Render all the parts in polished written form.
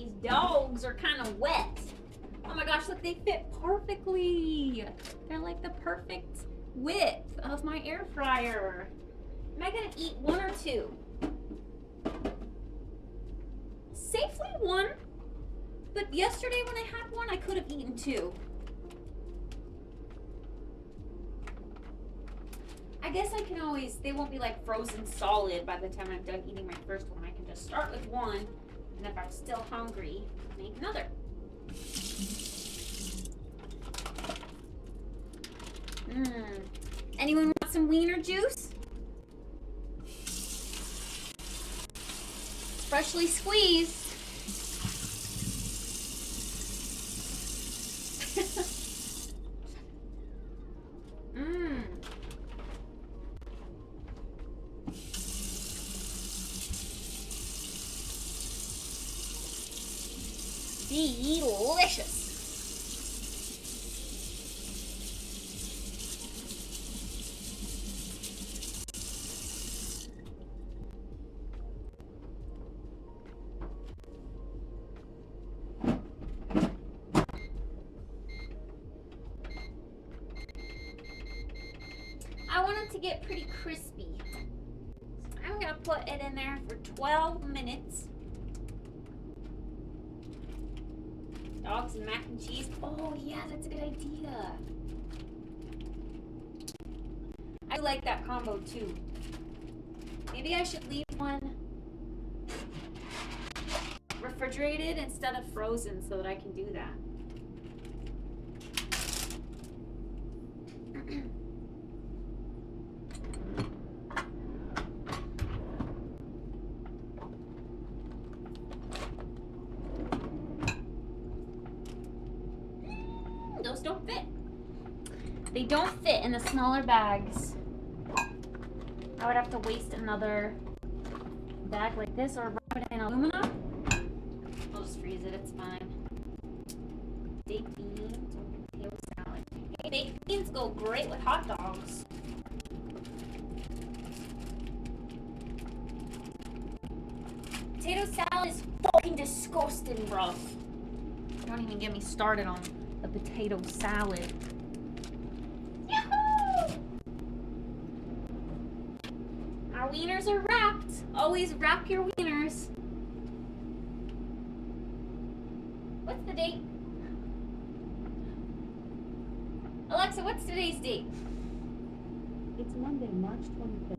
these dogs are kind of wet. Oh my gosh, look, they fit perfectly. They're like the perfect width of my air fryer. Am I gonna eat one or two? Safely one, but yesterday when I had one, I could have eaten two. I guess I can always, they won't be like frozen solid by the time I'm done eating my first one. I can just start with one, and if I'm still hungry, make another. Anyone want some wiener juice? Freshly squeezed. Delicious. I want them to get pretty crispy. So I'm gonna put it in there for 12 minutes. Dogs and mac and cheese. Oh yeah, that's a good idea. I like that combo too. Maybe I should leave one refrigerated instead of frozen so that I can do that. Those don't fit. They don't fit in the smaller bags. I would have to waste another bag like this or wrap it in aluminum. I'll just freeze it, it's fine. Baked beans or potato salad. Hey, baked beans go great with hot dogs. Potato salad is fucking disgusting, bro. Don't even get me started on the potato salad. Yahoo! Our wieners are wrapped. Always wrap your wieners. What's the date? Alexa, what's today's date? It's Monday, March 25th.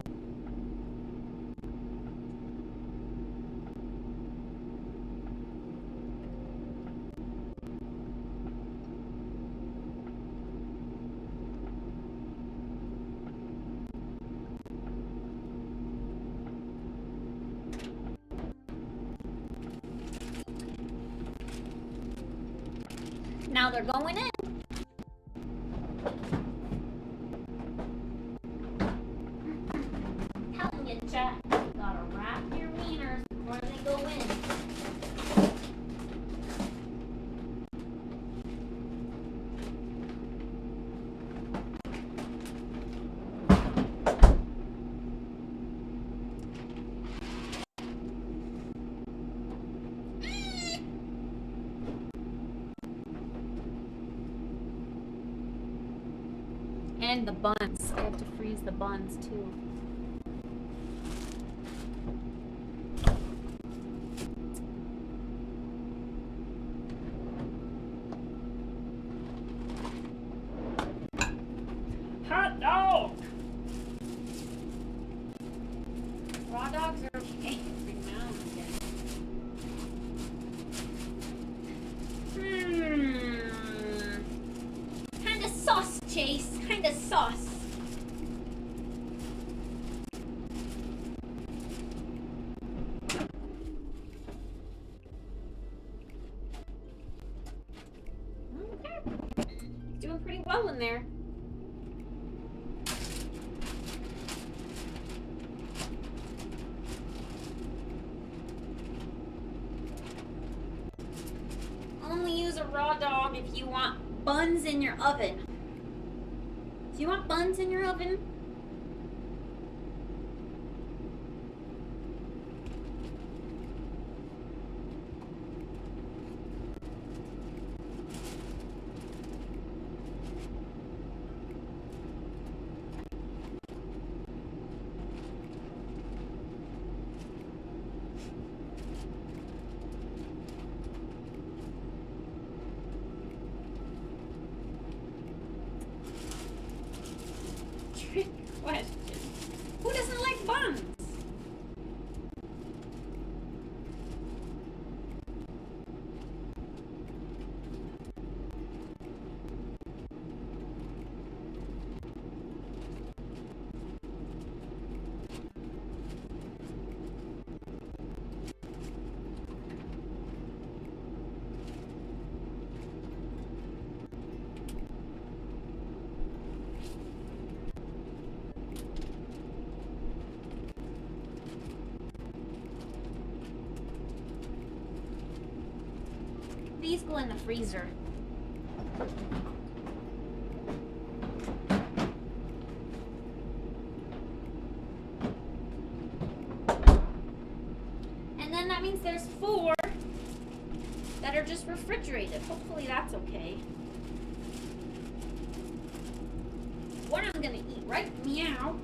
Now they're going in. Telling you, chat, you gotta wrap your wieners before they go in. And the buns. I have to freeze the buns too. Hot dog! Raw dogs are okay every now and then. Kinda sauce, Chase. Kinda sauce. Okay. Doing pretty well in there. Only use a raw dog if you want buns in your oven. Do you want buns in your oven? question. Who doesn't like buns? These go in the freezer. And then that means there's 4 that are just refrigerated. Hopefully that's okay. One I'm gonna eat right meow.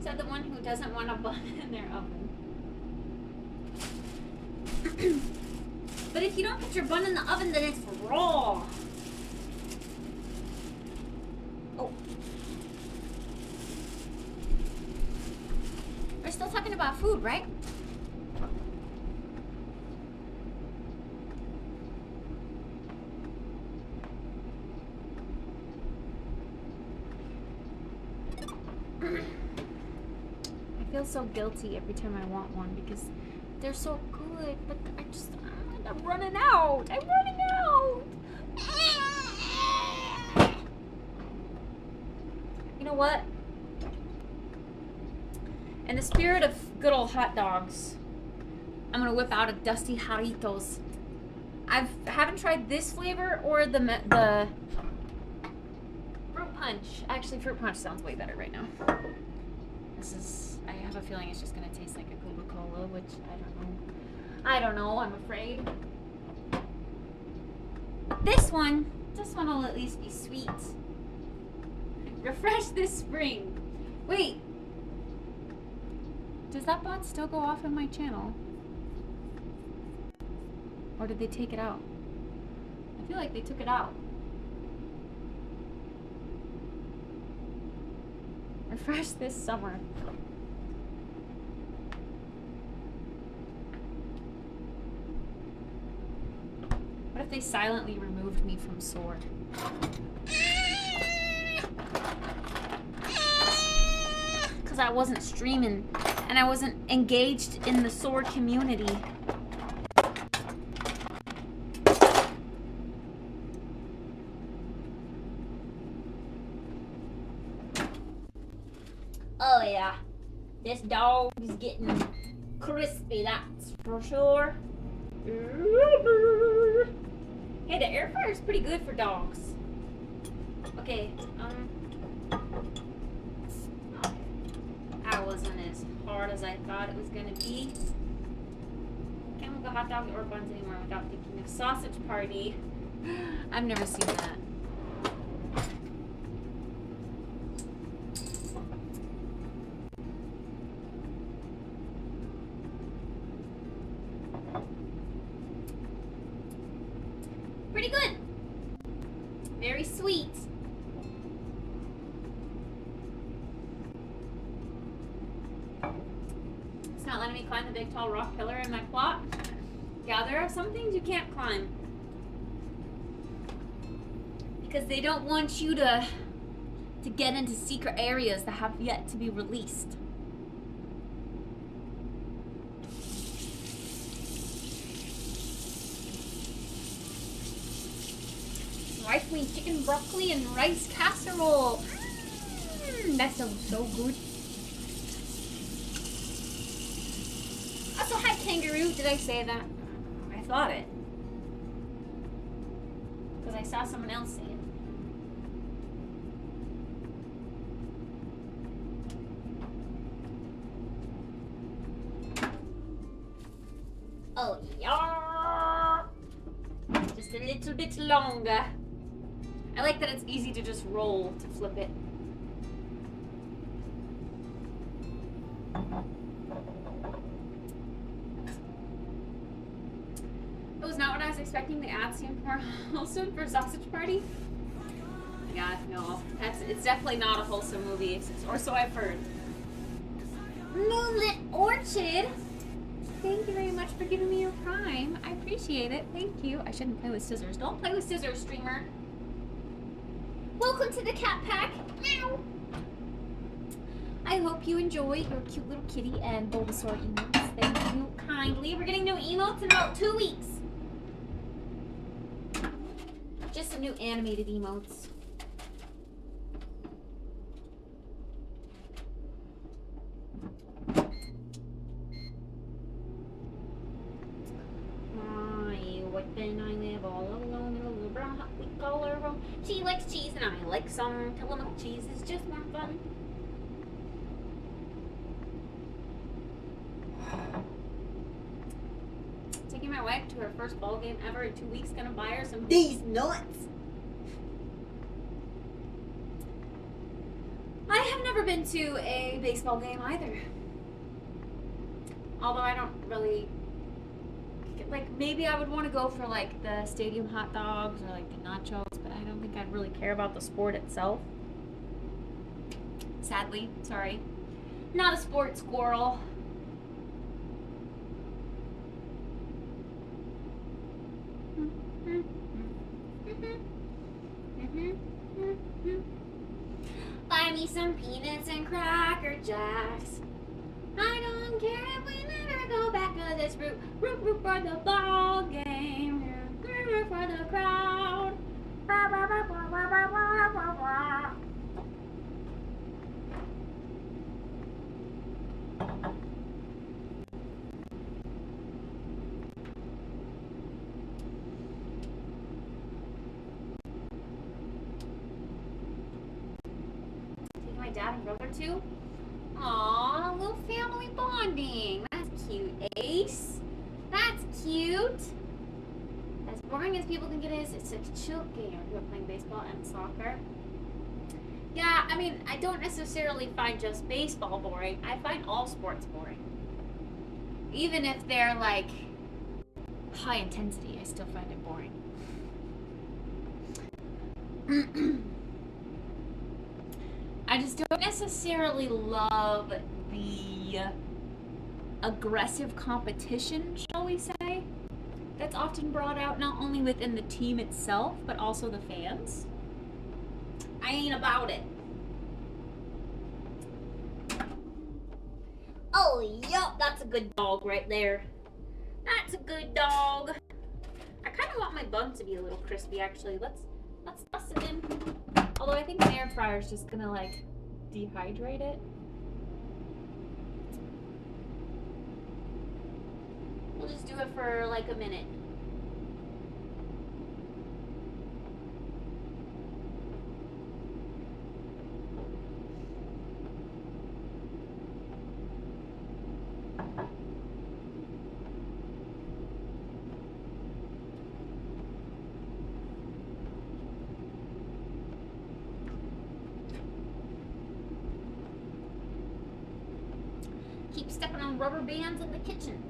Said the one who doesn't want a bun in their oven. But if you don't put your bun in the oven, then it's raw. Oh. We're still talking about food, right? I feel so guilty every time I want one because they're so good, but I'm running out. I'm running out. You know what? In the spirit of good old hot dogs, I'm gonna whip out a Dusty Jarritos. I haven't tried this flavor or the fruit punch. Actually, fruit punch sounds way better right now. I have a feeling it's just gonna taste like a Coca-Cola, which I don't know, I'm afraid. But this one will at least be sweet. Refresh this spring. Wait. Does that bot still go off on my channel? Or did they take it out? I feel like they took it out. Refresh this summer. What if they silently removed me from Sword? Because I wasn't streaming and I wasn't engaged in the Sword community. Oh yeah, this dog is getting crispy, that's for sure. Hey, the air fryer is pretty good for dogs. Okay, that wasn't as hard as I thought it was gonna be. Can't look at hot dogs or buns anymore without thinking of Sausage Party. I've never seen that. Pretty good. Very sweet. It's not letting me climb the big tall rock pillar in my plot. Yeah, there are some things you can't climb. Because they don't want you to get into secret areas that have yet to be released. Rice, wing, chicken, broccoli, and rice casserole. That sounds so good. Also, hi kangaroo. Did I say that? I thought it. Because I saw someone else say it. Oh, yeah. Just a little bit longer. I like that it's easy to just roll to flip it. It was not what I was expecting the ad scene more wholesome for Sausage Party? Yeah, no. It's definitely not a wholesome movie, or so I've heard. Moonlit Orchid! Thank you very much for giving me your Prime. I appreciate it. Thank you. I shouldn't play with scissors. Don't play with scissors, streamer. Welcome to the cat pack. Meow. I hope you enjoy your cute little kitty and Bulbasaur emotes. Thank you kindly. We're getting new emotes in about 2 weeks. Just some new animated emotes. When I live all alone in a little brown hut we call her home. She likes cheese and I like some. Tillamook cheese is just more fun. Taking my wife to her first ball game ever in 2 weeks. Gonna buy her some these nuts. I have never been to a baseball game either. Although I don't really... Like, maybe I would want to go for, like, the stadium hot dogs or, like, the nachos, but I don't think I'd really care about the sport itself. Sadly. Sorry. Not a sports squirrel. Buy me some peanuts and Cracker Jacks. I don't care if we never go back to this route. Root for the ball game. Root for the crowd. Take my dad and brother too. Aww, a little family bonding. That's cute, Ace. That's cute. As boring as people think it is, it's a chill game. We're playing baseball and soccer. Yeah, I mean, I don't necessarily find just baseball boring. I find all sports boring. Even if they're, like, high intensity, I still find it boring. I just don't necessarily love the aggressive competition, shall we say, that's often brought out not only within the team itself, but also the fans. I ain't about it. Oh, yup, that's a good dog right there. That's a good dog. I kind of want my bun to be a little crispy, actually. Let's toss it in. Although I think an air fryer is just gonna, like, dehydrate it. We'll just do it for, like, a minute. Keep stepping on rubber bands in the kitchen.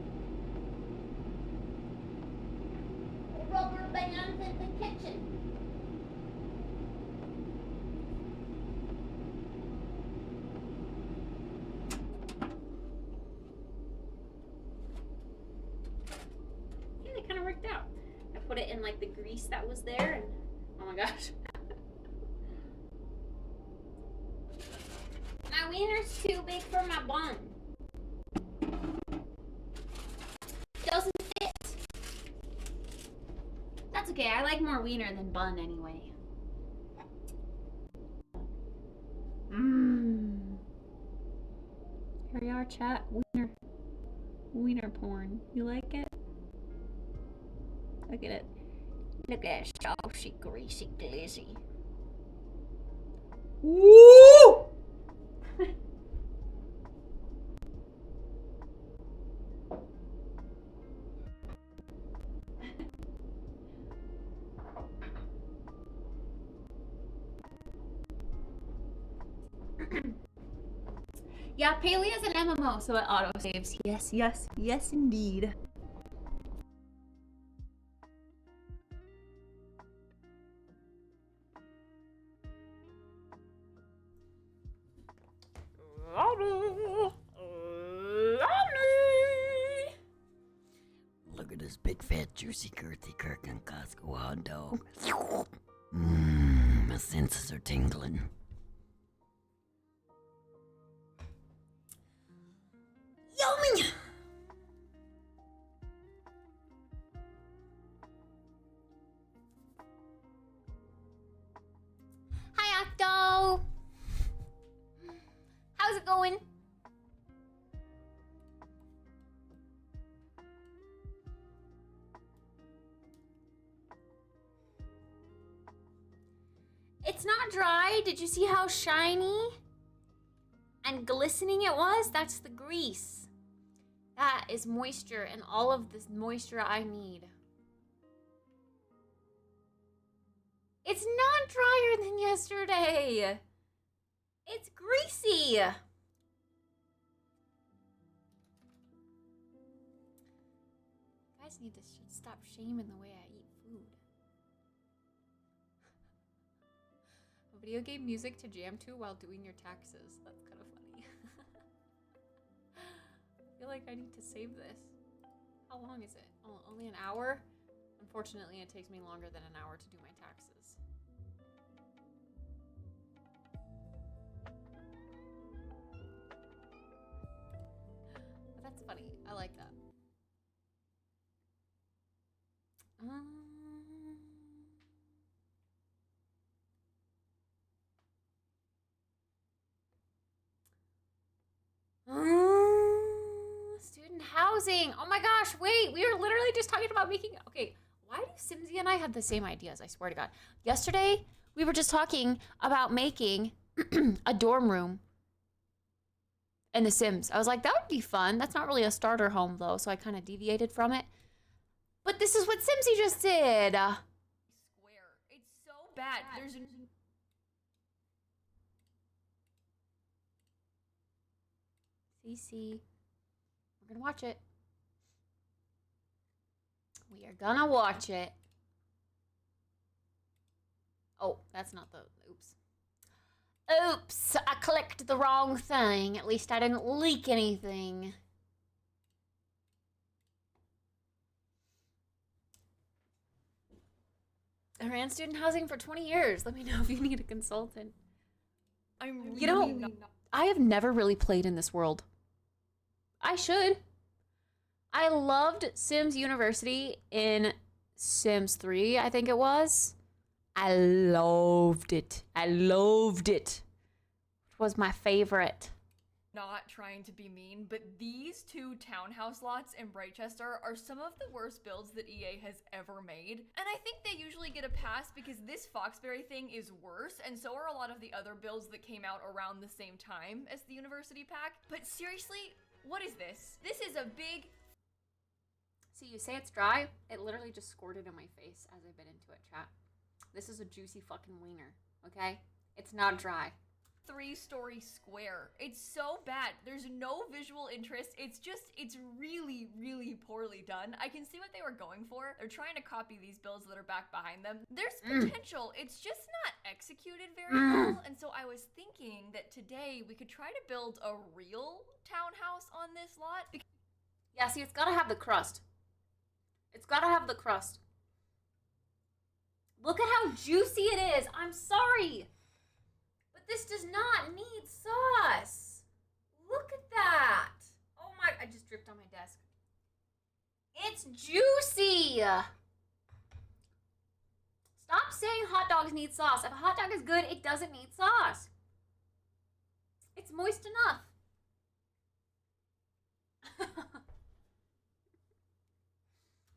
Rubber bands in the kitchen. Yeah, they kind of worked out. I put it in like the grease that was there, and oh my gosh. My wiener's too big for my bun. Doesn't fit. That's okay. I like more wiener than bun anyway. Here we are, chat. Wiener porn. You like it? Look at it. Look at that saucy, greasy, glizzy. Woo! Yeah, Paley is an MMO, so it auto-saves. Yes, yes, yes indeed. juicy, girthy Kirk and Costco hot dog. Mmm, my senses are tingling. Yummy! Hi, Octo! How's it going? It's not dry. Did you see how shiny and glistening it was? That's the grease. That is moisture and all of this moisture I need. It's not drier than yesterday. It's greasy. You guys need to stop shaming the way I eat food. Video game music to jam to while doing your taxes. That's kind of funny. I feel like I need to save this. How long is it? Oh, only an hour? Unfortunately, it takes me longer than an hour to do my taxes. But that's funny. I like that. Student housing. Oh my gosh, wait. We were literally just talking about making... Okay, why do Simsy and I have the same ideas? I swear to God. Yesterday, we were just talking about making a dorm room in The Sims. I was like, that would be fun. That's not really a starter home, though, so I kind of deviated from it. But this is what Simsy just did. Square. It's so bad. There's an... CC. We're gonna watch it. We are gonna watch it. Oh, that's not the... Oops. Oops! I clicked the wrong thing. At least I didn't leak anything. I ran student housing for 20 years. Let me know if you need a consultant. You know, I have never really played in this world. I should. I loved Sims University in Sims 3, I think it was. I loved it. I loved it. It was my favorite. Not trying to be mean, but these two townhouse lots in Brightchester are some of the worst builds that EA has ever made. And I think they usually get a pass because this Foxberry thing is worse, and so are a lot of the other builds that came out around the same time as the University Pack. But seriously, what is this? This is a big... See, you say it's dry. It literally just squirted in my face as I bit into it, chat. This is a juicy fucking wiener, okay? It's not dry. 3-story square. It's so bad. There's no visual interest. It's really, really poorly done. I can see what they were going for. They're trying to copy these builds that are back behind them. There's potential. It's just not executed very well. And so I was thinking that today we could try to build a real townhouse on this lot. Yeah, see, it's gotta have the crust. It's gotta have the crust. Look at how juicy it is. I'm sorry. This does not need sauce. Look at that. Oh my, I just dripped on my desk. It's juicy. Stop saying hot dogs need sauce. If a hot dog is good, it doesn't need sauce. It's moist enough.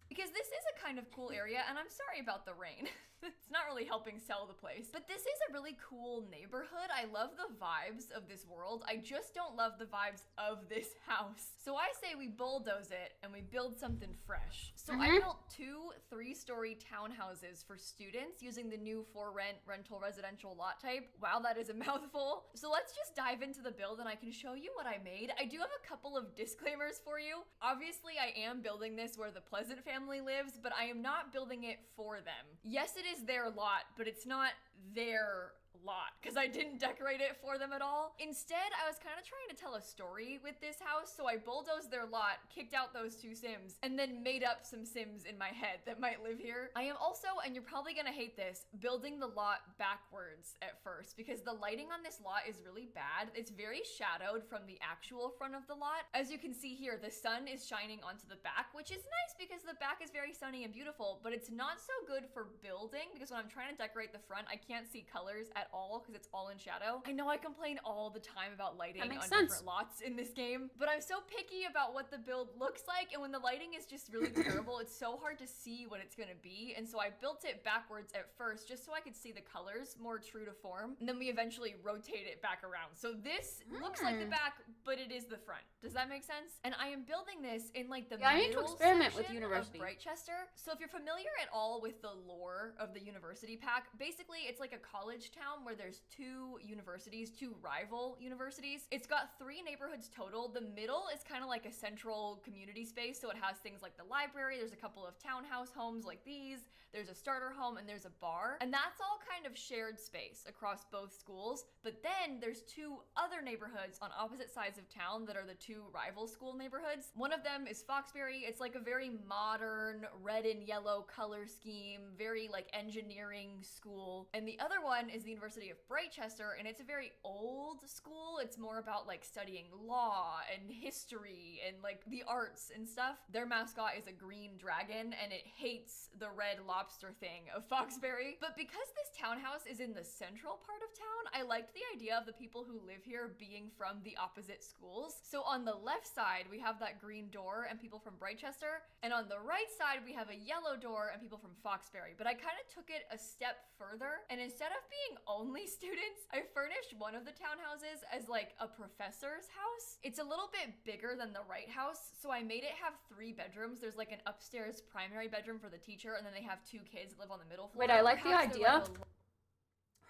Because this is a kind of cool area, and I'm sorry about the rain. It's not really helping sell the place. But this is a really cool neighborhood. I love the vibes of this world. I just don't love the vibes of this house. So I say we bulldoze it and we build something fresh. So I built 2 3-story townhouses for students using the new for-rent rental residential lot type. Wow, that is a mouthful. So let's just dive into the build and I can show you what I made. I do have a couple of disclaimers for you. Obviously, I am building this where the Pleasant family lives, but I am not building it for them. Yes, it is their lot, but it's not their lot because I didn't decorate it for them at all. Instead, I was kind of trying to tell a story with this house, so I bulldozed their lot, kicked out those 2 Sims, and then made up some Sims in my head that might live here. I am also, and you're probably gonna hate this, building the lot backwards at first because the lighting on this lot is really bad. It's very shadowed from the actual front of the lot. As you can see here, the sun is shining onto the back, which is nice because the back is very sunny and beautiful, but it's not so good for building because when I'm trying to decorate the front, I can't see colors at all because it's all in shadow. I know I complain all the time about lighting on different lots in this game, but I'm so picky about what the build looks like, and when the lighting is just really terrible, it's so hard to see what it's gonna be, and so I built it backwards at first just so I could see the colors more true to form, and then we eventually rotate it back around. So this looks like the back, but it is the front. Does that make sense? And I am building this in like the middle I need to experiment with section university. of Brightchester. So if you're familiar at all with the lore of the university pack, basically it's like a college town where there's 2 universities, 2 rival universities. It's got 3 neighborhoods total. The middle is kind of like a central community space, so it has things like the library, there's a couple of townhouse homes like these, there's a starter home, and there's a bar, and that's all kind of shared space across both schools. But then there's 2 other neighborhoods on opposite sides of town that are the 2 rival school neighborhoods. One of them is Foxbury. It's like a very modern red and yellow color scheme, very like engineering school. And the other one is the University of Brightchester, and it's a very old school. It's more about like studying law and history and like the arts and stuff. Their mascot is a green dragon, and it hates the red lobster thing of Foxbury. But because this townhouse is in the central part of town, I liked the idea of the people who live here being from the opposite schools. So on the left side, we have that green door and people from Brightchester, and on the right side, we have a yellow door and people from Foxbury. But I kind of took it a step further, and instead of being only students, I furnished one of the townhouses as like a professor's house. It's a little bit bigger than the right house, so I made it have 3 bedrooms. There's like an upstairs primary bedroom for the teacher, and then they have 2 kids that live on the middle floor. Wait, I like the Perhaps they're idea.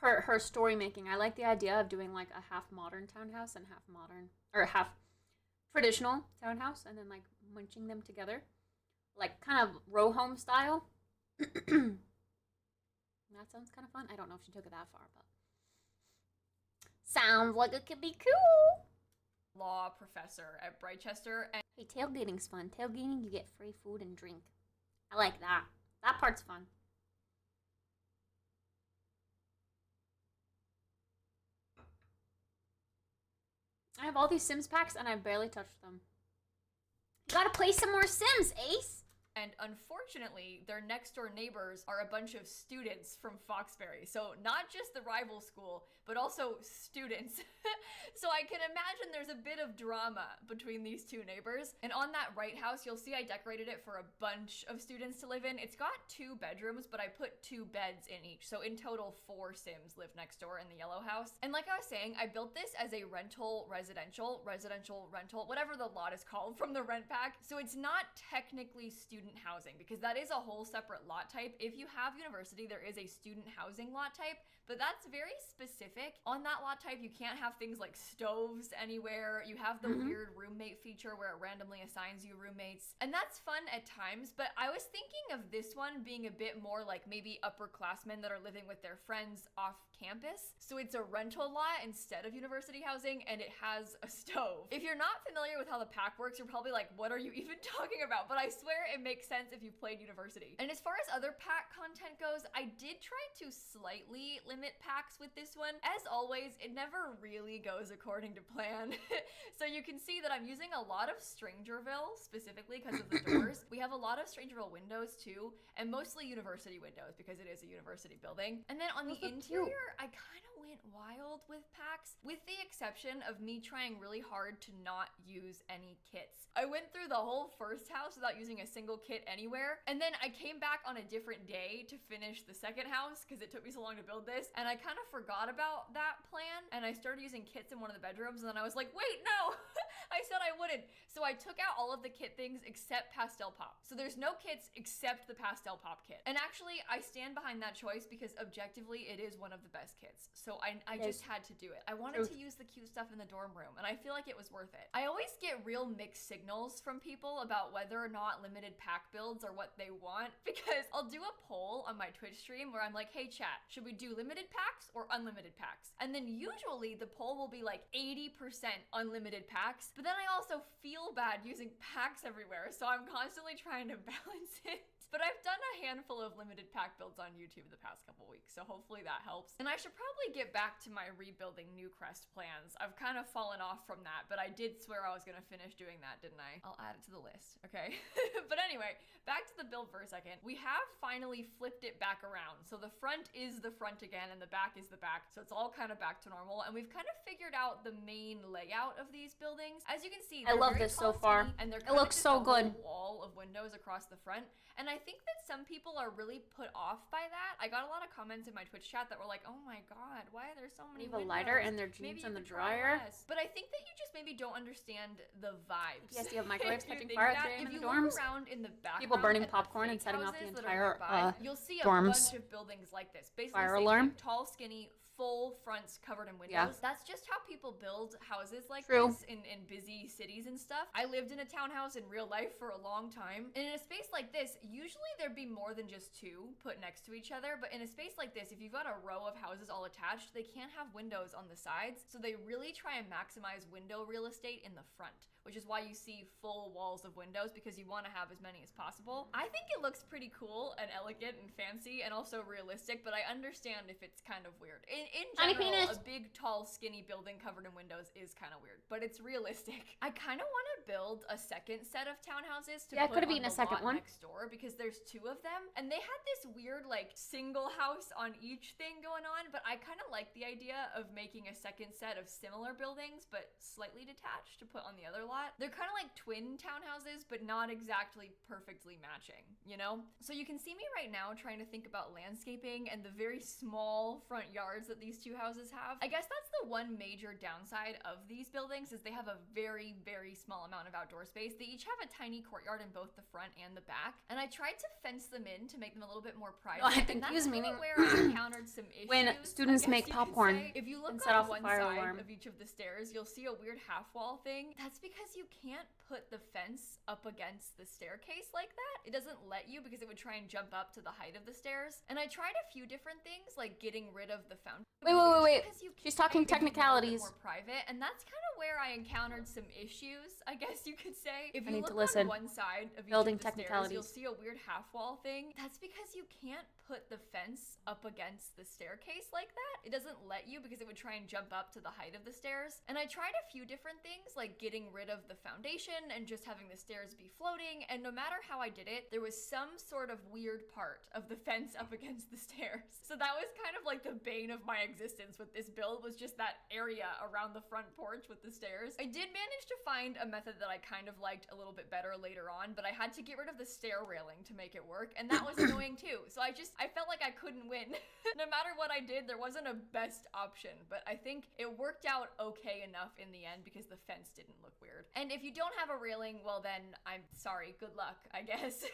like Her story making. I like the idea of doing like a half modern townhouse and half modern, or half traditional townhouse, and then like munching them together, like kind of row home style. That sounds kind of fun. I don't know if she took it that far, but sounds like it could be cool. law professor at Brightchester, and Hey, tailgating's fun. Tailgating, you get free food and drink. I like that. That part's fun. I have all these Sims packs and I've barely touched them. You gotta play some more Sims, Ace! And unfortunately, their next door neighbors are a bunch of students from Foxbury. So not just the rival school, but also students. So I can imagine there's a bit of drama between these 2 neighbors. And on that right house, you'll see I decorated it for a bunch of students to live in. It's got 2 bedrooms, but I put 2 beds in each. So in total, 4 Sims live next door in the yellow house. And like I was saying, I built this as a rental, residential, whatever the lot is called from the rent pack. So it's not technically student housing because that is a whole separate lot type. If you have university, there is a student housing lot type, but that's very specific. On that lot type, you can't have things like stoves anywhere. You have the weird roommate feature where it randomly assigns you roommates, and that's fun at times, but I was thinking of this one being a bit more like maybe upperclassmen that are living with their friends off campus. So it's a rental lot instead of university housing, and it has a stove. If you're not familiar with how the pack works, you're probably like, what are you even talking about? But I swear it makes sense if you've played university. And as far as other pack content goes, I did try to slightly limit packs with this one. As always, it never really goes according to plan. So you can see that I'm using a lot of Strangerville, specifically because of the doors. We have a lot of Strangerville windows too, and mostly university windows because it is a university building. And then on the interior, I kind of went wild with packs, with the exception of me trying really hard to not use any kits. I went through the whole first house without using a single kit anywhere, and then I came back on a different day to finish the second house because it took me so long to build this, and I kind of forgot about that plan, and I started using kits in one of the bedrooms, and then I was like, wait, no! I said I wouldn't. So I took out all of the kit things except Pastel Pop. So there's no kits except the Pastel Pop kit. And actually, I stand behind that choice because objectively, it is one of the best kits. So I just had to do it. I wanted to use the cute stuff in the dorm room, and I feel like it was worth it. I always get real mixed signals from people about whether or not limited pack builds are what they want, because I'll do a poll on my Twitch stream where I'm like, hey chat, should we do limited packs or unlimited packs? And then usually the poll will be like 80% unlimited packs, but then I also feel bad using packs everywhere, so I'm constantly trying to balance it. But I've done a handful of limited pack builds on YouTube the past couple weeks, so hopefully that helps. And I should probably get back to my rebuilding New Crest plans. I've kind of fallen off from that, but I did swear I was gonna finish doing that, didn't I? I'll add it to the list, okay? But anyway, back to the build for a second. We have finally flipped it back around. So the front is the front again and the back is the back. So it's all kind of back to normal. And we've kind of figured out the main layout of these buildings. As you can see, I love this so far. And they're it looks so good. Wall of windows across the front. And I think that some people are really put off by that. I got a lot of comments in my Twitch chat that were like, oh my god, why are there so many windows? Leave a lighter in their jeans in the dryer. But I think that you just maybe don't understand the vibes. Yes, you have microwaves catching fire at 3 a.m. in the dorms. Around in the background, people burning popcorn and setting off the entire you'll see a dorms. bunch of buildings like this. Basically, fire alarm. Tall, skinny, full fronts covered in windows. Yeah. That's just how people build houses like True. this in busy cities and stuff. I lived in a townhouse in real life for a long time. And in a space like this, usually there'd be more than just two put next to each other. But in a space like this, if you've got a row of houses all attached, they can't have windows on the sides. So they really try and maximize window real estate in the front, which is why you see full walls of windows, because you want to have as many as possible. I think it looks pretty cool and elegant and fancy and also realistic, but I understand if it's kind of weird. In general, a big, tall, skinny building covered in windows is kind of weird, but it's realistic. I kind of want to build a second set of townhouses to put on the lot next door, because there's two of them, and they had this weird like single house on each thing going on, but I kind of like the idea of making a second set of similar buildings, but slightly detached to put on the other lot. They're kind of like twin townhouses, but not exactly perfectly matching, you know? So you can see me right now trying to think about landscaping and the very small front yards that these two houses have. I guess that's the one major downside of these buildings, is they have a very, very small amount of outdoor space. They each have a tiny courtyard in both the front and the back, and I tried to fence them in to make them a little bit more private. I think he was meaning where I encountered some issues. When students make popcorn if you look and set on off one the fire side alarm of each of the stairs, you'll see a weird half wall thing. That's because you can't put the fence up against the staircase like that. It doesn't let you, because it would try and jump up to the height of the stairs. And I tried a few different things, like getting rid of the fountain. Wait. She's talking technicalities. More private, and that's kind of where I encountered some issues, I guess you could say. If I you need look to listen. on one side of each Building of the technicalities. stairs, you'll see a weird half wall thing. That's because you can't put the fence up against the staircase like that. It doesn't let you, because it would try and jump up to the height of the stairs. And I tried a few different things, like getting rid of the foundation and just having the stairs be floating, and no matter how I did it, there was some sort of weird part of the fence up against the stairs. So that was kind of like the bane of my existence with this build, was just that area around the front porch with the stairs. I did manage to find a method that I kind of liked a little bit better later on, but I had to get rid of the stair railing to make it work, and that was annoying too. So I felt like I couldn't win. No matter what I did, there wasn't a best option, but I think it worked out okay enough in the end, because the fence didn't look weird. And if you don't have a railing, well then, I'm sorry, good luck, I guess.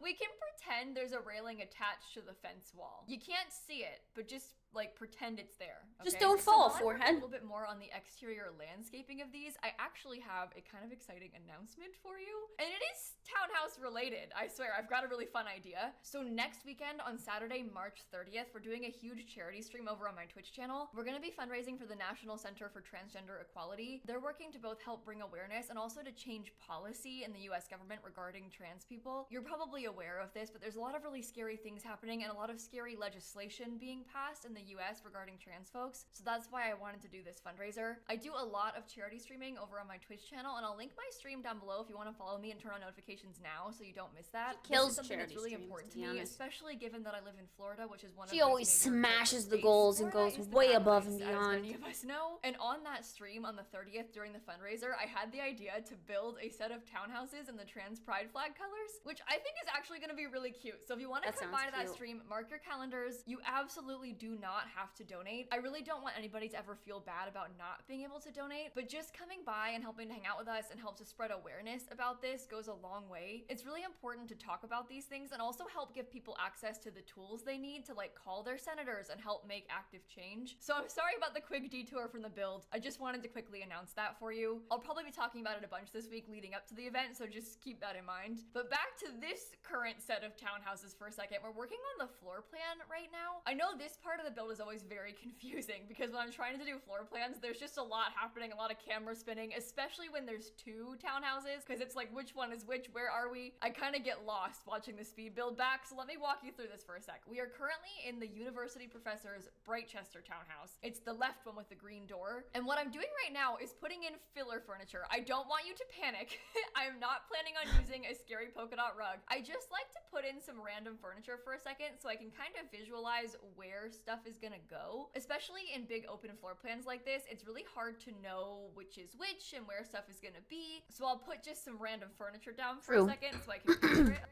We can pretend there's a railing attached to the fence wall. You can't see it, but just like pretend it's there. Okay? Just don't fall, so forehead. A little bit more on the exterior landscaping of these. I actually have a kind of exciting announcement for you, and it is townhouse related. I swear, I've got a really fun idea. So next weekend on Saturday, March 30th, we're doing a huge charity stream over on my Twitch channel. We're gonna be fundraising for the National Center for Transgender Equality. They're working to both help bring awareness and also to change policy in the US government regarding trans people. You're probably aware of this, but there's a lot of really scary things happening and a lot of scary legislation being passed in the US regarding trans folks. So that's why I wanted to do this fundraiser. I do a lot of charity streaming over on my Twitch channel, and I'll link my stream down below if you want to follow me and turn on notifications now so you don't miss that. She kills this is something charity that's really streams, important to to be me, honest. especially given that I live in Florida, which is one of She always smashes the goals and goes way above and beyond. As many of us know. And on that stream on the 30th during the fundraiser, I had the idea to build a set of townhouses in the trans pride flag colors, which I think is actually going to be really cute. So if you want to come by to that stream, mark your calendars. You absolutely do not not have to donate. I really don't want anybody to ever feel bad about not being able to donate, but just coming by and helping to hang out with us and help to spread awareness about this goes a long way. It's really important to talk about these things and also help give people access to the tools they need to like call their senators and help make active change. So I'm sorry about the quick detour from the build. I just wanted to quickly announce that for you. I'll probably be talking about it a bunch this week leading up to the event, so just keep that in mind. But back to this current set of townhouses for a second. We're working on the floor plan right now. I know this part of the build is always very confusing because when I'm trying to do floor plans, there's just a lot happening, a lot of camera spinning, especially when there's two townhouses, because it's like, which one is which? Where are we? I kind of get lost watching the speed build back, so let me walk you through this for a sec. We are currently in the University Professor's Brightchester townhouse. It's the left one with the green door, and what I'm doing right now is putting in filler furniture. I don't want you to panic. I'm not planning on using a scary polka dot rug. I just like to put in some random furniture for a second so I can kind of visualize where stuff is gonna go. Especially in big open floor plans like this, it's really hard to know which is which and where stuff is gonna be. So I'll put just some random furniture down for a second so I can picture it.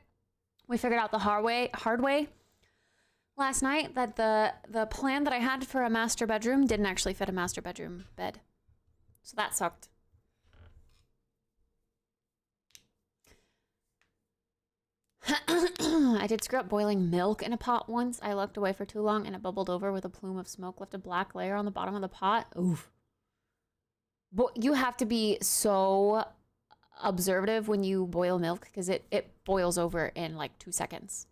We figured out the hard way last night that the plan that I had for a master bedroom didn't actually fit a master bedroom bed. So that sucked. I did screw up boiling milk in a pot once. I looked away for too long and it bubbled over with a plume of smoke, left a black layer on the bottom of the pot. Oof. You have to be so observative when you boil milk because it boils over in like 2 seconds.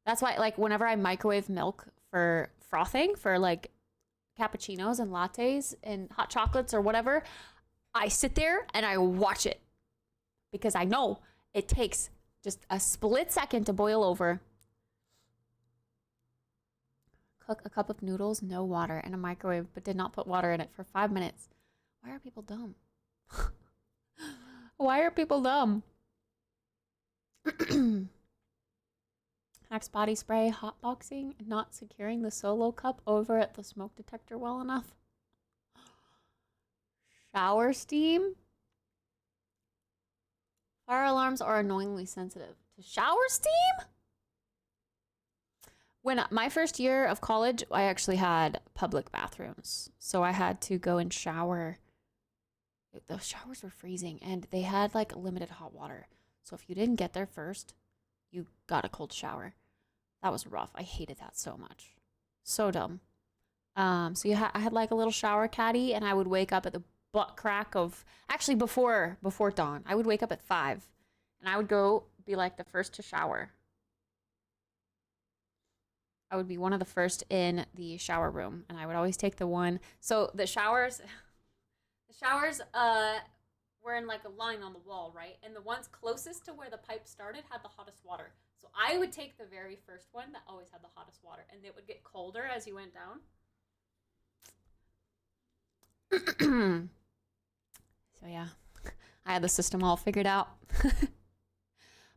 That's why, like, whenever I microwave milk for frothing, for like cappuccinos and lattes and hot chocolates or whatever, I sit there and I watch it because I know it takes just a split second to boil over. Cook a cup of noodles, no water, in a microwave, but did not put water in it for 5 minutes. Why are people dumb? Why are people dumb? Axe body spray, hotboxing, not securing the solo cup over at the smoke detector well enough. Shower steam. Fire alarms are annoyingly sensitive to shower steam. When my first year of college, I actually had public bathrooms. So I had to go and shower. The showers were freezing and they had like limited hot water. So if you didn't get there first, you got a cold shower. That was rough. I hated that so much. So dumb. So I had like a little shower caddy and I would wake up at the butt crack of, actually before dawn. I would wake up at 5 and I would go be like the first to shower. I would be one of the first in the shower room and I would always take the one. So the showers were in like a line on the wall, right? And the ones closest to where the pipe started had the hottest water. So I would take the very first one that always had the hottest water and it would get colder as you went down. So yeah, I had the system all figured out.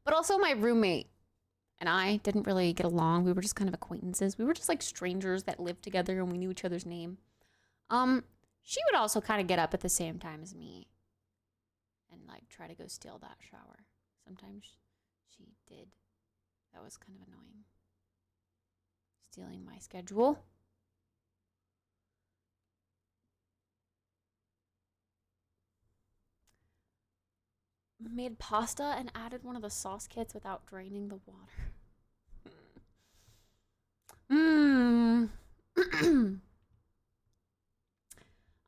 But also my roommate and I didn't really get along. We were just kind of acquaintances. We were just like strangers that lived together and we knew each other's name. She would also kind of get up at the same time as me and like try to go steal that shower. Sometimes she did. That was kind of annoying. Stealing my schedule. Made pasta and added one of the sauce kits without draining the water.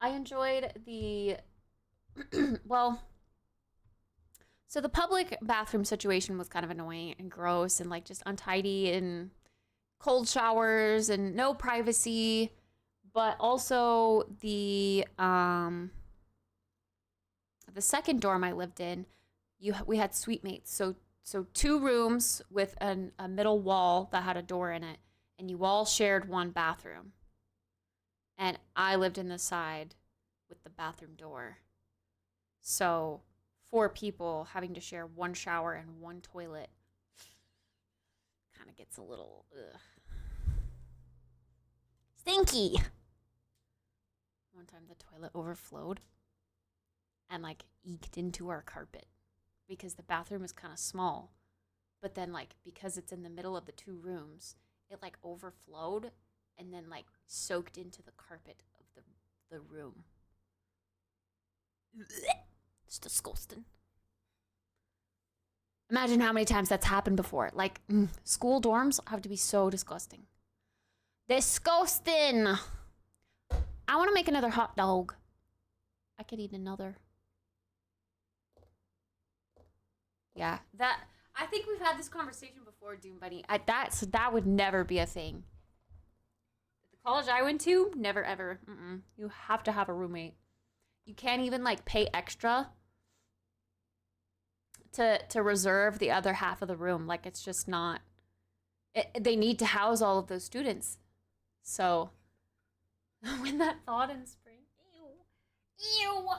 I enjoyed the well, so the public bathroom situation was kind of annoying and gross and like just untidy and cold showers and no privacy, but also the second dorm I lived in, we had suite mates. So 2 rooms with a middle wall that had a door in it, and you all shared one bathroom. And I lived in the side with the bathroom door. So 4 people having to share one shower and one toilet kind of gets a little stinky. One time the toilet overflowed and like eked into our carpet because the bathroom is kind of small. But then like because it's in the middle of the 2 rooms, it like overflowed and then like soaked into the carpet of the room. It's disgusting. Imagine how many times that's happened before. Like, school dorms have to be so disgusting. Disgusting! I want to make another hot dog. I could eat another. Yeah, I think we've had this conversation before, Doom Bunny. That would never be a thing. The college I went to, never ever. You have to have a roommate. You can't even like pay extra to reserve the other half of the room. Like, it's just not. They need to house all of those students. So when that thawed in spring, ew.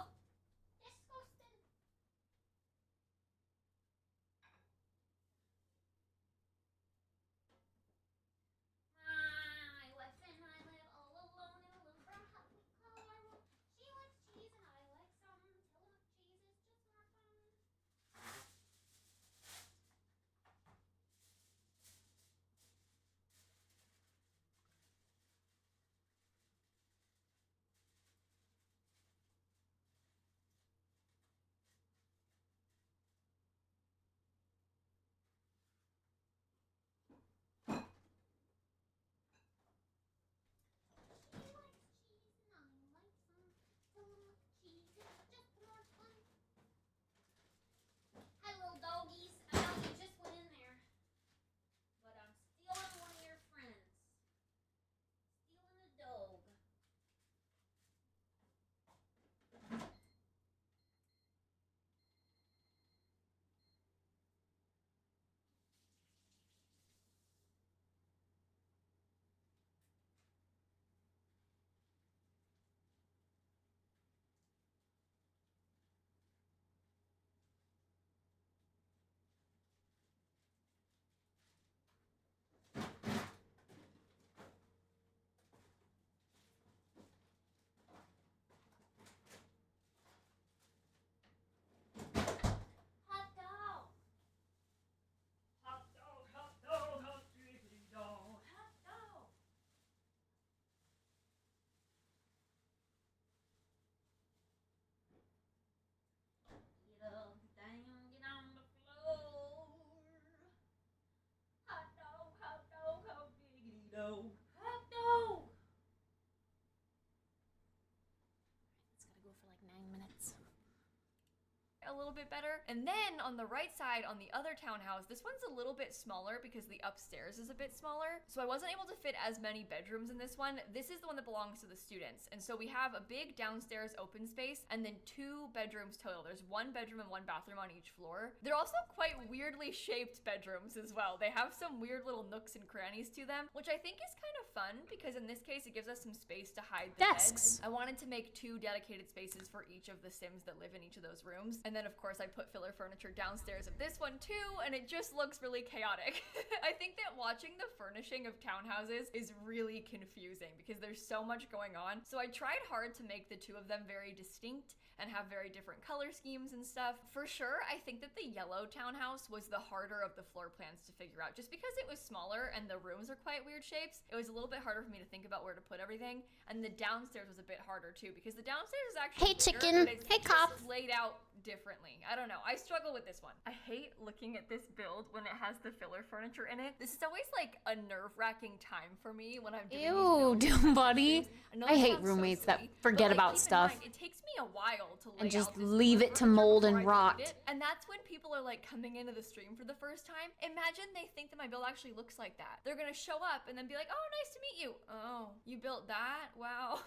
A little bit better. And then on the right side, on the other townhouse, this one's a little bit smaller because the upstairs is a bit smaller. So I wasn't able to fit as many bedrooms in this one. This is the one that belongs to the students. And so we have a big downstairs open space and then 2 bedrooms total. There's 1 bedroom and 1 bathroom on each floor. They're also quite weirdly shaped bedrooms as well. They have some weird little nooks and crannies to them, which I think is kind of fun because in this case, it gives us some space to hide the Desks. beds. I wanted to make 2 dedicated spaces for each of the Sims that live in each of those rooms. And then of course I put filler furniture downstairs of this one too, and it just looks really chaotic. I think that watching the furnishing of townhouses is really confusing because there's so much going on. So I tried hard to make the 2 of them very distinct and have very different color schemes and stuff. For sure, I think that the yellow townhouse was the harder of the floor plans to figure out. Just because it was smaller and the rooms are quite weird shapes, it was a little bit harder for me to think about where to put everything. And the downstairs was a bit harder too because the downstairs is actually Hey, bigger, chicken. but it's Hey, just cop. laid out differently. I don't know. I struggle with this one. I hate looking at this build when it has the filler furniture in it. This is always like a nerve-wracking time for me when I'm doing Ew, these Doom builds. Buddy. know I that hate sounds so roommates that silly, forget but, like, about keep in stuff. mind, it takes me a while to lay And just out this leave filler it to furniture mold before and I delete rot. it. And that's when people are like coming into the stream for the first time. Imagine they think that my build actually looks like that. They're gonna show up and then be like, oh, nice to meet you. Oh, you built that? Wow.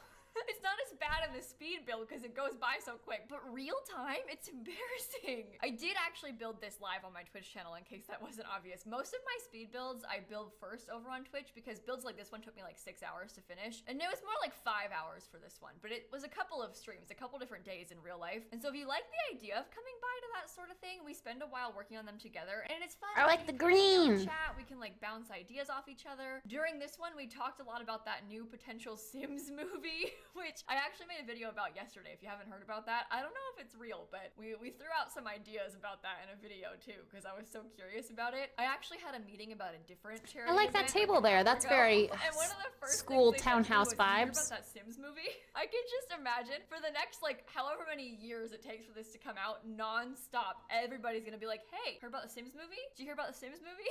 It's not as bad in the speed build because it goes by so quick, but real time, it's embarrassing. I did actually build this live on my Twitch channel in case that wasn't obvious. Most of my speed builds I build first over on Twitch because builds like this one took me like 6 hours to finish, and it was more like 5 hours for this one, but it was a couple of streams, a couple different days in real life. And so if you like the idea of coming by to that sort of thing, we spend a while working on them together, and it's fun. I like the We can hang out, green. chat, we can like bounce ideas off each other. During this one, we talked a lot about that new potential Sims movie, which I actually made a video about yesterday, if you haven't heard about that. I don't know if it's real, but we threw out some ideas about that in a video too, because I was so curious about it. I actually had a meeting about a different charity I like that event, table like, an there. hour That's ago, very and one of the first school things they said to me townhouse was, "Did you hear vibes." about that Sims movie?" I can just imagine for the next like however many years it takes for this to come out non-stop, everybody's gonna be like, "Hey, heard about the Sims movie? Did you hear about the Sims movie?"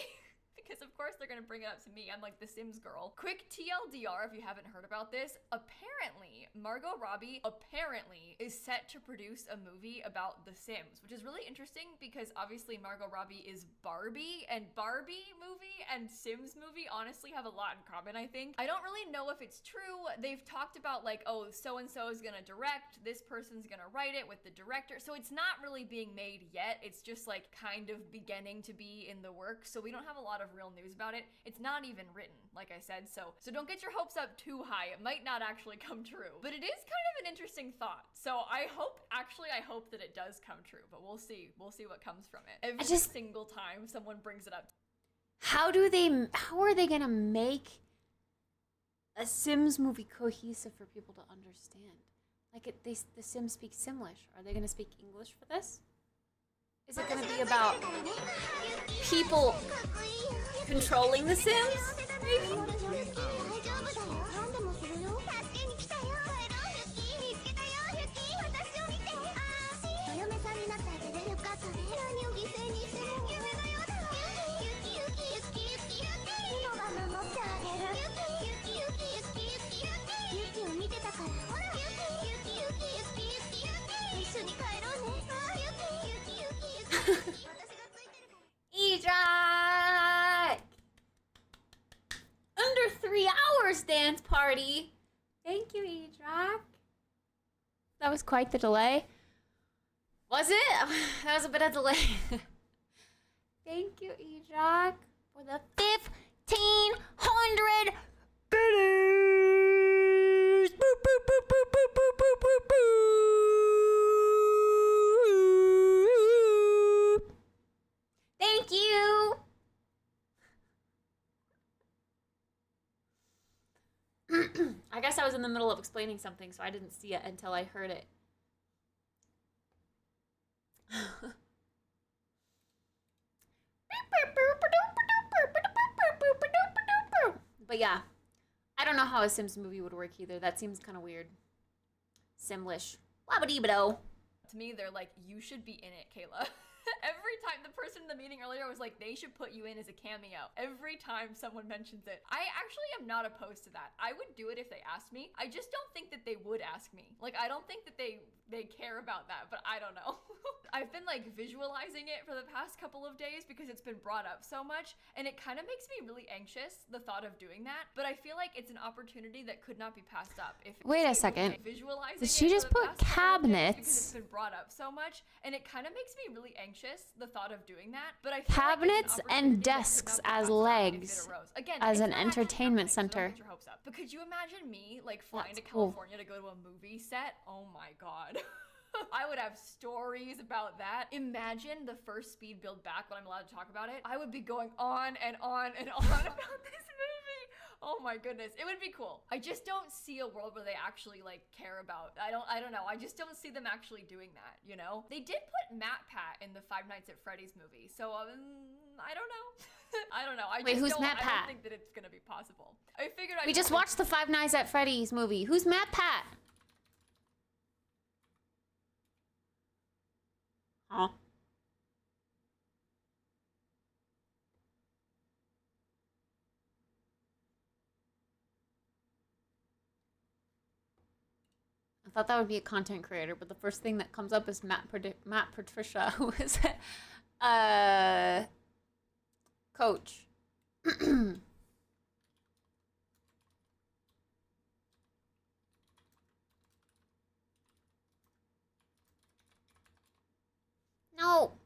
Because of course they're gonna bring it up to me. I'm like the Sims girl. Quick TLDR if you haven't heard about this. Apparently, Margot Robbie apparently is set to produce a movie about The Sims, which is really interesting because obviously Margot Robbie is Barbie, and Barbie movie and Sims movie honestly have a lot in common, I think. I don't really know if it's true. They've talked about like, oh, so-and-so is gonna direct, this person's gonna write it with the director. So it's not really being made yet. It's just like kind of beginning to be in the works. So we don't have a lot of real news about it. It's not even written, like I said, so don't get your hopes up too high. It might not actually come true, but it is kind of an interesting thought. So I hope that it does come true, but we'll see what comes from it. Every single time someone brings it up. How are they gonna make a Sims movie cohesive for people to understand? Like the Sims speak Simlish. Are they gonna speak English for this? Is it gonna be about people controlling the Sims? Maybe? Ejak! Under 3 hours dance party. Thank you, Ejak. That was quite the delay. Was it? That was a bit of delay. Thank you, Ejak, for the 1,500 biddies. Boop, boop, boop, boop, boop, boop, boop, boop, boop. Thank you. I guess I was in the middle of explaining something, so I didn't see it until I heard it. But yeah, I don't know how a Sims movie would work either. That seems kind of weird. Simlish. Wabba-dee-ba-do. To me, they're like, you should be in it, Kayla. Every time the person in the meeting earlier was like, they should put you in as a cameo. Every time someone mentions it. I actually am not opposed to that. I would do it if they asked me. I just don't think that they would ask me. Like, I don't think that they care about that, but I don't know. I've been like visualizing it for the past couple of days because it's been brought up so much, and it kind of makes me really anxious, the thought of doing that. But I feel like it's an opportunity that could not be passed up. Wait a second. Visualizing Did she just put cabinets? Because it's been brought up so much, and it kind of makes me really anxious, the thought of doing that. But I feel cabinets like and desks as legs, again, as an entertainment center. Get your hopes up. But could you imagine me like flying to California to go to a movie set? Oh my god. I would have stories about that. Imagine the first speed build back when I'm allowed to talk about it. I would be going on and on and on about this movie. Oh my goodness, it would be cool. I just don't see a world where they actually like care about. I don't know. I just don't see them actually doing that, you know? They did put MatPat in the Five Nights at Freddy's movie, so I don't know. I don't know. Wait, who's MatPat? I don't MatPat? think that it's gonna be possible. I figured We just watched the Five Nights at Freddy's movie. Who's MatPat? Huh? I thought that would be a content creator, but the first thing that comes up is Matt Patricia, who is coach. No.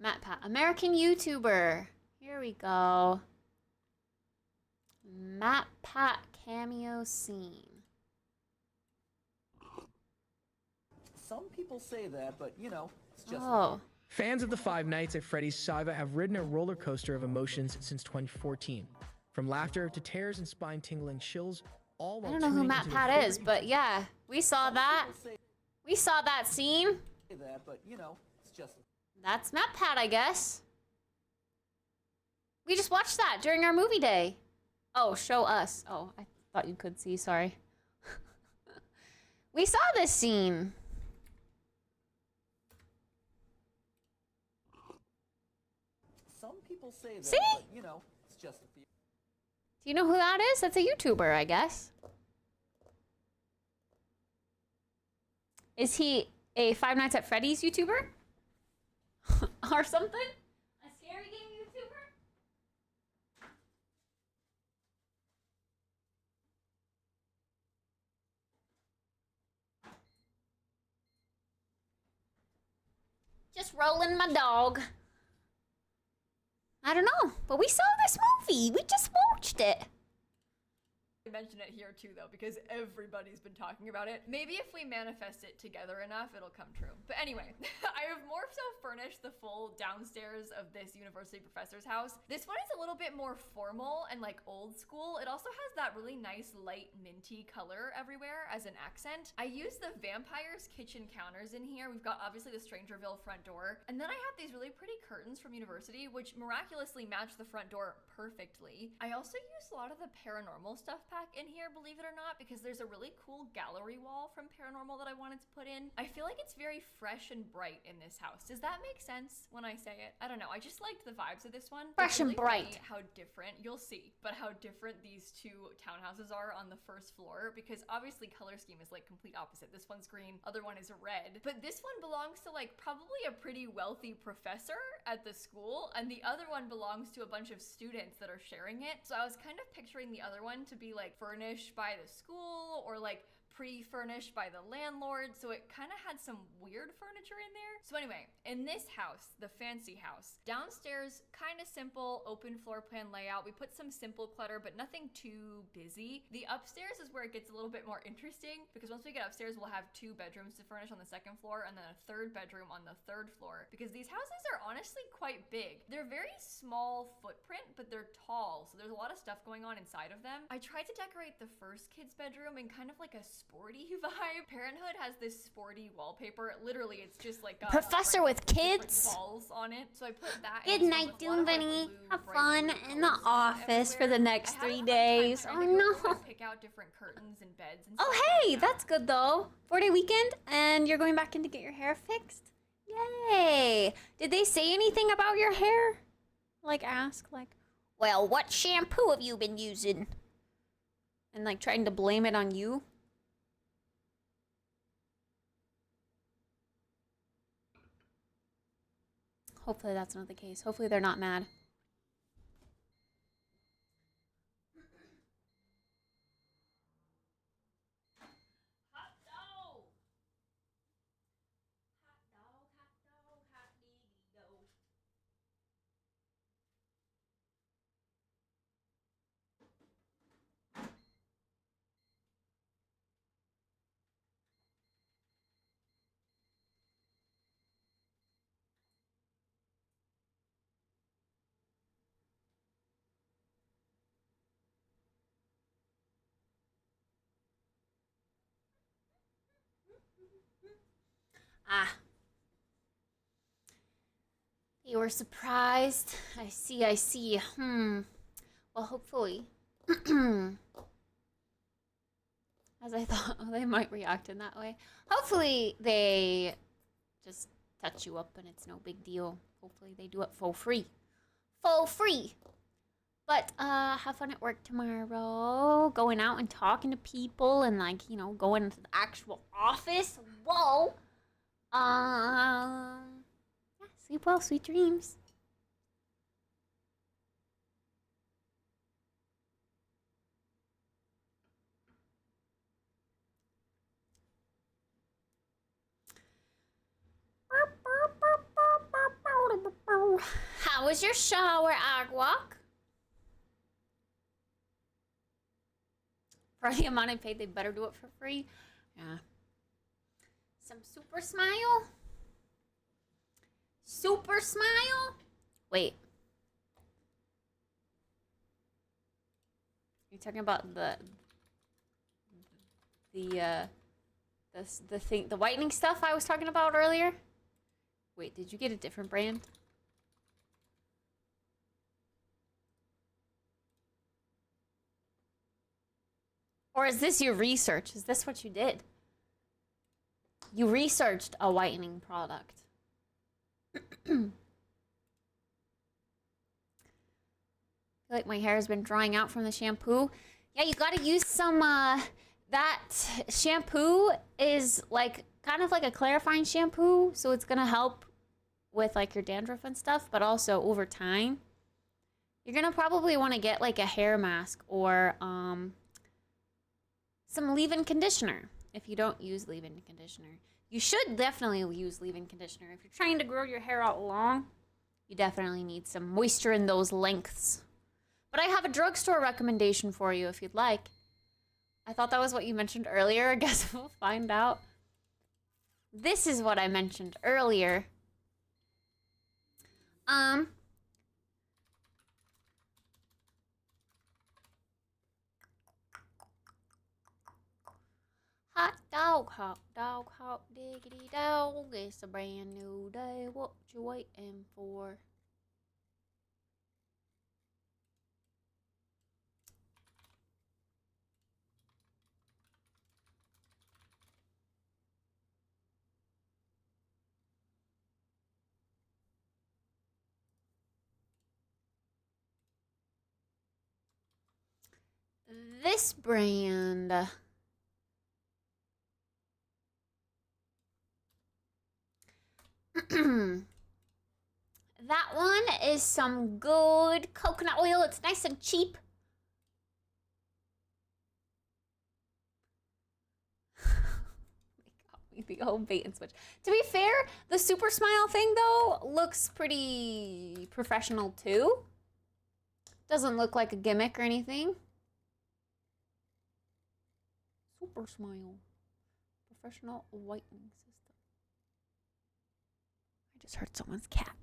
MatPat, American YouTuber. Here we go. MatPat cameo scene. Some people say that, but you know, it's just. Oh. Fans of the Five Nights at Freddy's saga have ridden a roller coaster of emotions since 2014. From laughter to tears and spine-tingling chills, all I while don't know who tuning Matt into Pat your is, favorite but yeah, we saw that. People We saw that scene. say that, but you know, it's just. That's Matt Pat, I guess. We just watched that during our movie day. Oh, show us. Oh, I thought you could see, sorry. We saw this scene. Some people say that, See? but you know, it's just a few. Do you know who that is? That's a YouTuber, I guess. Is he a Five Nights at Freddy's YouTuber? Or something? A scary game YouTuber? Just rolling my dog. I don't know, but we saw this movie. We just watched it. Mention it here too though, because everybody's been talking about it. Maybe if we manifest it together enough, it'll come true. But anyway, I have more so furnished the full downstairs of this university professor's house. This one is a little bit more formal and like old school. It also has that really nice light minty color everywhere as an accent. I used the vampire's kitchen counters in here. We've got obviously the Strangerville front door, and then I have these really pretty curtains from university which miraculously match the front door perfectly. I also used a lot of the paranormal stuff pack in here, believe it or not, because there's a really cool gallery wall from Paranormal that I wanted to put in. I feel like it's very fresh and bright in this house. Does that make sense when I say it? I don't know. I just liked the vibes of this one. Fresh and It's bright. really funny how different, you'll see, but how different these two townhouses are on the first floor, because obviously color scheme is like complete opposite. This one's green, other one is red, but this one belongs to like probably a pretty wealthy professor at the school, and the other one belongs to a bunch of students that are sharing it. So I was kind of picturing the other one to be like furnished by the school or like pre-furnished by the landlord, so it kind of had some weird furniture in there. So anyway, in this house, the fancy house, downstairs, kind of simple, open floor plan layout. We put some simple clutter, but nothing too busy. The upstairs is where it gets a little bit more interesting, because once we get upstairs, we'll have 2 bedrooms to furnish on the second floor and then a 3rd bedroom on the 3rd floor, because these houses are honestly quite big. They're very small footprint, but they're tall, so there's a lot of stuff going on inside of them. I tried to decorate the first kid's bedroom in kind of like a sporty vibe. Parenthood has this sporty wallpaper. Literally, it's just like got Professor with different kids. balls on it. So I put that. Good in night, with a lot of, like, Doombenny. blue, Have bright fun blue in the colors office for the everywhere. next I had a 3 hard time days. trying Oh to go no. through and pick out different curtains and beds and Oh stuff hey, like that. that's good though. 4-day weekend and you're going back in to get your hair fixed? Yay. Did they say anything about your hair? Like ask like, well, what shampoo have you been using? And like trying to blame it on you? Hopefully that's not the case. Hopefully they're not mad. Hot dog! Hot dog, hot dog, hot diggity dog. Ah. You were surprised. I see, I see. Well, hopefully. As I thought, they might react in that way. Hopefully they just touch you up and it's no big deal. Hopefully they do it for free. For free! But, have fun at work tomorrow. Going out and talking to people and, like, you know, going into the actual office. Whoa! Yeah, sleep well, sweet dreams. How was your shower, Agwalk? For the amount I paid, they better do it for free. Yeah. Some super smile. Super smile. Wait. You're talking about the thing, the whitening stuff I was talking about earlier? Wait, did you get a different brand? Or is this your research? Is this what you did? You researched a whitening product. I feel like my hair has been drying out from the shampoo. Yeah, you gotta use some, that shampoo is like, kind of like a clarifying shampoo, so it's gonna help with like your dandruff and stuff, but also over time, you're gonna probably wanna get like a hair mask or, some leave-in conditioner if you don't use leave-in conditioner. You should definitely use leave-in conditioner. If you're trying to grow your hair out long, you definitely need some moisture in those lengths. But I have a drugstore recommendation for you if you'd like. I thought that was what you mentioned earlier. I guess we'll find out. This is what I mentioned earlier. Hot dog, diggity dog. It's a brand new day. What you waiting for? This brand. That one is some good coconut oil. It's nice and cheap. The whole bait and switch. To be fair, the super smile thing though looks pretty professional too. Doesn't look like a gimmick or anything. Super smile. Professional whitening system. I just heard someone's cat.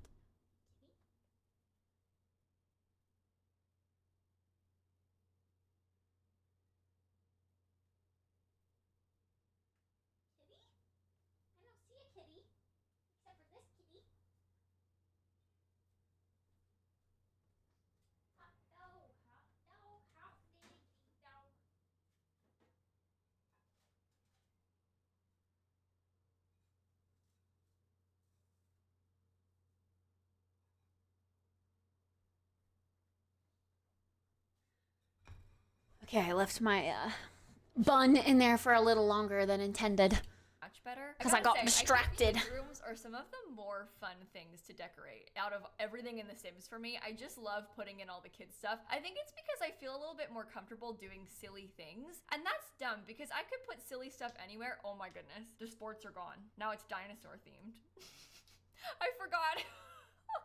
Okay, I left my bun in there for a little longer than intended. Much better. Because I got gotta say, distracted. I think rooms are some of the more fun things to decorate. Out of everything in The Sims for me, I just love putting in all the kids stuff. I think it's because I feel a little bit more comfortable doing silly things. And that's dumb because I could put silly stuff anywhere. Oh my goodness. The sports are gone. Now it's dinosaur themed. I forgot.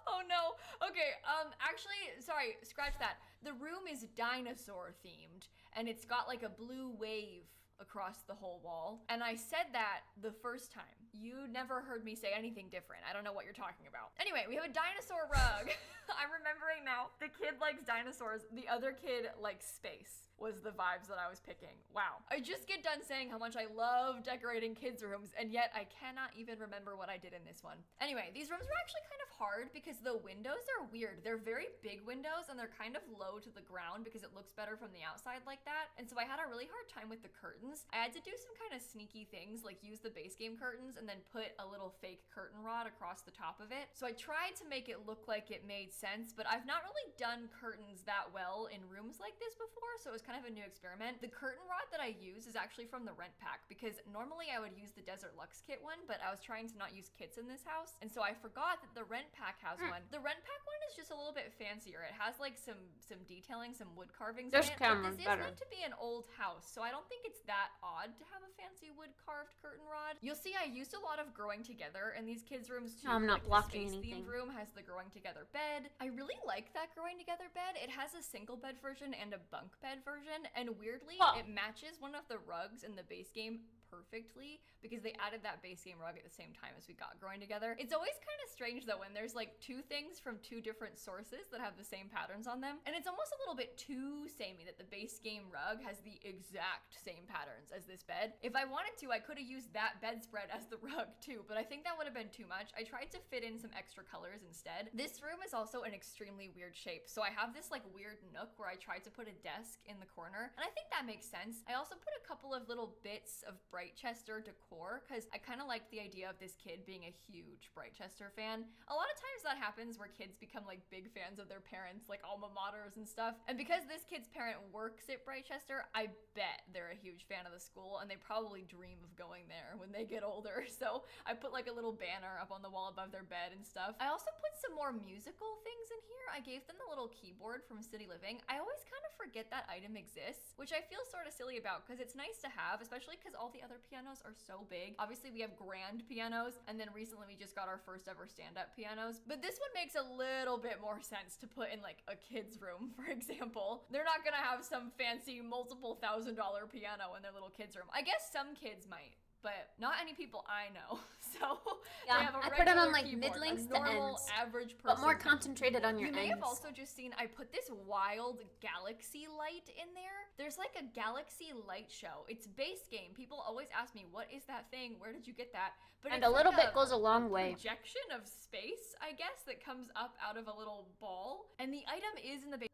Oh no. Okay, actually, sorry, scratch that. The room is dinosaur themed and it's got like a blue wave across the whole wall. And I said that the first time. You never heard me say anything different. I don't know what you're talking about. Anyway, we have a dinosaur rug. I'm remembering now. The kid likes dinosaurs. The other kid likes space. Was the vibes that I was picking. Wow. I just get done saying how much I love decorating kids' rooms, and yet I cannot even remember what I did in this one. Anyway, these rooms were actually kind of hard because the windows are weird. They're very big windows, and they're kind of low to the ground because it looks better from the outside like that. And so I had a really hard time with the curtains. I had to do some kind of sneaky things, like use the base game curtains and then put a little fake curtain rod across the top of it. So I tried to make it look like it made sense, but I've not really done curtains that well in rooms like this before, so it was kind of a new experiment. The curtain rod that I use is actually from the rent pack because normally I would use the Desert Lux kit one, but I was trying to not use kits in this house, and so I forgot that the rent pack has one. The rent pack one is just a little bit fancier. It has like some detailing, some wood carvings This in it. camera's But this better. is meant to be an old house, so I don't think it's that odd to have a fancy wood carved curtain rod. You'll see I used a lot of growing together in these kids' rooms too. No, I'm not Like, blocking the anything. space themed room has the growing together bed. I really like that growing together bed. It has a single bed version and a bunk bed version, and weirdly, Huh. it matches one of the rugs in the base game perfectly because they added that base game rug at the same time as we got growing together. It's always kind of strange though when there's like two things from two different sources that have the same patterns on them. And it's almost a little bit too samey that the base game rug has the exact same patterns as this bed. If I wanted to, I could have used that bedspread as the rug too, but I think that would have been too much. I tried to fit in some extra colors instead. This room is also an extremely weird shape. So I have this like weird nook where I tried to put a desk in the corner, and I think that makes sense. I also put a couple of little bits of Brightchester decor because I kind of liked the idea of this kid being a huge Brightchester fan. A lot of times that happens where kids become like big fans of their parents, like alma maters and stuff. And because this kid's parent works at Brightchester, I bet they're a huge fan of the school and they probably dream of going there when they get older. So I put like a little banner up on the wall above their bed and stuff. I also put some more musical things in here. I gave them the little keyboard from City Living. I always kind of forget that item exists, which I feel sort of silly about because it's nice to have, especially because all the other pianos are so big. Obviously we have grand pianos, and then recently we just got our first ever stand-up pianos, but this one makes a little bit more sense to put in like a kid's room, for example. They're not gonna have some fancy multiple $1,000 piano in their little kids room. I guess some kids might, but not any people I know. So Yeah, they have a I put it on regular like keyboard, mid-links a to normal ends, average person but more keyboard. concentrated on your You may ends. have also just seen I put this wild galaxy light in there. There's like a galaxy light show. It's base game. People always ask me, what is that thing? Where did you get that? But And it's a little like bit goes a long way. projection of space, I guess, that comes up out of a little ball. And the item is in the base.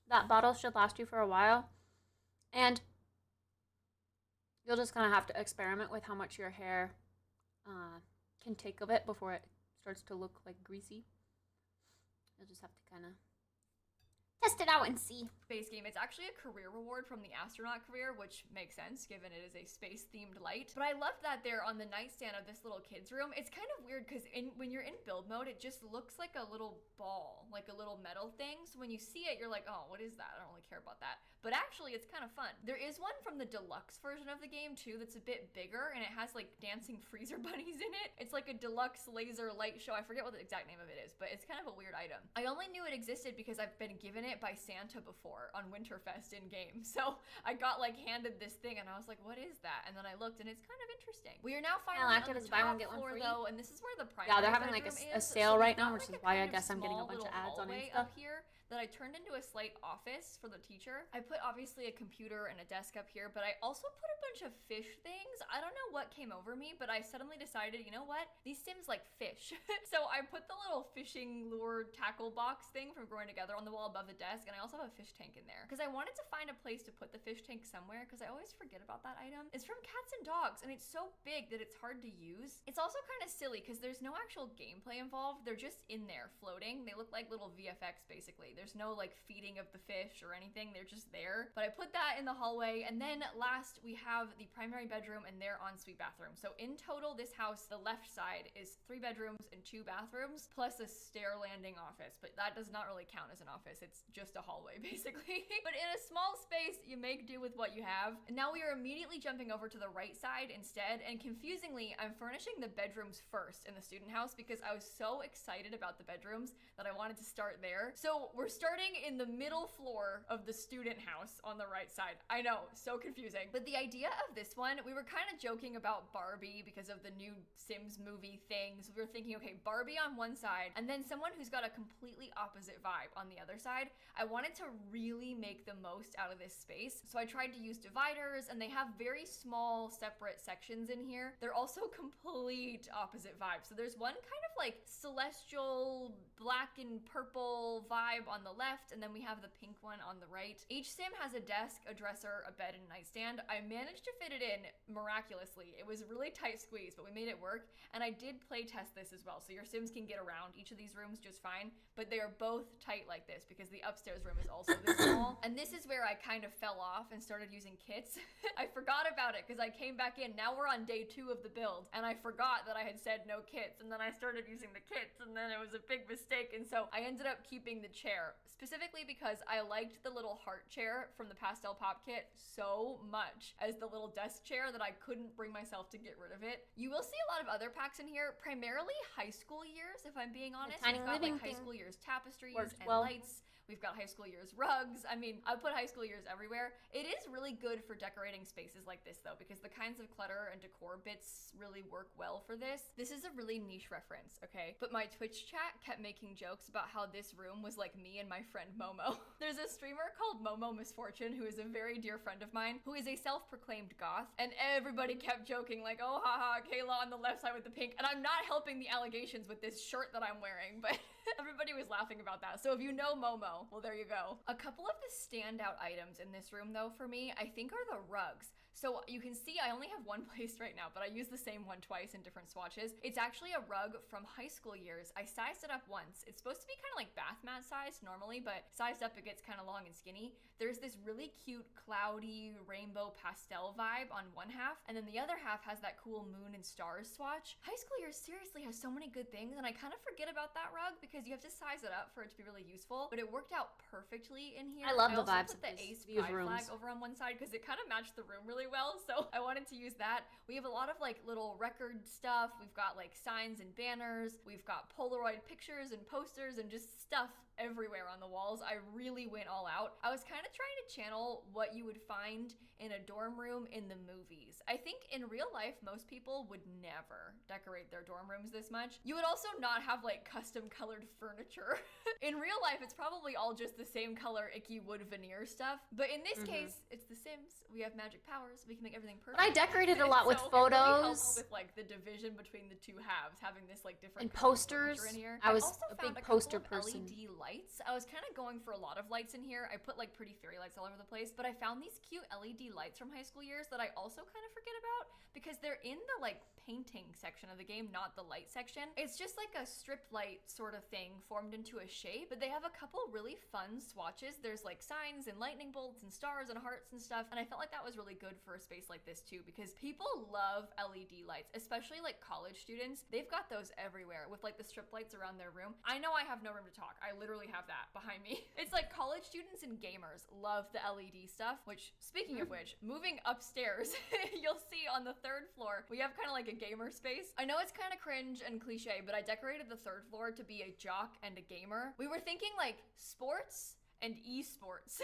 That bottle should last you for a while, and you'll just kind of have to experiment with how much your hair can take of it before it starts to look like greasy. You'll just have to kind of test it out and see. Base game. It's actually a career reward from the astronaut career, which makes sense given it is a space-themed light. But I love that they're on the nightstand of this little kid's room. It's kind of weird because when you're in build mode, it just looks like a little ball, like a little metal thing. So when you see it, you're like, oh, what is that? I don't really care about that. But actually, it's kind of fun. There is one from the deluxe version of the game too that's a bit bigger, and it has like dancing freezer bunnies in it. It's like a deluxe laser light show. I forget what the exact name of it is, but it's kind of a weird item. I only knew it existed because I've been given it by Santa before on Winterfest in game. So I got like handed this thing and I was like, what is that? And then I looked and it's kind of interesting. We are now finally like on it the as buy one, top get one floor free. though, and this is where the primary Yeah, they're having like bedroom a is. sale So right we've now, got, which like, is why I kind of guess I'm getting a small bunch of little ads on hallway Insta. up here that I turned into a slight office for the teacher. I put obviously a computer and a desk up here, but I also put a bunch of fish things. I don't know what came over me, but I suddenly decided, you know what? These Sims like fish. So I put the little fishing lure tackle box thing from Growing Together on the wall above the desk, and I also have a fish tank in there because I wanted to find a place to put the fish tank somewhere because I always forget about that item. It's from Cats and Dogs, and it's so big that it's hard to use. It's also kind of silly because there's no actual gameplay involved. They're just in there floating. They look like little VFX basically. There's no like feeding of the fish or anything. They're just there. But I put that in the hallway, and then last we have the primary bedroom and their ensuite bathroom. So in total, this house, the left side is 3 bedrooms and 2 bathrooms plus a stair landing office, but that does not really count as an office. It's just a hallway basically. But in a small space, you make do with what you have. And now we are immediately jumping over to the right side instead, and confusingly, I'm furnishing the bedrooms first in the student house because I was so excited about the bedrooms that I wanted to start there. So we're starting in the middle floor of the student house on the right side. I know, so confusing. But the idea of this one, we were kind of joking about Barbie because of the new Sims movie thing. So we were thinking, okay, Barbie on one side, and then someone who's got a completely opposite vibe on the other side. I wanted to really make the most out of this space. So I tried to use dividers, and they have very small separate sections in here. They're also complete opposite vibes. So there's one kind of like celestial black and purple vibe on the left, and then we have the pink one on the right. Each sim has a desk, a dresser, a bed, and a nightstand. I managed to fit it in miraculously. It was a really tight squeeze, but we made it work. And I did play test this as well, so your sims can get around each of these rooms just fine, but they are both tight like this because the upstairs room is also this small. And this is where I kind of fell off and started using kits. I forgot about it because I came back in. Now we're on day 2 of the build, and I forgot that I had said no kits, and then I started using the kits, and then it was a big mistake, and so I ended up keeping the chair, specifically because I liked the little heart chair from the Pastel Pop kit so much as the little desk chair that I couldn't bring myself to get rid of it. You will see a lot of other packs in here, primarily high school years, if I'm being honest. tiny We've got living like high thing school years tapestries worked and well. lights. We've got high school years rugs. I mean, I put high school years everywhere. It is really good for decorating spaces like this though, because the kinds of clutter and decor bits really work well for this. This is a really niche reference, okay? But my Twitch chat kept making jokes about how this room was like me and my friend Momo. There's a streamer called Momo Misfortune who is a very dear friend of mine who is a self-proclaimed goth, and everybody kept joking like, oh haha, Kayla on the left side with the pink, and I'm not helping the allegations with this shirt that I'm wearing, but everybody was laughing about that. So if you know Momo, well there you go. A couple of the standout items in this room though for me, I think are the rugs. So you can see I only have one placed right now, but I use the same one twice in different swatches. It's actually a rug from high school years. I sized it up once. It's supposed to be kind of like bath mat size normally, but sized up it gets kind of long and skinny. There's this really cute cloudy rainbow pastel vibe on one half, and then the other half has that cool moon and stars swatch. High school years seriously has so many good things, and I kind of forget about that rug because you have to size it up for it to be really useful, but it worked out perfectly in here. I love the also vibes put of the these Ace Pride flag over on one side because it kind of matched the room really well, so I wanted to use that. We have a lot of like little record stuff. We've got like signs and banners. We've got Polaroid pictures and posters and just stuff everywhere on the walls. I really went all out. I was kind of trying to channel what you would find in a dorm room in the movies. I think in real life, most people would never decorate their dorm rooms this much. You would also not have like custom colored furniture. In real life, it's probably all just the same color icky wood veneer stuff. But in this case, it's The Sims. We have magic powers. We can make everything perfect. But I decorated a lot with So it really photos. helps with like the division between the two halves, having this like different And kinds of posters. furniture in here. I was also a found big couple poster of person. LED lights. I was kind of going for a lot of lights in here. I put like pretty fairy lights all over the place, but I found these cute LED lights from high school years that I also kind of forget about because they're in the like painting section of the game, not the light section. It's just like a strip light sort of thing formed into a shape, but they have a couple really fun swatches. There's like signs and lightning bolts and stars and hearts and stuff, and I felt like that was really good for a space like this too because people love LED lights, especially like college students. They've got those everywhere with like the strip lights around their room. I know I have no room to talk. I literally have that behind me. It's like college students and gamers love the LED stuff, which speaking of which, moving upstairs, you'll see on the third floor, we have kind of like a gamer space. I know it's kind of cringe and cliche, but I decorated the third floor to be a jock and a gamer. We were thinking like sports and esports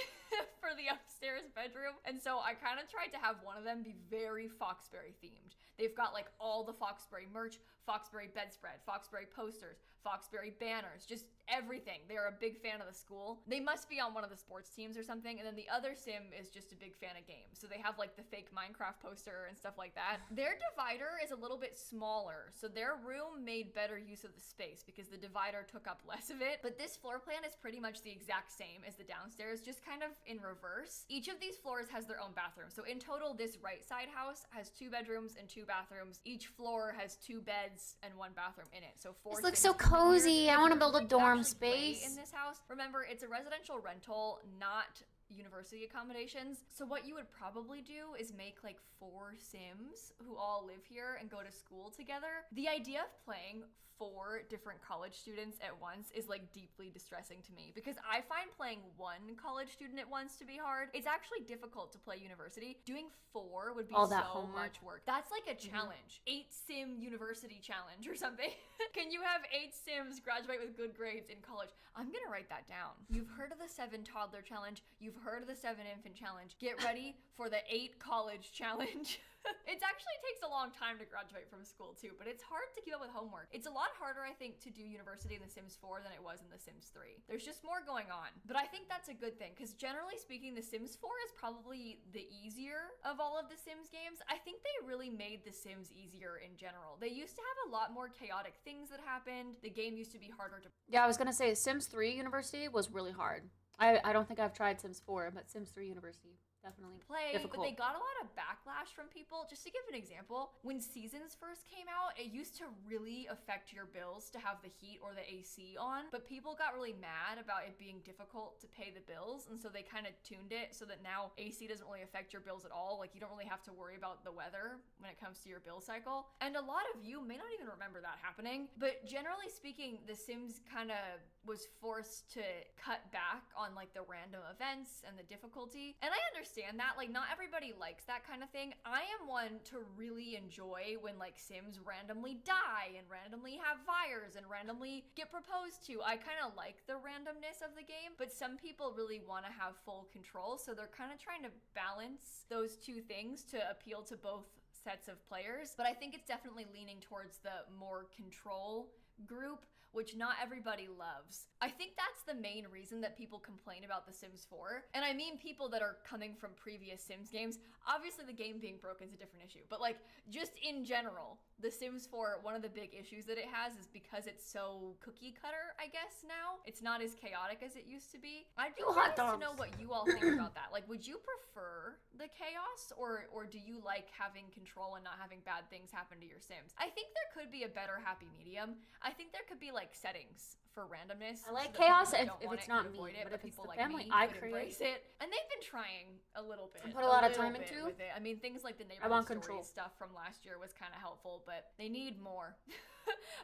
for the upstairs bedroom. And so I kind of tried to have one of them be very Foxberry themed. They've got like all the Foxberry merch, Foxberry bedspread, Foxberry posters, Foxberry banners, just everything. They're a big fan of the school. They must be on one of the sports teams or something. And then the other sim is just a big fan of games. So they have like the fake Minecraft poster and stuff like that. Their divider is a little bit smaller. So their room made better use of the space because the divider took up less of it. But this floor plan is pretty much the exact same as the downstairs, just kind of in reverse. Each of these floors has their own bathroom. So in total, this right side house has 2 bedrooms and 2 bathrooms. Each floor has 2 beds and 1 bathroom in it. So 4 This looks things so can be here. cozy. I If want to you're build a going dorm actually play space. in this house, remember it's a residential rental, not university accommodations. So what you would probably do is make like 4 Sims who all live here and go to school together. The idea of playing 4 different college students at once is like deeply distressing to me because I find playing 1 college student at once to be hard. It's actually difficult to play university. Doing 4 would be All that so homework. much work. That's like a challenge. 8 Sim university challenge or something. Can you have 8 Sims graduate with good grades in college? I'm gonna write that down. You've heard of the 7 toddler challenge. You've heard of the 7 infant challenge. Get ready for the 8 college challenge. It actually takes a long time to graduate from school too, but it's hard to keep up with homework. It's a lot harder, I think, to do university in The Sims 4 than it was in The Sims 3. There's just more going on. But I think that's a good thing, because generally speaking, The Sims 4 is probably the easier of all of the Sims games. I think they really made The Sims easier in general. They used to have a lot more chaotic things that happened. The game used to be harder to Yeah, I was gonna say Sims 3 University was really hard. I don't think I've tried Sims 4, but Sims 3 University definitely play, difficult. but they got a lot of backlash from people. Just to give an example, when Seasons first came out, it used to really affect your bills to have the heat or the AC on, but people got really mad about it being difficult to pay the bills, and so they kind of tuned it so that now AC doesn't really affect your bills at all. Like, you don't really have to worry about the weather when it comes to your bill cycle. And a lot of you may not even remember that happening, but generally speaking, The Sims kind of was forced to cut back on like the random events and the difficulty. And I understand understand that. Like, not everybody likes that kind of thing. I am one to really enjoy when like Sims randomly die and randomly have fires and randomly get proposed to. I kind of like the randomness of the game, but some people really want to have full control, so they're kind of trying to balance those two things to appeal to both sets of players. But I think it's definitely leaning towards the more control group, which not everybody loves. I think that's the main reason that people complain about The Sims 4. And I mean people that are coming from previous Sims games. Obviously the game being broken is a different issue, but like just in general, The Sims 4, one of the big issues that it has is because it's so cookie cutter, I guess now. It's not as chaotic as it used to be. I'd be curious to know what you all think about that. Like, would you prefer the chaos, or do you like having control and not having bad things happen to your Sims? I think there could be a better happy medium. I think there could be like settings for randomness. I like so that chaos people if don't want it's it, not could me, avoid it, but if it's people the like family me I could create, embrace it. And they've been trying a little bit. and put a lot of little time bit into. with it. I mean, things like the I want neighborhood control. story stuff from last year was kind of helpful, but they need more.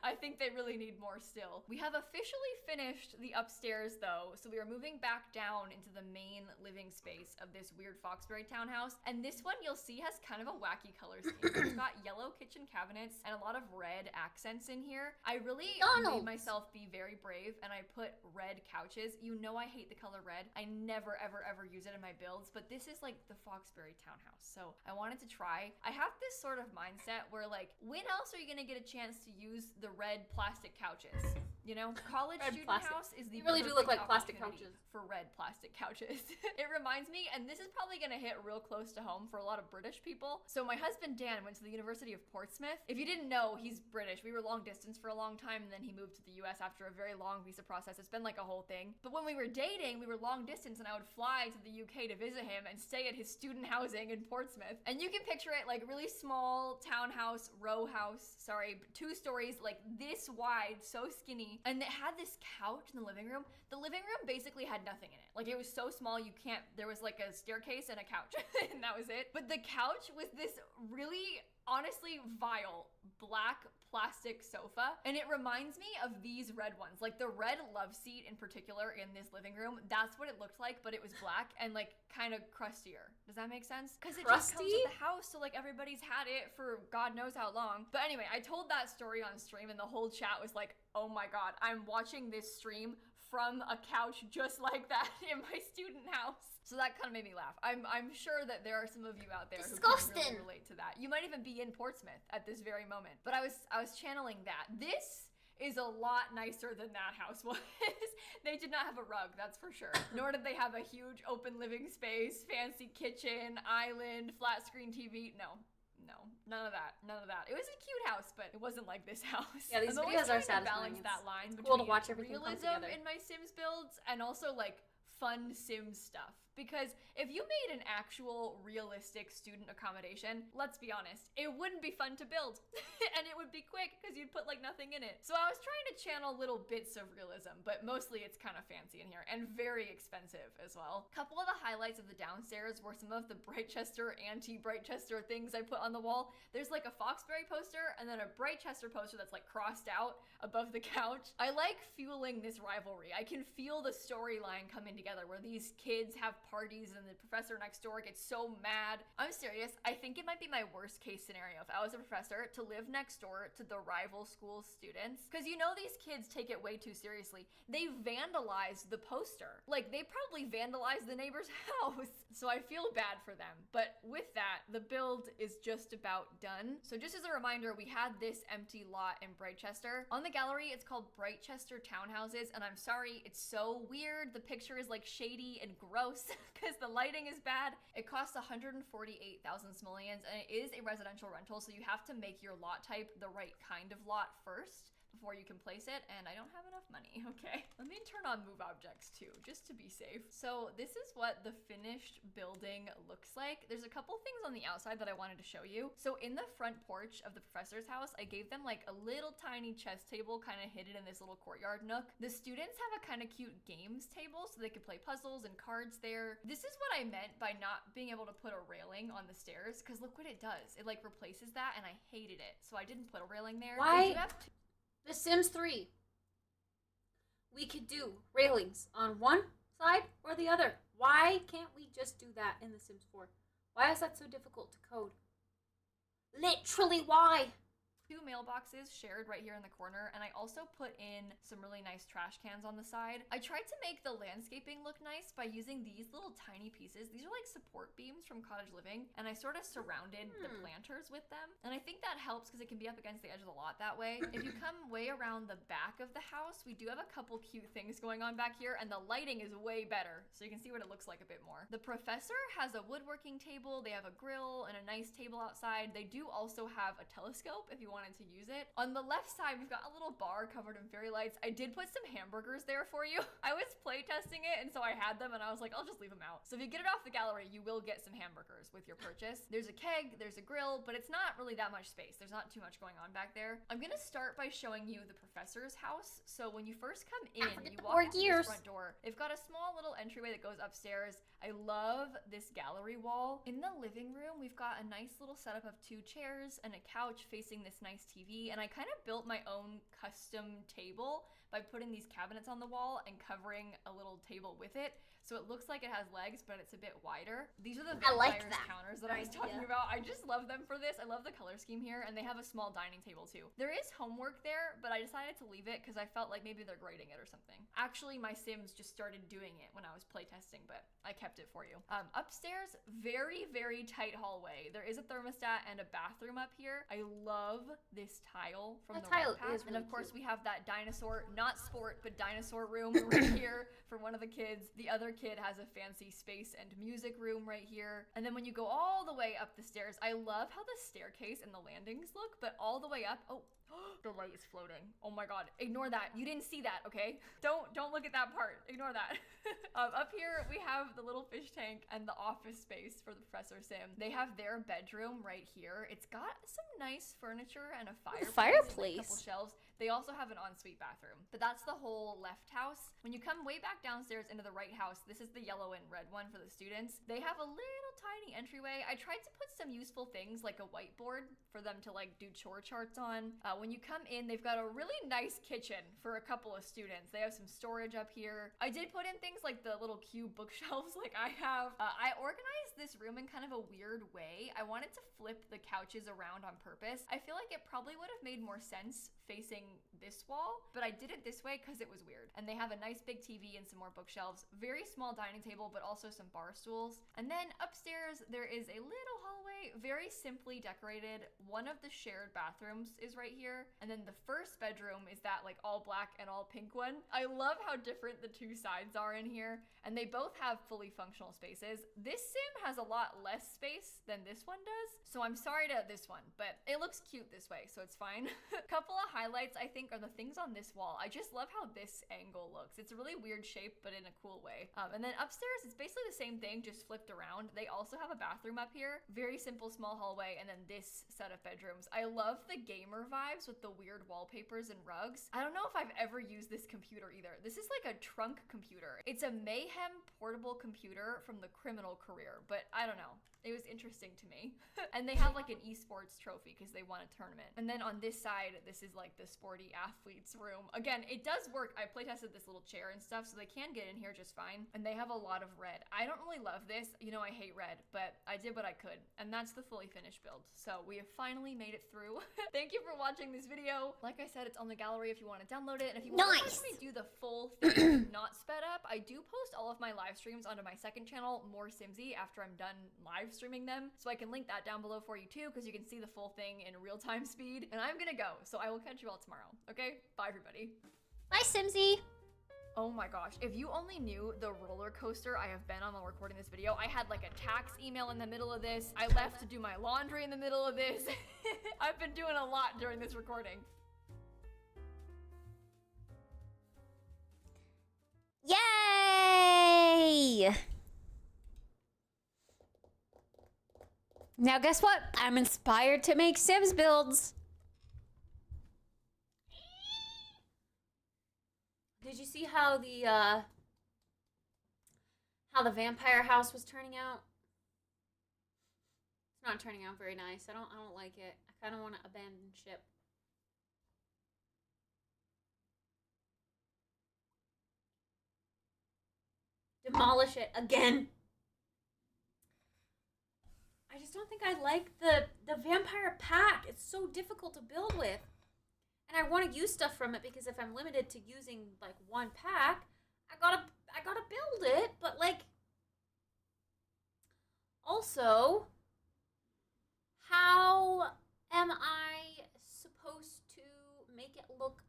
I think they really need more still. We have officially finished the upstairs though, so we are moving back down into the main living space of this weird Foxbury townhouse. And this one you'll see has kind of a wacky color scheme. It's got yellow kitchen cabinets and a lot of red accents in here. I really made myself be very brave and I put red couches. You know I hate the color red. I never ever use it in my builds, but this is like the Foxbury townhouse, so I wanted to try. I have this sort of mindset where like, when else are you gonna get a chance to use the red plastic couches? You know, college Red student plastic. house is the They really do look perfect like plastic opportunity couches. for red plastic couches. It reminds me, and this is probably gonna hit real close to home for a lot of British people. So my husband Dan went to the University of Portsmouth. If you didn't know, he's British. We were long distance for a long time, and then he moved to the US after a very long visa process. It's been like a whole thing. But when we were dating, we were long distance, and I would fly to the UK to visit him and stay at his student housing in Portsmouth. And you can picture it like really small townhouse, row house, sorry, 2 stories, like this wide, so skinny. And it had this couch in the living room. The living room basically had nothing in it. Like, it was so small, there was like a staircase and a couch, and that was it. But the couch was this really, honestly, vile black plastic sofa, and it reminds me of these red ones, like the red love seat in particular in this living room. That's what it looked like, but it was black and like kind of crustier. Does that make sense? Because it just comes with the house, so like everybody's had it for God knows how long. But anyway, I told that story on stream and the whole chat was like, oh my God, I'm watching this stream from a couch just like that in my student house. So that kind of made me laugh. I'm sure that there are some of you out there who can really relate to that. You might even be in Portsmouth at this very moment. But I was channeling that. This is a lot nicer than that house was. They did not have a rug, that's for sure. Nor did they have a huge open living space, fancy kitchen, island, flat screen TV. No, none of that. It was a cute house, but it wasn't like this house. Yeah, these I'm videos are always trying to satisfying. balance that line between cool to watch everything come realism together. in my Sims builds and also like fun Sims stuff. Because if you made an actual realistic student accommodation, let's be honest, it wouldn't be fun to build. And it would be quick because you'd put like nothing in it. So I was trying to channel little bits of realism, but mostly it's kind of fancy in here and very expensive as well. A couple of the highlights of the downstairs were some of the Brightchester, anti-Brightchester things I put on the wall. There's like a Foxbury poster and then a Brightchester poster that's like crossed out above the couch. I like fueling this rivalry. I can feel the storyline coming together where these kids have parties and the professor next door gets so mad. I'm serious. I think it might be my worst case scenario if I was a professor to live next door to the rival school students. Because you know these kids take it way too seriously. They vandalized the poster. Like, they probably vandalized the neighbor's house. So I feel bad for them. But with that, the build is just about done. So just as a reminder, we had this empty lot in Brightchester. On the gallery, it's called Brightchester Townhouses, and I'm sorry, it's so weird. The picture is like shady and gross because the lighting is bad. It costs 148,000 simoleons, and it is a residential rental, so you have to make your lot type the right kind of lot first before you can place it, and I don't have enough money, okay? Let me turn on move objects too, just to be safe. So this is what the finished building looks like. There's a couple things on the outside that I wanted to show you. So in the front porch of the professor's house, I gave them like a little tiny chess table kind of hidden in this little courtyard nook. The students have a kind of cute games table so they could play puzzles and cards there. This is what I meant by not being able to put a railing on the stairs, because look what it does. It like replaces that, and I hated it. So I didn't put a railing there. Why? The Sims 3. We could do railings on 1, side or the other. Why can't we just do that in The Sims 4? Why is that so difficult to code? Literally, why? 2 mailboxes shared right here in the corner, and I also put in some really nice trash cans on the side. I tried to make the landscaping look nice by using these little tiny pieces. These are like support beams from Cottage Living, and I sort of surrounded the planters with them. And I think that helps because it can be up against the edge of the lot that way. If you come way around the back of the house, we do have a couple cute things going on back here, and the lighting is way better, so you can see what it looks like a bit more. The professor has a woodworking table, they have a grill and a nice table outside. They do also have a telescope if you wanted to use it. On the left side, we've got a little bar covered in fairy lights. I did put some hamburgers there for you. I was playtesting it, and so I had them, and I was like, I'll just leave them out. So if you get it off the gallery, you will get some hamburgers with your purchase. There's a keg, there's a grill, but it's not really that much space. There's not too much going on back there. I'm gonna start by showing you the professor's house. So when you first come in, you walk into this front door. They've got a small little entryway that goes upstairs. I love this gallery wall. In the living room, we've got a nice little setup of 2 chairs and a couch facing this nice TV, and I kind of built my own custom table by putting these cabinets on the wall and covering a little table with it. So it looks like it has legs, but it's a bit wider. These are the vampires counters that I was talking about. I just love them for this. I love the color scheme here, and they have a small dining table too. There is homework there, but I decided to leave it because I felt like maybe they're grading it or something. Actually, my Sims just started doing it when I was playtesting, but I kept it for you. Upstairs, very, very tight hallway. There is a thermostat and a bathroom up here. I love this tile from the tile path. is And really of course, cute. we have that dinosaur, not sport, but dinosaur room right here for one of the kids. The other kid has a fancy space and music room right here. And then when you go all the way up the stairs, I love how the staircase and the landings look, but all the way up, oh, the light is floating. Oh my god, ignore that. You didn't see that, okay? Don't look at that part. Ignore that. Up here, we have the little fish tank and the office space for the Professor Sim. They have their bedroom right here. It's got some nice furniture and a fireplace. And a couple shelves. They also have an ensuite bathroom, but that's the whole left house. When you come way back downstairs into the right house, this is the yellow and red one for the students. They have a little tiny entryway. I tried to put some useful things like a whiteboard for them to like do chore charts on. When you come in, they've got a really nice kitchen for a couple of students. They have some storage up here. I did put in things like the little cube bookshelves like I have. I organized this room in kind of a weird way. I wanted to flip the couches around on purpose. I feel like it probably would have made more sense facing this wall, but I did it this way because it was weird. And they have a nice big TV and some more bookshelves, very small dining table, but also some bar stools. And then upstairs, there is a little hallway, very simply decorated. One of the shared bathrooms is right here. And then the first bedroom is that like all black and all pink one. I love how different the 2 sides are in here, and they both have fully functional spaces. This sim has a lot less space than this one does, so I'm sorry to this one, but it looks cute this way, so it's fine. Couple of highlights, I think, are the things on this wall. I just love how this angle looks. It's a really weird shape, but in a cool way. And then upstairs, it's basically the same thing, just flipped around. They also have a bathroom up here. Very simple, small hallway, and then this set of bedrooms. I love the gamer vibes with the weird wallpapers and rugs. I don't know if I've ever used this computer either. This is like a trunk computer. It's a Mayhem portable computer from the criminal career, but I don't know. It was interesting to me. And they have like an esports trophy because they won a tournament. And then on this side, this is like the sporty athletes room. Again, it does work. I playtested this little chair and stuff, so they can get in here just fine. And they have a lot of red. I don't really love this. You know, I hate red, but I did what I could. And that's the fully finished build. So we have finally made it through. Thank you for watching this video. Like I said, it's on the gallery if you want to download it. And if you want to watch me do the full thing, not sped up, I do post all of my live streams onto my second channel, More Simsy, after I'm done live streaming them. So I can link that down below for you too, because you can see the full thing in real-time speed. And I'm gonna go, so I will catch you all tomorrow. Okay? Bye, everybody. Bye, Simsy. Oh my gosh, if you only knew the roller coaster I have been on while recording this video. I had like a tax email in the middle of this. I left to do my laundry in the middle of this. I've been doing a lot during this recording. Yay! Now guess what? I'm inspired to make Sims builds. Did you see how the vampire house was turning out? It's not turning out very nice. I don't like it. I kind of want to abandon ship. demolish it again. I just don't think I like the vampire pack. It's so difficult to build with. And I want to use stuff from it because if I'm limited to using like one pack, I gotta build it. But like, also, how am I supposed to make it look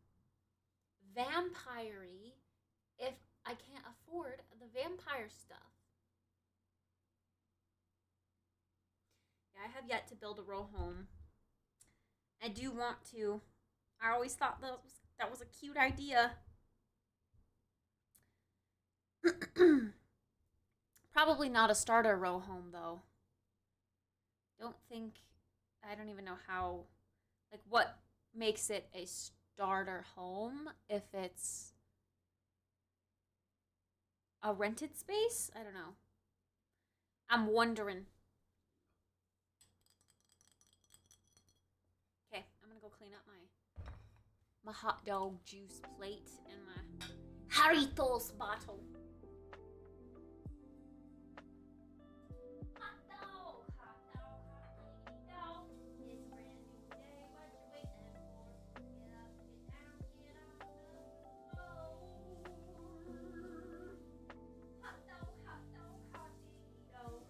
vampire-y if I can't afford the vampire stuff? Yeah, I have yet to build a row home. I do want to. I always thought that was a cute idea. Probably not a starter row home though. I don't even know how, like what makes it a starter home if it's a rented space? I don't know. I'm wondering. Okay, I'm gonna go clean up my hot dog juice plate and my Doritos bottle. Hot dog, hot dog, hot dog. It's a brand new day. What you waiting for? Get up, get down, get on the floor. Hot dog, hot dog, hot dog.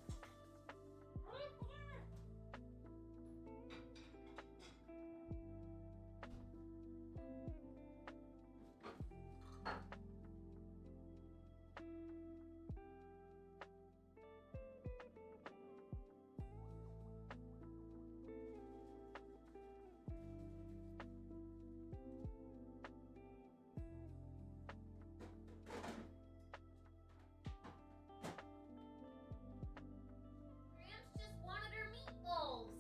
Gramps just wanted her meatballs.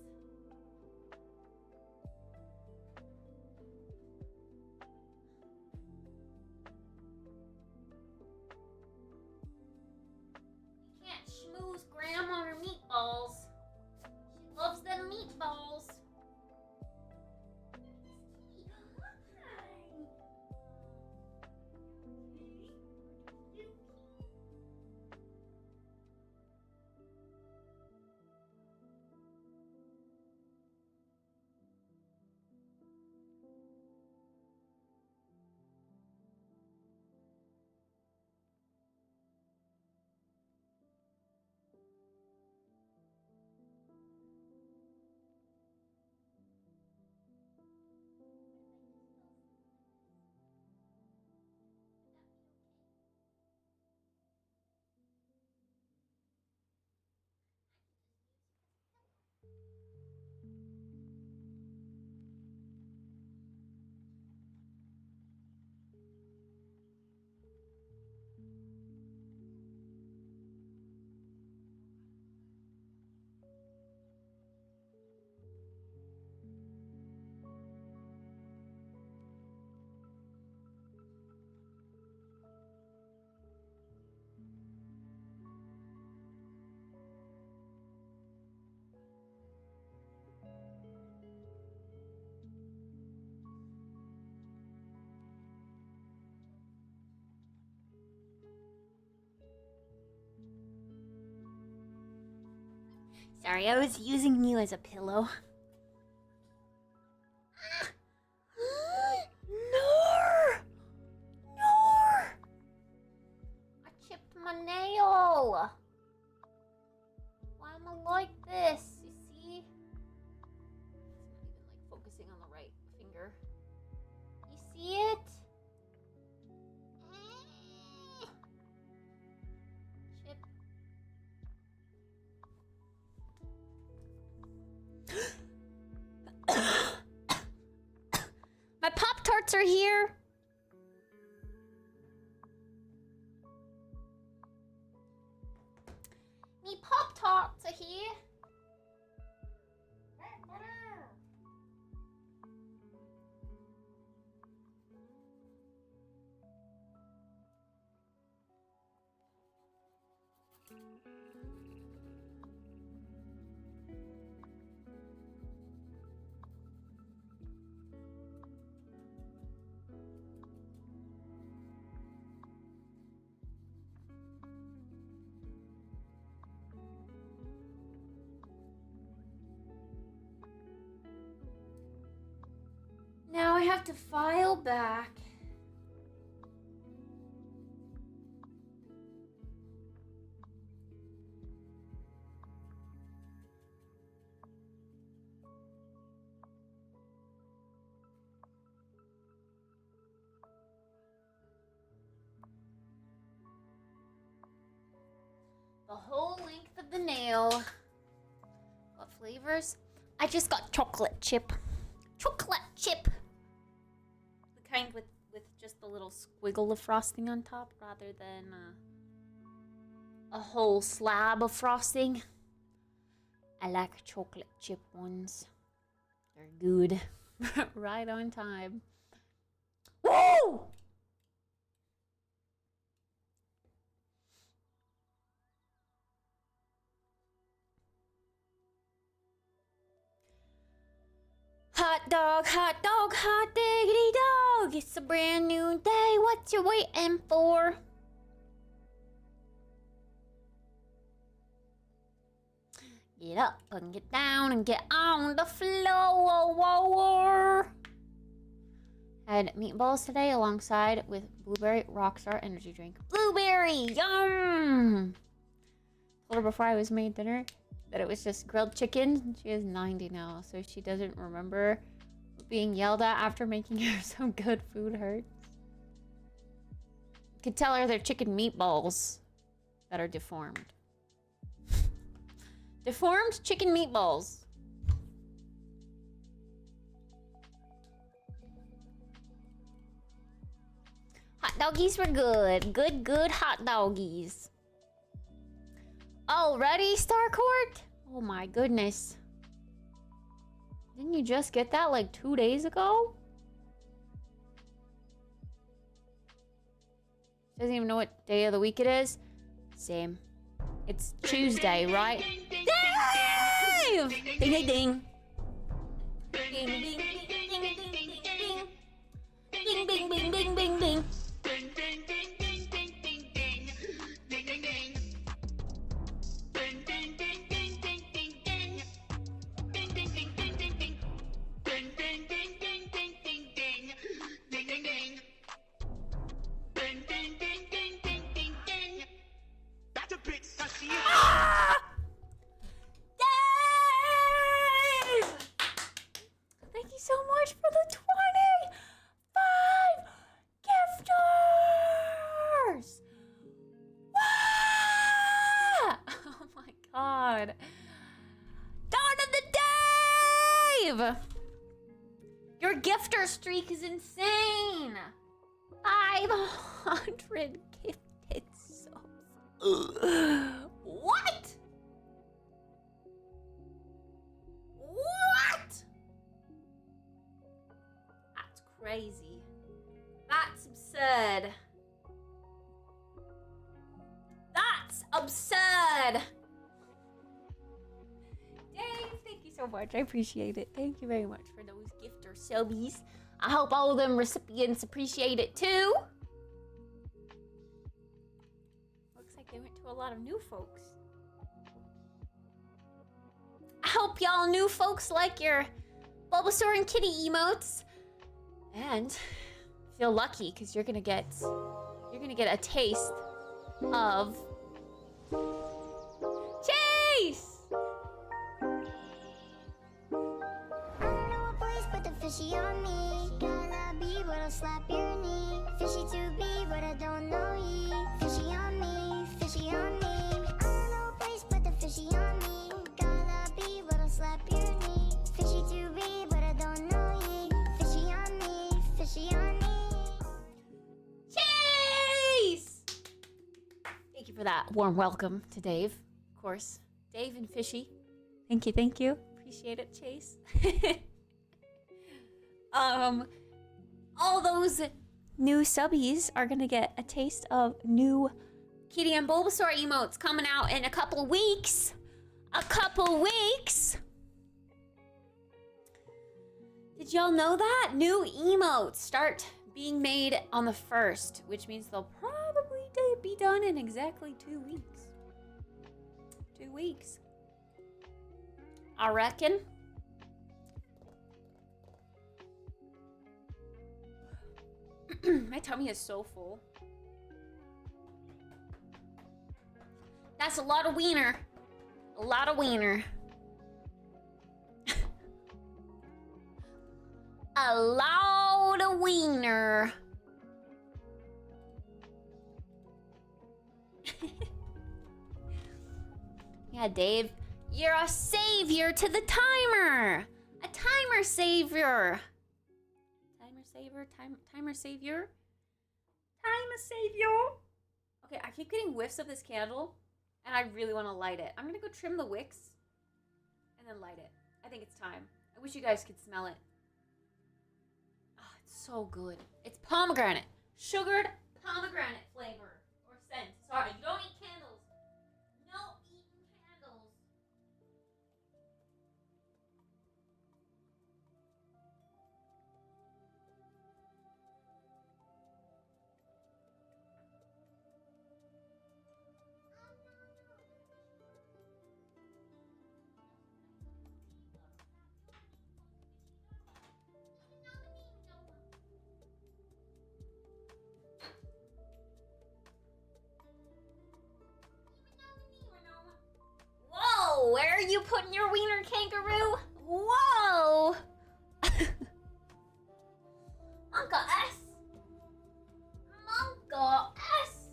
You can't schmooze Gram on her meatballs. She loves them meatballs. Sorry, I was using you as a pillow. No! No! I chipped my nail! Why am I like this? You see? It's not even like focusing on the right finger. You see it? Chip. My Pop-Tarts are here. Me Pop-Tarts are here. have to file back. The whole length of the nail. What flavors? I just got chocolate chip. Chocolate chip. The kind with just a little squiggle of frosting on top rather than a whole slab of frosting. I like chocolate chip ones. They're good. Right on time. Woo! Hot dog, hot diggity dog. It's a brand new day. What you waiting for? Get up and get down and get on the floor. Had meatballs today alongside with Blueberry Rockstar energy drink. Blueberry, yum! Told her before I was made dinner that it was just grilled chicken. She is 90 now, so she doesn't remember being yelled at after making her some good food hurts. You could tell her they're chicken meatballs that are deformed. Deformed chicken meatballs. Hot doggies were good. Good hot doggies. Already, Starcourt? Oh my goodness. Didn't you just get that like 2 days ago? Doesn't even know what day of the week it is. Same. It's Tuesday, right? Dave! Ding ding ding. Ding ding ding ding ding ding ding. Ding ding ding ding ding ding. Thank you so much for the 25 gifters! Wow! Oh my god. Dawn of the Dave! Your gifter streak is insane! 500 gifted subs. What? What? That's crazy. That's absurd. That's absurd. Dave, thank you so much. I appreciate it. Thank you very much for those gifter subbies. I hope all of them recipients appreciate it too. Looks like they went to a lot of new folks. I hope y'all new folks like your Bulbasaur and Kitty emotes. And feel lucky because you're gonna get a taste of Chase! I don't know what place put the fishy on me. Gotta be but I'll slap your knee. Fishy to be but I don't know ye. Fishy on me, fishy on me. I don't know what place put the fishy on me. Gotta be but I'll slap your knee. Fishy to be but I don't know ye. Fishy on me, fishy on me. Chase! Thank you for that warm welcome to Dave. Of course, Dave and Fishy. Thank you. Appreciate it, Chase. All those new subbies are gonna get a taste of new Kitty and Bulbasaur emotes coming out in a couple weeks. Did y'all know that? New emotes start being made on the 1st, which means they'll probably be done in exactly 2 weeks. 2 weeks. I reckon. My tummy is so full. That's a lot of wiener. A lot of wiener. A lot of wiener. Yeah, Dave, you're a savior to the timer. A timer savior. Timer savior, timer savior. Timer savior. Okay, I keep getting whiffs of this candle, and I really want to light it. I'm gonna go trim the wicks, and then light it. I think it's time. I wish you guys could smell it. Oh, it's so good. It's pomegranate. Sugared pomegranate flavor. Or scent. Sorry, you don't eat candles. No eating candles. Whoa, where are you putting your wiener, kangaroo? Whoa! Uncle S! Uncle S!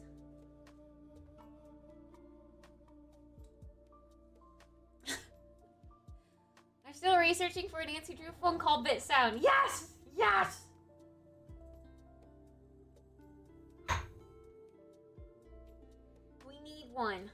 I'm still researching for a Nancy Drew phone call bit sound. Yes! Yes! We need one.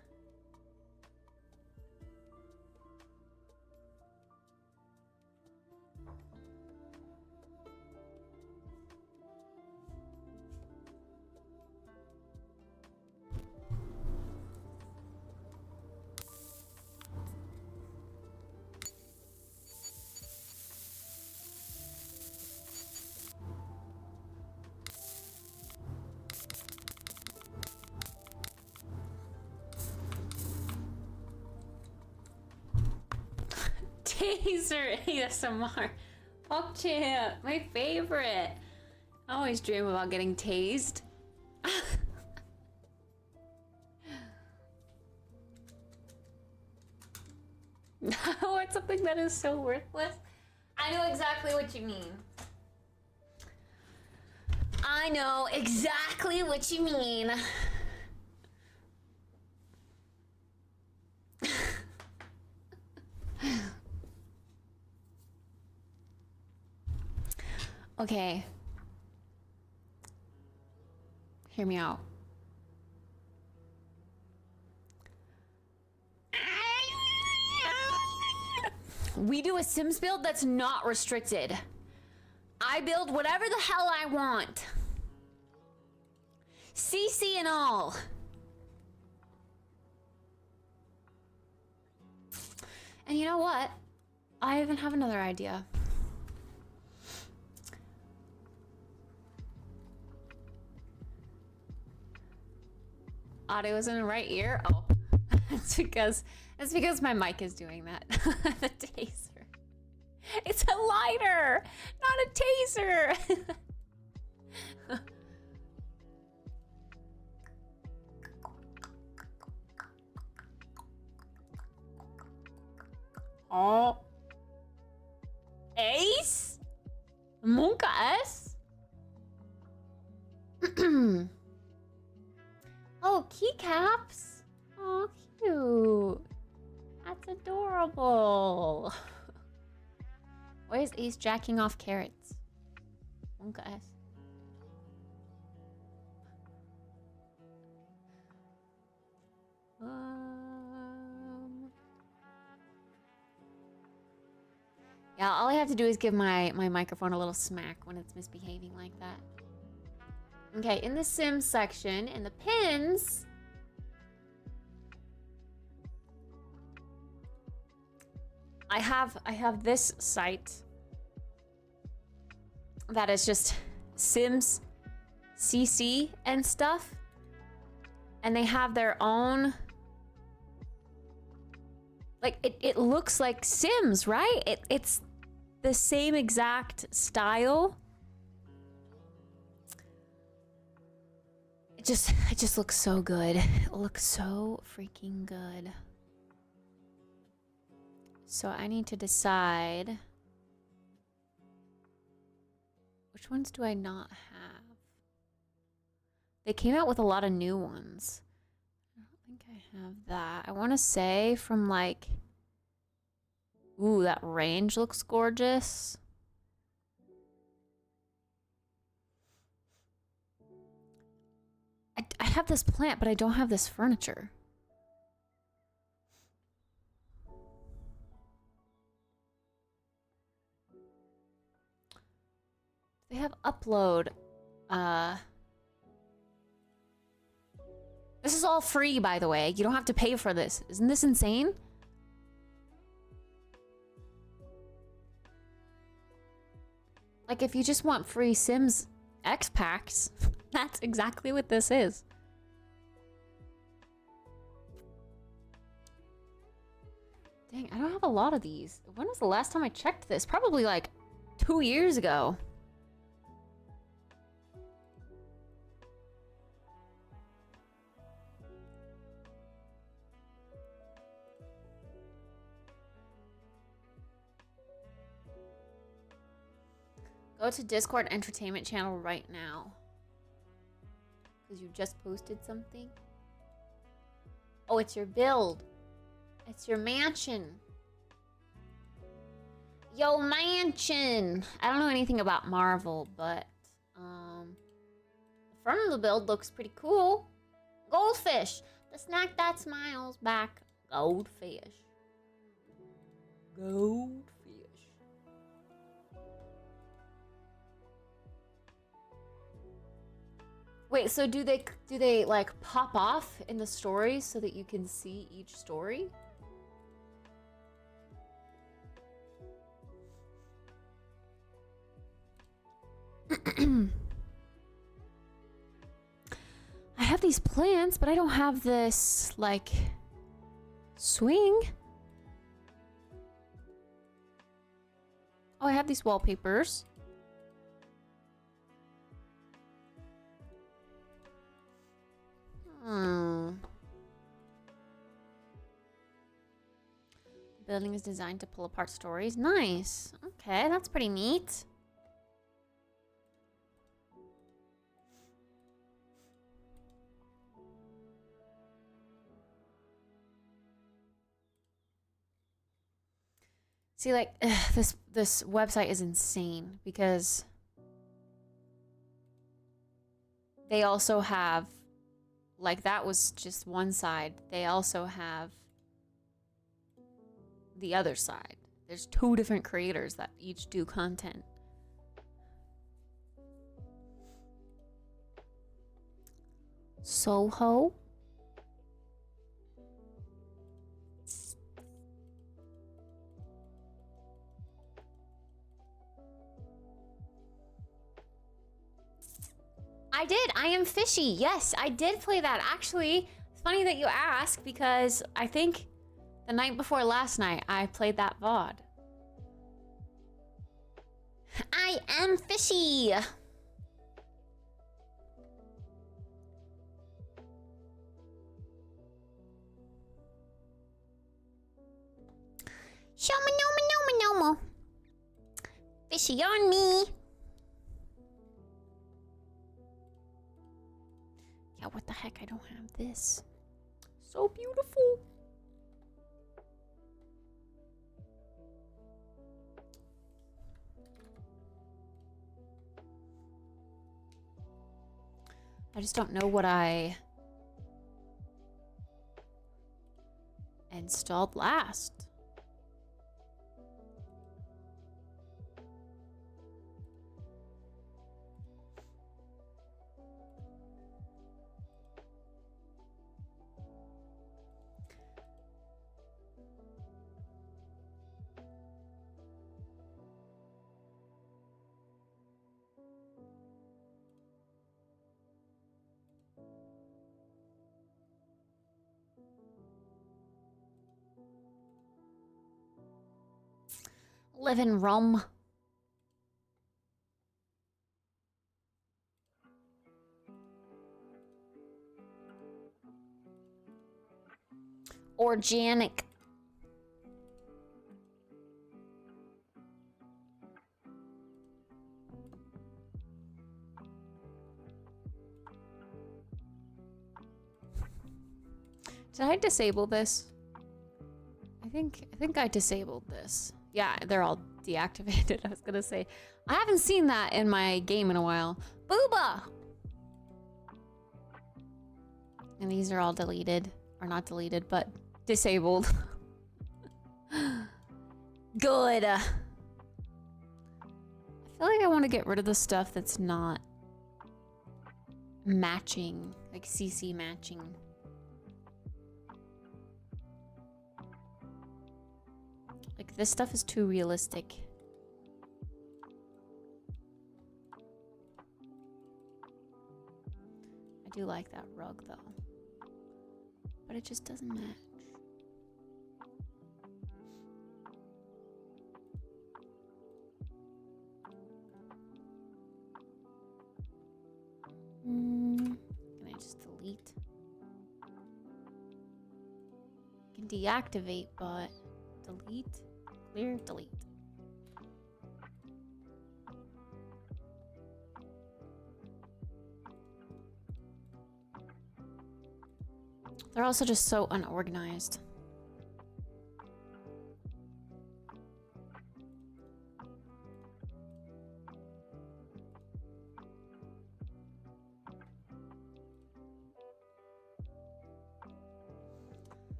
Taser ASMR. Fuck champ, my favorite. I always dream about getting tased. No, it's something that is so worthless. I know exactly what you mean. I know exactly what you mean. Okay. Hear me out. We do a Sims build that's not restricted. I build whatever the hell I want. CC and all. And you know what? I even have another idea. Audio is in the right ear? Oh, it's because my mic is doing that. The taser. It's a lighter, not a taser. Oh. Ace? Monka S? Oh, keycaps. Oh, cute. That's adorable. Why is Ace jacking off carrots? Monka S. Yeah, all I have to do is give my microphone a little smack when it's misbehaving like that. Okay, in the Sims section, in the pins, I have this site that is just Sims CC and stuff, and they have their own, like, it looks like Sims, right? It's the same exact style. It just looks so good. It looks so freaking good. So I need to decide which ones do I not have? They came out with a lot of new ones. I don't think I have that. I want to say from like, ooh, that range looks gorgeous. I have this plant, but I don't have this furniture. They have upload. This is all free, by the way. You don't have to pay for this. Isn't this insane? Like, if you just want free Sims X packs, that's exactly what this is. Dang, I don't have a lot of these. When was the last time I checked this? Probably like 2 years ago. Go to Discord Entertainment Channel right now. Because you just posted something. Oh, it's your build. It's your mansion. Yo, mansion. I don't know anything about Marvel, but the front of the build looks pretty cool. Goldfish. The snack that smiles back. Goldfish. Goldfish. Wait, so do they like pop off in the stories so that you can see each story? I have these plants, but I don't have this like swing. Oh, I have these wallpapers. The building is designed to pull apart stories. Nice. Okay, that's pretty neat. See, like, this website is insane because they also have, like, that was just one side. They also have the other side. There's 2 different creators that each do content. Soho. I did. I Am Fishy. Yes, I did play that. Actually, it's funny that you ask because I think the night before last night, I played that VOD. I am fishy. Shoma noma noma noma. Fishy on me. Yeah, what the heck? I don't have this. So beautiful. I just don't know what I installed last. Live in Rome. organic. Did I disable this? I think I disabled this. Yeah, they're all deactivated. I was gonna say, I haven't seen that in my game in a while. Booba! And these are all deleted. Or not deleted, but disabled. Good. I feel like I want to get rid of the stuff that's not matching. Like CC matching. Like, this stuff is too realistic. I do like that rug, though. But it just doesn't match. Can I just delete? I can deactivate, but delete? Clear, delete. They're also just so unorganized.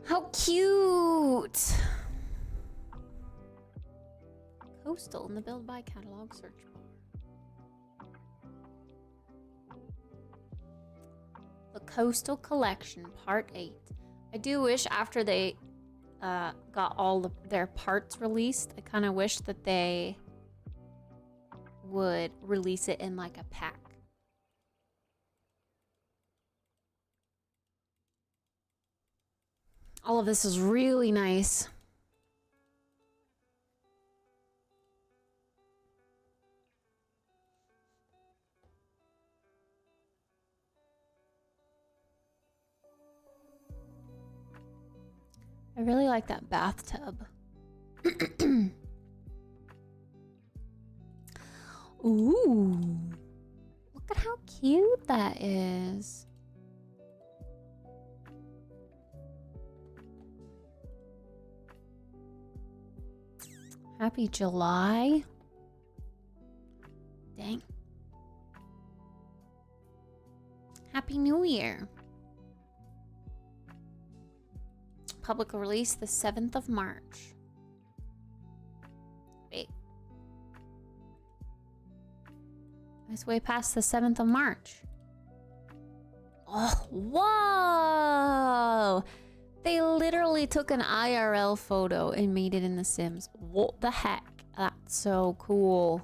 How cute! Coastal in the Build By catalog search bar. The Coastal Collection, Part 8. I do wish after they got all their parts released, I kind of wish that they would release it in like a pack. All of this is really nice. I really like that bathtub. Ooh. Look at how cute that is. Happy July. Dang. Happy New Year. Public release the 7th of March. Wait. It's way past the 7th of March. Oh, whoa! They literally took an IRL photo and made it in The Sims. What the heck? That's so cool.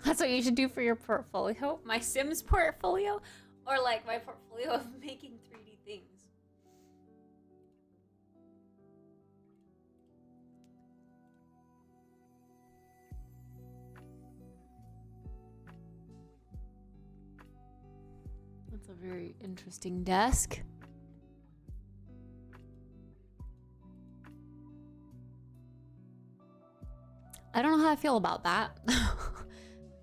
That's what you should do for your portfolio. My Sims portfolio? Or like my portfolio of making 3D things. That's a very interesting desk. I don't know how I feel about that.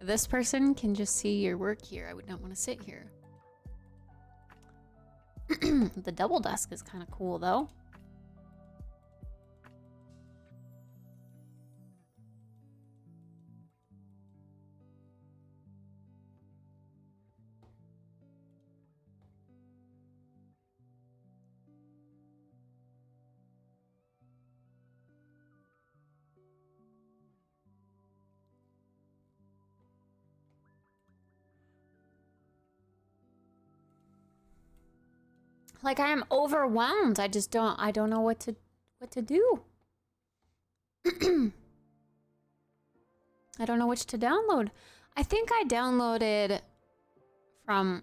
This person can just see your work here. I would not want to sit here. The double desk is kind of cool though. Like, I am overwhelmed. I don't know what to do. I don't know which to download. I think I downloaded from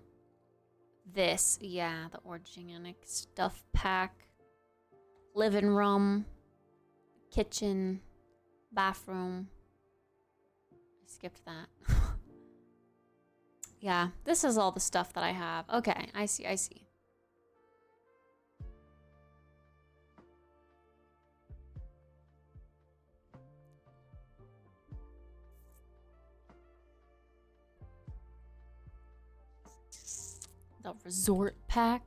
this. Yeah, the organic stuff pack. Living room. Kitchen. Bathroom. I skipped that. Yeah, this is all the stuff that I have. Okay, I see, I see. The resort pack.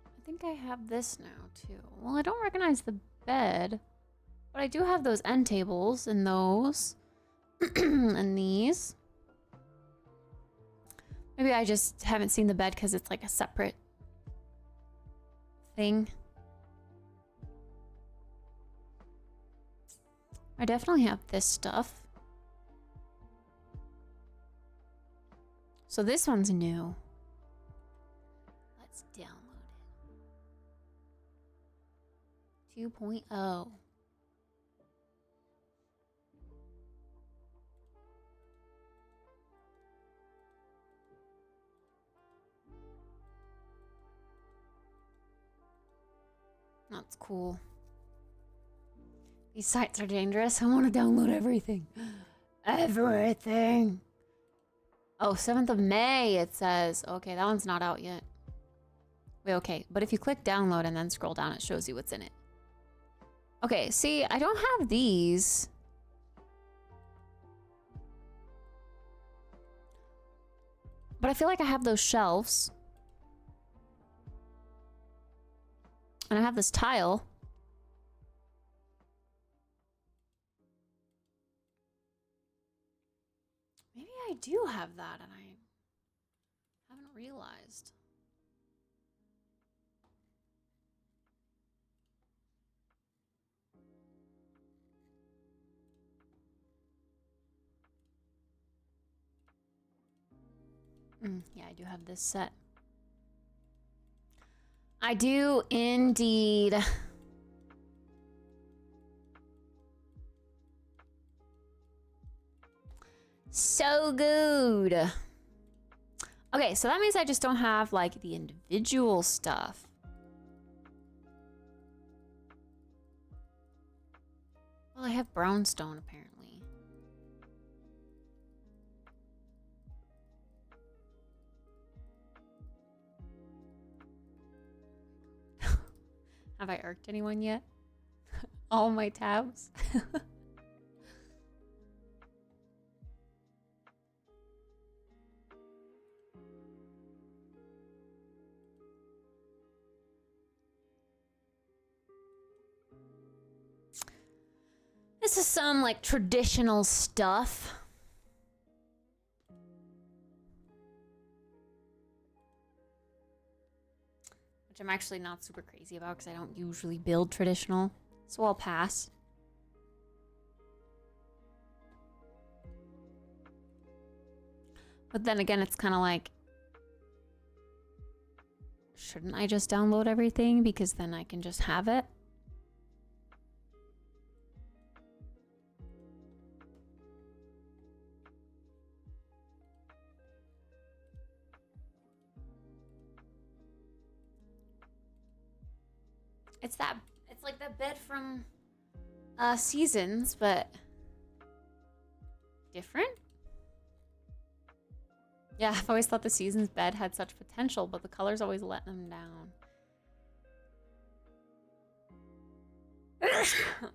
I think I have this now too. Well, I don't recognize the bed, but I do have those end tables and those and these. Maybe I just haven't seen the bed because it's like a separate thing. I definitely have this stuff. So this one's new. Let's download it. 2.0. That's cool. These sites are dangerous. I want to download everything. Everything. Oh, 7th of May, it says. Okay, that one's not out yet. Wait, okay. But if you click download and then scroll down, it shows you what's in it. Okay, see, I don't have these. But I feel like I have those shelves. And I have this tile. Maybe I do have that and I haven't realized. Yeah, I do have this set. I do indeed. So good. Okay, so that means I just don't have like the individual stuff. Well, I have brownstone apparently. Have I irked anyone yet? All my tabs. This is some like traditional stuff. Which I'm actually not super crazy about because I don't usually build traditional. So I'll pass. But then again, it's kind of like, shouldn't I just download everything because then I can just have it? It's like that bed from Seasons, but different? Yeah, I've always thought the Seasons bed had such potential, but the colors always let them down.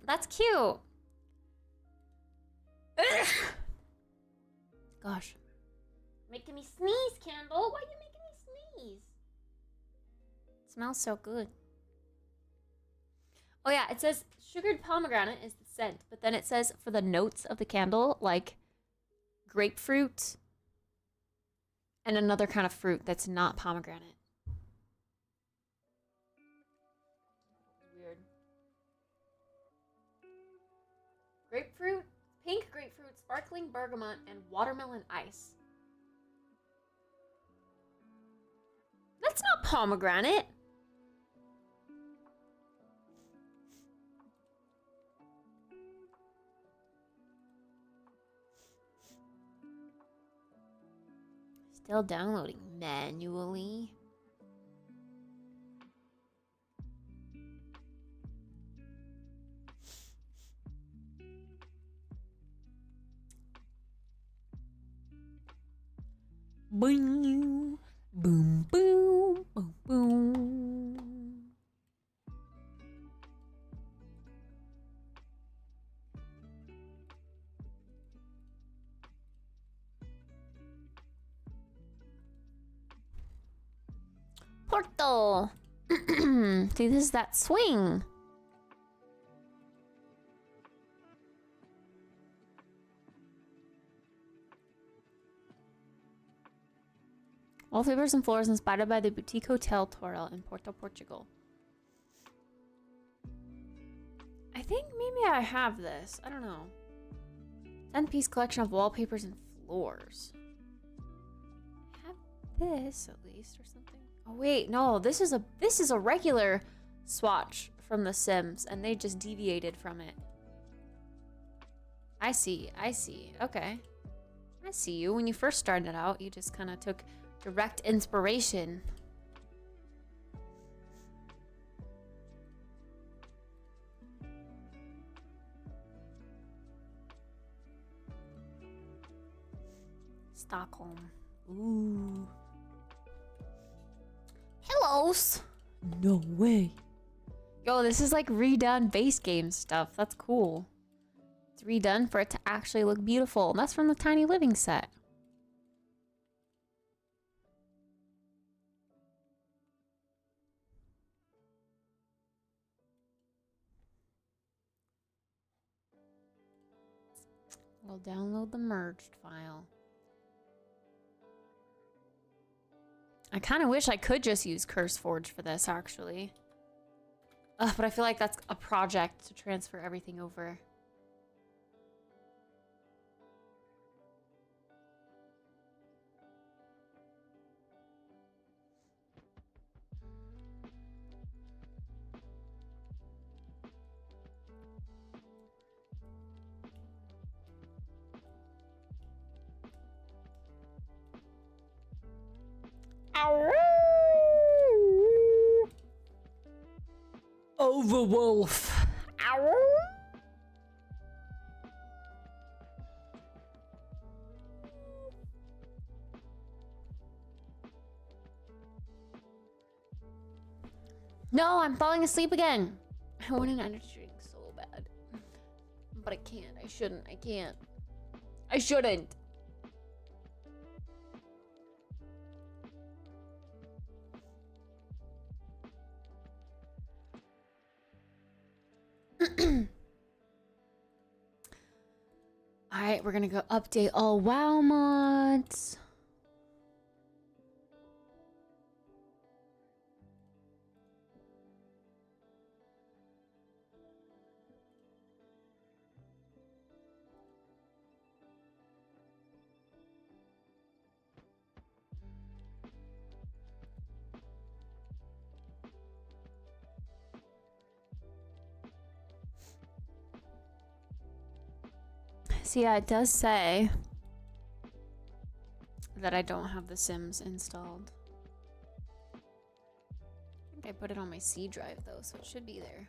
That's cute. Gosh. Making me sneeze, Candle. Why are you making me sneeze? It smells so good. Oh yeah, it says sugared pomegranate is the scent, but then it says for the notes of the candle, like grapefruit and another kind of fruit that's not pomegranate. Weird. Grapefruit, pink grapefruit, sparkling bergamot, and watermelon ice. That's not pomegranate. Still downloading manually. Boom, boom, boom, boom, boom. Portal. See, this is that swing. Wallpapers and floors inspired by the boutique hotel Torel in Porto, Portugal. I think maybe I have this. I don't know. 10-piece collection of wallpapers and floors. I have this at least or something. Oh wait, no, this is a regular swatch from The Sims and they just deviated from it. I see. Okay. I see you. When you first started out, you just kind of took direct inspiration. Stockholm. Ooh. Hellos. No way. Yo, this is like redone base game stuff. That's cool. It's redone for it to actually look beautiful. And that's from the Tiny Living set. We'll download the merged file. I kind of wish I could just use CurseForge for this, actually. But I feel like that's a project to transfer everything over. Overwolf. No, I'm falling asleep again. I want an energy drink so bad. But I can't. I shouldn't. I can't. I shouldn't. Alright, we're gonna go update all WoW mods. So yeah, it does say that I don't have The Sims installed. I think I put it on my C drive though, so it should be there.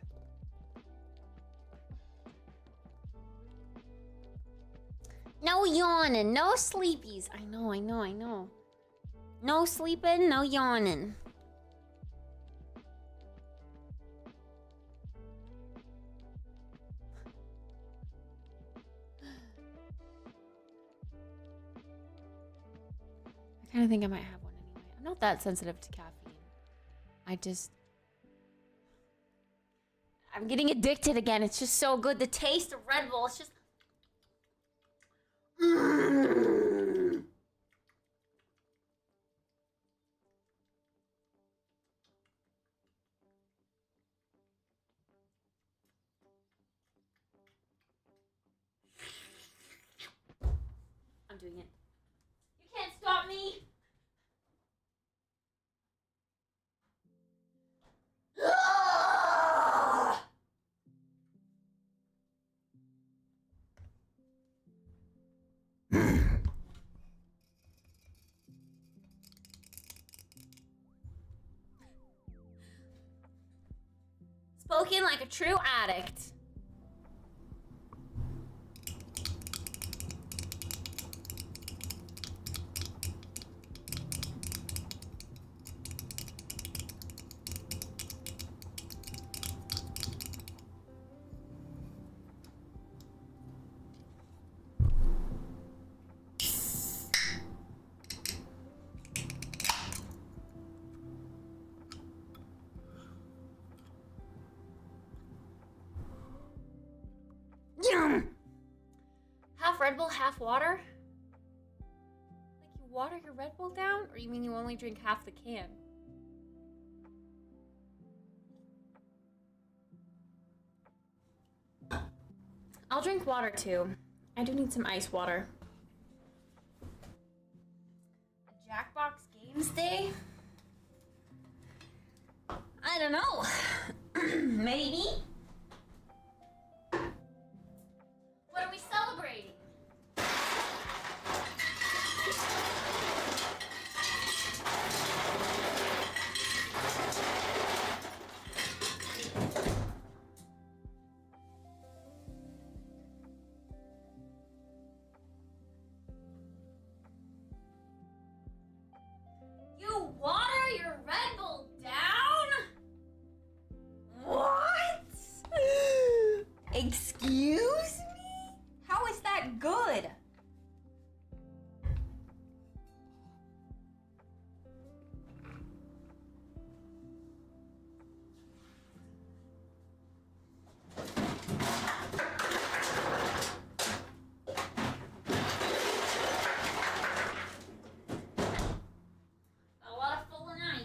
No yawning, no sleepies. I know. No sleeping, no yawning. I kind of think I might have one anyway. I'm not that sensitive to caffeine. I'm getting addicted again. It's just so good. The taste of Red Bull, it's just... I'm doing it. You can't stop me! Spoken like a true addict. Yum! Half Red Bull, half water? Like you water your Red Bull down? Or you mean you only drink half the can? I'll drink water too. I do need some ice water. Jackbox Games Day? I don't know. Maybe? What are we celebrating? You water your Red Bull down? What? Excuse me? How is that good? A lot of full and ice.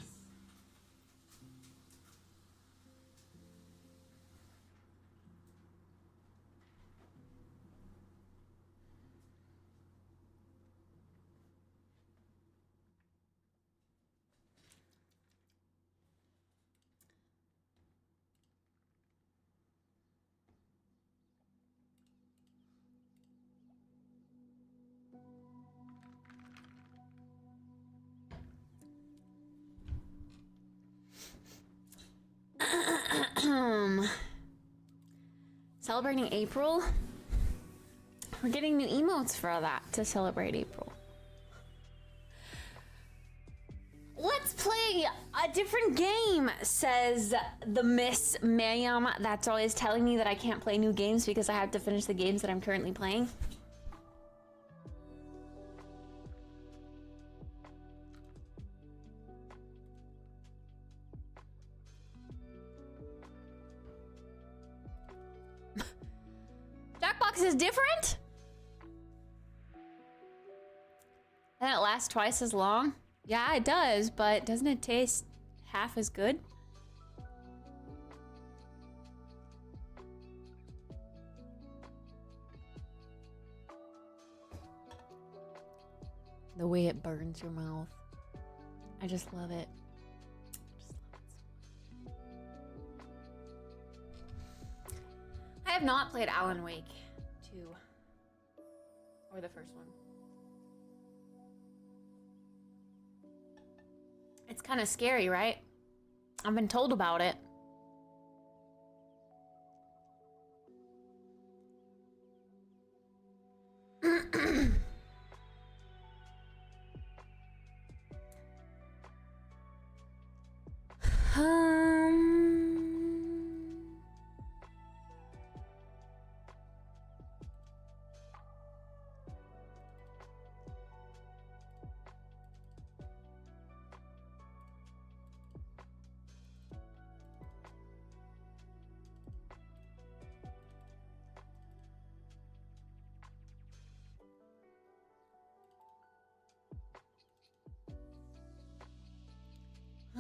Celebrating April? We're getting new emotes for that to celebrate April. Let's play a different game, says the Miss Mayam. That's always telling me that I can't play new games because I have to finish the games that I'm currently playing. Jackbox is different? And it lasts twice as long? Yeah, it does, but doesn't it taste half as good? The way it burns your mouth. I just love it. I have not played Alan Wake 2 or the first one. It's kind of scary, right? I've been told about it.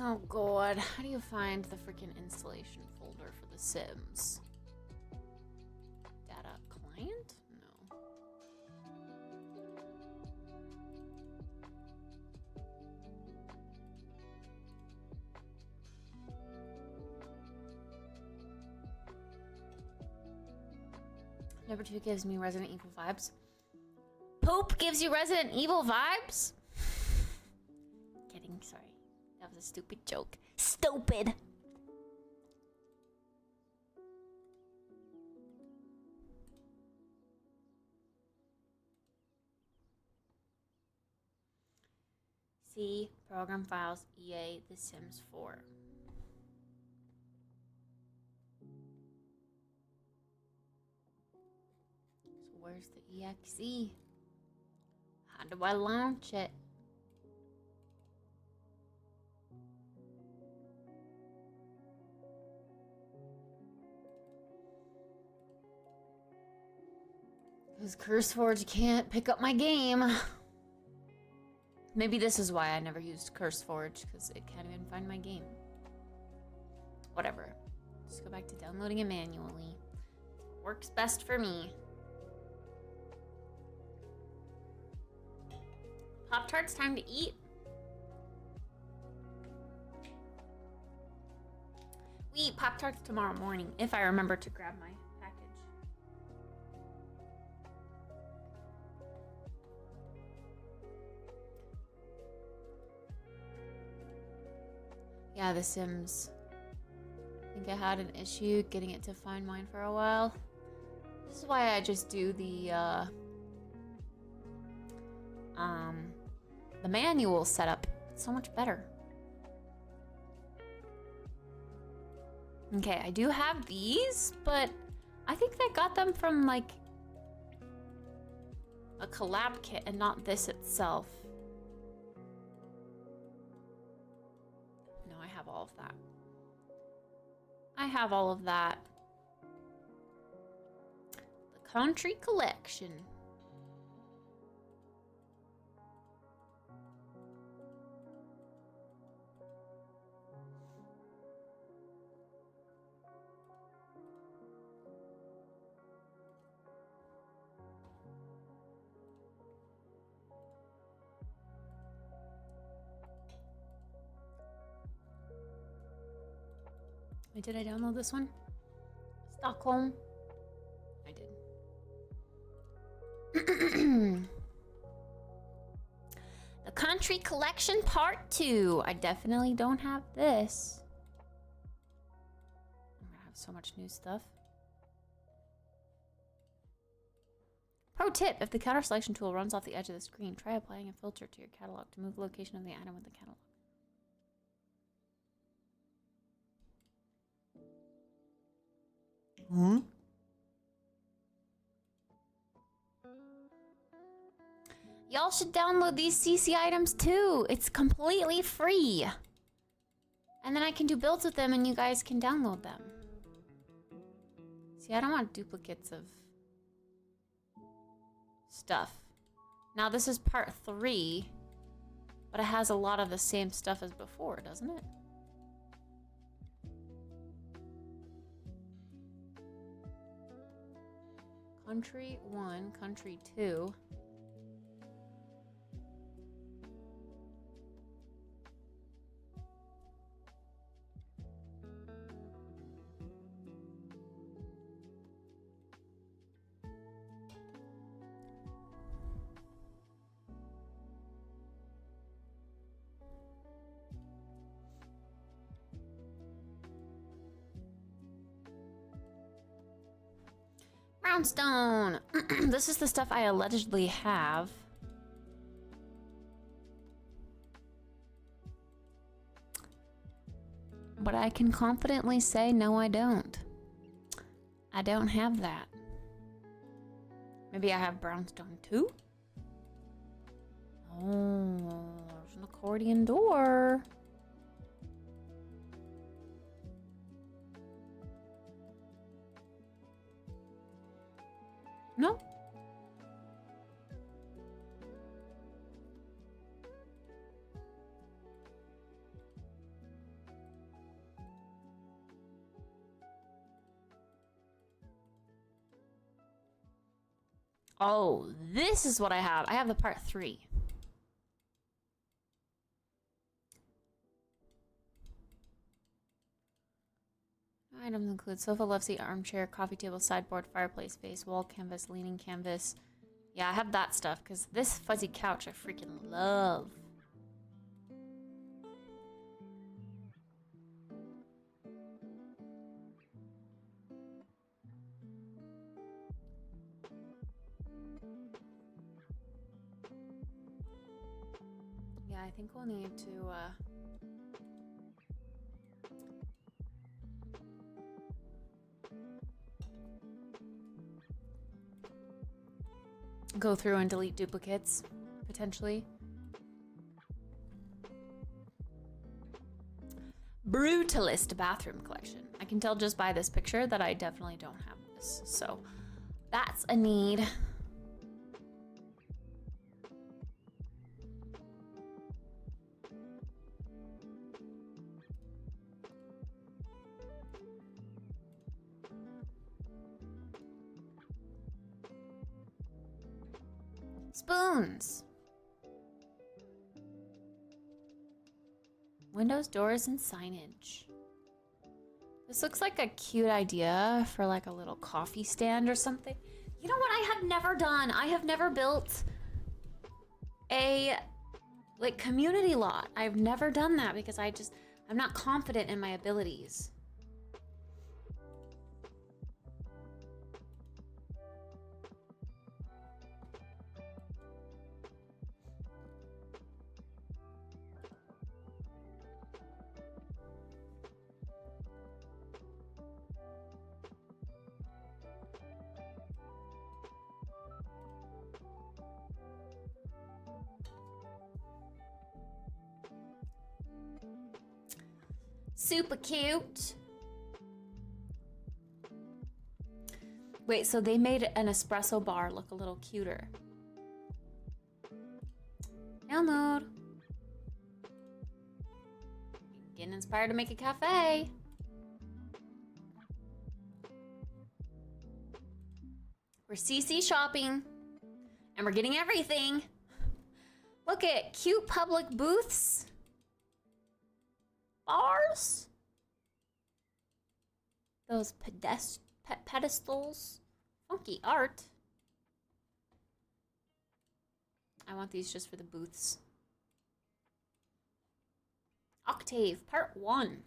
Oh god, how do you find the freaking installation folder for The Sims? Data client? No. Number 2 gives me Resident Evil vibes. Poop gives you Resident Evil vibes? Kidding, sorry. That was a stupid joke. Stupid! C. Program files. EA. The Sims 4. So where's the EXE? How do I launch it? Because CurseForge can't pick up my game. Maybe this is why I never used CurseForge, because it can't even find my game. Whatever. Just go back to downloading it manually. Works best for me. Pop-Tarts, time to eat. We eat Pop-Tarts tomorrow morning, if I remember to grab my package. Yeah, The Sims. I think I had an issue getting it to find mine for a while. This is why I just do the manual setup. It's so much better. Okay, I do have these, but I think they got them from like a collab kit and not this itself. No, I have all of that. I have all of that. The Country Collection. Wait, did I download this one? Stockholm. I did. The Country Collection Part 2. I definitely don't have this. I'm gonna have so much new stuff. Pro tip, if the counter selection tool runs off the edge of the screen, try applying a filter to your catalog to move the location of the item with the catalog. Hmm? Y'all should download these CC items too. It's completely free. And then I can do builds with them and you guys can download them. See, I don't want duplicates of stuff. Now this is part 3, but it has a lot of the same stuff as before, doesn't it? Country 1, Country 2. Brownstone! This is the stuff I allegedly have. But I can confidently say, no, I don't. I don't have that. Maybe I have brownstone too? Oh, there's an accordion door. No. Oh, this is what I have. I have the part 3. Items include sofa, love seat, armchair, coffee table, sideboard, fireplace, vase, wall canvas, leaning canvas. Yeah, I have that stuff because this fuzzy couch I freaking love. Yeah, I think we'll need to, go through and delete duplicates, potentially. Brutalist bathroom collection. I can tell just by this picture that I definitely don't have this, so that's a need. Spoons. Windows, doors, and signage. This looks like a cute idea for like a little coffee stand or something. You know what I have never done? I have never built a like community lot. I've never done that because I'm not confident in my abilities. Super cute. Wait, so they made an espresso bar look a little cuter. Download. Getting inspired to make a cafe. We're CC shopping. And we're getting everything. Look at cute public booths. Bars. Those pedestals. Funky art. I want these just for the booths. Octave, part 1.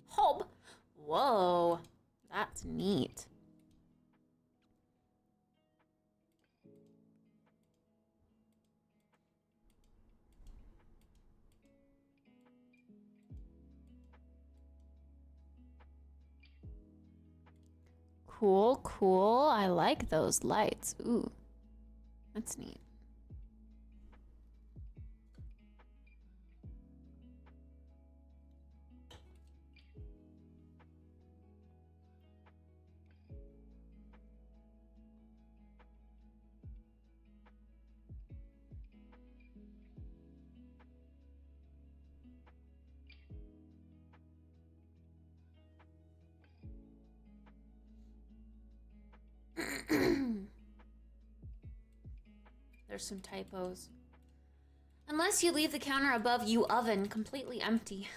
Hob. Whoa, that's neat. Cool, cool. I like those lights. Ooh, that's neat. There's some typos. Unless you leave the counter above you oven completely empty.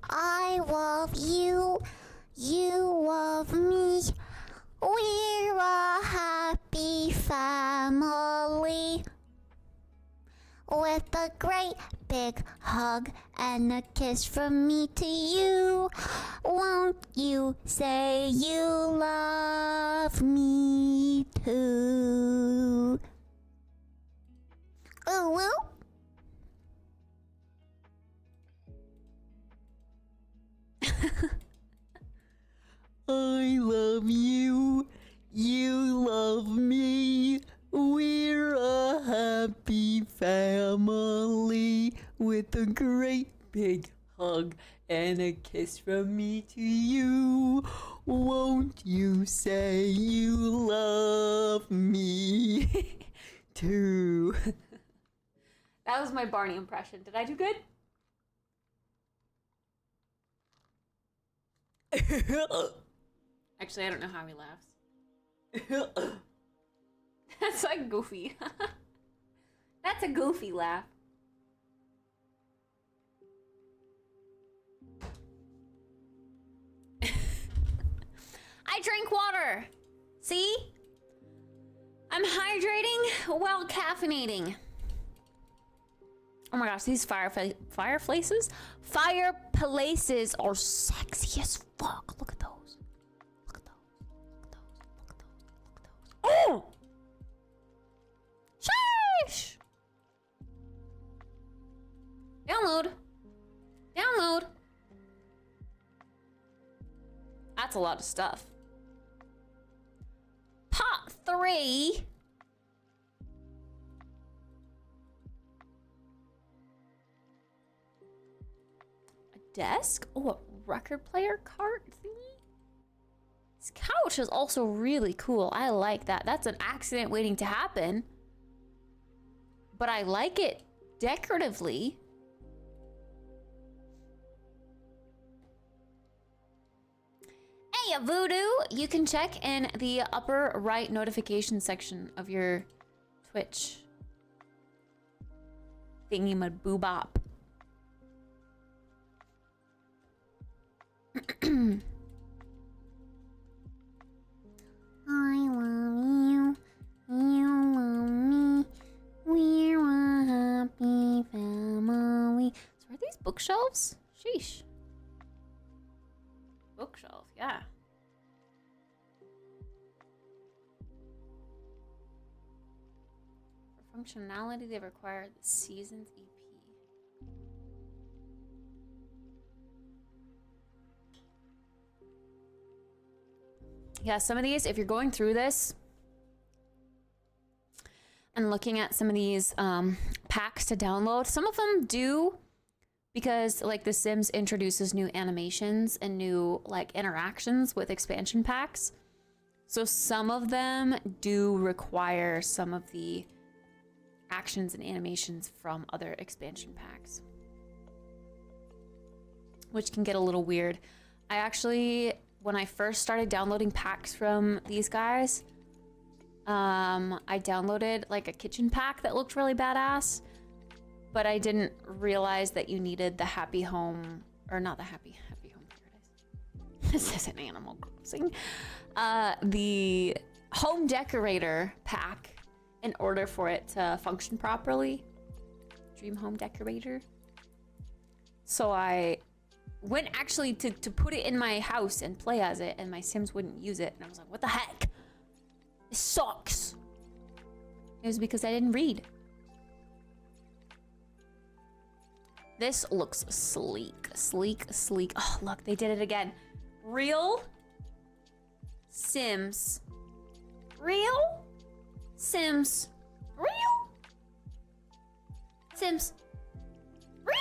I love you, you love me. We're a happy family. With a great big hug and a kiss from me to you. Won't you say you love me too? Ooh, ooh. I love you. You love me. We're a happy family with a great big hug and a kiss from me to you. Won't you say you love me too? That was my Barney impression. Did I do good? Actually, I don't know how he laughs. That's like goofy. That's a goofy laugh. I drink water. See? I'm hydrating while caffeinating. Oh my gosh, these fireplaces are sexy as fuck. Look at those. Look at those. Look at those. Look at those. Look at those. Oh! Sheesh! Download. Download. That's a lot of stuff. Pot 3. Desk? Oh, a record player cart thingy? This couch is also really cool. I like that. That's an accident waiting to happen. But I like it decoratively. Hey, Voodoo! You can check in the upper right notification section of your Twitch thingy-ma-boobop. I love you, you love me, we're a happy family. So are these bookshelves? Sheesh. Bookshelf, yeah. For functionality, they require the Seasons EP. Yeah, some of these, if you're going through this and looking at some of these packs to download, some of them do, because like The Sims introduces new animations and new like interactions with expansion packs. So some of them do require some of the actions and animations from other expansion packs, which can get a little weird. I actually, when I first started downloading packs from these guys, I downloaded like a kitchen pack that looked really badass, but I didn't realize that you needed the Happy Home, or not the Happy Home Paradise. This isn't Animal Crossing. The Home Decorator pack in order for it to function properly. Dream Home Decorator. So I went actually to put it in my house and play as it, and my Sims wouldn't use it. And I was like, what the heck? This sucks. It was because I didn't read. This looks sleek, sleek, sleek. Oh, look, they did it again. Real Sims. Real Sims. Real Sims. Real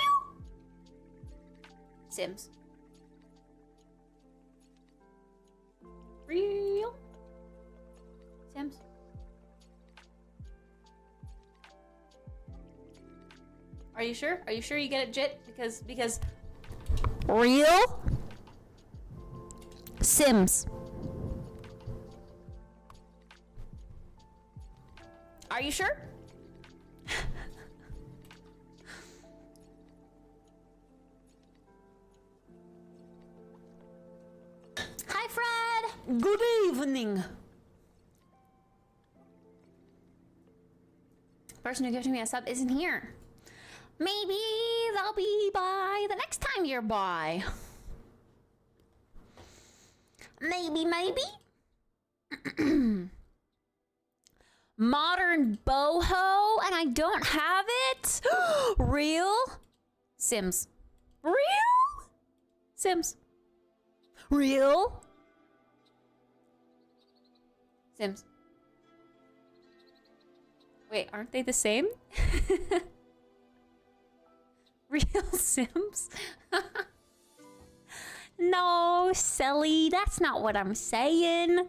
Sims. Real Sims. Are you sure? Are you sure you get it, Jit? Because real Sims. Are you sure? Hi, Fred. Good evening. Person who gifted me a sub isn't here. Maybe they'll be by the next time you're by. Maybe. Modern boho, and I don't have it. Real Sims. Real Sims. Real Sims. Wait, aren't they the same? Real Sims? No, silly, that's not what I'm saying.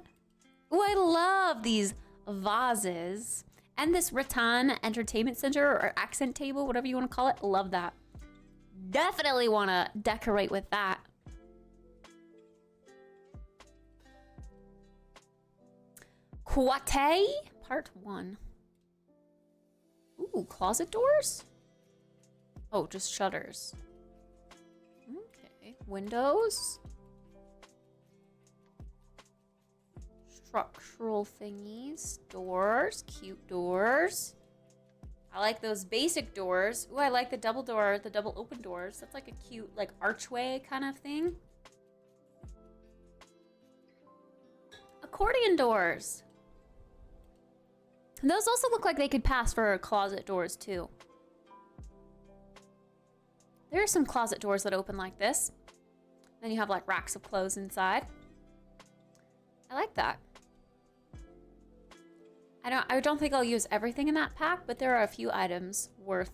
Oh, I love these vases and this rattan entertainment center or accent table, whatever you want to call it. Love that. Definitely want to decorate with that. Quate part 1. Ooh, closet doors? Oh, just shutters. Okay, windows. Structural thingies. Doors, cute doors. I like those basic doors. Ooh, I like the double door, the double open doors. That's like a cute, like archway kind of thing. Accordion doors. Those also look like they could pass for closet doors too. There are some closet doors that open like this. Then you have like racks of clothes inside. I like that. I don't think I'll use everything in that pack, but there are a few items worth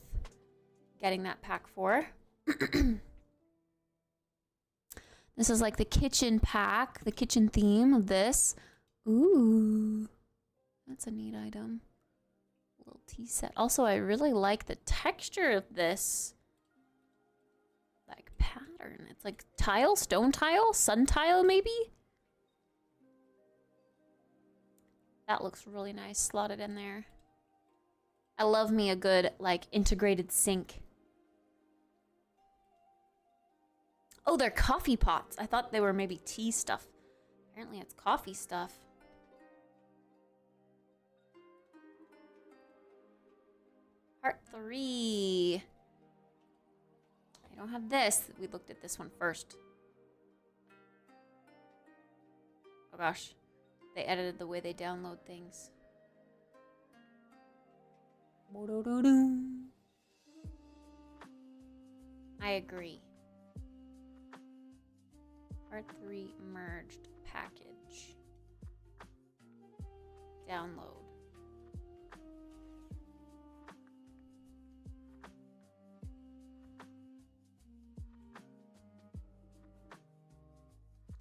getting that pack for. This is like the kitchen pack, the kitchen theme of this. Ooh, that's a neat item. Little tea set. Also, I really like the texture of this like pattern. It's like tile, stone tile, sun tile maybe? That looks really nice, slotted in there. I love me a good, like, integrated sink. Oh, they're coffee pots. I thought they were maybe tea stuff. Apparently it's coffee stuff. Part 3. I don't have this. We looked at this one first. Oh gosh. They edited the way they download things. I agree. Part 3 merged package. Download.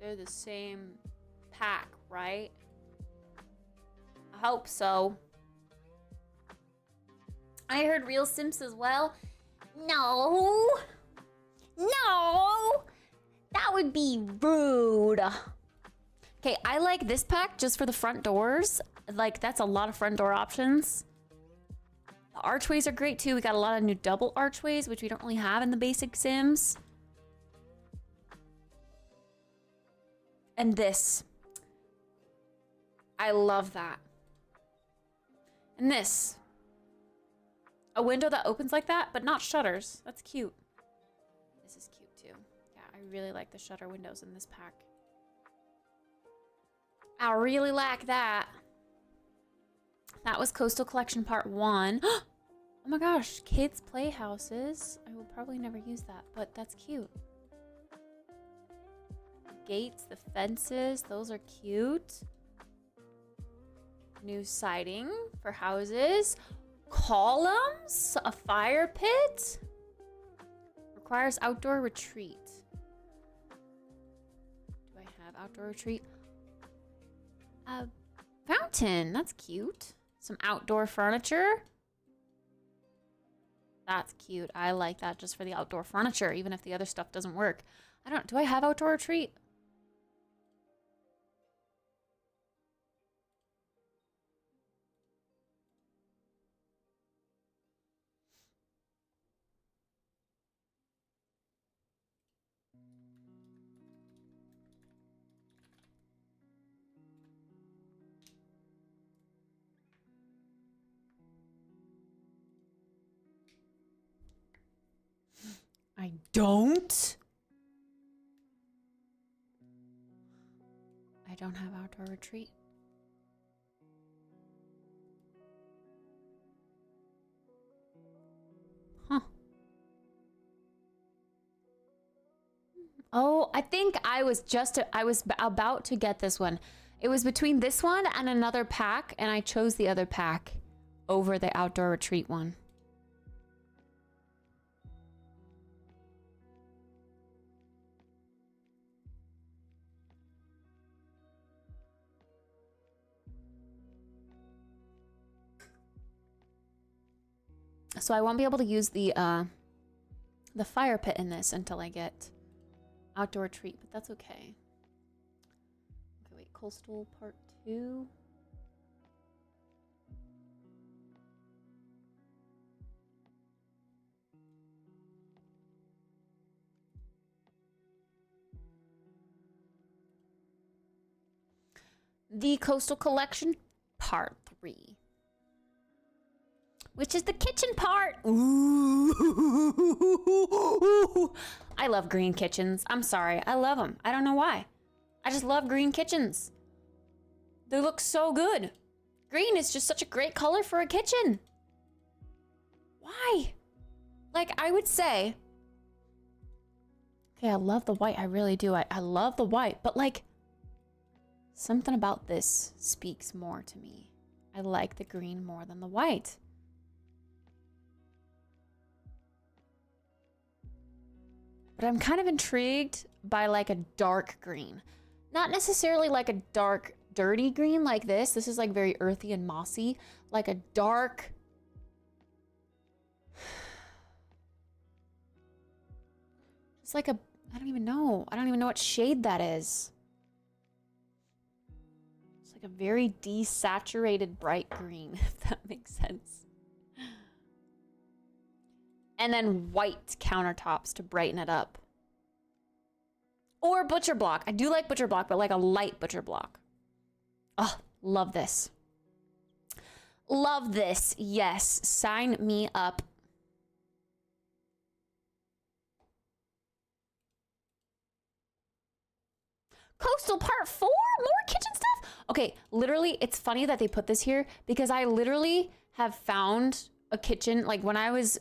They're the same pack, right? I hope so. I heard real Sims as well. No. No. That would be rude. Okay, I like this pack just for the front doors. Like, that's a lot of front door options. The archways are great too. We got a lot of new double archways, which we don't really have in the basic Sims. And this. I love that. And this. A window that opens like that, but not shutters. That's cute. This is cute too. Yeah, I really like the shutter windows in this pack. I really like that. That was Coastal Collection Part 1. Oh my gosh, kids' playhouses. I will probably never use that, but that's cute. Gates, the fences, those are cute. New siding for houses. Columns, a fire pit. Requires outdoor retreat. Do I have outdoor retreat? A fountain, that's cute. Some outdoor furniture. That's cute. I like that just for the outdoor furniture, even if the other stuff doesn't work. Do I have outdoor retreat? I don't. I don't have outdoor retreat. Huh. Oh, I think I was about to get this one. It was between this one and another pack, and I chose the other pack over the outdoor retreat one. So I won't be able to use the fire pit in this until I get outdoor retreat, but that's okay. Okay, wait, Coastal Part 2. The Coastal Collection Part 3. which is the kitchen part. Ooh. I love green kitchens. I'm sorry. I love them. I don't know why. I just love green kitchens. They look so good. Green is just such a great color for a kitchen. Why? Like, I would say, okay, I love the white. I really do. I love the white, but like, something about this speaks more to me. I like the green more than the white. But I'm kind of intrigued by like a dark green. Not necessarily like a dark, dirty green like this. This is like very earthy and mossy. Like a dark... It's like a... I don't even know. I don't even know what shade that is. It's like a very desaturated bright green, if that makes sense. And then white countertops to brighten it up. Or butcher block. I do like butcher block, but like a light butcher block. Oh, love this. Love this. Yes, sign me up. Coastal Part 4? More kitchen stuff? Okay, literally, it's funny that they put this here because I literally have found a kitchen, like when I was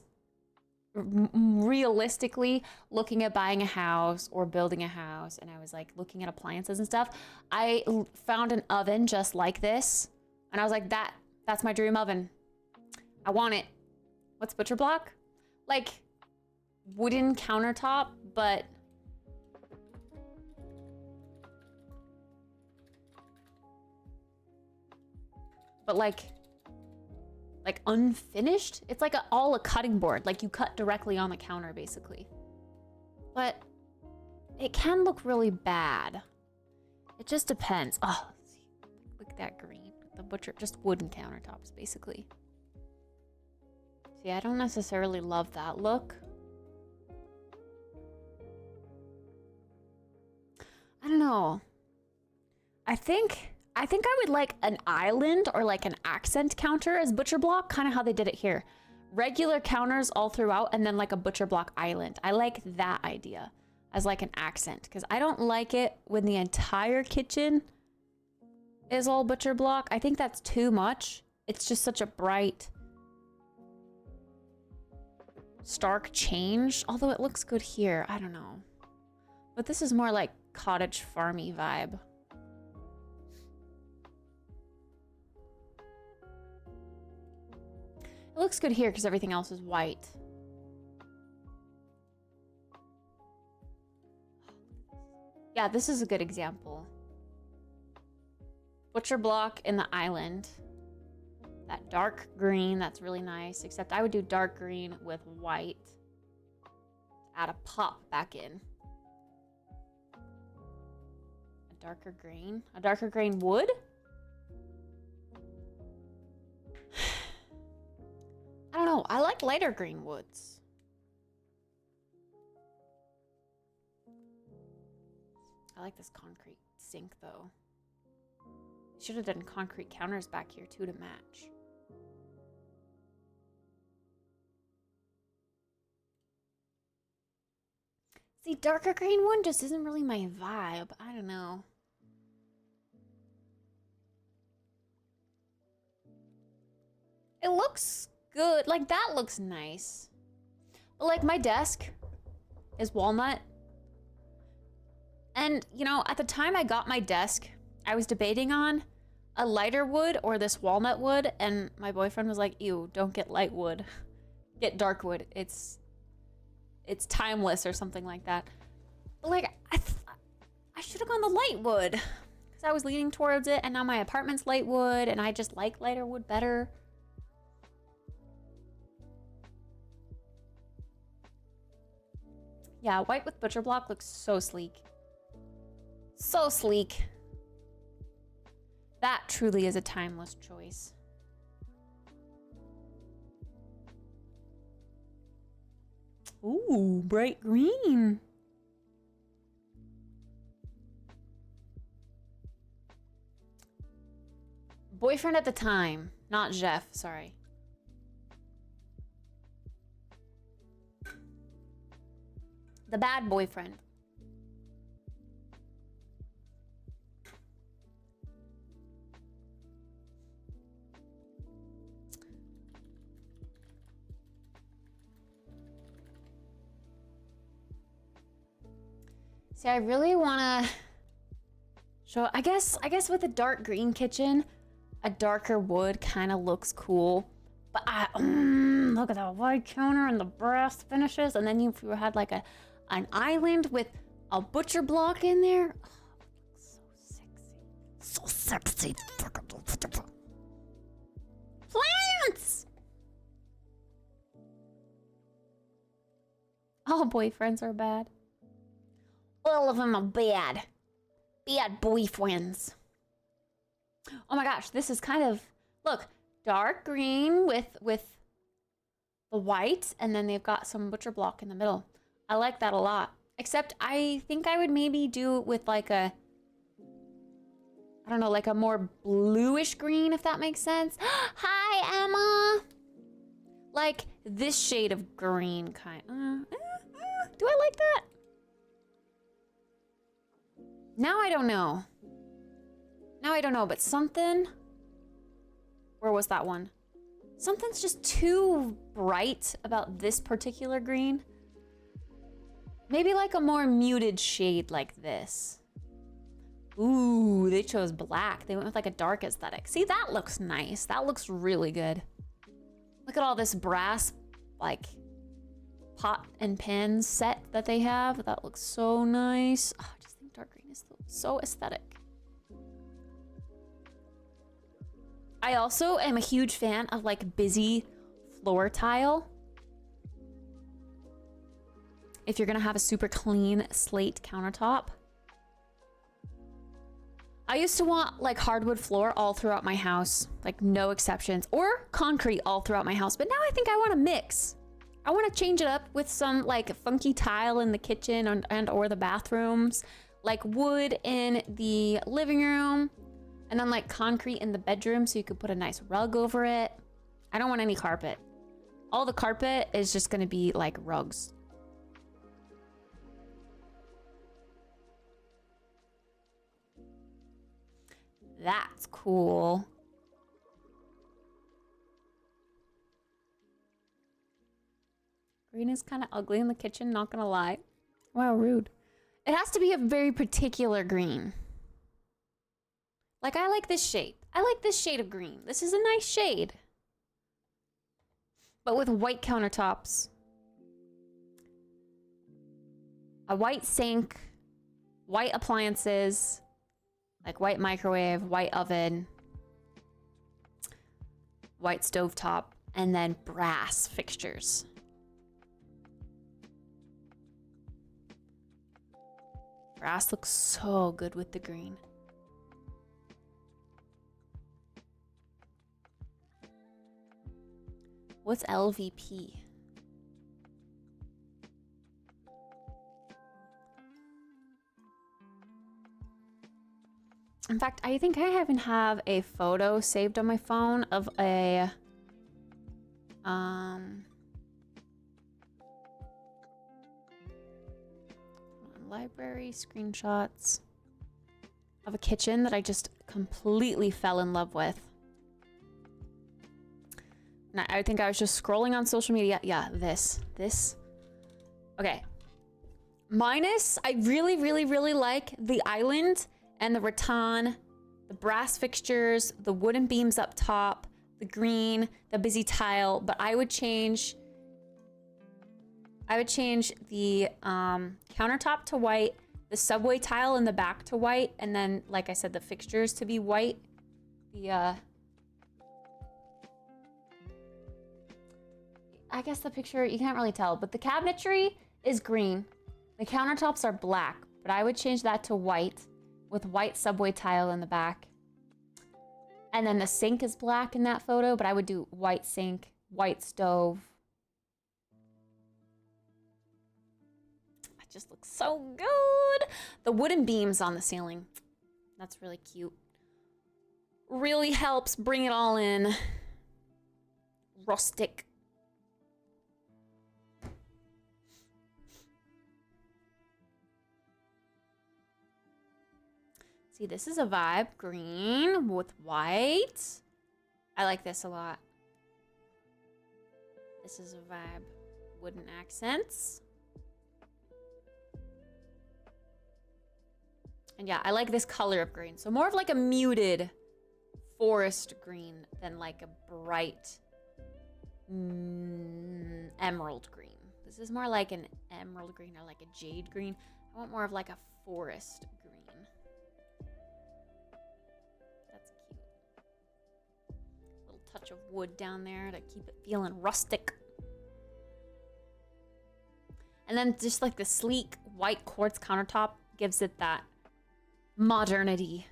realistically looking at buying a house or building a house and I was like looking at appliances and stuff, I found an oven just like this and I was like, that's my dream oven. I want it. What's butcher block? Like wooden countertop, but like unfinished. It's like all a cutting board. Like you cut directly on the counter basically. But it can look really bad. It just depends. Oh, look at that green. The butcher, just wooden countertops basically. See, I don't necessarily love that look. I don't know. I think I would like an island or like an accent counter as butcher block, kind of how they did it here. Regular counters all throughout and then like a butcher block island. I like that idea as like an accent because I don't like it when the entire kitchen is all butcher block. I think that's too much. It's just such a bright, stark change. Although it looks good here. I don't know. But this is more like cottage farmy vibe. It looks good here because everything else is white. Yeah, this is a good example. Butcher block in the island. That dark green, that's really nice. Except I would do dark green with white. Add a pop back in. A darker green? A darker green wood? I don't know. I like lighter green woods. I like this concrete sink though. Should have done concrete counters back here too to match. See, darker green one just isn't really my vibe. I don't know. It looks good. Like, that looks nice. But, like, my desk is walnut. And, you know, at the time I got my desk, I was debating on a lighter wood or this walnut wood. And my boyfriend was like, ew, don't get light wood. Get dark wood. It's timeless or something like that. But, like, I should have gone the light wood. Because I was leaning towards it. And now my apartment's light wood. And I just like lighter wood better. Yeah, white with butcher block looks so sleek. So sleek. That truly is a timeless choice. Ooh, bright green. Boyfriend at the time, not Jeff, sorry. The bad boyfriend. See, I really wanna show, I guess with a dark green kitchen, a darker wood kind of looks cool. But look at the white counter and the brass finishes, and then if you had like an island with a butcher block in there. Oh, so sexy. So sexy. Plants! All boyfriends are bad. All of them are bad. Bad boyfriends. Oh my gosh, this is kind of, look, dark green with the white, and then they've got some butcher block in the middle. I like that a lot. Except I think I would maybe do it with like a, I don't know, like a more bluish green, if that makes sense. Hi, Emma. Like this shade of green kind. Do I like that? Now I don't know. Now I don't know, but something... Where was that one? Something's just too bright about this particular green. Maybe like a more muted shade like this. Ooh, they chose black. They went with like a dark aesthetic. See, that looks nice. That looks really good. Look at all this brass, like, pot and pans set that they have. That looks so nice. Oh, I just think dark green is so aesthetic. I also am a huge fan of like busy floor tile. If you're gonna have a super clean slate countertop. I used to want like hardwood floor all throughout my house, like no exceptions, or concrete all throughout my house. But now I think I want to mix. I want to change it up with some like funky tile in the kitchen and or the bathrooms, like wood in the living room, and then like concrete in the bedroom so you could put a nice rug over it. I don't want any carpet. All the carpet is just gonna be like rugs. That's cool. Green is kind of ugly in the kitchen, not gonna lie. Wow, rude. It has to be a very particular green. Like, I like this shade. I like this shade of green. This is a nice shade. But with white countertops. A white sink, white appliances, like white microwave, white oven, white stovetop, and then brass fixtures. Brass looks so good with the green. What's LVP? In fact, I think I even have a photo saved on my phone of a library screenshots of a kitchen that I just completely fell in love with. And I think I was just scrolling on social media. Yeah, this. Okay. Minus, I really, really, really like the island and the rattan, the brass fixtures, the wooden beams up top, the green, the busy tile, but I would change the countertop to white, the subway tile in the back to white, and then, like I said, the fixtures to be white. I guess the picture, you can't really tell, but the cabinetry is green. The countertops are black, but I would change that to white with white subway tile in the back. And then the sink is black in that photo, but I would do white sink, white stove. That just looks so good. The wooden beams on the ceiling. That's really cute. Really helps bring it all in. Rustic. See, this is a vibe. Green with white. I like this a lot. This is a vibe. Wooden accents. And yeah, I like this color of green. So more of like a muted forest green than like a bright emerald green. This is more like an emerald green or like a jade green. I want more of like a forest green. That's cute. Little touch of wood down there to keep it feeling rustic. And then just like the sleek white quartz countertop gives it that modernity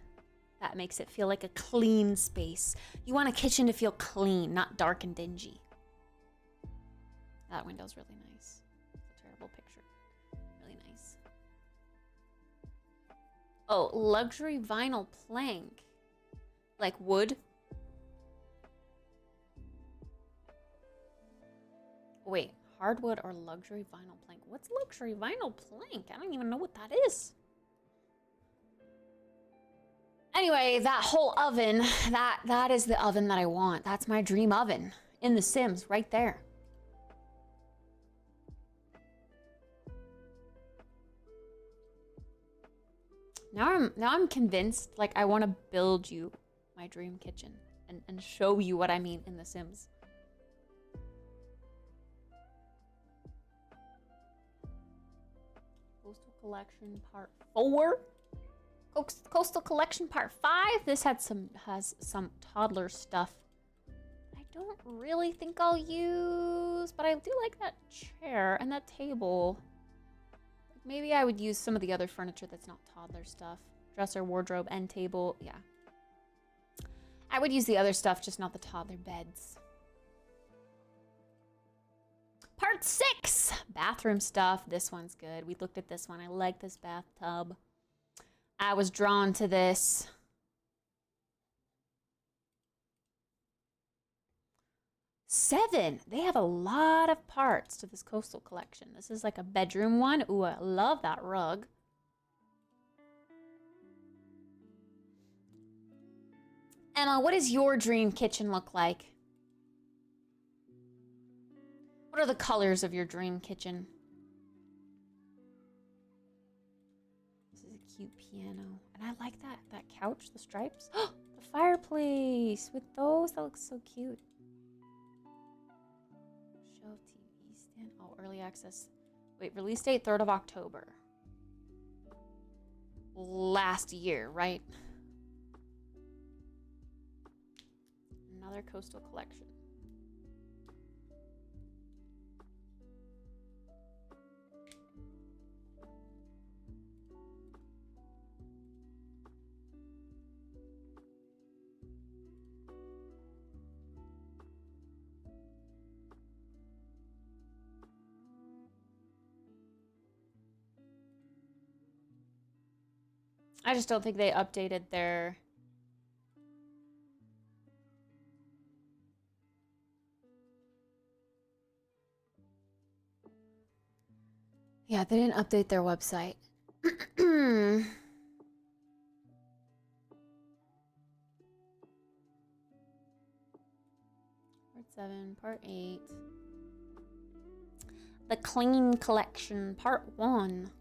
that makes it feel like a clean space. You want a kitchen to feel clean, not dark and dingy. That window's really nice. It's a terrible picture. Really nice. Oh, luxury vinyl plank. Like wood. Wait, hardwood or luxury vinyl plank? What's luxury vinyl plank? I don't even know what that is. Anyway, that whole oven, that is the oven that I want. That's my dream oven in The Sims, right there. Now I'm convinced, like, I want to build you my dream kitchen and show you what I mean in The Sims. Coastal Collection Part 4. Coastal Collection Part 5. This has some toddler stuff I don't really think I'll use, but I do like that chair and that table. Maybe I would use some of the other furniture that's not toddler stuff. Dresser, wardrobe, end table. Yeah. I would use the other stuff, just not the toddler beds. Part 6. Bathroom stuff. This one's good. We looked at this one. I like this bathtub. I was drawn to this. Seven. They have a lot of parts to this coastal collection. This is like a bedroom one. Ooh, I love that rug. Emma, what does your dream kitchen look like? What are the colors of your dream kitchen? This is a cute piano. And I like that couch, the stripes. The fireplace with those. That looks so cute. Shelf TV stand. Oh, early access. Wait, release date 3rd of October. Last year, right? Another coastal collection. I just don't think they updated their... Yeah, they didn't update their website. Part 7, Part 8. The Clean Collection, Part 1.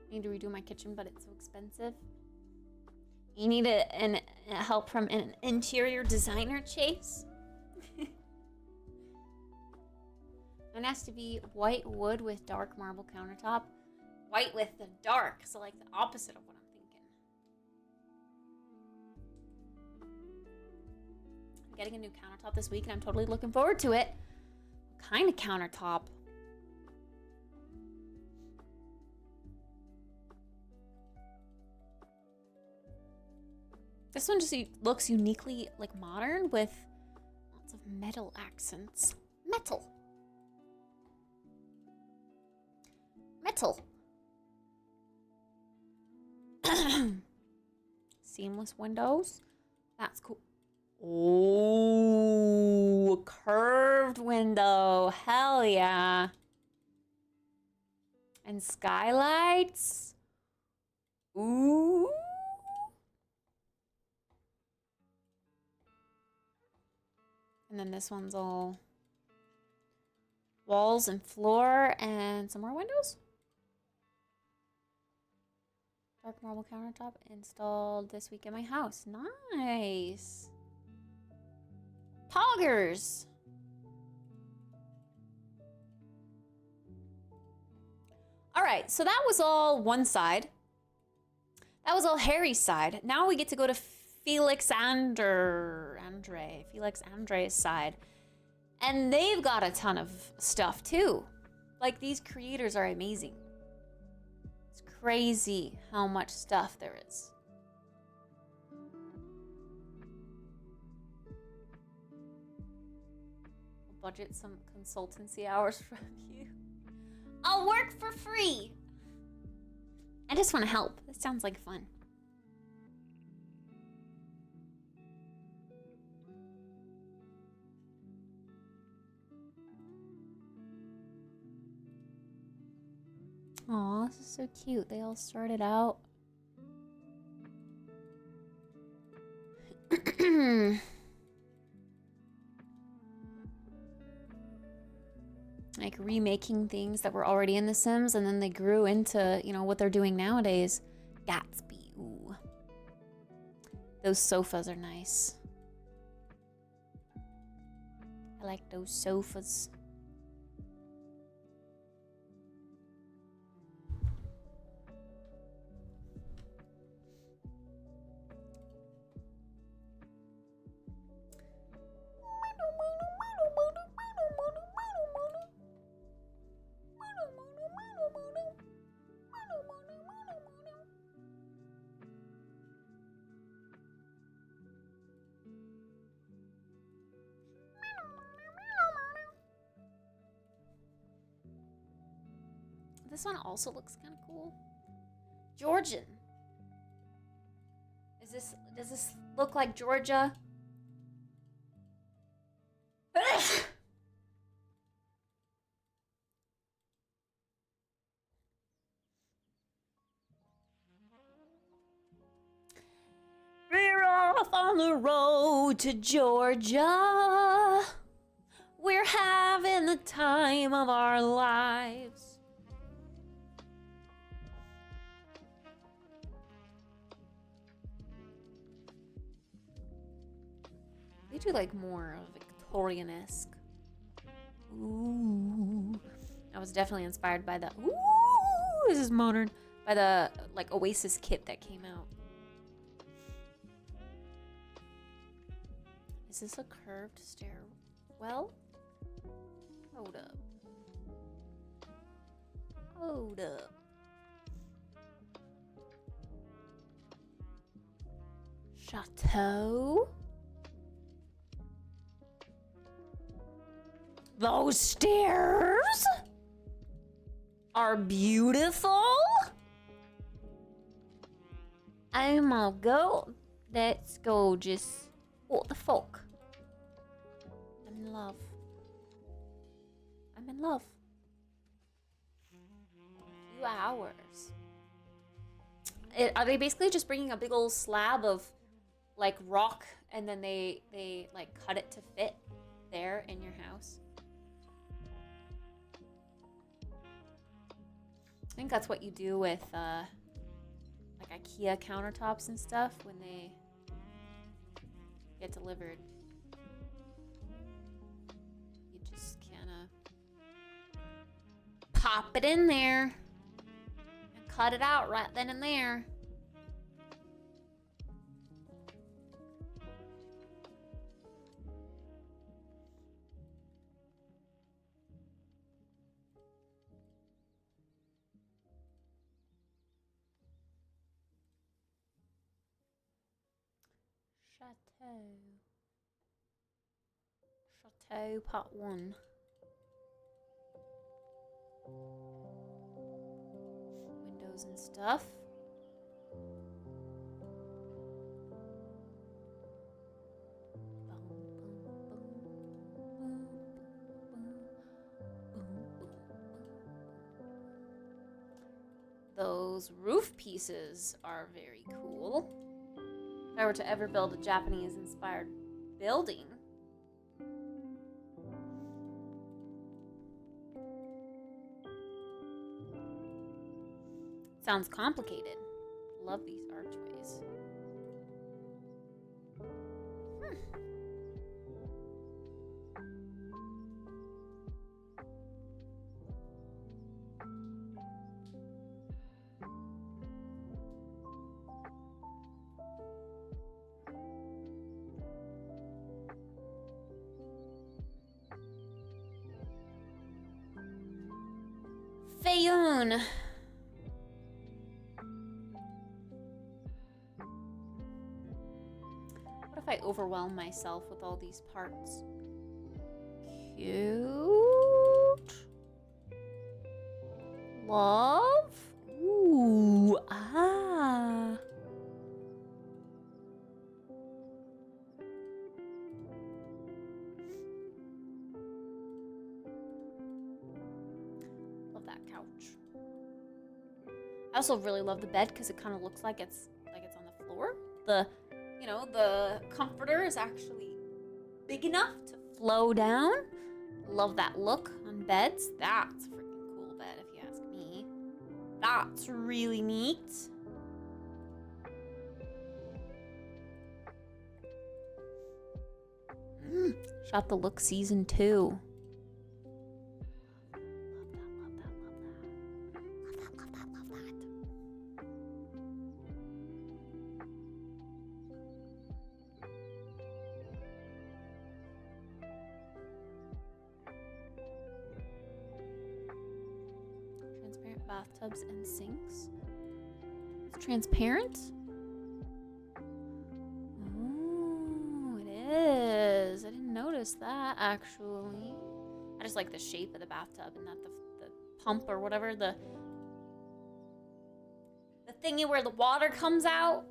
I need to redo my kitchen, but it's so expensive. You need a help from an interior designer, Chase? It has to be white wood with dark marble countertop. White with the dark, so like the opposite of what I'm thinking. I'm getting a new countertop this week and I'm totally looking forward to it. What kind of countertop? This one just looks uniquely like modern with lots of metal accents. Metal. Metal. Seamless windows. That's cool. Oh, curved window. Hell yeah. And skylights. And then this one's all walls and floor and some more windows. Dark marble countertop installed this week in my house. Nice. Poggers. All right, so that was all one side. That was all Harry's side. Now we get to go to Felix Andre's side. And they've got a ton of stuff too. Like, these creators are amazing. It's crazy how much stuff there is. I'll budget some consultancy hours from you. I'll work for free. I just want to help. This sounds like fun. Aw, this is so cute. They all started out. Like remaking things that were already in The Sims, and then they grew into, you know, what they're doing nowadays. Gatsby, ooh. Those sofas are nice. I like those sofas. This one also looks kind of cool. Georgian. Does this look like Georgia? We're off on the road to Georgia. We're having the time of our lives. They do like more Victorian-esque. Ooh. I was definitely inspired by the, ooh, this is modern, by the like Oasis kit that came out. Is this a curved stairwell? Hold up. Hold up. Chateau? Those stairs are beautiful. Oh my god, that's gorgeous. What the fuck? I'm in love. I'm in love. A few hours. Are they basically just bringing a big old slab of like rock and then they like cut it to fit there in your house? I think that's what you do with like IKEA countertops and stuff when they get delivered. You just kind of pop it in there and cut it out right then and there. Chateau Part 1. Windows and stuff. Those roof pieces are very cool. If I were to ever build a Japanese-inspired building, Sounds complicated. Love these archways. Fayoun. What if I overwhelm myself with all these parts? Cute. Love. Ooh. Ah. Love that couch. I also really love the bed because it kind of looks like it's on the floor. You know, the comforter is actually big enough to flow down. Love that look on beds. That's a freaking cool bed if you ask me. That's really neat. Shop the Look Season 2. Transparent bathtubs and sinks. It's transparent? Oh, it is. I didn't notice that actually. I just like the shape of the bathtub and not the pump or whatever, the thingy where the water comes out.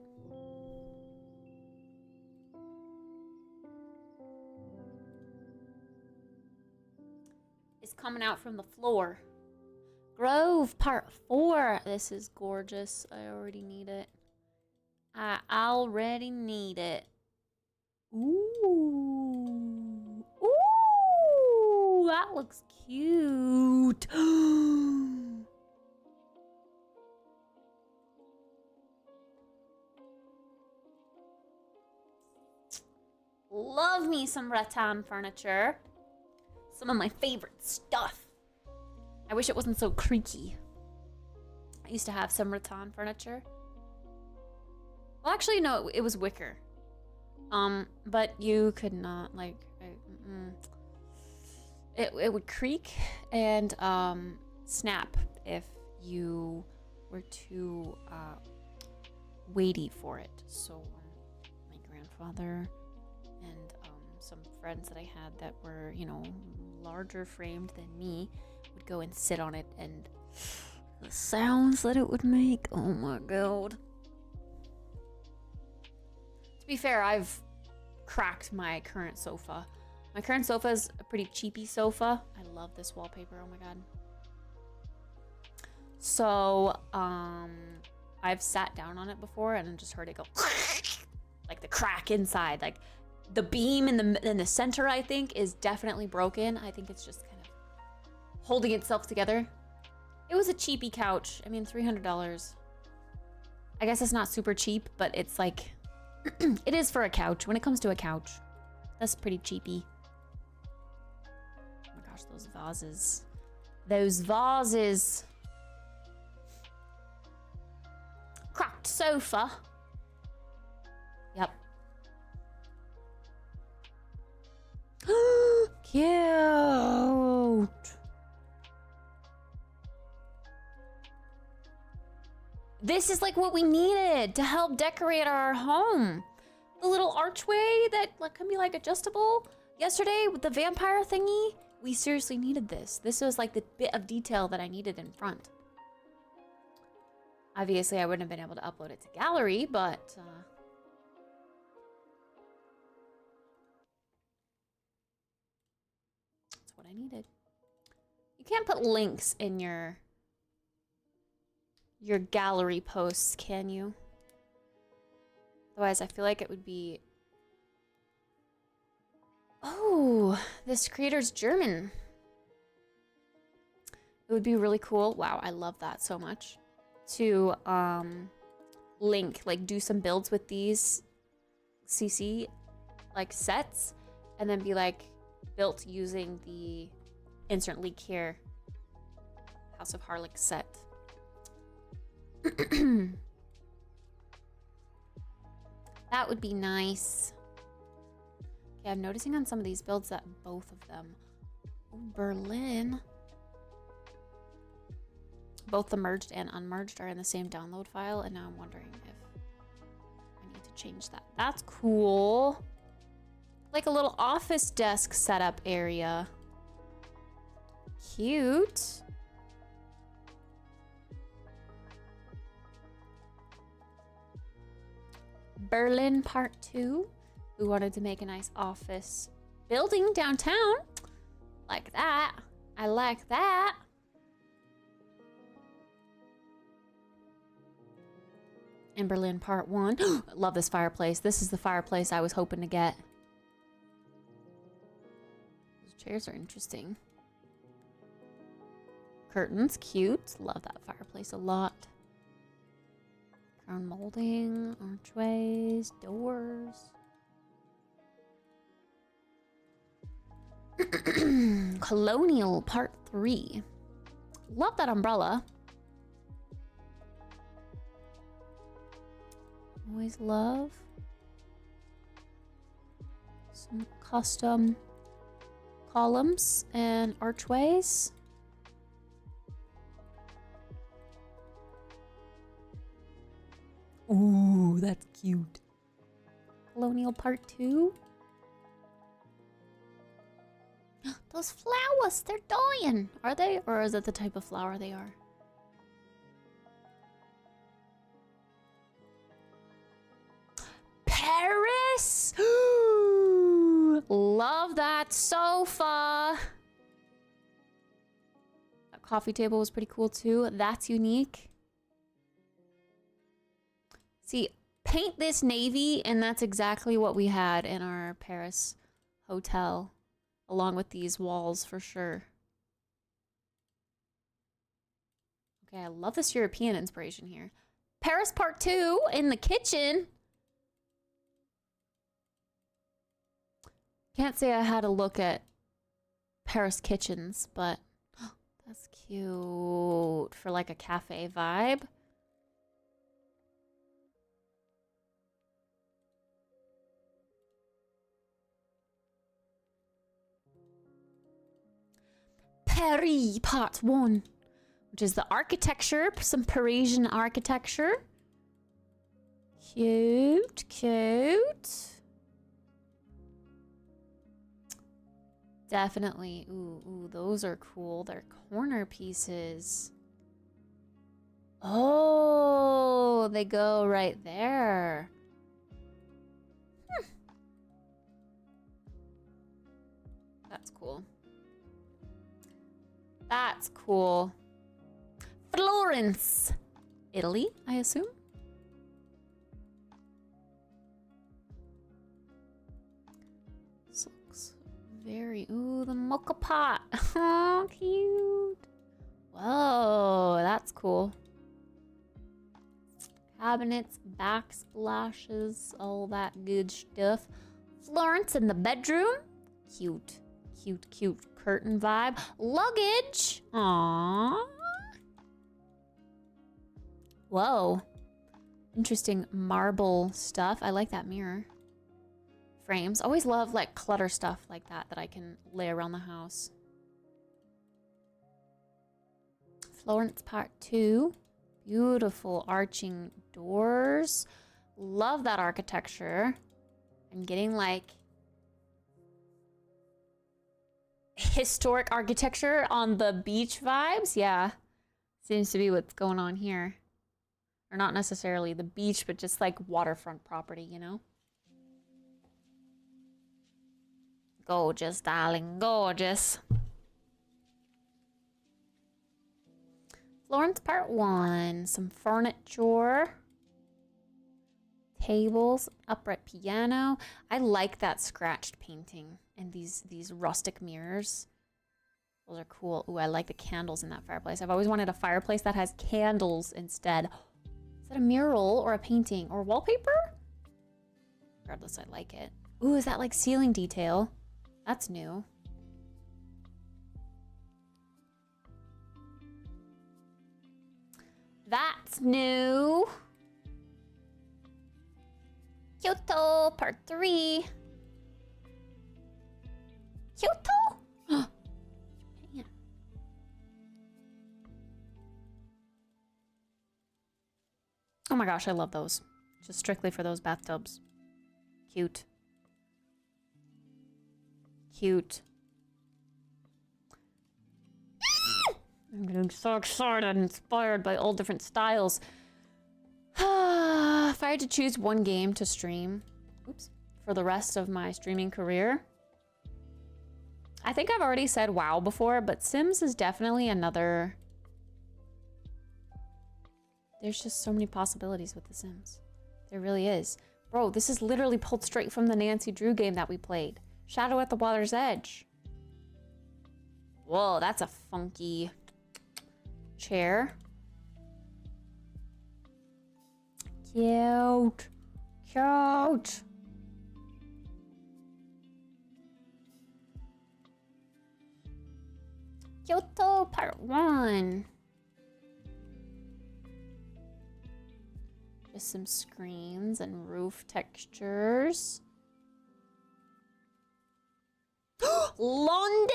Is coming out from the floor. Grove Part 4. This is gorgeous. I already need it. I already need it. Ooh. Ooh. That looks cute. Love me some rattan furniture. Some of my favorite stuff. I wish it wasn't so creaky. I used to have some rattan furniture. Well, actually, no, it was wicker. But you could not, like, it would creak and snap if you were too weighty for it. So my grandfather and some friends that I had that were, you know, larger framed than me would go and sit on it, and the sounds that it would make, oh my god. To be fair, I've cracked my current sofa. My current sofa is a pretty cheapy sofa. I love this wallpaper, oh my god. So, I've sat down on it before and just heard it go like the crack inside. Like the beam in the center, I think, is definitely broken. I think it's just kind of holding itself together. It was a cheapy couch. I mean, $300. I guess it's not super cheap, but it's like, it is for a couch. When it comes to a couch, that's pretty cheapy. Oh my gosh, those vases. Those vases. Cracked sofa. Yep. Cute. This is like what we needed to help decorate our home. The little archway that can be like adjustable. Yesterday with the vampire thingy, we seriously needed this. This was like the bit of detail that I needed in front. Obviously, I wouldn't have been able to upload it to gallery, but that's what I needed. You can't put links in your gallery posts, can you? Otherwise, I feel like it would be... Oh, this creator's German. It would be really cool. Wow, I love that so much. to link, like do some builds with these CC like sets, and then be like built using the instant leak here House of Harlech set. That would be nice. Okay, I'm noticing on some of these builds that both of them, Berlin, both the merged and unmerged are in the same download file, and now I'm wondering if I need to change that. That's cool. Like a little office desk setup area. Cute. Berlin Part 2. We wanted to make a nice office building downtown. Like that. I like that. And Berlin Part 1. Love this fireplace. This is the fireplace I was hoping to get. Those chairs are interesting. Curtains, cute. Love that fireplace a lot. Crown molding, archways, doors. Colonial Part 3. Love that umbrella. Always love some custom columns and archways. Ooh, that's cute. Colonial Part 2. Those flowers, they're dying. Are they? Or is it the type of flower they are? Paris! Love that sofa. That coffee table was pretty cool too. That's unique. See, paint this navy, and that's exactly what we had in our Paris hotel, along with these walls for sure. Okay, I love this European inspiration here. Paris Part 2 in the kitchen. Can't say I had a look at Paris kitchens, but that's cute for like a cafe vibe. Paris Part 1, which is the architecture, some Parisian architecture. Cute, cute. Definitely. Ooh, those are cool. They're corner pieces. Oh, they go right there. That's cool. That's cool. Florence, Italy, I assume. This looks very... Ooh, the mocha pot. Oh, cute. Whoa, that's cool. Cabinets, backsplashes, all that good stuff. Florence in the bedroom. Cute. Cute, cute curtain vibe. Luggage. Aww. Whoa. Interesting marble stuff. I like that mirror. Frames. Always love like clutter stuff like that I can lay around the house. Florence Part 2. Beautiful arching doors. Love that architecture. I'm getting like historic architecture on the beach vibes. Yeah. Seems to be what's going on here. Or not necessarily the beach, but just like waterfront property, you know? Gorgeous, darling, gorgeous. Florence Part 1. Some furniture. Tables, upright piano. I like that scratched painting and these rustic mirrors. Those are cool. Ooh, I like the candles in that fireplace. I've always wanted a fireplace that has candles instead. Is that a mural or a painting or wallpaper? Regardless, I like it. Ooh, is that like ceiling detail? That's new. That's new. Kyoto part 3. Kyoto? Japan. Oh my gosh, I love those. Just strictly for those bathtubs. Cute. Cute. I'm getting so excited, inspired by all different styles. If I had to choose one game to stream, oops, for the rest of my streaming career, I think I've already said WoW before, but Sims is definitely another. There's just so many possibilities with The Sims. There really is. Bro, this is literally pulled straight from the Nancy Drew game that we played. Shadow at the Water's Edge. Whoa, that's a funky chair. Cute. Cute. Kyoto Part 1. Just some screens and roof textures. London?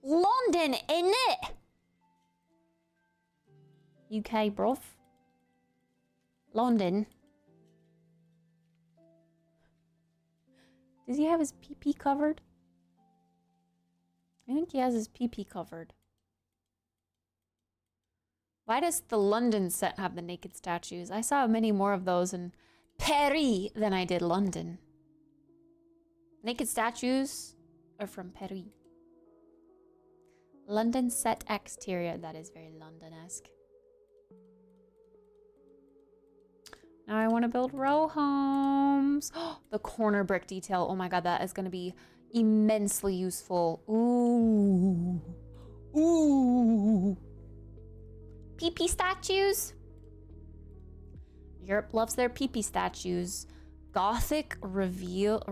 London, in it? UK, bruv. London. Does he have his PP covered? I think he has his PP covered. Why does the London set have the naked statues? I saw many more of those in Paris than I did London. Naked statues are from Paris. London set exterior. That is very London-esque. Now I want to build row homes. The corner brick detail. Oh my god, that is going to be immensely useful. Ooh. Ooh. PP statues. Europe loves their PP statues. Gothic revival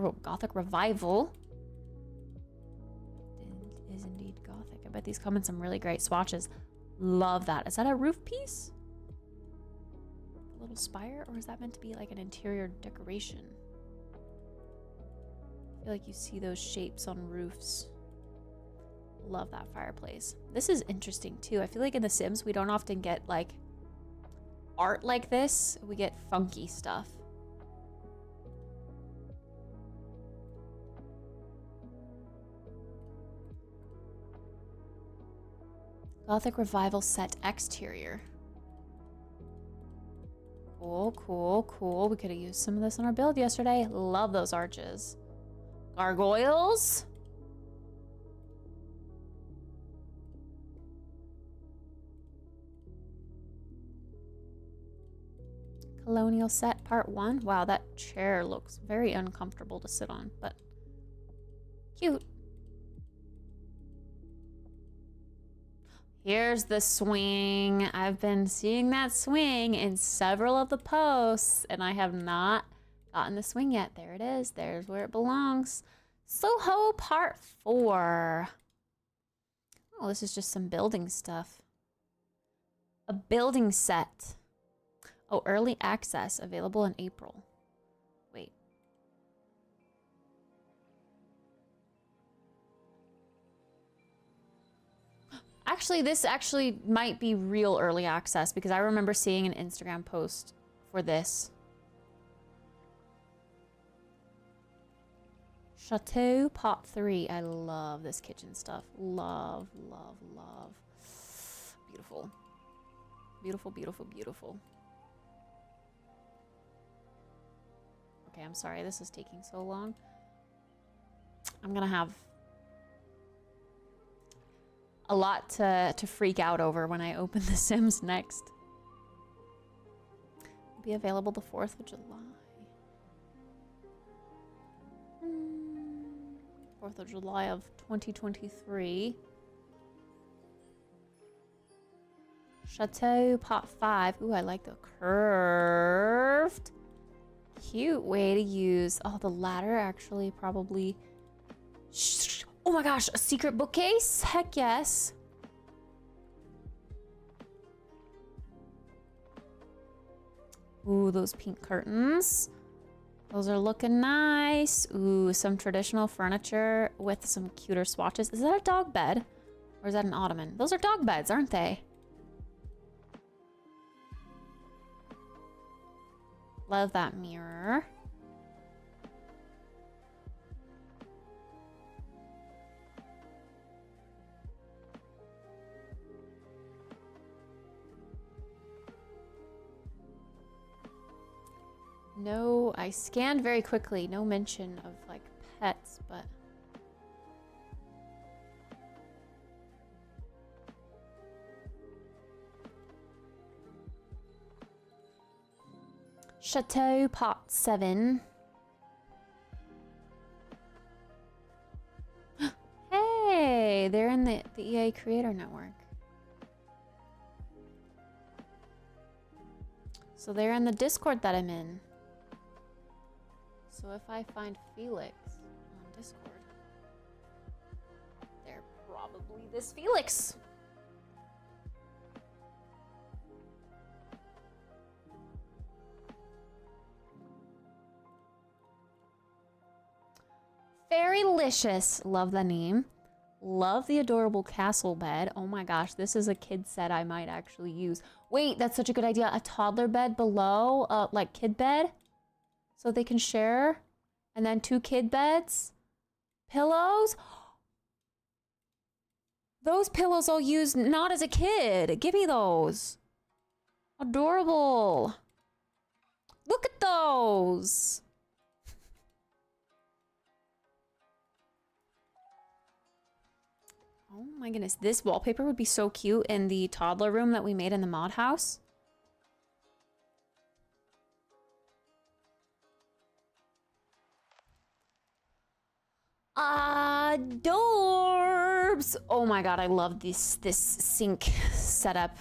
is indeed Gothic. I bet these come in some really great swatches. Love that. Is that a roof piece? A little spire? Or is that meant to be like an interior decoration? I feel like you see those shapes on roofs. Love that fireplace. This is interesting too. I feel like in The Sims we don't often get like art like this. We get funky stuff. Gothic revival set exterior. Cool, cool, cool. We could have used some of this in our build yesterday. Love those arches. Gargoyles. Colonial set part 1. Wow, that chair looks very uncomfortable to sit on, but cute. Here's the swing. I've been seeing that swing in several of the posts, and I have not gotten the swing yet. There it is. There's where it belongs. Soho part 4. Oh, this is just some building stuff. A building set. Oh, early access available in April. Wait. Actually, this actually might be real early access because I remember seeing an Instagram post for this. Chateau Pot 3. I love this kitchen stuff. Love, love, love. Beautiful. Beautiful, beautiful, beautiful. Okay, I'm sorry. This is taking so long. I'm gonna have a lot to freak out over when I open The Sims next. It'll be available the 4th of July. 4th of July of 2023. Chateau Pot 5. Ooh, I like the curved. Cute way to use. Oh, the ladder actually probably. Oh my gosh, a secret bookcase? Heck yes. Ooh, those pink curtains. Those are looking nice. Ooh, some traditional furniture with some cuter swatches. Is that a dog bed? Or is that an ottoman? Those are dog beds, aren't they? Love that mirror. No, I scanned very quickly. No mention of like pets, but Chateau Pot 7. Hey, they're in the EA Creator Network. So they're in the Discord that I'm in. So if I find Felix on Discord, they're probably this Felix. Fairylicious. Love the name. Love the adorable castle bed. Oh my gosh, this is a kid set I might actually use. Wait, that's such a good idea. A toddler bed below, like kid bed, so they can share. And then 2 kid beds. Pillows. Those pillows I'll use not as a kid. Give me those. Adorable. Look at those. Oh my goodness, this wallpaper would be so cute in the toddler room that we made in the mod house. Adorbs! Oh my god, I love this sink setup.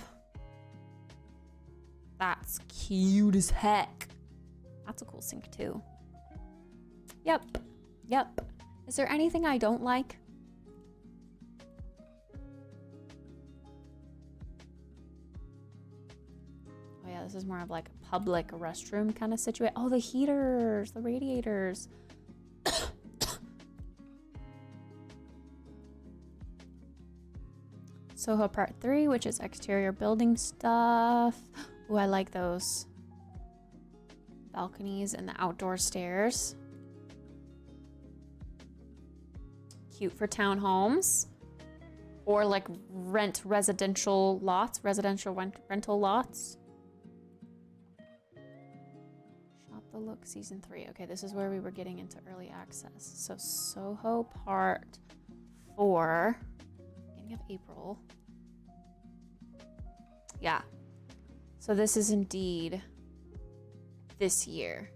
That's cute as heck. That's a cool sink too. Yep. Yep. Is there anything I don't like? Oh yeah, this is more of like a public restroom kind of situation. Oh, the heaters, the radiators. Soho Part 3, which is exterior building stuff. Oh, I like those. Balconies and the outdoor stairs. Cute for townhomes. Or like residential lots, rental lots. Shop the Look Season 3. Okay, this is where we were getting into early access. So Soho Part 4. Of April. Yeah. So this is indeed this year.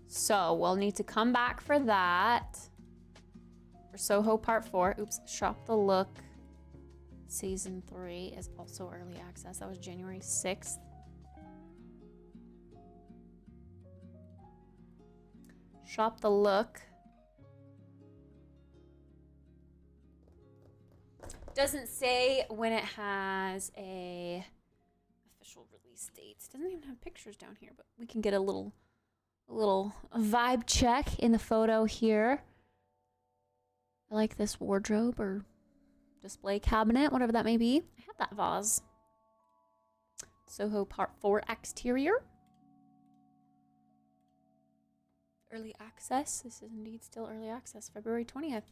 So we'll need to come back for that. For Soho Part 4. Oops. Shop the Look Season 3 is also early access. That was January 6th. Shop the Look. Doesn't say when it has a official release date. It doesn't even have pictures down here, but we can get a little vibe check in the photo here. I like this wardrobe or display cabinet, whatever that may be. I have that vase. Soho Part 4 exterior. Early access. This is indeed still early access. February 20th.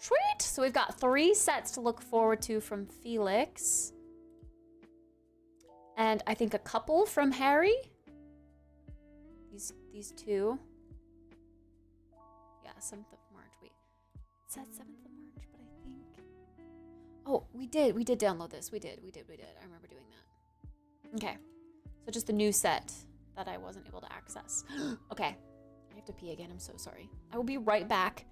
Sweet! So we've got 3 sets to look forward to from Felix. And I think a couple from Harry. These 2. Yeah, 7th of March. Wait. It said 7th of March, but I think... Oh, we did download this. We did. I remember doing that. Okay. So just the new set that I wasn't able to access. Okay. I have to pee again. I'm so sorry. I will be right back.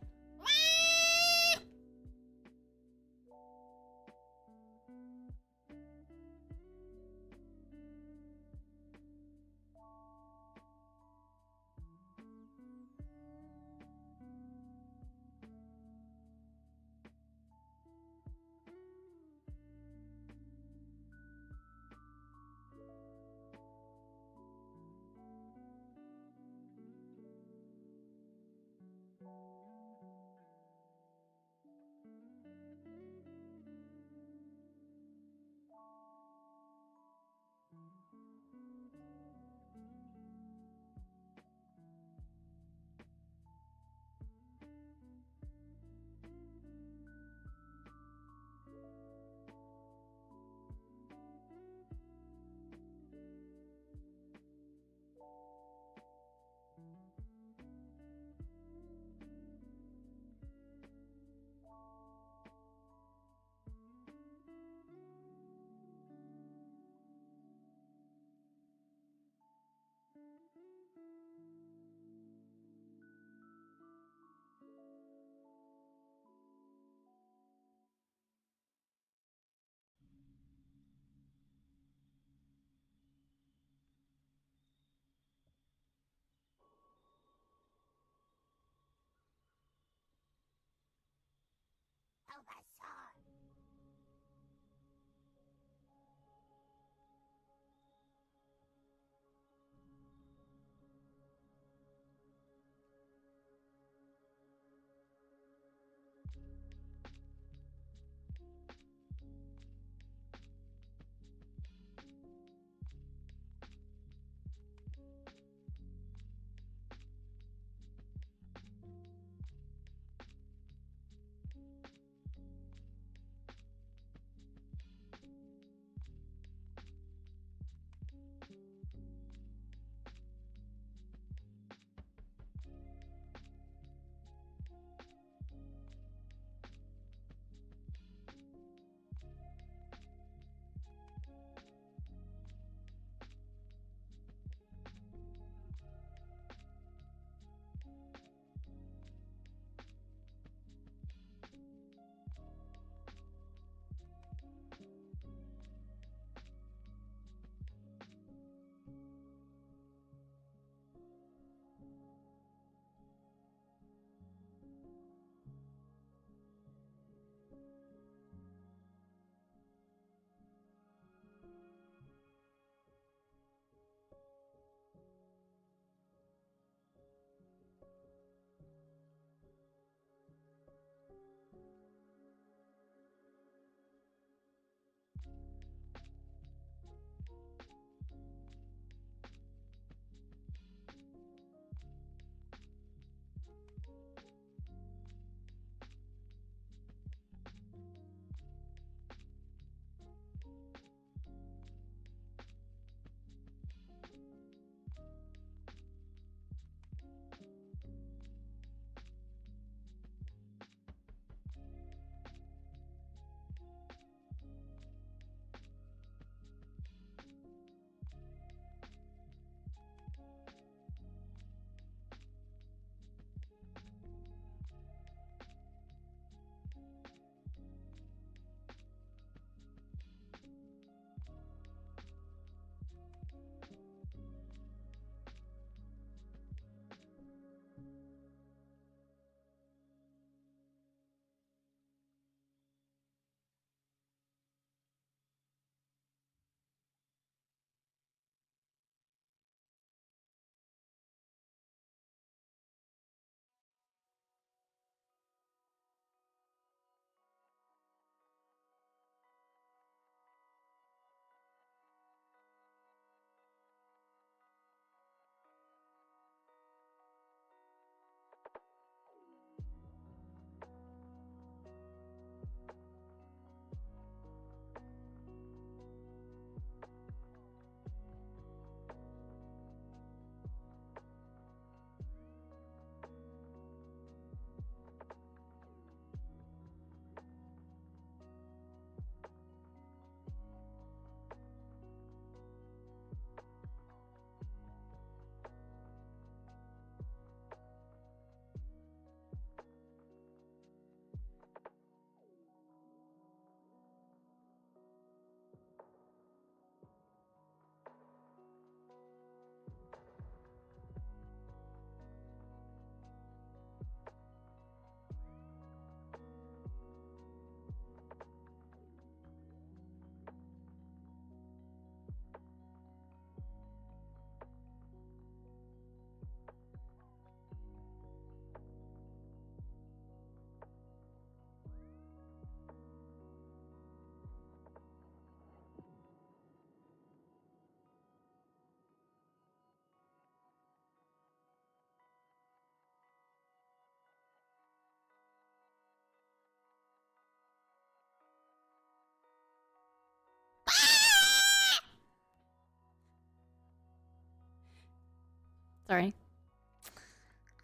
Sorry.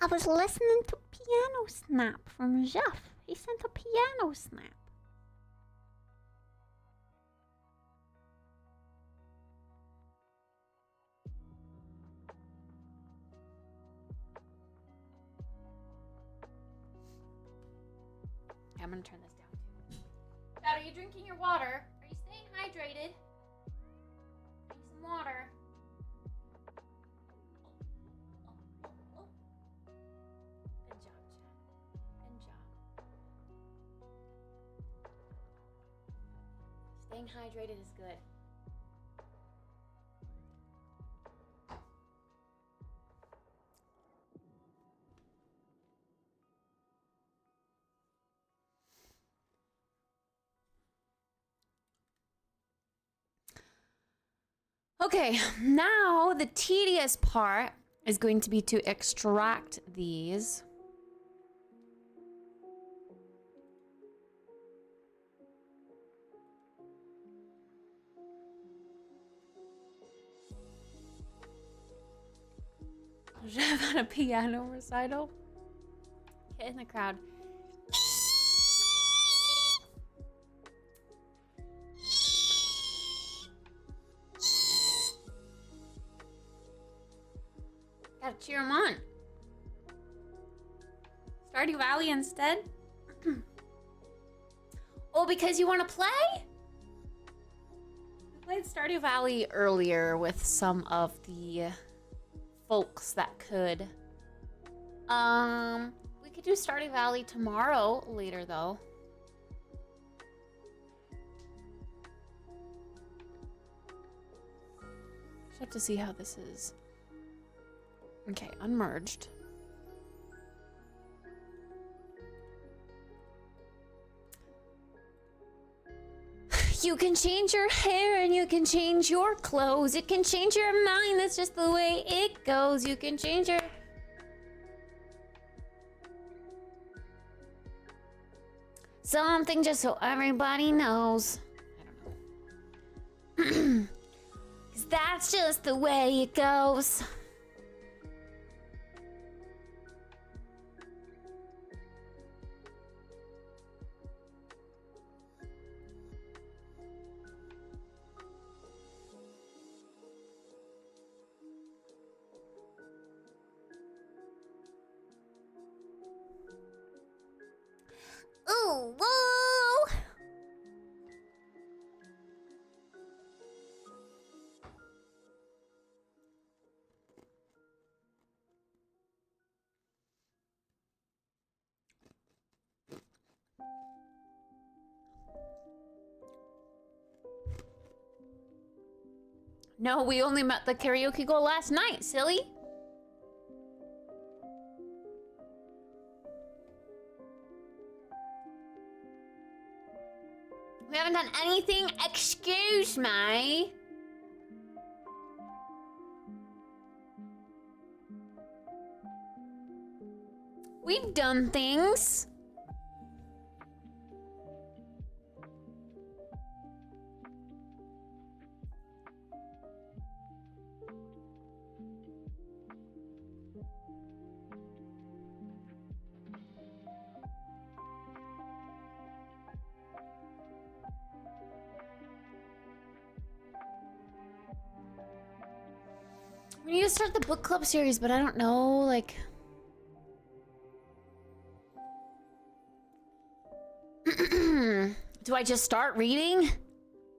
I was listening to Piano Snap from Jeff. He sent a piano snap. I'm gonna turn this down too. Dad, are you drinking your water? Are you staying hydrated? Drink some water. Good job, Chad. Good job. Staying hydrated is good. Okay, now the tedious part is going to be to extract these. Jeff had a piano recital. Get in the crowd. Gotta cheer him on. Stardew Valley instead? Oh, because you want to play? I played Stardew Valley earlier with some of the folks that could. We could do Stardew Valley tomorrow later though. Just have to see how this is. Okay, unmerged. You can change your hair and you can change your clothes. It can change your mind. That's just the way it goes. You can change your... something just so everybody knows. I don't know. 'Cause that's just the way it goes. Ooh, whoa! No, we only met the karaoke goal last night, silly. We haven't done anything, excuse me. We've done things. We need to start the book club series, but I don't know, like... Do I just start reading?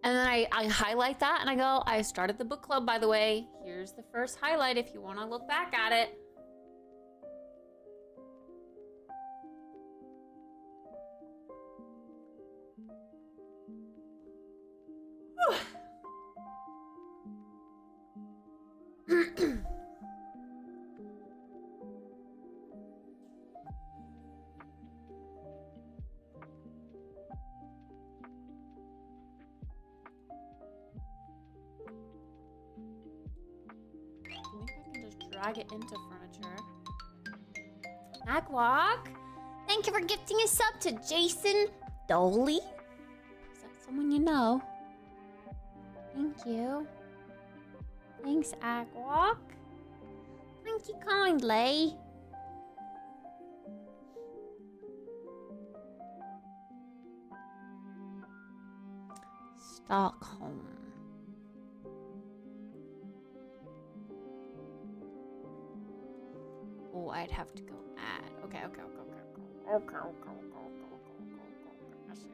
And then I highlight that and I go, I started the book club, by the way. Here's the first highlight if you want to look back at it. Drag it into furniture. Magwalk, thank you for gifting a sub to Jason Doley. Is that someone you know? Thank you. Thanks, Agwalk. Thank you kindly. Stockholm. Oh, I'd have to go add. Okay. I see.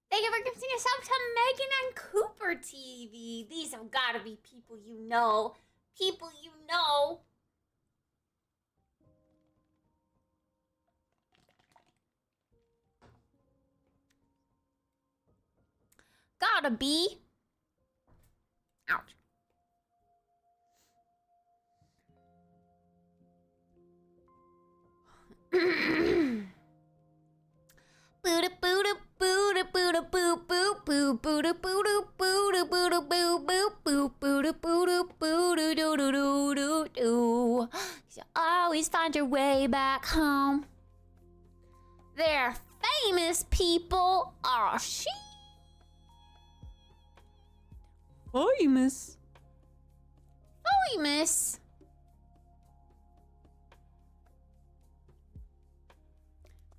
Thank you for gifting us up to Megan and Cooper TV. These have got to be people you know. People you know. Gotta be. Ouch. Booda booda booda booda boo boo boo booda booda booda booda boo boo boo booda booda booda doo doo doo doo doo. You always find your way back home. They're famous people. Oh, she. Famous. Famous.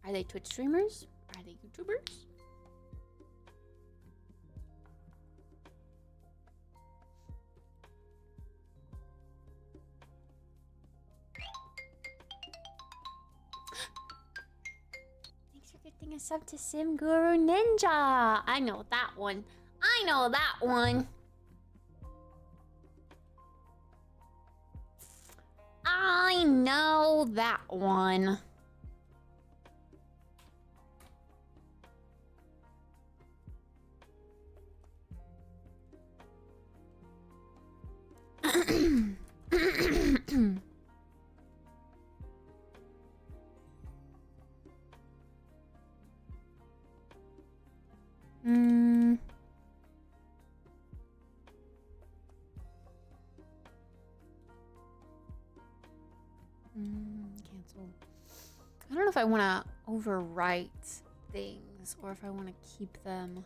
Are they Twitch streamers? Are they YouTubers? Thanks for gifting us up to Sim Guru Ninja. I know that one. I know that one. I know that one. Cancel. I don't know if I want to overwrite things or if I want to keep them.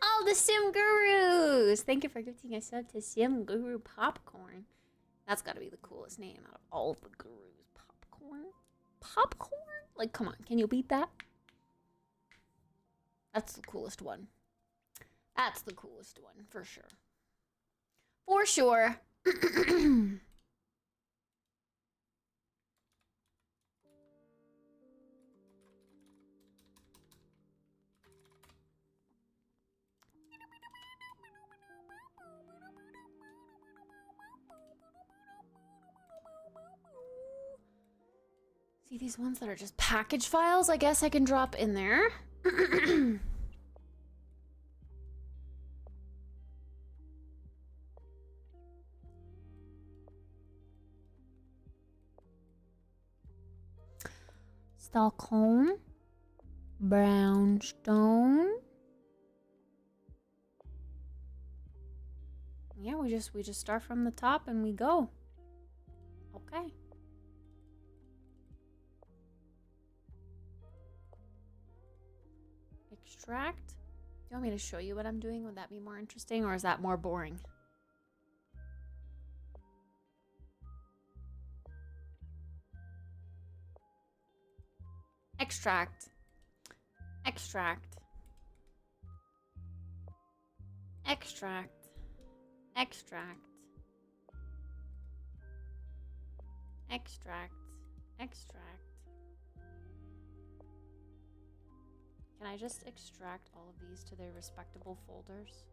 All the Sim Gurus! Thank you for gifting us up to Sim Guru Popcorn. That's got to be the coolest name out of all the gurus. Popcorn? Popcorn? Like, come on, can you beat that? That's the coolest one. That's the coolest one, for sure. For sure. See, these ones that are just package files, I guess I can drop in there. Stockholm, Brownstone. Yeah, we just start from the top and we go. Okay. Extract. Do you want me to show you what I'm doing? Would that be more interesting or is that more boring? Extract. Extract. Extract. Extract. Extract. Extract. Can I just extract all of these to their respectable folders?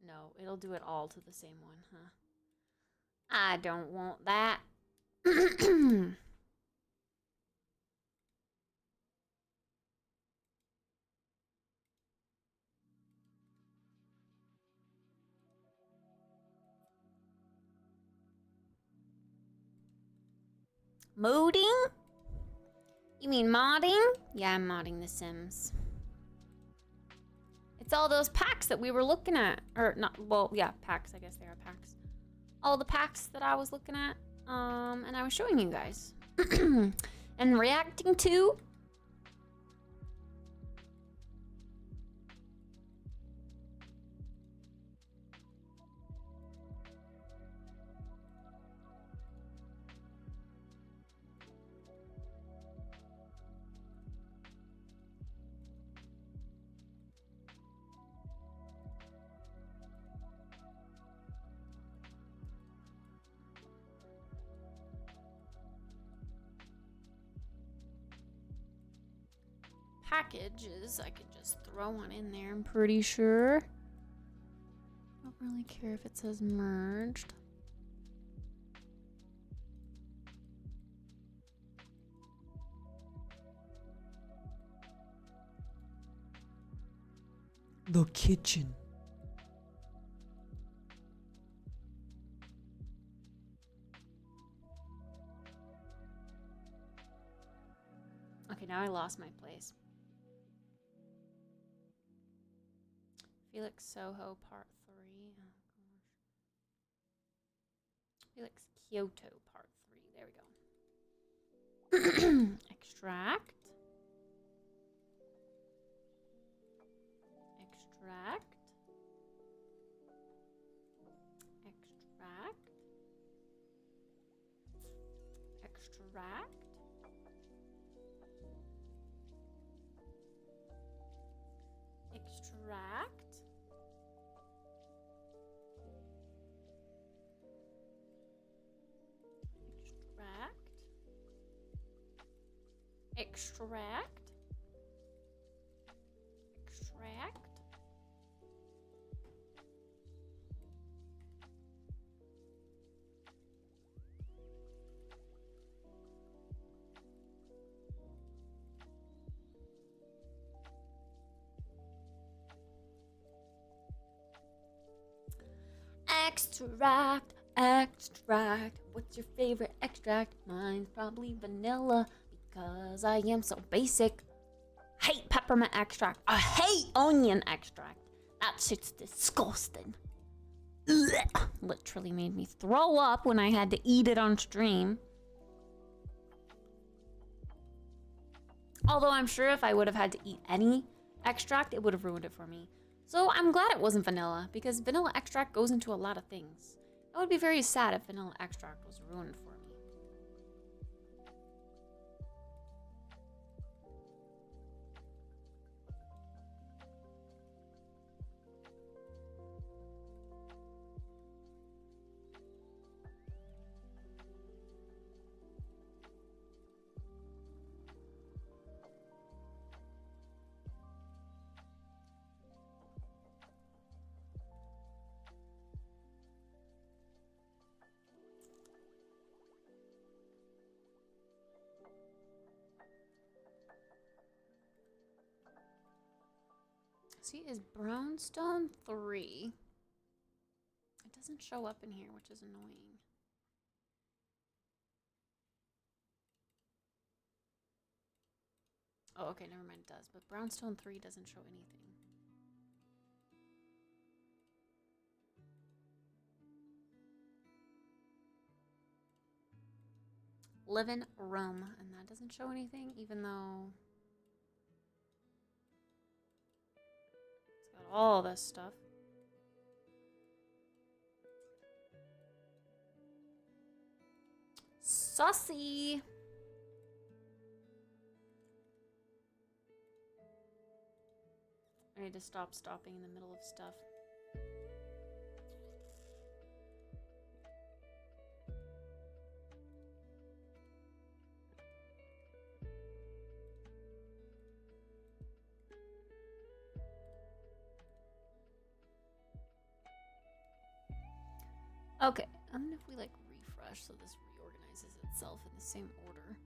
No, it'll do it all to the same one, huh? I don't want that. Modding? You mean modding? Yeah, I'm modding The Sims. It's all those packs that we were looking at. Or not, well, yeah, packs. I guess they are packs. All the packs that I was looking at. And I was showing you guys. And reacting to. Packages, I could just throw one in there, I'm pretty sure. Don't really care if it says merged. The kitchen. Okay, now I lost my place. Felix Soho Part 3. Oh gosh. Felix Kyoto Part 3. There we go. Extract. Extract. Extract. Extract. Extract. Extract. Extract. Extract, extract. What's your favorite extract? Mine's probably vanilla because I am so basic. Hate peppermint extract. I hate onion extract. That shit's disgusting. Ugh. Literally made me throw up when I had to eat it on stream. Although I'm sure if I would have had to eat any extract, it would have ruined it for me. So I'm glad it wasn't vanilla, because vanilla extract goes into a lot of things. I would be very sad if vanilla extract was ruined for me. See, is brownstone 3? It doesn't show up in here, which is annoying. Oh, okay, never mind, it does. But brownstone 3 doesn't show anything. Living room, and that doesn't show anything, even though it's got all this stuff. Saucy. I need to stop stopping in the middle of stuff. Okay, and then if we like refresh so this reorganizes itself in the same order.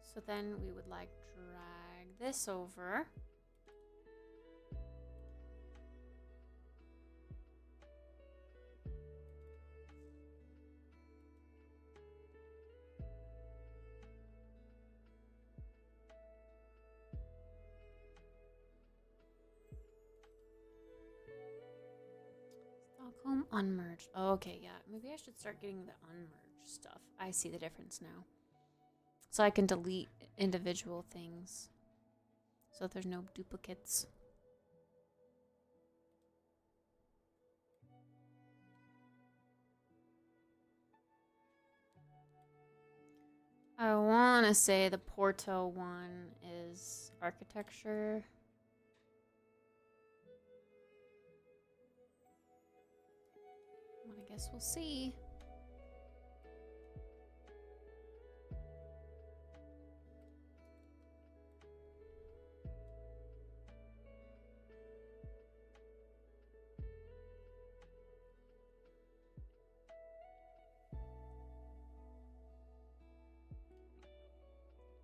So then we would like drag this over. Home unmerged. Oh, okay, yeah. Maybe I should start getting the unmerged stuff. I see the difference now. So I can delete individual things. So that there's no duplicates. I want to say the Porto one is architecture. Well, I guess we'll see.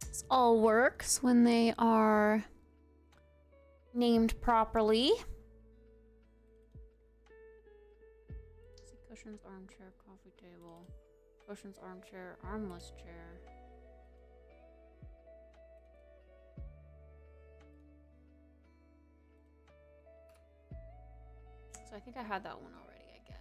This all works when they are named properly. See, cushions, armchair, coffee table. Cushions, armchair, armless chair. So I think I had that one already, I guess.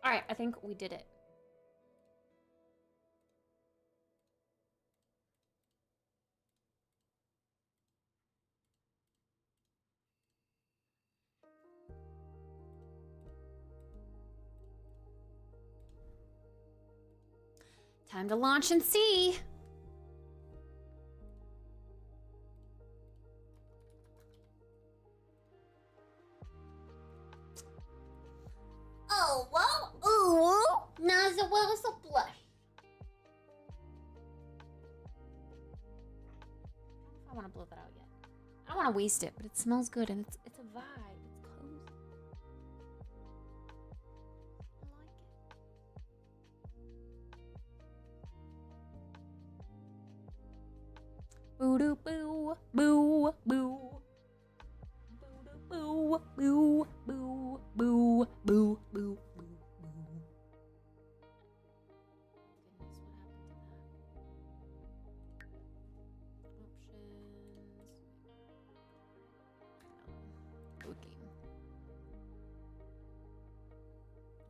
All right, I think we did it. Time to launch and see. Oh, well, ooh, now the world's a blush. I don't know if I want to blow that out yet. I don't want to waste it, but it smells good and it's a vibe. It's cozy. I like it. Boo doo boo boo boo. Boo boo boo boo boo boo boo.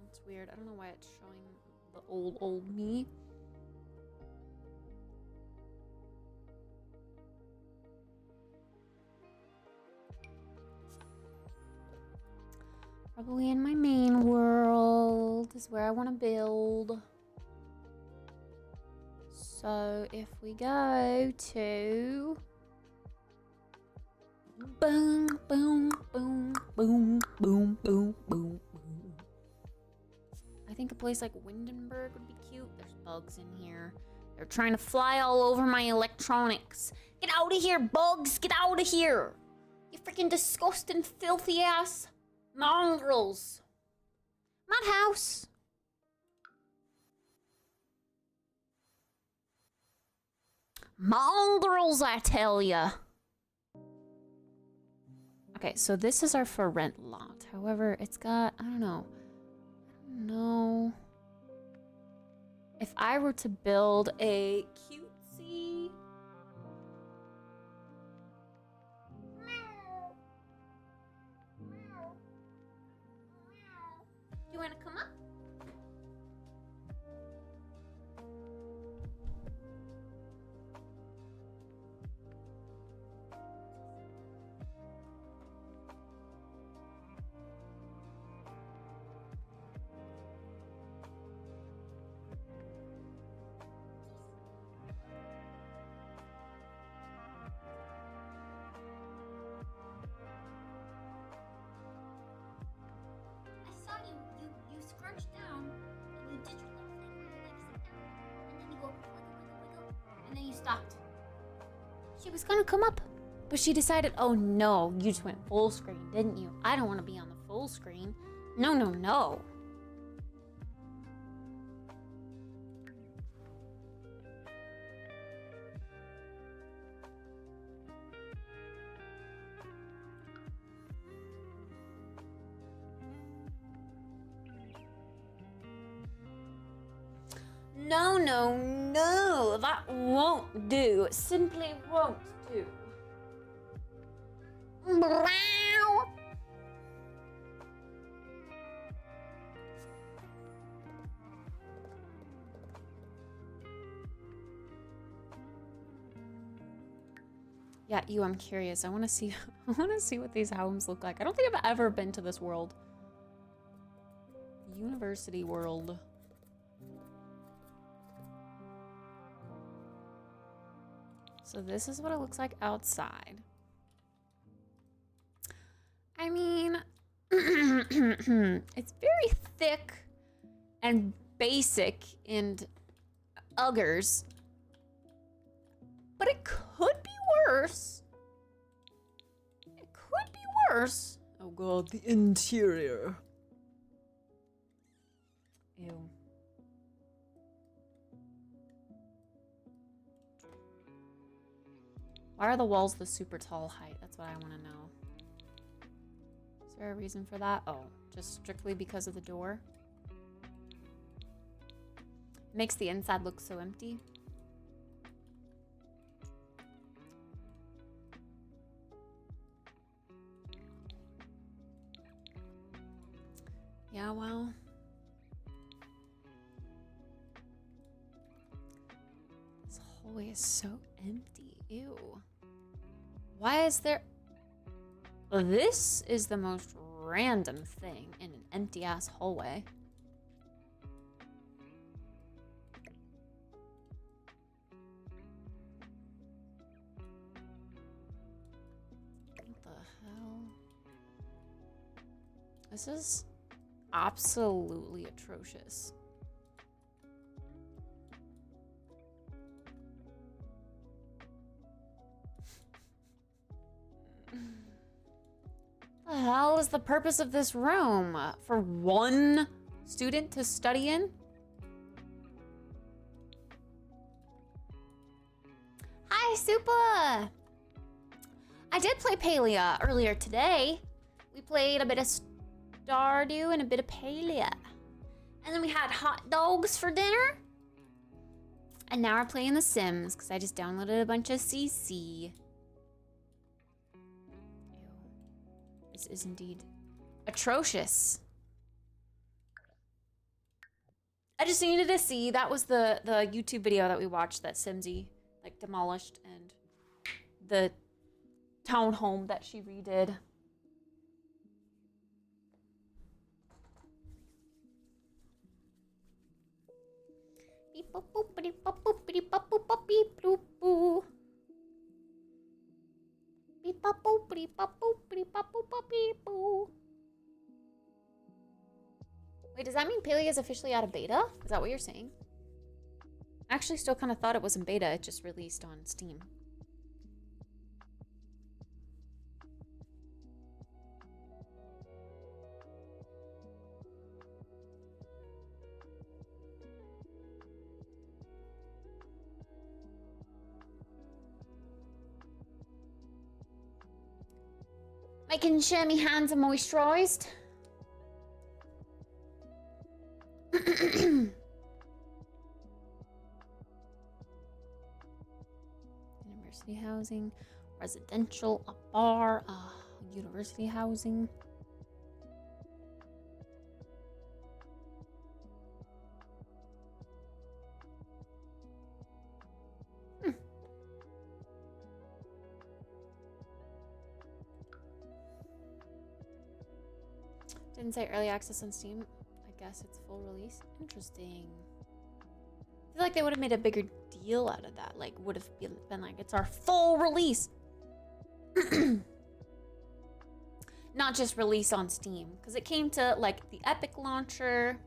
That's weird. I don't know why it's showing the old me. Probably in my main world is where I want to build. So if we go to boom, boom, boom, boom, boom, boom, boom. I think a place like Windenburg would be cute. There's bugs in here. They're trying to fly all over my electronics. Get out of here, bugs! Get out of here! You freaking disgusting, filthy ass mongrels! Madhouse! Mongrels, I tell ya! Okay, so this is our for rent lot. However, it's got, I don't know. No. If I were to build a cutesy... Do you want to come up? I saw you scrunched down and you did your little thing where you like sit down and then you go wiggle, and then you stopped. She was gonna come up, but she decided, oh no, you just went full screen, didn't you? I don't want to be on the full screen. No, no, no. No, no, no. That won't do. It simply won't do. Meow. Yeah, I'm curious. I want to see I want to see what these homes look like. I don't think I've ever been to this world. University world. So this is what it looks like outside. I mean, it's very thick and basic and uggers. But it could be worse. It could be worse. Oh god, the interior. Ew. Why are the walls the super tall height? That's what I want to know. Is there a reason for that? Oh, just strictly because of the door? Makes the inside look so empty. Yeah, well. This hallway is so empty. Ew. Why is there... Well, this is the most random thing in an empty-ass hallway. What the hell? This is absolutely atrocious. The hell is the purpose of this room? For one student to study in? Hi, Supa! I did play Palia earlier today. We played a bit of Stardew and a bit of Palia. And then we had hot dogs for dinner. And now we're playing The Sims, because I just downloaded a bunch of CC. This is indeed atrocious. I just needed to see. That was the YouTube video that we watched that Simsy like demolished, and the townhome that she redid. Beep boop boopity bop boopity bop boop bop beep bloop boo. Beep bop boopity bop boopity bop boop bop beep boo. Wait, does that mean Palia is officially out of beta? Is that what you're saying? I actually still kind of thought it was in beta. It just released on Steam. Making sure my hands are moisturized. University housing, residential, a bar, university housing. Didn't say early access on Steam. I guess it's full release. Interesting. I feel like they would have made a bigger deal out of that. Like, would have been like, it's our full release. Not just release on Steam. Because it came to, like, the Epic launcher.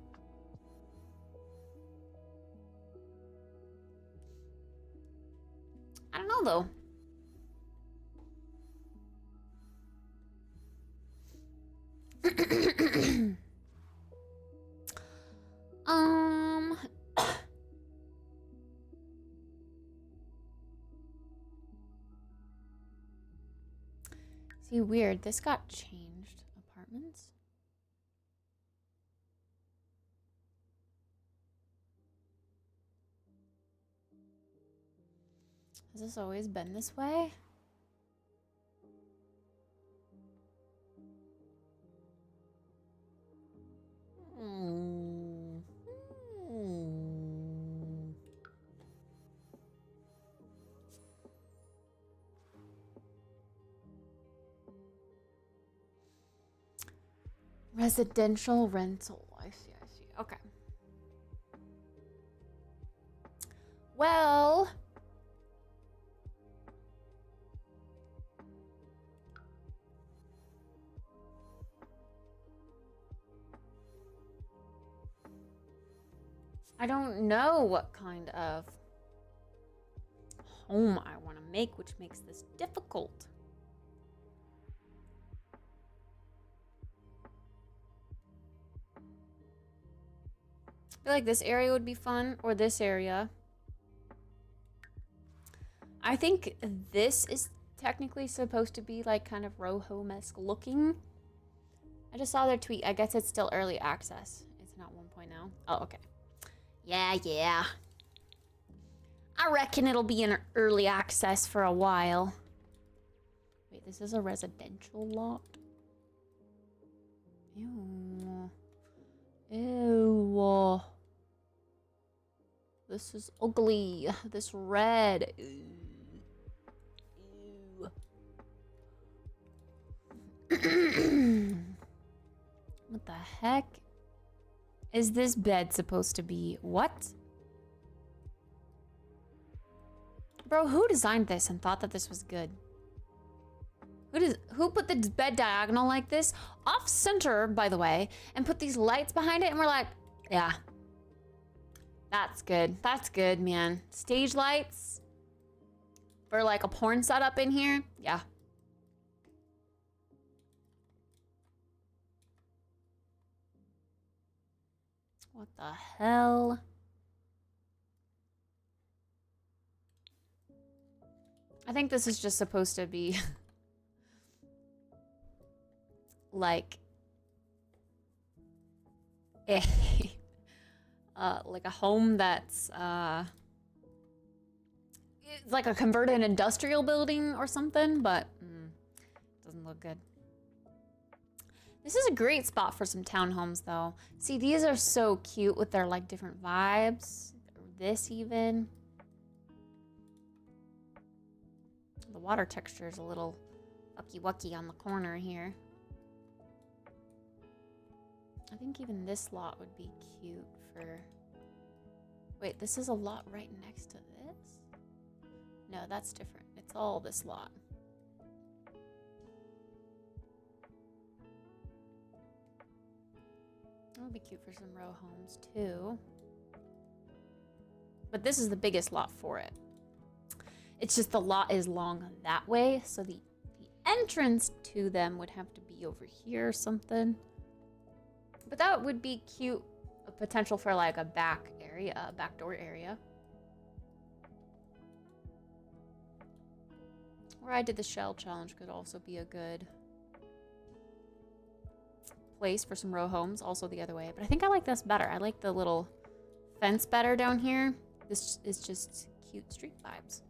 I don't know, though. See, weird. This got changed. Apartments? Has this always been this way? Residential rental. I see, I see. Okay. Well, I don't know what kind of home I want to make, which makes this difficult. I feel like this area would be fun, or this area. I think this is technically supposed to be like kind of row home-esque looking. I just saw their tweet. I guess it's still early access. It's not 1.0. Oh, okay. Yeah. I reckon it'll be in early access for a while. Wait, this is a residential lot? Ew. Ew. This is ugly. This red. Ew. What the heck is this bed supposed to be? What? Bro, who designed this and thought that this was good? Who put the bed diagonal like this, off center, by the way, and put these lights behind it, and we're like, yeah. That's good. That's good, man. Stage lights for like a porn setup in here. Yeah. What the hell? I think this is just supposed to be like a like a home that's it's like a converted industrial building or something, but doesn't look good. This is a great spot for some townhomes though. See, these are so cute with their like different vibes. This even. The water texture is a little ucky-wucky on the corner here. I think even this lot would be cute for... Wait, this is a lot right next to this? No, that's different. It's all this lot. That would be cute for some row homes too. But this is the biggest lot for it. It's just the lot is long that way, so the entrance to them would have to be over here or something. But that would be cute, a potential for like a back area, a backdoor area. Where I did the shell challenge could also be a good place for some row homes, also the other way. But I think I like this better. I like the little fence better down here. This is just cute street vibes.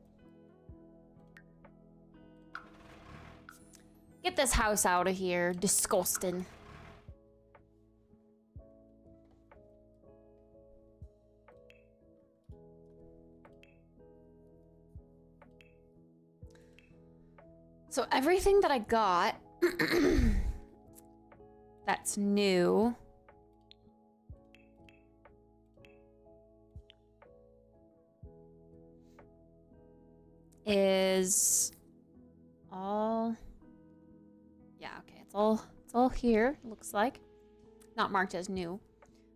Get this house out of here. Disgusting. So everything that I got that's new is all... Yeah, okay, it's all here, looks like. Not marked as new.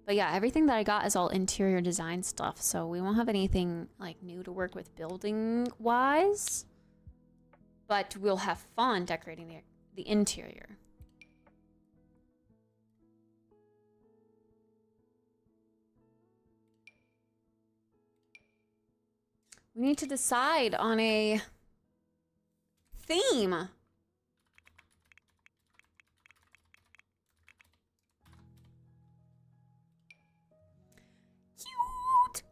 But yeah, everything that I got is all interior design stuff, so we won't have anything like new to work with building wise. But we'll have fun decorating the interior. We need to decide on a theme. Cute.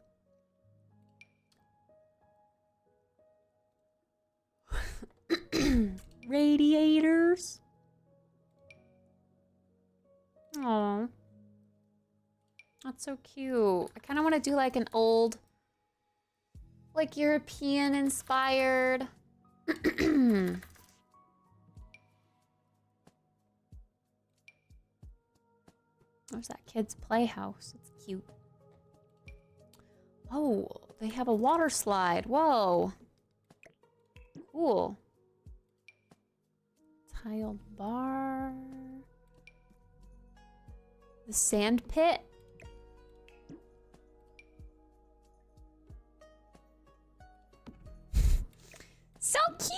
radiators. Oh, that's so cute. I kind of want to do like an old, like European inspired. There's that kid's playhouse. It's cute. Oh, they have a water slide. Whoa. Cool. Tiled bar. The sand pit. So cute!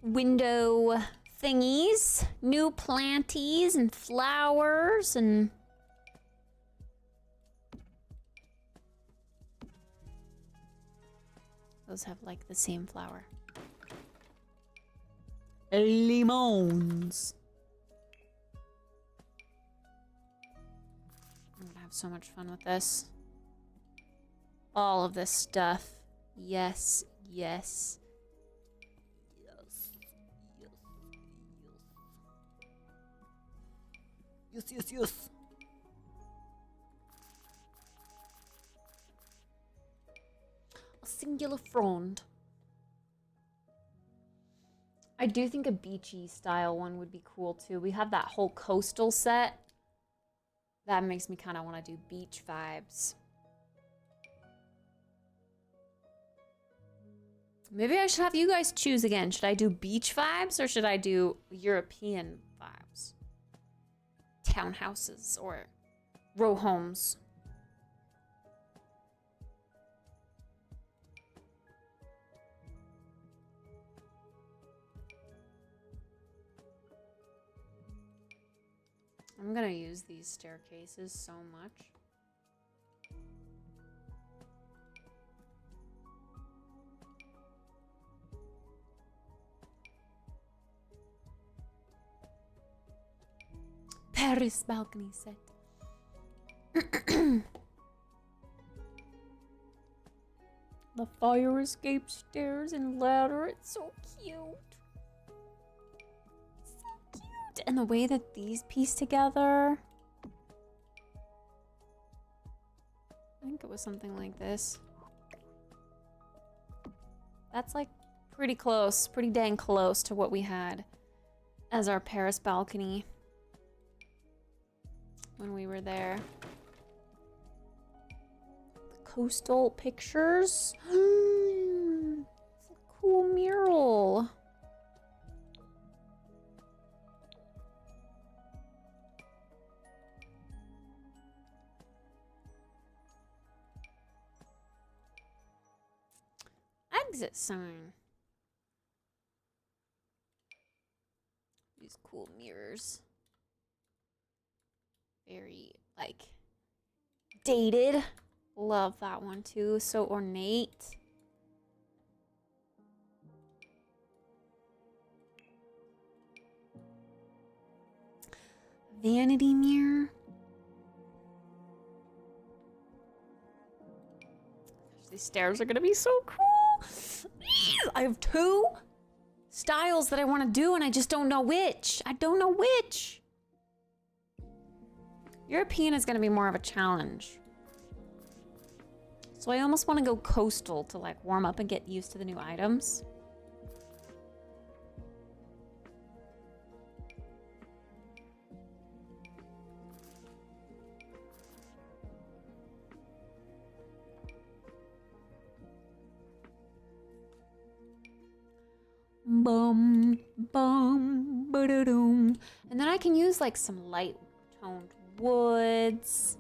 Window thingies, new planties and flowers and those have like the same flower. Limons. I'm gonna have so much fun with this. All of this stuff. Yes, yes. Yes. A singular frond. I do think a beachy style one would be cool too. We have that whole coastal set. That makes me kind of want to do beach vibes. Maybe I should have you guys choose again. Should I do beach vibes or should I do European vibes? Townhouses or row homes. I'm gonna use these staircases so much. Paris balcony set. The fire escape stairs and ladder. It's so cute. So cute. And the way that these piece together. I think it was something like this. That's like pretty close, pretty dang close to what we had as our Paris balcony when we were there. The coastal pictures. It's a cool mural. Exit sign. These cool mirrors. Very, like, dated. Love that one too. So ornate. Vanity mirror. Gosh, these stairs are gonna be so cool. I have two styles that I want to do and I just don't know which. I don't know which. European is going to be more of a challenge. So I almost want to go coastal to like warm up and get used to the new items. Bum, bum, ba-da-doom. And then I can use like some light toned woods.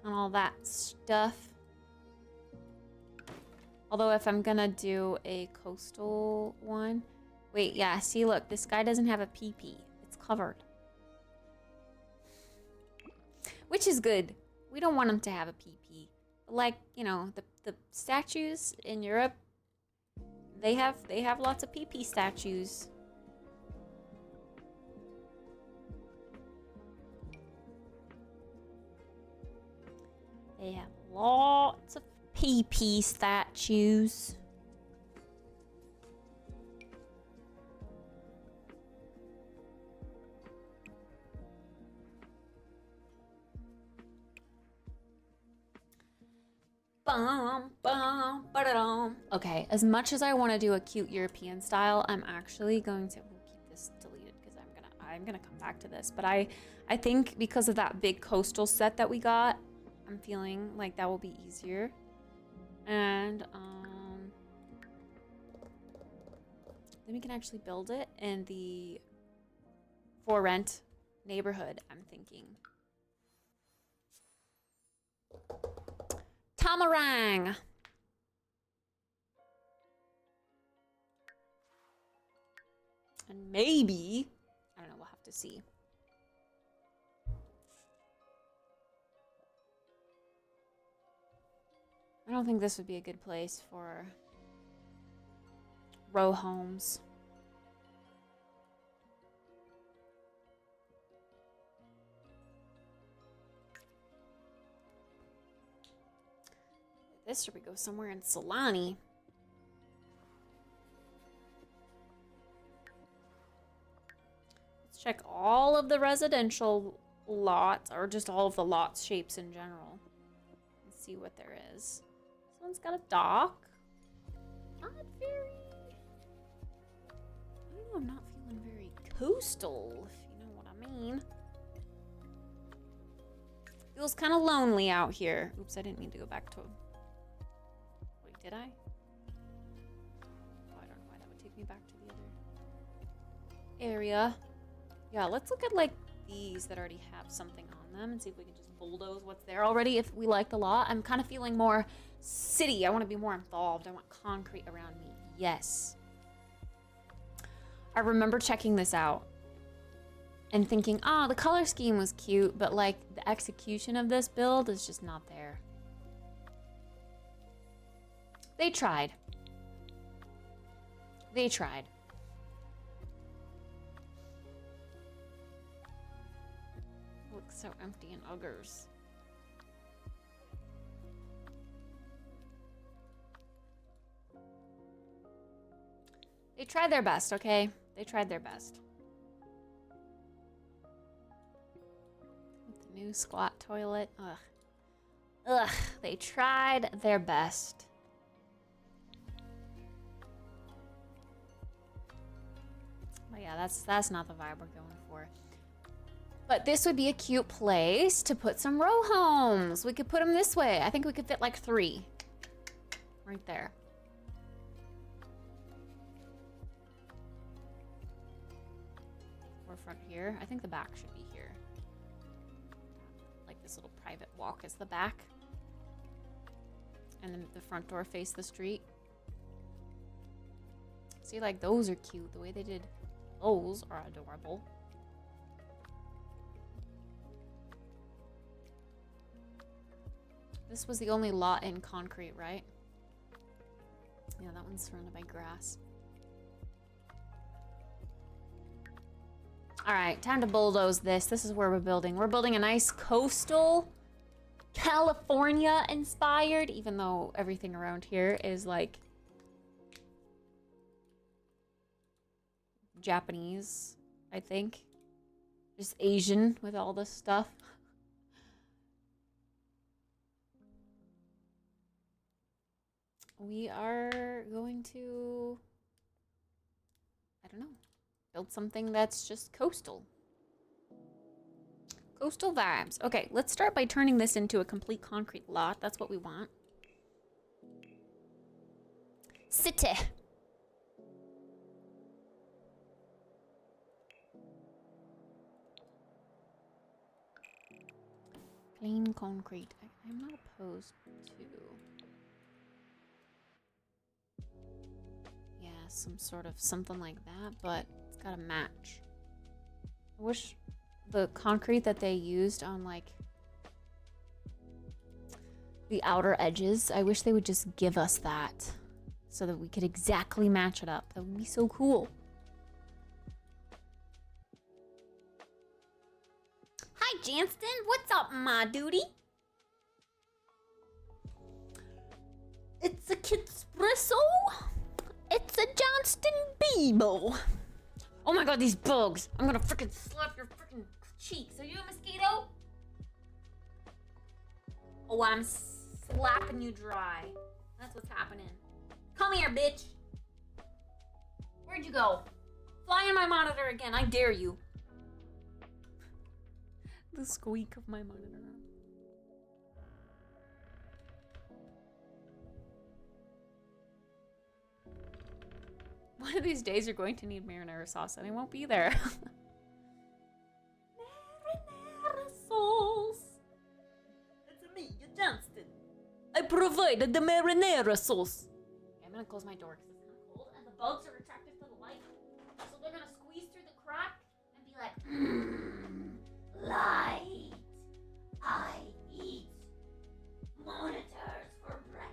And all that stuff. Although if I'm gonna do a coastal one. Wait, yeah, see, look, this guy doesn't have a PP. It's covered. Which is good. We don't want him to have a PP. But like, you know, the statues in Europe, they have lots of PP statues. They have lots of PP statues. Bum, bum, ba-da-dum. Okay, as much as I want to do a cute European style, I'm actually going to we'll keep this deleted because I'm gonna come back to this. But I think because of that big coastal set that we got, I'm feeling like that will be easier. And then we can actually build it in the for rent neighborhood, I'm thinking. Tamarang. And maybe, I don't know, we'll have to see. I don't think this would be a good place for row homes. This should we go somewhere in Solani? Let's check all of the residential lots, or just all of the lots shapes in general, and see what there is. This one's got a dock. Not very. I don't know. I'm not feeling very coastal, if you know what I mean. Feels kind of lonely out here. Oops, I didn't mean to go back to. Did I? Oh, I don't know why that would take me back to the other area. Yeah, let's look at like these that already have something on them and see if we can just bulldoze what's there already if we like the lot. I'm kind of feeling more city. I want to be more involved. I want concrete around me. Yes. I remember checking this out and thinking, ah, the color scheme was cute, but like the execution of this build is just not there. They tried. They tried. Looks so empty and uggers. They tried their best, okay? They tried their best. With the new squat toilet. Ugh. Ugh. They tried their best. Yeah, that's not the vibe we're going for. But this would be a cute place to put some row homes. We could put them this way. I think we could fit like 3. Right there. Forefront here. I think the back should be here. Like this little private walk is the back. And then the front door face the street. See, like those are cute. The way they did those are adorable. This was the only lot in concrete, right? Yeah, that one's surrounded by grass. All right, time to bulldoze this. This is where we're building. We're building a nice coastal, California inspired, even though everything around here is like Japanese, I think. Just Asian with all this stuff. We are going to, I don't know, build something that's just coastal. Coastal vibes. Okay, let's start by turning this into a complete concrete lot. That's what we want. City. Plain concrete. I'm not opposed to. Yeah, some sort of something like that, but it's gotta match. I wish the concrete that they used on like the outer edges, I wish they would just give us that so that we could exactly match it up. That would be so cool. Hi, Janston. What's up, my duty? It's a Kittspresso. It's a Johnston Bebo. Oh my god, these bugs. I'm gonna freaking slap your freaking cheeks. Are you a mosquito? Oh, I'm slapping you dry. That's what's happening. Come here, bitch. Where'd you go? Fly in my monitor again. I dare you. The squeak of my monitor. One of these days you're going to need marinara sauce and I won't be there. Marinara sauce. It's me, you Johnston. I provided the marinara sauce. Okay, I'm gonna close my door because it's kind of cold and the bugs are attracted to the light. So they're gonna squeeze through the crack and be like, light. I eat monitors for breakfast.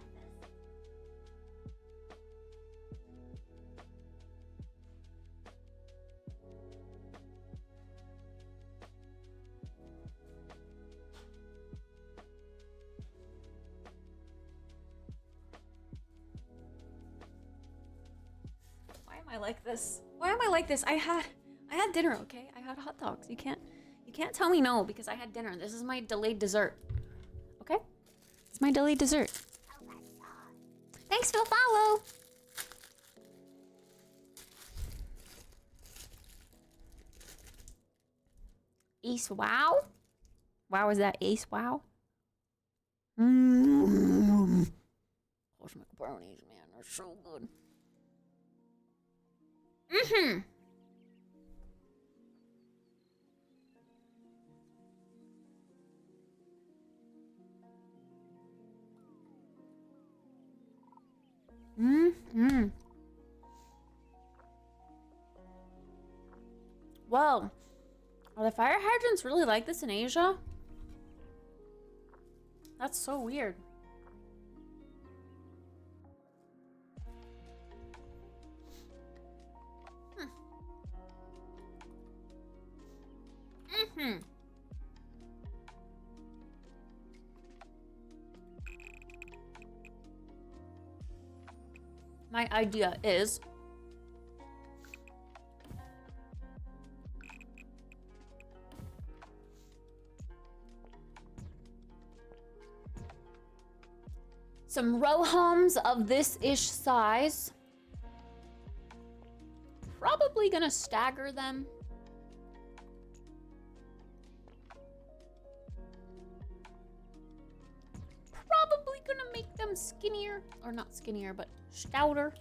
Why am I like this? Why am I like this? I had dinner, okay? I had hot dogs. You can't tell me no because I had dinner. This is my delayed dessert. Okay? It's my delayed dessert. Thanks for the follow. Ace wow? Wow, is that Ace wow? Mmm. Those macaronis, man, they're so good. Mm-hmm. Mm-hmm. Whoa. Are the fire hydrants really like this in Asia? That's so weird. Mm-hmm. My idea is some row homes of this-ish size. Probably gonna stagger them. Probably gonna make them skinnier, or not skinnier, but stouter.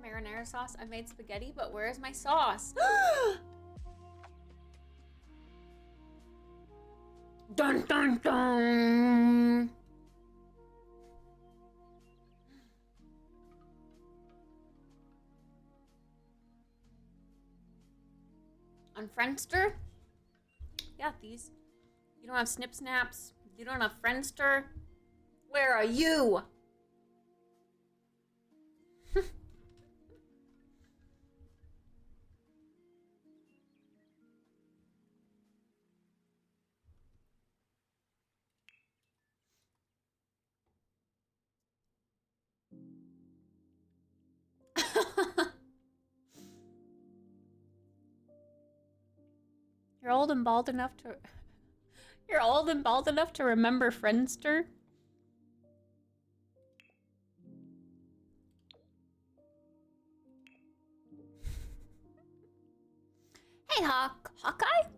Marinara sauce. I made spaghetti, but where is my sauce? Dun dun dun. On Friendster? Yeah, these. You don't have Snip Snaps. You don't have Friendster. Where are you? You're old and bald enough to... You're old and bald enough to remember Friendster? Hey, Hawkeye?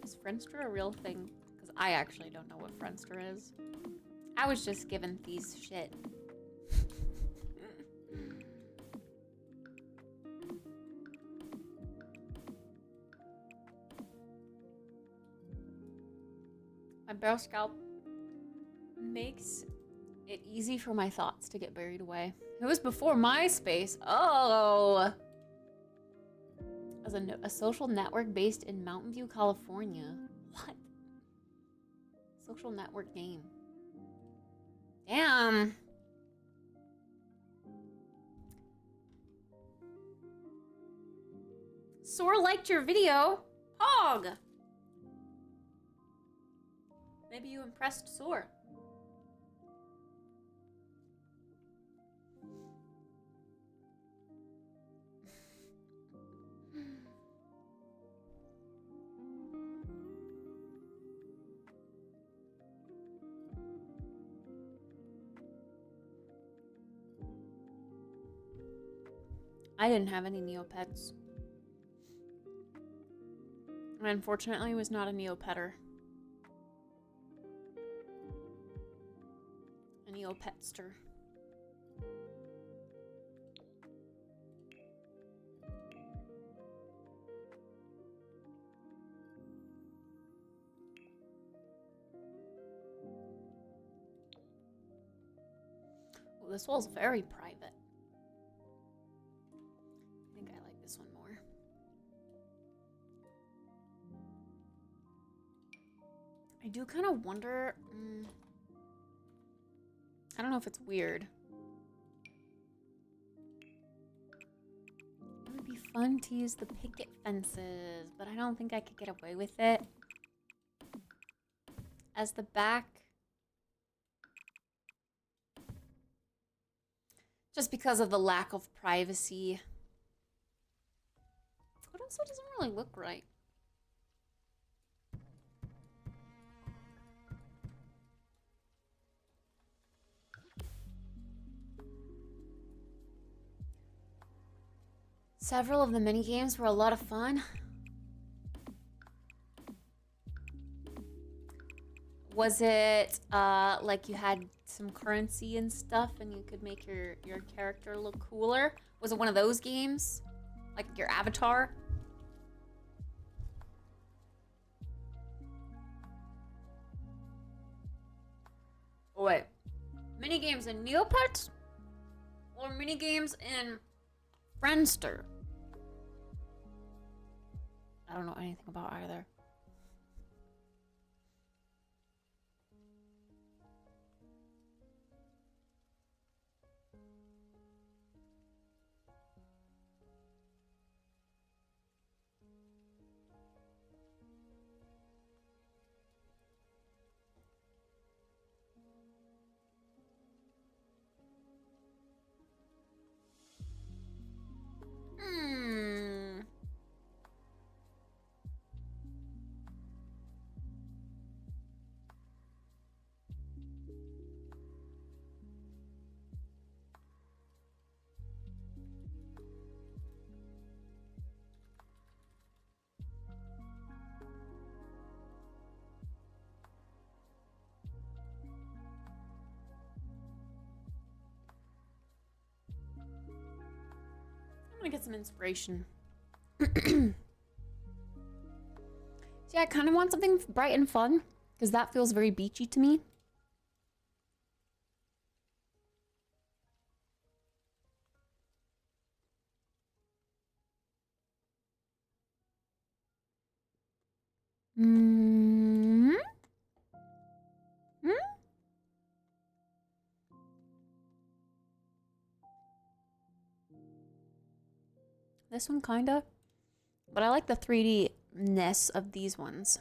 Is Friendster a real thing? Because I actually don't know what Friendster is. I was just giving these shit. My barrel scalp makes it easy for my thoughts to get buried away. It was before MySpace. Oh! As a social network based in Mountain View, California. What? Social network name. Damn. Soar liked your video. Pog! Maybe you impressed Soar. I didn't have any Neopets. I unfortunately was not a Neopetter. A Neopetster. Well, this wall's very private. I think I like this one more. I do kind of wonder... I don't know if it's weird. It would be fun to use the picket fences, but I don't think I could get away with it. As the back... Just because of the lack of privacy. It also doesn't really look right. Several of the mini games were a lot of fun. Was it like you had some currency and stuff and you could make your character look cooler? Was it one of those games? Like your avatar? Oh, wait. Mini games in Neopets? Or mini games in Friendster? I don't know anything about either. I'm gonna get some inspiration. See, I kind of want something bright and fun, because that feels very beachy to me. This one kinda, but I like the 3D-ness of these ones.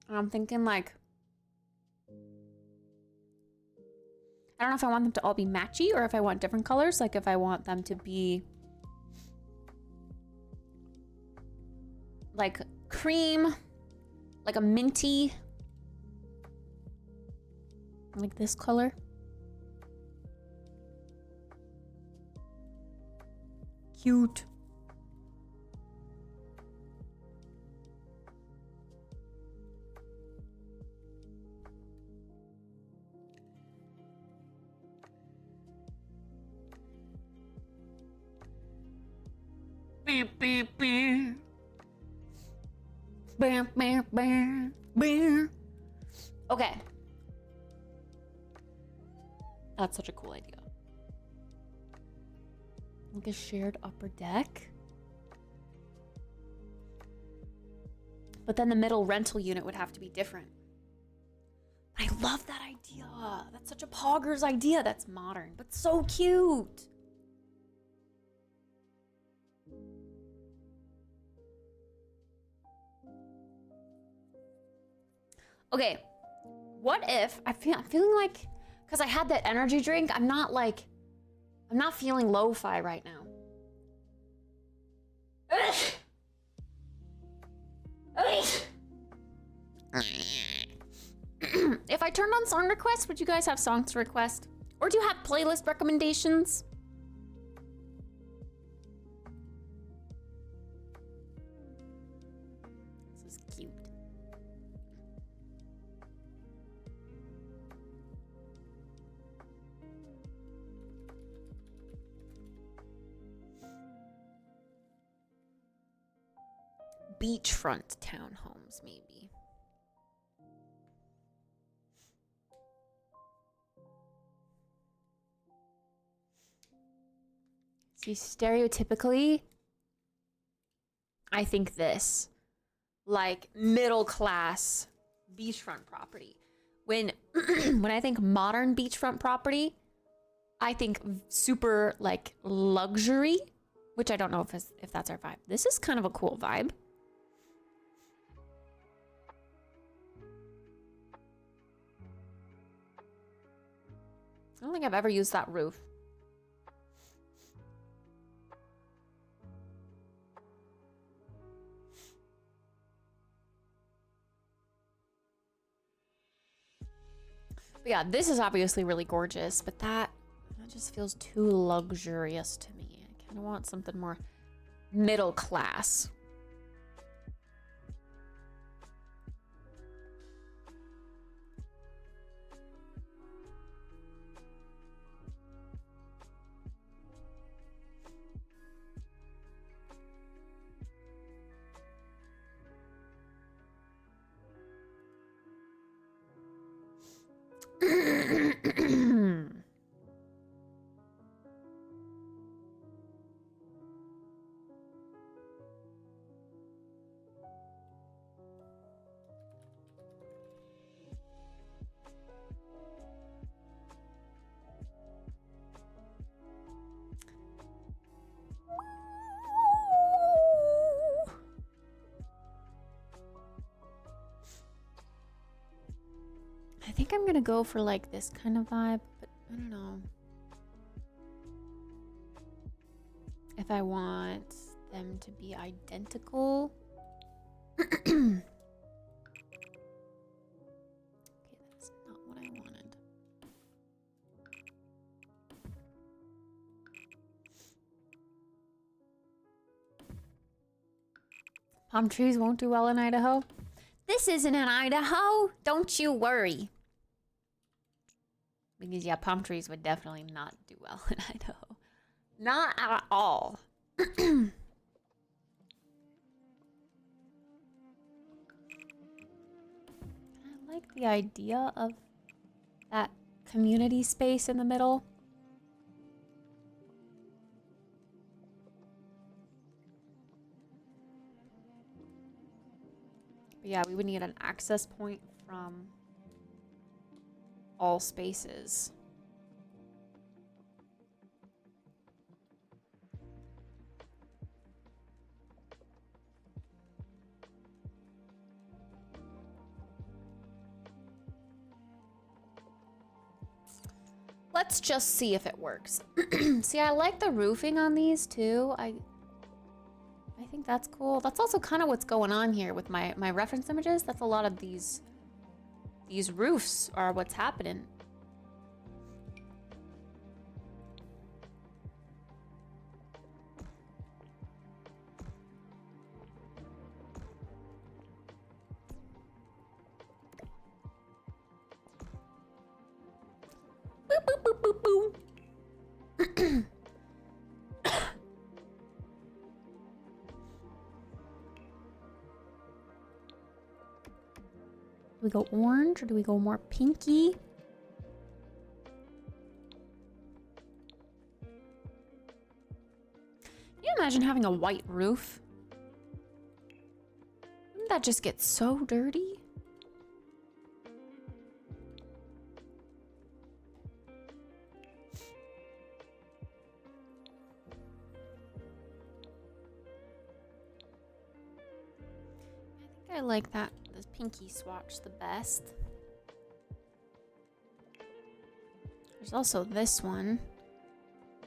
And I'm thinking like, I don't know if I want them to all be matchy or if I want different colors. Like if I want them to be like cream, like a minty, like this color. Cute. Bam, bam, bam. Bam, bam, bam, bam. Okay. That's such a cool idea. Like a shared upper deck. But then the middle rental unit would have to be different. I love that idea. That's such a poggers idea. That's modern, but so cute. Okay, what if I'm feeling like, because I had that energy drink, I'm not feeling lo-fi right now. If I turned on song requests, would you guys have songs to request? Or do you have playlist recommendations? This is cute. Beachfront townhomes, maybe. See, stereotypically, I think this, like middle class beachfront property. When when I think modern beachfront property, I think super like luxury, which I don't know if that's our vibe. This is kind of a cool vibe. I don't think I've ever used that roof. But yeah, this is obviously really gorgeous, but that just feels too luxurious to me. I kind of want something more middle class. I think I'm gonna go for like this kind of vibe, but I don't know if I want them to be identical. Okay, that's not what I wanted. Palm trees won't do well in Idaho. This isn't in Idaho. Don't you worry. Because yeah, palm trees would definitely not do well in Idaho. Not at all. I like the idea of that community space in the middle. But yeah, we would need an access point from all spaces. Let's just see if it works. See, I like the roofing on these too. I think that's cool. That's also kind of what's going on here with my reference images. That's a lot of these roofs are what's happening. Boop, boop, boop, boop, boop. we go orange or do we go more pinky? Can you imagine having a white roof? Wouldn't that just get so dirty? I like that, this pinky swatch the best. There's also this one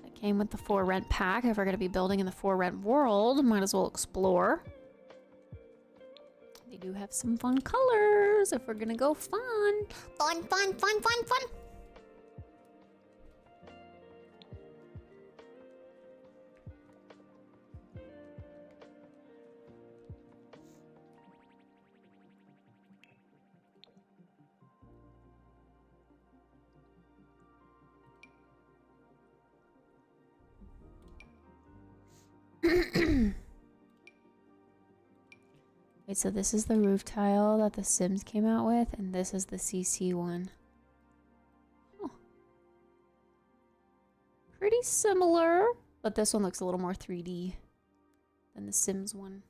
that came with the 4 rent pack. If we're going to be building in the 4 rent world, might as well explore. They do have some fun colors if we're going to go fun. Fun, fun, fun, fun, fun. Okay, so this is the roof tile that the Sims came out with, and this is the CC one. Oh. Pretty similar, but this one looks a little more 3D than the Sims one.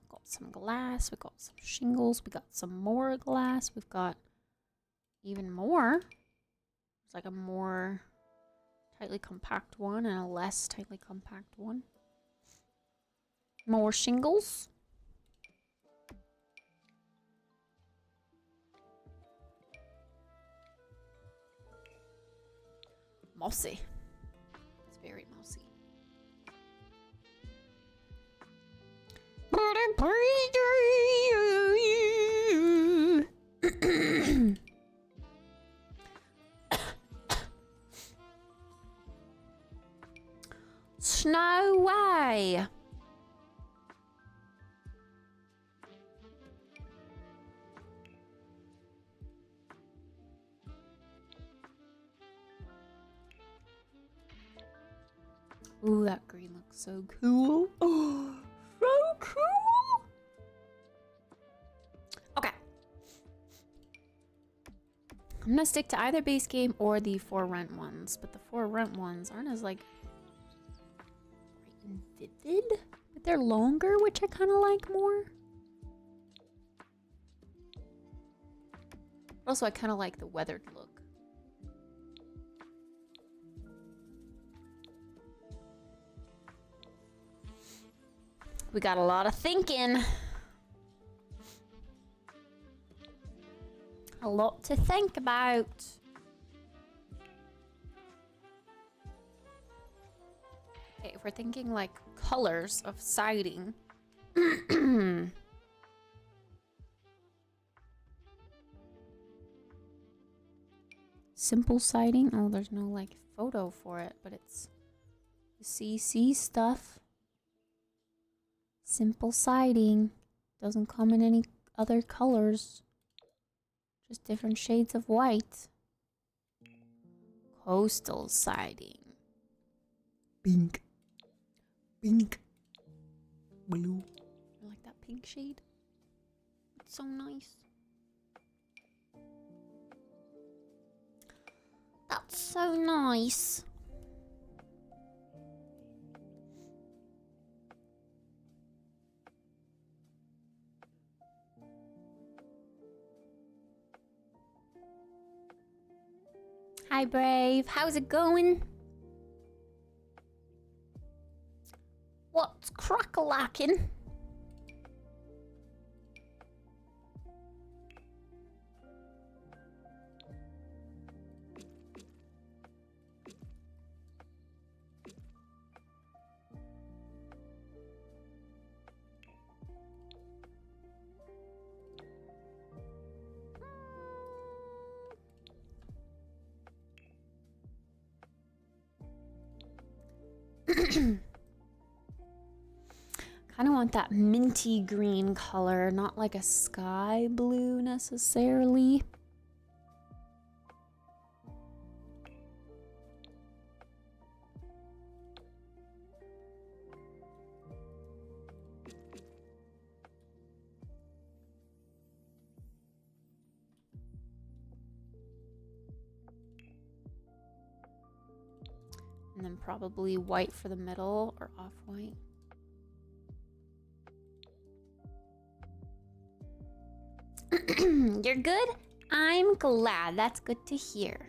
Got some glass, we got some shingles, we got some more glass, we've got even more. It's like a more tightly compact one and a less tightly compact one. More shingles. Mossy. It's very mossy. Snow way. Ooh, that green looks so cool. Oh, so cool. Okay. I'm gonna stick to either base game or the 4 rent ones, but the 4 rent ones aren't as like bright and vivid, but they're longer, which I kind of like more. Also, I kind of like the weathered look. We got a lot of thinking. A lot to think about. Okay, if we're thinking like colors of siding. Simple siding. Oh, there's no like photo for it, but it's CC stuff. Simple siding. Doesn't come in any other colors. Just different shades of white. Coastal siding. Pink. Pink. Blue. I like that pink shade. It's so nice. That's so nice. Hi, Brave. How's it going? What's crack-a-lacking? Kind of want that minty green color, not like a sky blue necessarily. And then probably white for the middle or off-white. You're good? I'm glad. That's good to hear.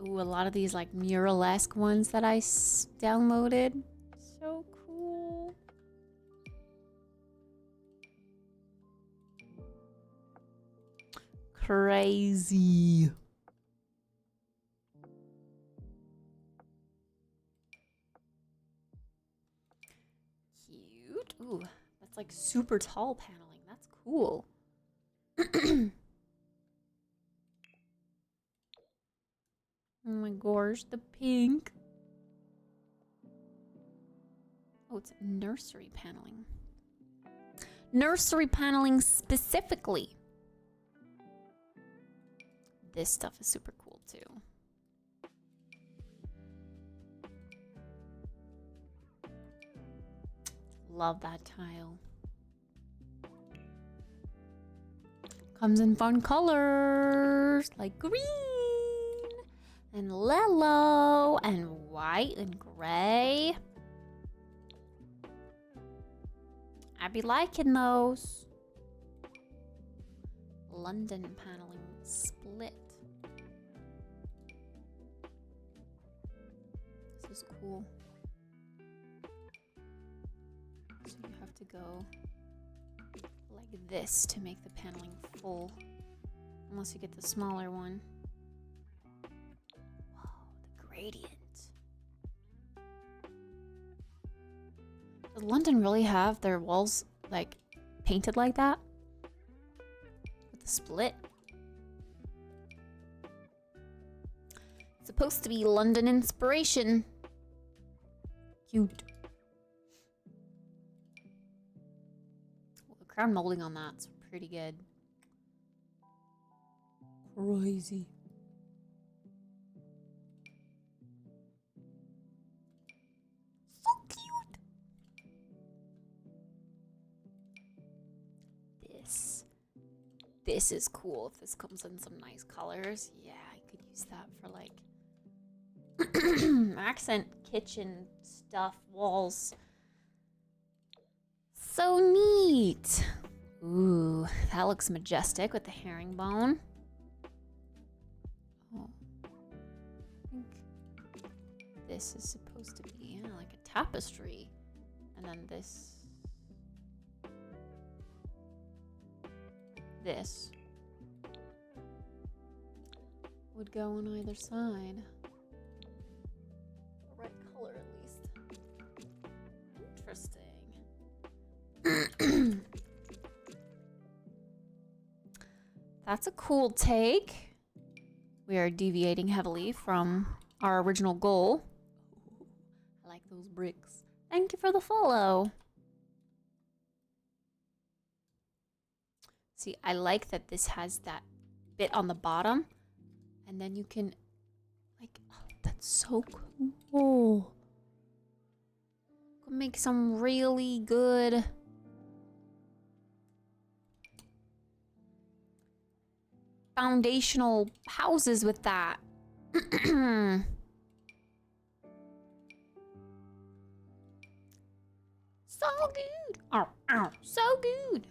Ooh, a lot of these like mural-esque ones that I downloaded. So cool. Crazy. Cute. Ooh, that's like super tall paneling. That's cool. Oh my gosh, the pink. Oh, it's nursery paneling. Nursery paneling specifically. This stuff is super cool too. Love that tile. Comes in fun colors like green and yellow and white and gray. I be liking those. London paneling split. This is cool. So you have to go like this to make the paneling full. Unless you get the smaller one. Whoa, the gradient. Does London really have their walls like painted like that? With the split? It's supposed to be London inspiration. Cute. Well, the crown molding on that's pretty good. Crazy. So cute. This is cool if this comes in some nice colors. Yeah, I could use that for like accent kitchen stuff, walls. So neat. Ooh, that looks majestic with the herringbone. Oh, I think this is supposed to be like a tapestry. And then this would go on either side. The right color at least. Interesting. That's a cool take. We are deviating heavily from our original goal. I like those bricks. Thank you for the follow. See, I like that this has that bit on the bottom. And then you can, like, oh, that's so cool. Could make some really good foundational houses with that. So good. Oh, ow, so good.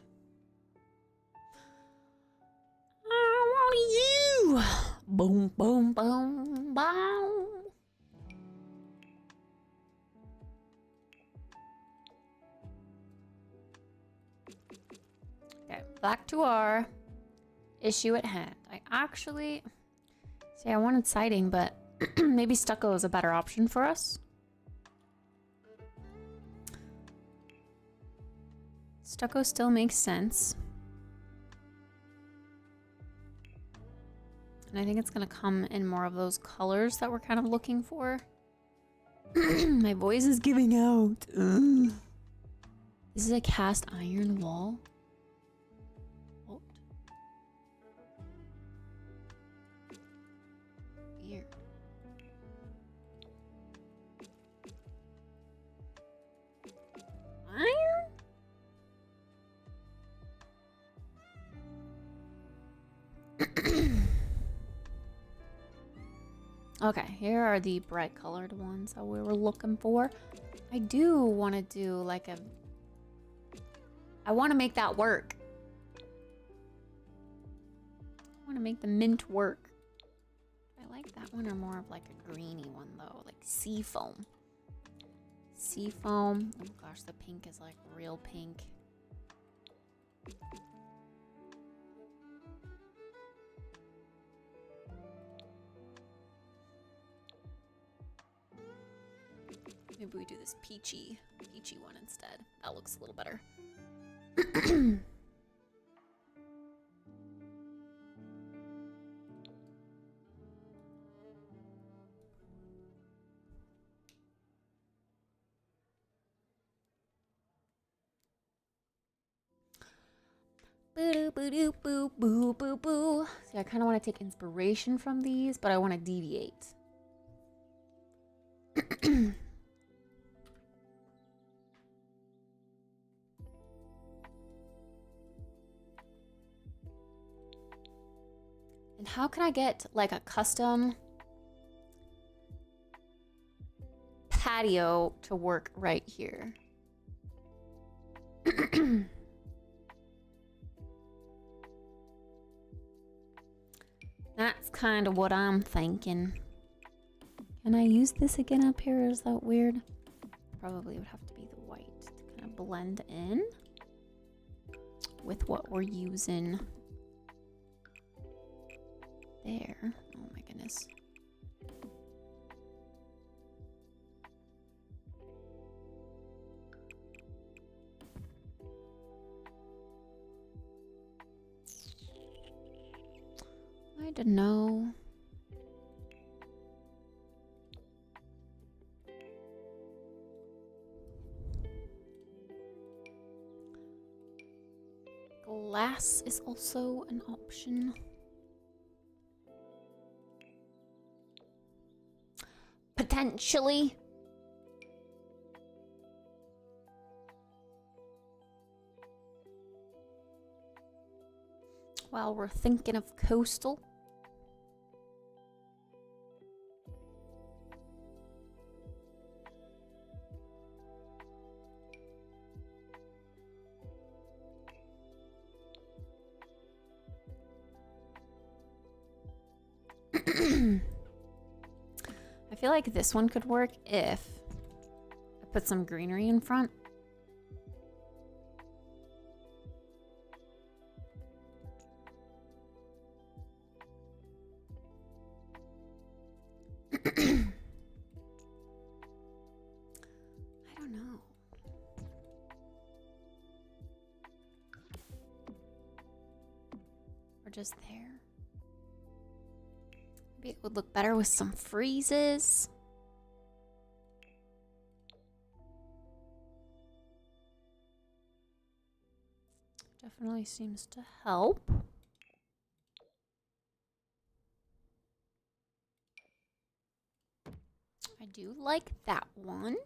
I want you. Boom, boom, boom, boom. Okay, back to our issue at hand. I wanted siding, but maybe stucco is a better option for us. Stucco still makes sense. And I think it's gonna come in more of those colors that we're kind of looking for. My voice is giving out. Ugh. This is a cast iron wall. What? Okay, here are the bright colored ones that we were looking for. I do want to do like a... I want to make that work. I want to make the mint work. I like that one or more of like a greeny one though, like sea foam. Sea foam. Oh gosh, the pink is like real pink. Maybe we do this peachy one instead. That looks a little better. Boo boo doo boo boo boo boo. See, I kind of want to take inspiration from these, but I want to deviate. And how can I get like a custom patio to work right here? That's kind of what I'm thinking. Can I use this again up here? Is that weird? Probably would have to be the white to kind of blend in with what we're using there. Oh my goodness. I don't know. Glass is also an option. Potentially. While we're thinking of coastal. I feel like this one could work if I put some greenery in front. I don't know. Or just there. Maybe it would look better with some freezes. Definitely seems to help. I do like that one.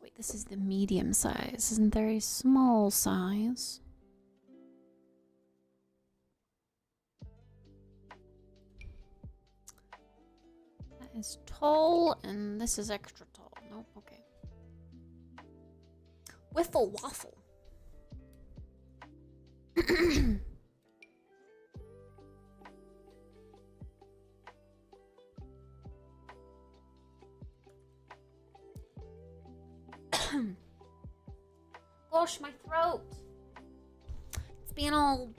Wait, this is the medium size. Isn't there a small size? That is tall, and this is extra tall. Nope, okay. Wiffle waffle. Gosh, my throat. It's being all...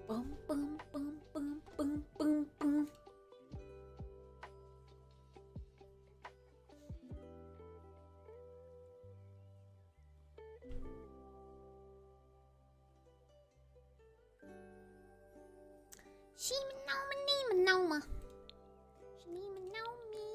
Boom, boom, boom, boom, boom, boom, boom. Sheema-noma-neema-noma. Sheema-nomi.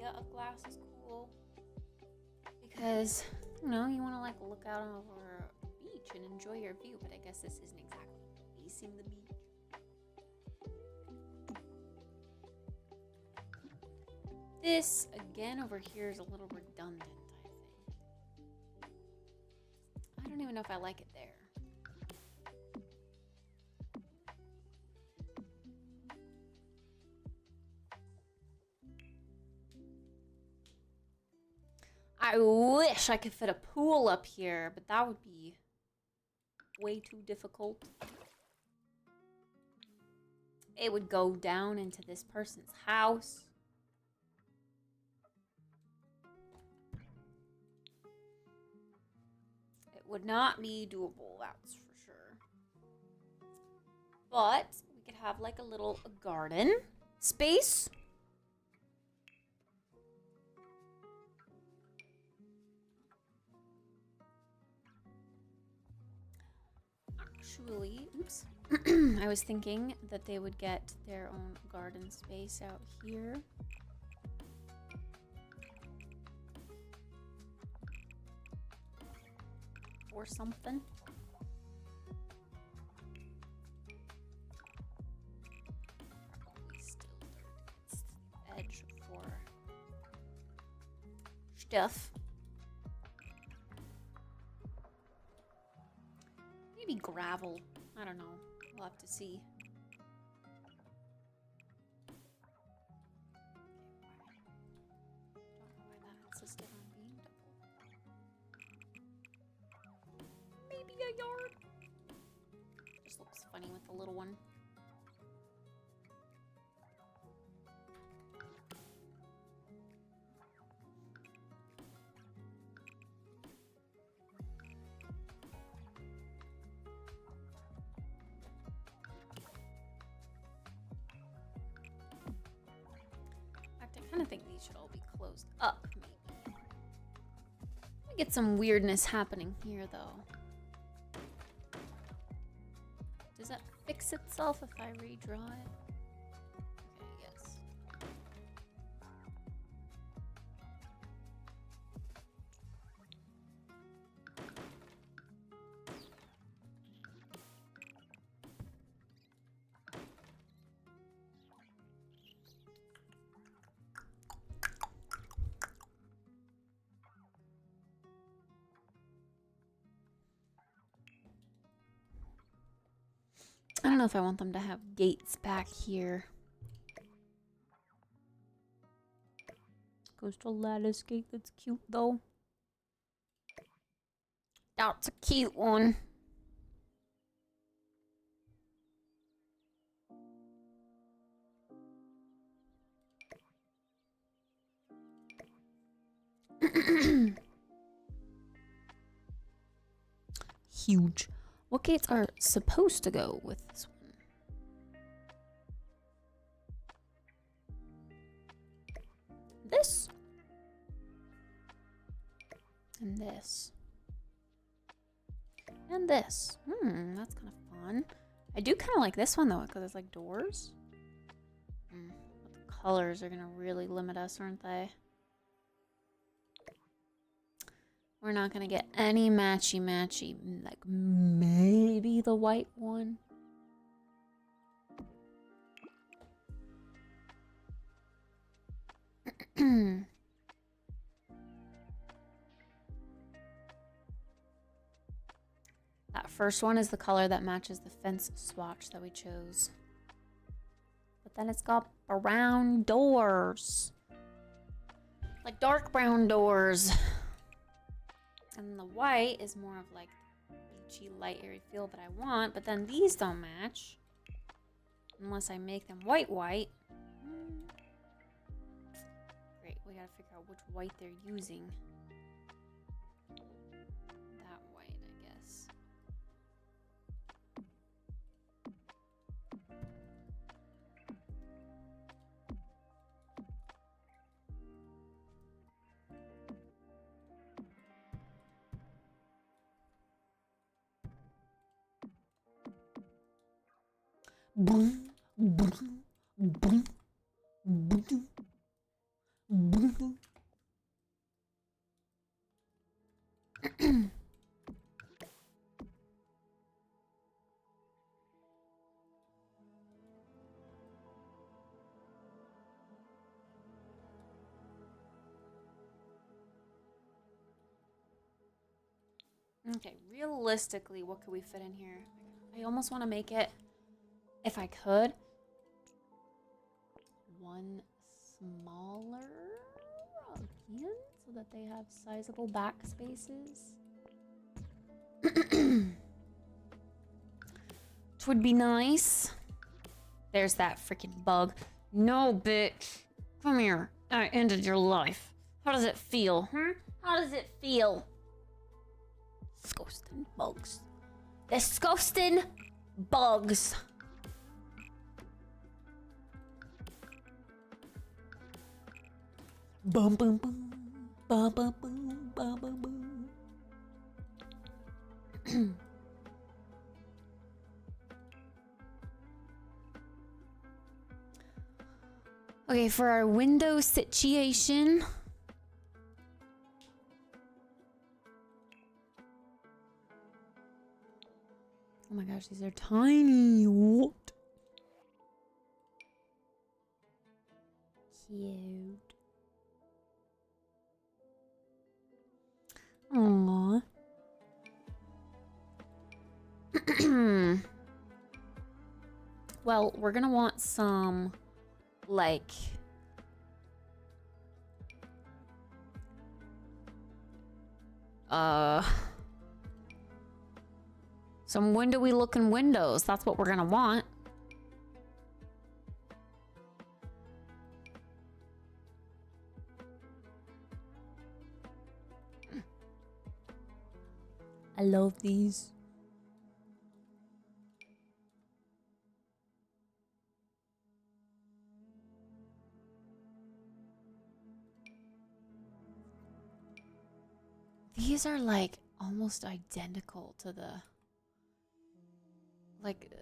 idea of glass is cool. Because, you know, you want to like look out over a beach and enjoy your view, but I guess this isn't exactly facing the beach. This, again, over here is a little redundant, I think. I don't even know if I like it there. I wish I could fit a pool up here, but that would be way too difficult. It would go down into this person's house. It would not be doable, that's for sure. But we could have like a little garden space. Actually, oops. I was thinking that they would get their own garden space out here. Or something. Probably still dirt against the edge for stuff. Maybe gravel. I don't know. We'll have to see. Don't know why that insisted on being double. Maybe a yard. Just looks funny with the little one. I kind of think these should all be closed up, maybe. We get some weirdness happening here, though. Does that fix itself if I redraw it? Okay, yes. I don't know if I want them to have gates back here. Goes to a lattice gate. That's cute, though. That's a cute one. Huge. What gates are supposed to go with this one? This. And this. And this. That's kind of fun. I do kind of like this one though, because it's like doors. But the colors are going to really limit us, aren't they? We're not gonna get any matchy-matchy, like maybe the white one. That first one is the color that matches the fence swatch that we chose. But then it's got brown doors. Like dark brown doors. And the white is more of like beachy, light, airy feel that I want, but then these don't match unless I make them white. Great, we gotta figure out which white they're using. That white, I guess. Boom, boom, boom, boom, boom. Okay, realistically, what could we fit in here? I almost want to make it, if I could, one smaller again, so that they have sizable back spaces. Which would be nice. There's that freaking bug. No, bitch. Come here. I ended your life. How does it feel? How does it feel? Disgusting bugs. Disgusting bugs. Bum bum bum. Bum bum bum. Bum bum bum. Okay, for our window situation. Oh my gosh, these are tiny. What? Cute. Aww. Well, we're gonna want some, like, some windowy looking windows. That's what we're gonna want. I love these. These are like almost identical to the, like,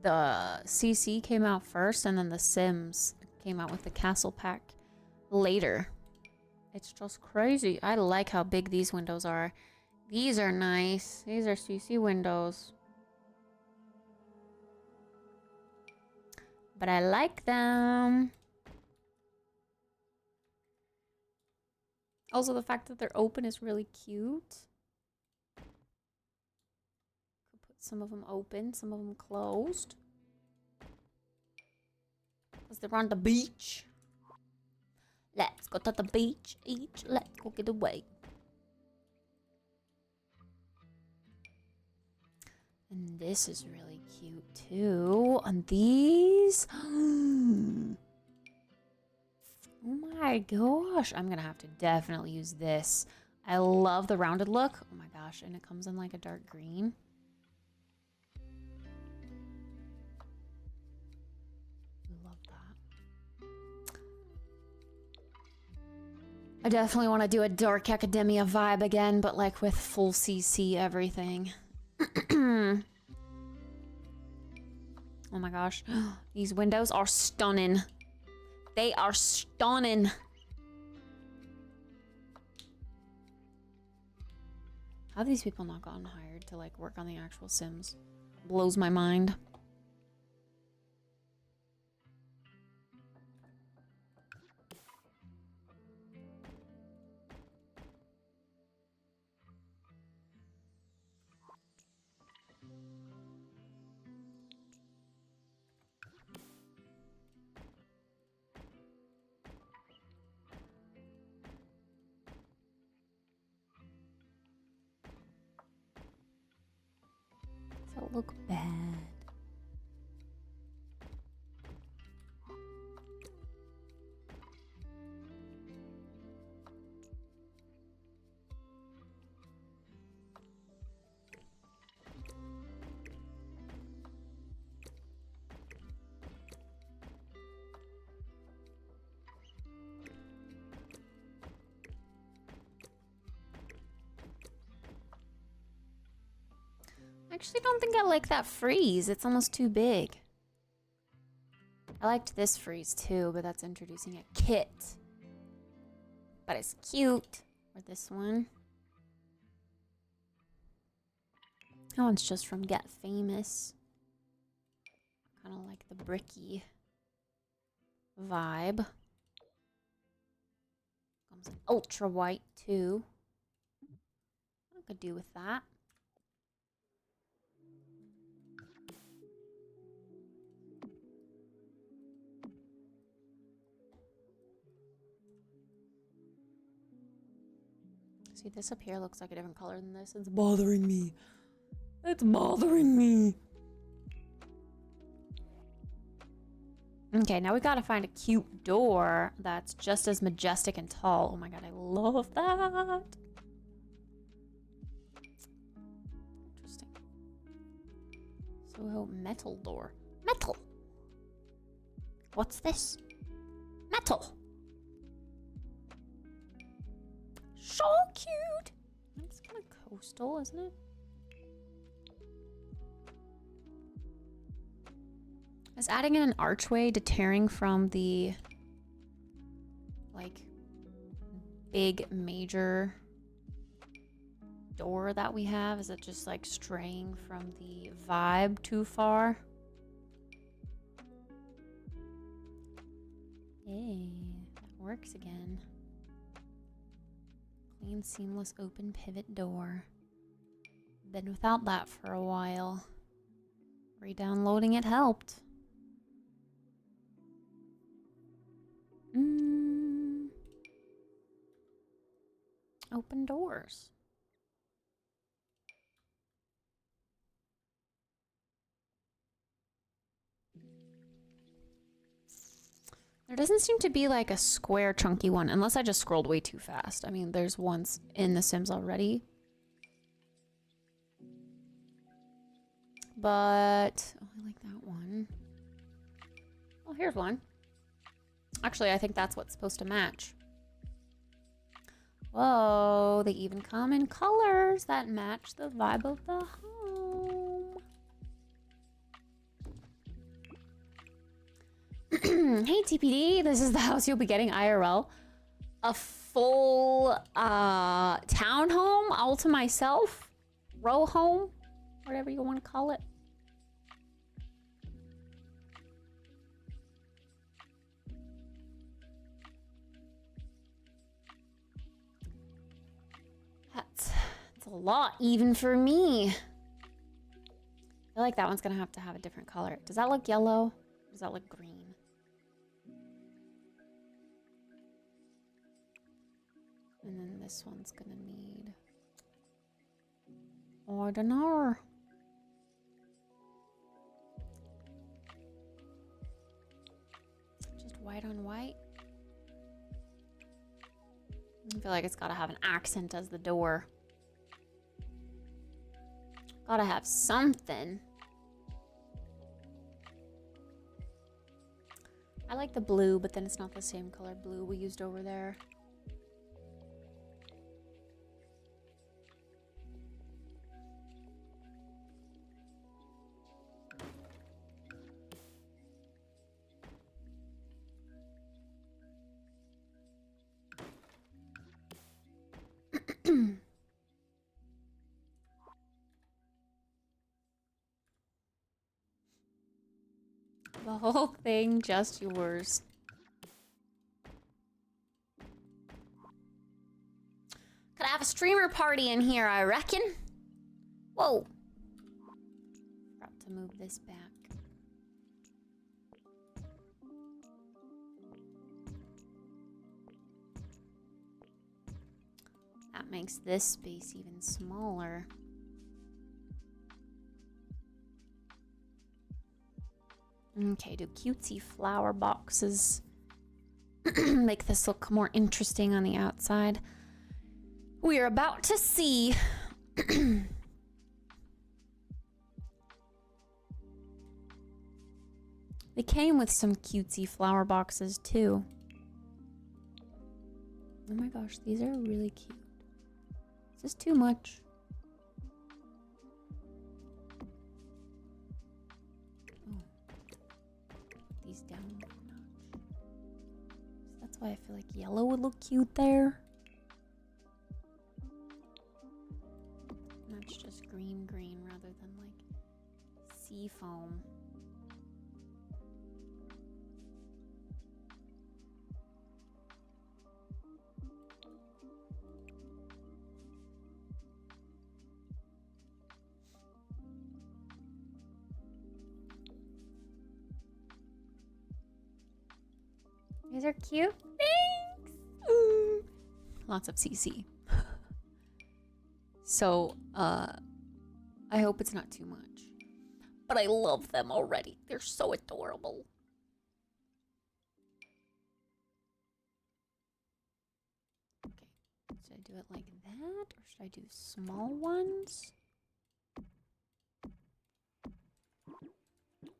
the CC came out first and then the Sims came out with the castle pack later. It's just crazy. I like how big these windows are. These are nice. These are CC windows. But I like them. Also, the fact that they're open is really cute. Could put some of them open, some of them closed. Because they're on the beach. Let's go to the beach. Let's go get away. And this is really cute too. And these. Oh my gosh. I'm gonna have to definitely use this. I love the rounded look. Oh my gosh. And it comes in like a dark green. Love that. I definitely want to do a Dark Academia vibe again, but like with full CC everything. Oh my gosh. These windows are stunning. They are stunning. How have these people not gotten hired to like work on the actual Sims? Blows my mind. Does that look bad? I actually don't think I like that freeze. It's almost too big. I liked this freeze too, but that's introducing a kit. But it's cute. Or this one. That one's just from Get Famous. Kind of like the bricky vibe. Comes in ultra white too. I could do with that. See, this up here looks like a different color than this. It's bothering me. It's bothering me. Okay, now we gotta find a cute door that's just as majestic and tall. Oh my god, I love that. Interesting. So, metal door. Metal! What's this? Metal! So cute! It's kind of coastal, isn't it? Is adding in an archway deterring from the, like, big major door that we have? Is it just, like, straying from the vibe too far? Hey, that works again. Clean, seamless, open pivot door. Been without that for a while. Re-downloading it helped. Open doors. There doesn't seem to be like a square chunky one, unless I just scrolled way too fast. I mean, there's ones in The Sims already. But, oh, I like that one. Oh, here's one. Actually, I think that's what's supposed to match. Whoa, they even come in colors that match the vibe of the home. Hey TPD, this is the house you'll be getting IRL. A full townhome all to myself. Row home, whatever you want to call it. That's a lot even for me. I feel like that one's gonna have to have a different color. Does that look yellow? Does that look green? And then this one's gonna need... Oh, I don't know. Just white on white. I feel like it's gotta have an accent as the door. Gotta have something. I like the blue, but then it's not the same color blue we used over there. The whole thing just yours. Could have a streamer party in here, I reckon. Whoa. Forgot to move this back. That makes this space even smaller. Okay, do cutesy flower boxes. Make this look more interesting on the outside. We are about to see. They came with some cutesy flower boxes too. Oh my gosh, these are really cute. Is this too much? Down a notch. So that's why I feel like yellow would look cute there. And that's just green rather than like sea foam. These are cute. Thanks. Lots of CC. So, I hope it's not too much. But I love them already. They're so adorable. Okay, should I do it like that? Or should I do small ones?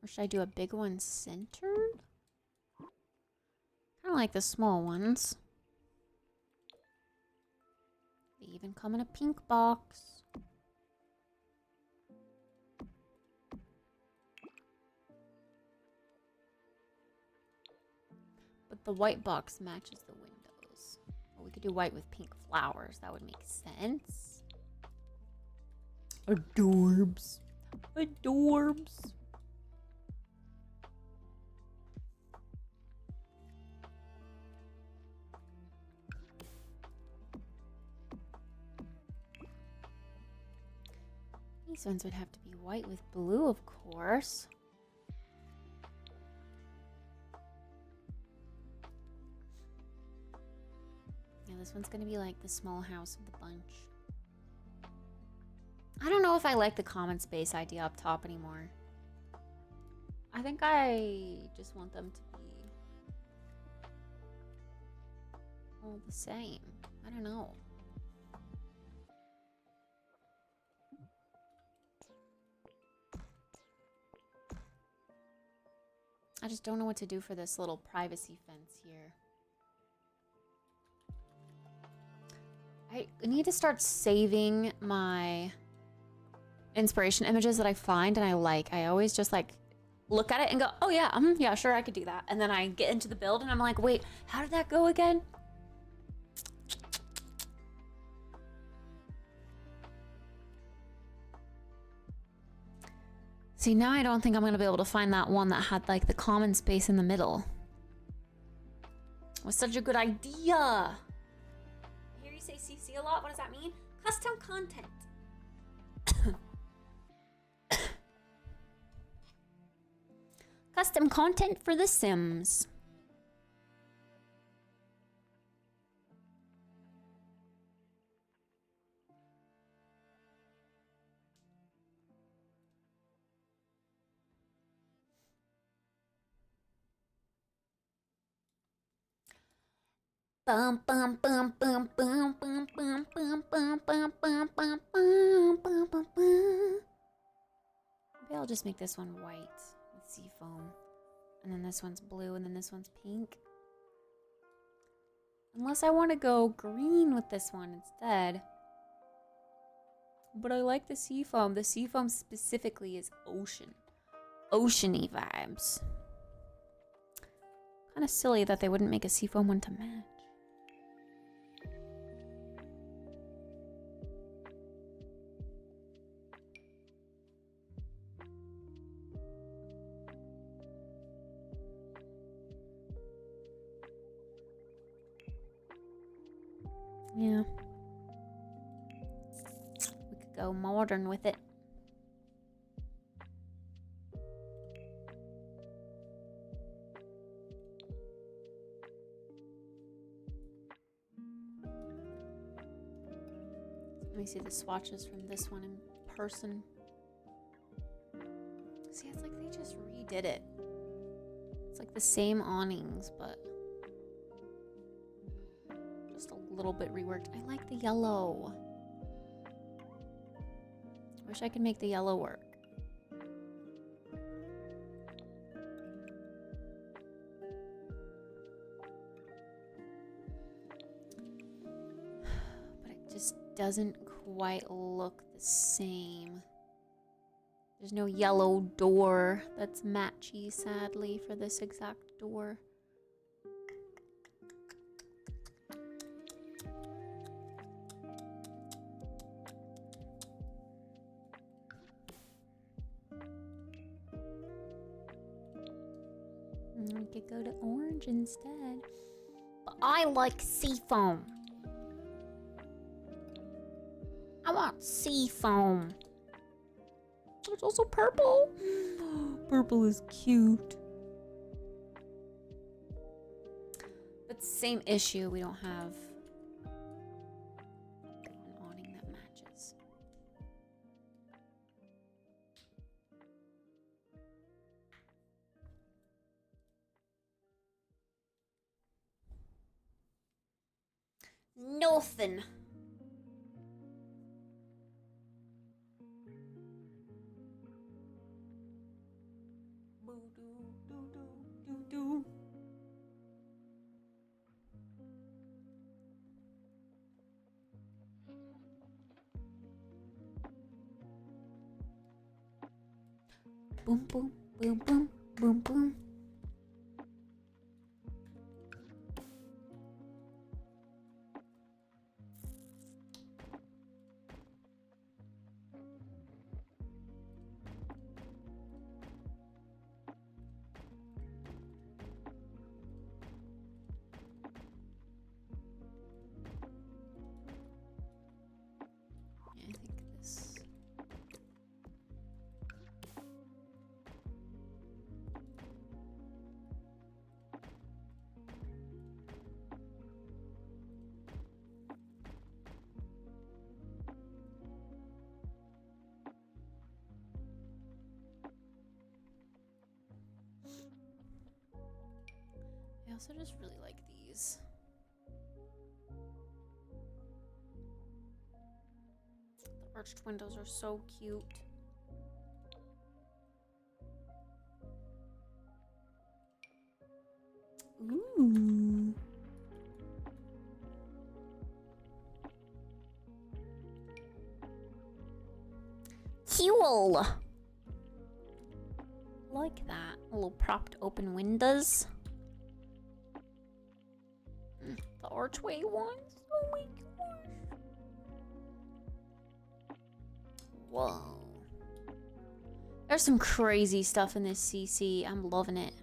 Or should I do a big one centered? Kind of like the small ones. They even come in a pink box. But the white box matches the windows. Or we could do white with pink flowers. That would make sense. Adorbs. Adorbs. These ones would have to be white with blue, of course. Yeah, this one's gonna be like the small house of the bunch. I don't know if I like the common space idea up top anymore. I think I just want them to be all the same. I don't know. I just don't know what to do for this little privacy fence here. I need to start saving my inspiration images that I find and I like. I always just like look at it and go, oh yeah, yeah, sure, I could do that. And then I get into the build and I'm like, wait, how did that go again? See, now I don't think I'm gonna be able to find that one that had like the common space in the middle. It was such a good idea. I hear you say CC a lot. What does that mean? Custom content. Custom content for The Sims. Bum bum bum bum bum bum bum bum bum bum bum bum bum bum bum bum. Maybe I'll just make this one white with seafoam. And then this one's blue and then this one's pink. Unless I want to go green with this one instead. But I like the seafoam. The seafoam specifically is ocean. Oceany vibes. Kind of silly that they wouldn't make a seafoam one to match. Yeah. We could go modern with it. Let me see the swatches from this one in person. See, it's like they just redid it. It's like the same awnings, but just a little bit reworked. I like the yellow. Wish I could make the yellow work. But it just doesn't quite look the same. There's no yellow door that's matchy, sadly, for this exact door. We could go to orange instead. But I like seafoam. I want seafoam. There's also purple. Purple is cute. But same issue, we don't have an awning that matches. Nothing. Boom, boom, boom, boom, boom, boom. Yeah, I think this. I also just really like these. The arched windows are so cute. Ooh. Cool. Like that. Little propped open windows. The archway ones. Oh my gosh. Whoa. There's some crazy stuff in this CC. I'm loving it.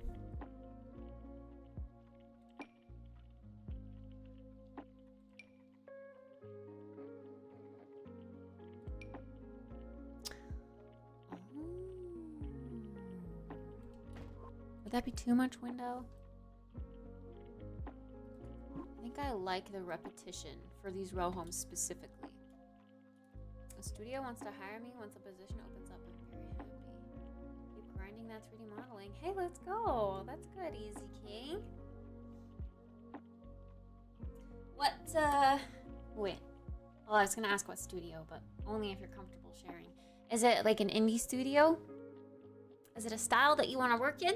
Would that be too much window? I think I like the repetition for these row homes specifically. A studio wants to hire me once a position opens up. I'm very happy. Keep grinding that 3D modeling. Hey, let's go. That's good, Easy King. What, wait. Well, I was gonna ask what studio, but only if you're comfortable sharing. Is it like an indie studio? Is it a style that you want to work in?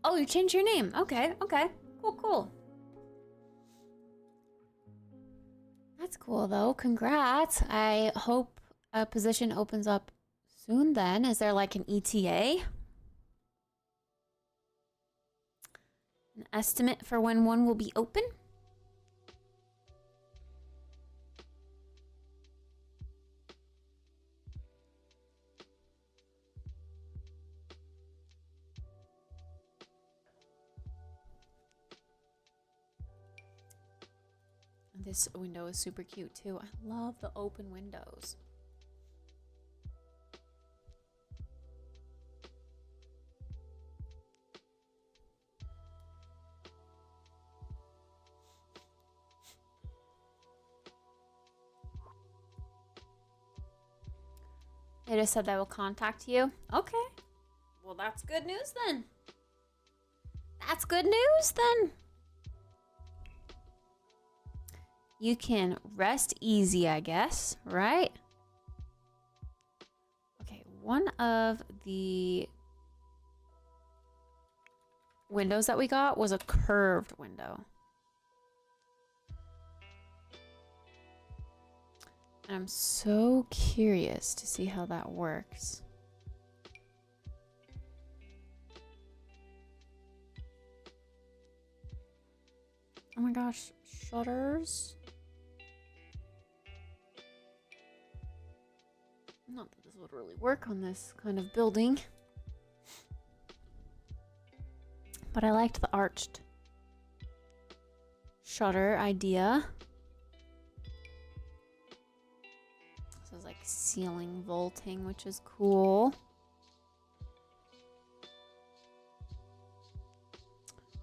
Oh, you changed your name. Okay, okay. Cool, cool. That's cool, though. Congrats. I hope a position opens up soon then. Is there like an ETA? An estimate for when one will be open? This window is super cute too. I love the open windows. They just said they will contact you. Okay. Well, that's good news then. That's good news then. You can rest easy, I guess, right? Okay, one of the windows that we got was a curved window. I'm so curious to see how that works. Oh my gosh, shutters. Not that this would really work on this kind of building. But I liked the arched shutter idea. This is like ceiling vaulting, which is cool.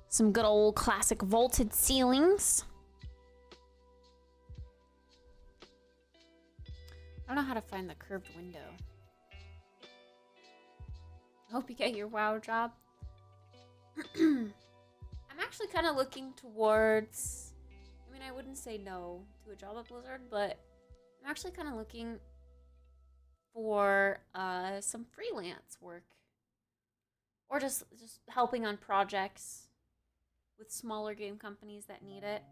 Some good old classic vaulted ceilings. I don't know how to find the curved window. I hope you get your WoW job. I'm actually kind of looking towards. I mean, I wouldn't say no to a job at Blizzard, but I'm actually kind of looking for some freelance work, or just helping on projects with smaller game companies that need it.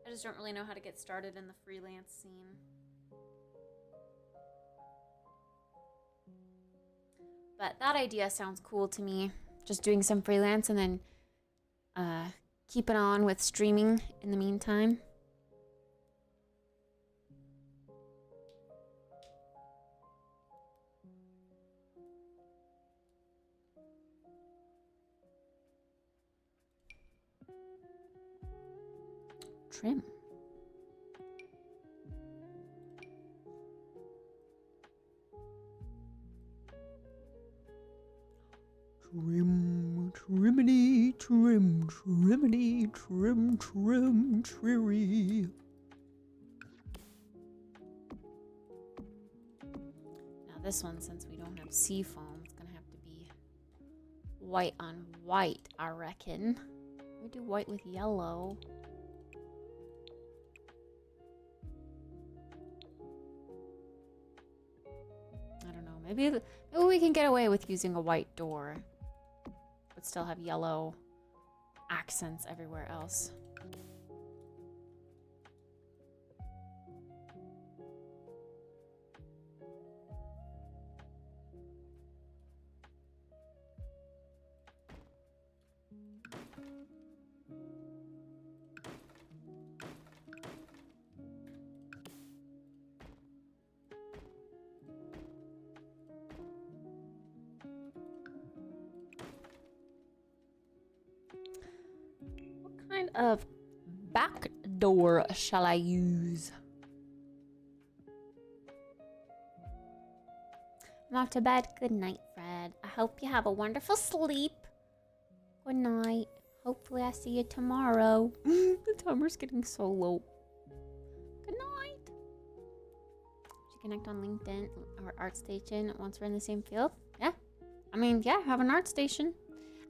I just don't really know how to get started in the freelance scene. But that idea sounds cool to me. Just doing some freelance and then keeping on with streaming in the meantime. Trim. Trim, trimity, trim, trimity, trim, trim, trirry. Now this one, since we don't have sea foam, it's gonna have to be white on white, I reckon. We do white with yellow. I don't know. Maybe we can get away with using a white door, but still have yellow accents everywhere else. What kind of back door shall I use? I'm off to bed. Good night, Fred. I hope you have a wonderful sleep. Good night. Hopefully I see you tomorrow. The timer's getting so low. Good night. Should connect on LinkedIn or ArtStation once we're in the same field? Yeah. I mean, yeah, have an ArtStation.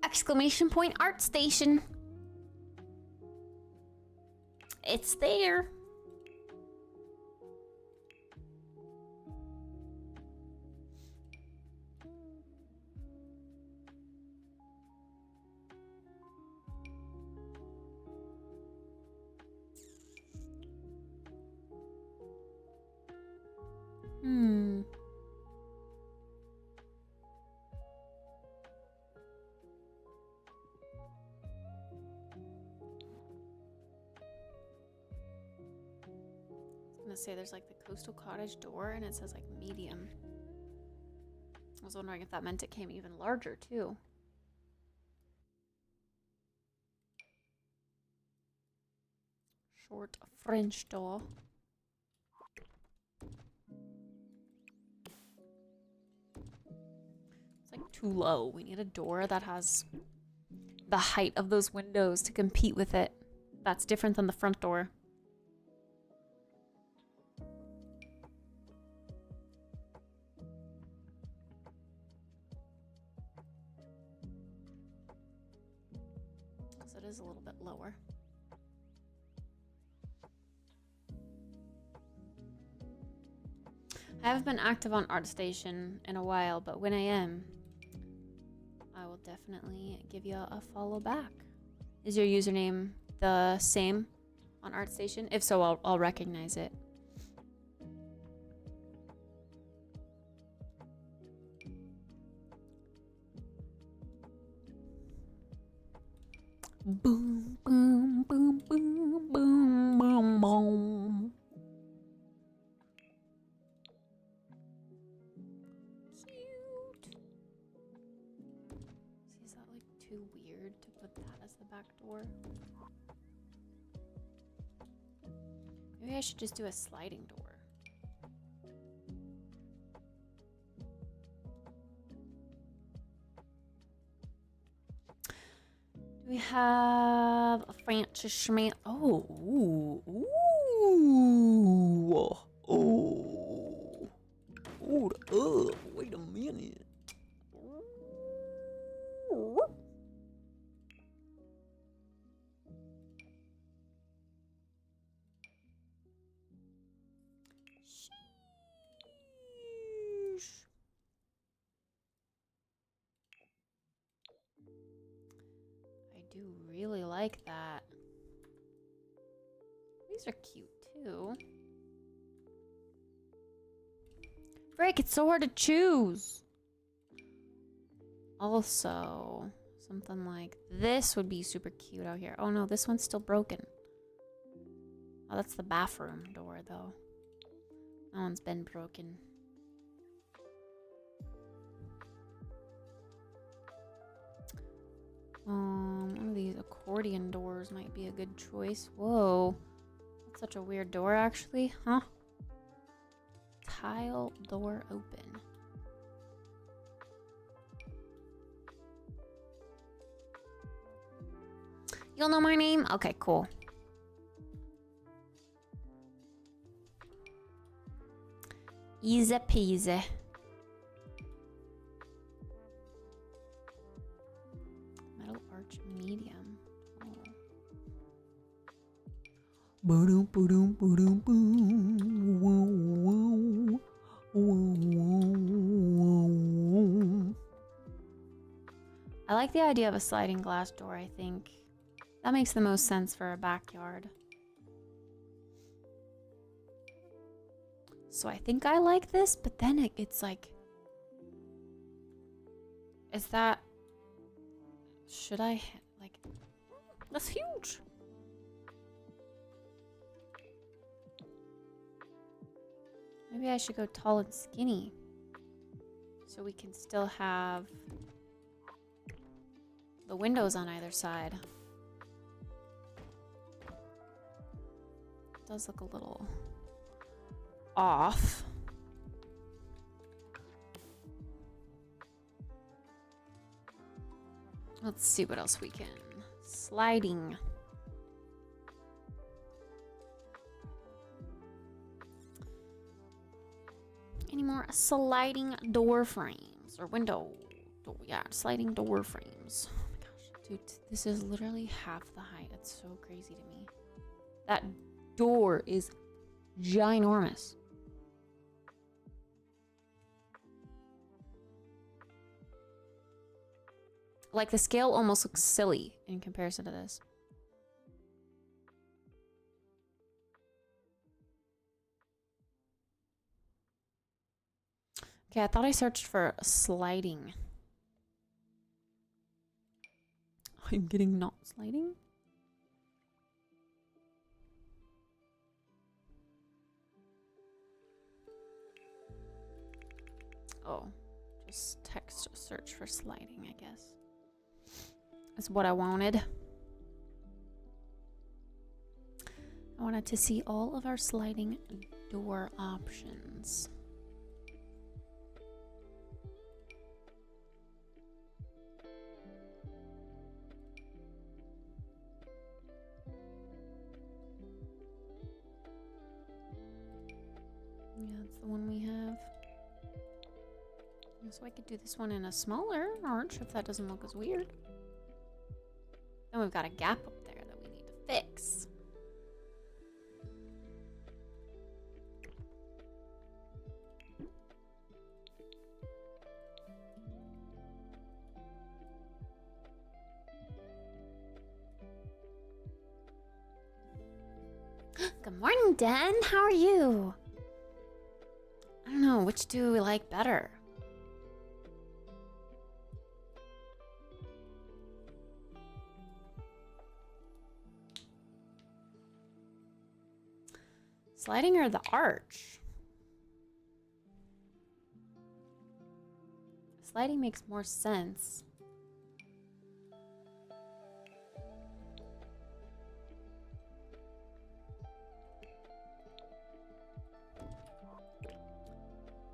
Exclamation point ArtStation. It's there. I was gonna say there's like the coastal cottage door and it says like medium. I was wondering if that meant it came even larger too. Short French door. It's like too low. We need a door that has the height of those windows to compete with it. That's different than the front door. It is a little bit lower. I haven't been active on ArtStation in a while, but when I am, I will definitely give you a follow back. Is your username the same on ArtStation? If so, I'll recognize it. Boom, boom, boom, boom, boom, boom, boom. Cute. See, is that like too weird to put that as the back door? Maybe I should just do a sliding door. We have a Francis Schmidt. Oh, ooh, ooh, oh, hold up, wait a minute. do really like that. These are cute too. Frick, it's so hard to choose. Also, something like this would be super cute out here. Oh no, this one's still broken. Oh, that's the bathroom door though. That one's been broken. One of these accordion doors might be a good choice. Whoa. That's such a weird door actually, huh? Tile door open. You'll know my name? Okay, cool. Easy peasy. Metal arch medium. Oh. Ba-dum, ba-dum, ba-dum, boom. Whoa, whoa. Whoa, whoa, whoa. I like the idea of a sliding glass door, I think. That makes the most sense for a backyard. So I think I like this, but then it's like... Is that... Should I... Like... That's huge! Maybe I should go tall and skinny. So we can still have... the windows on either side. It does look a little... off. Let's see what else we can. Sliding. Any more sliding door frames or window? Yeah, sliding door frames. Oh my gosh, dude, this is literally half the height. It's so crazy to me. That door is ginormous. Like, the scale almost looks silly in comparison to this. Okay, I thought I searched for sliding. I'm getting not sliding. Oh, just text search for sliding, I guess. That's what I wanted. I wanted to see all of our sliding door options. Yeah, that's the one we have. So I could do this one in a smaller arch if that doesn't look as weird. Then we've got a gap up there that we need to fix. Good morning, Dan. How are you? I don't know, which do we like better? Sliding or the arch? Sliding makes more sense.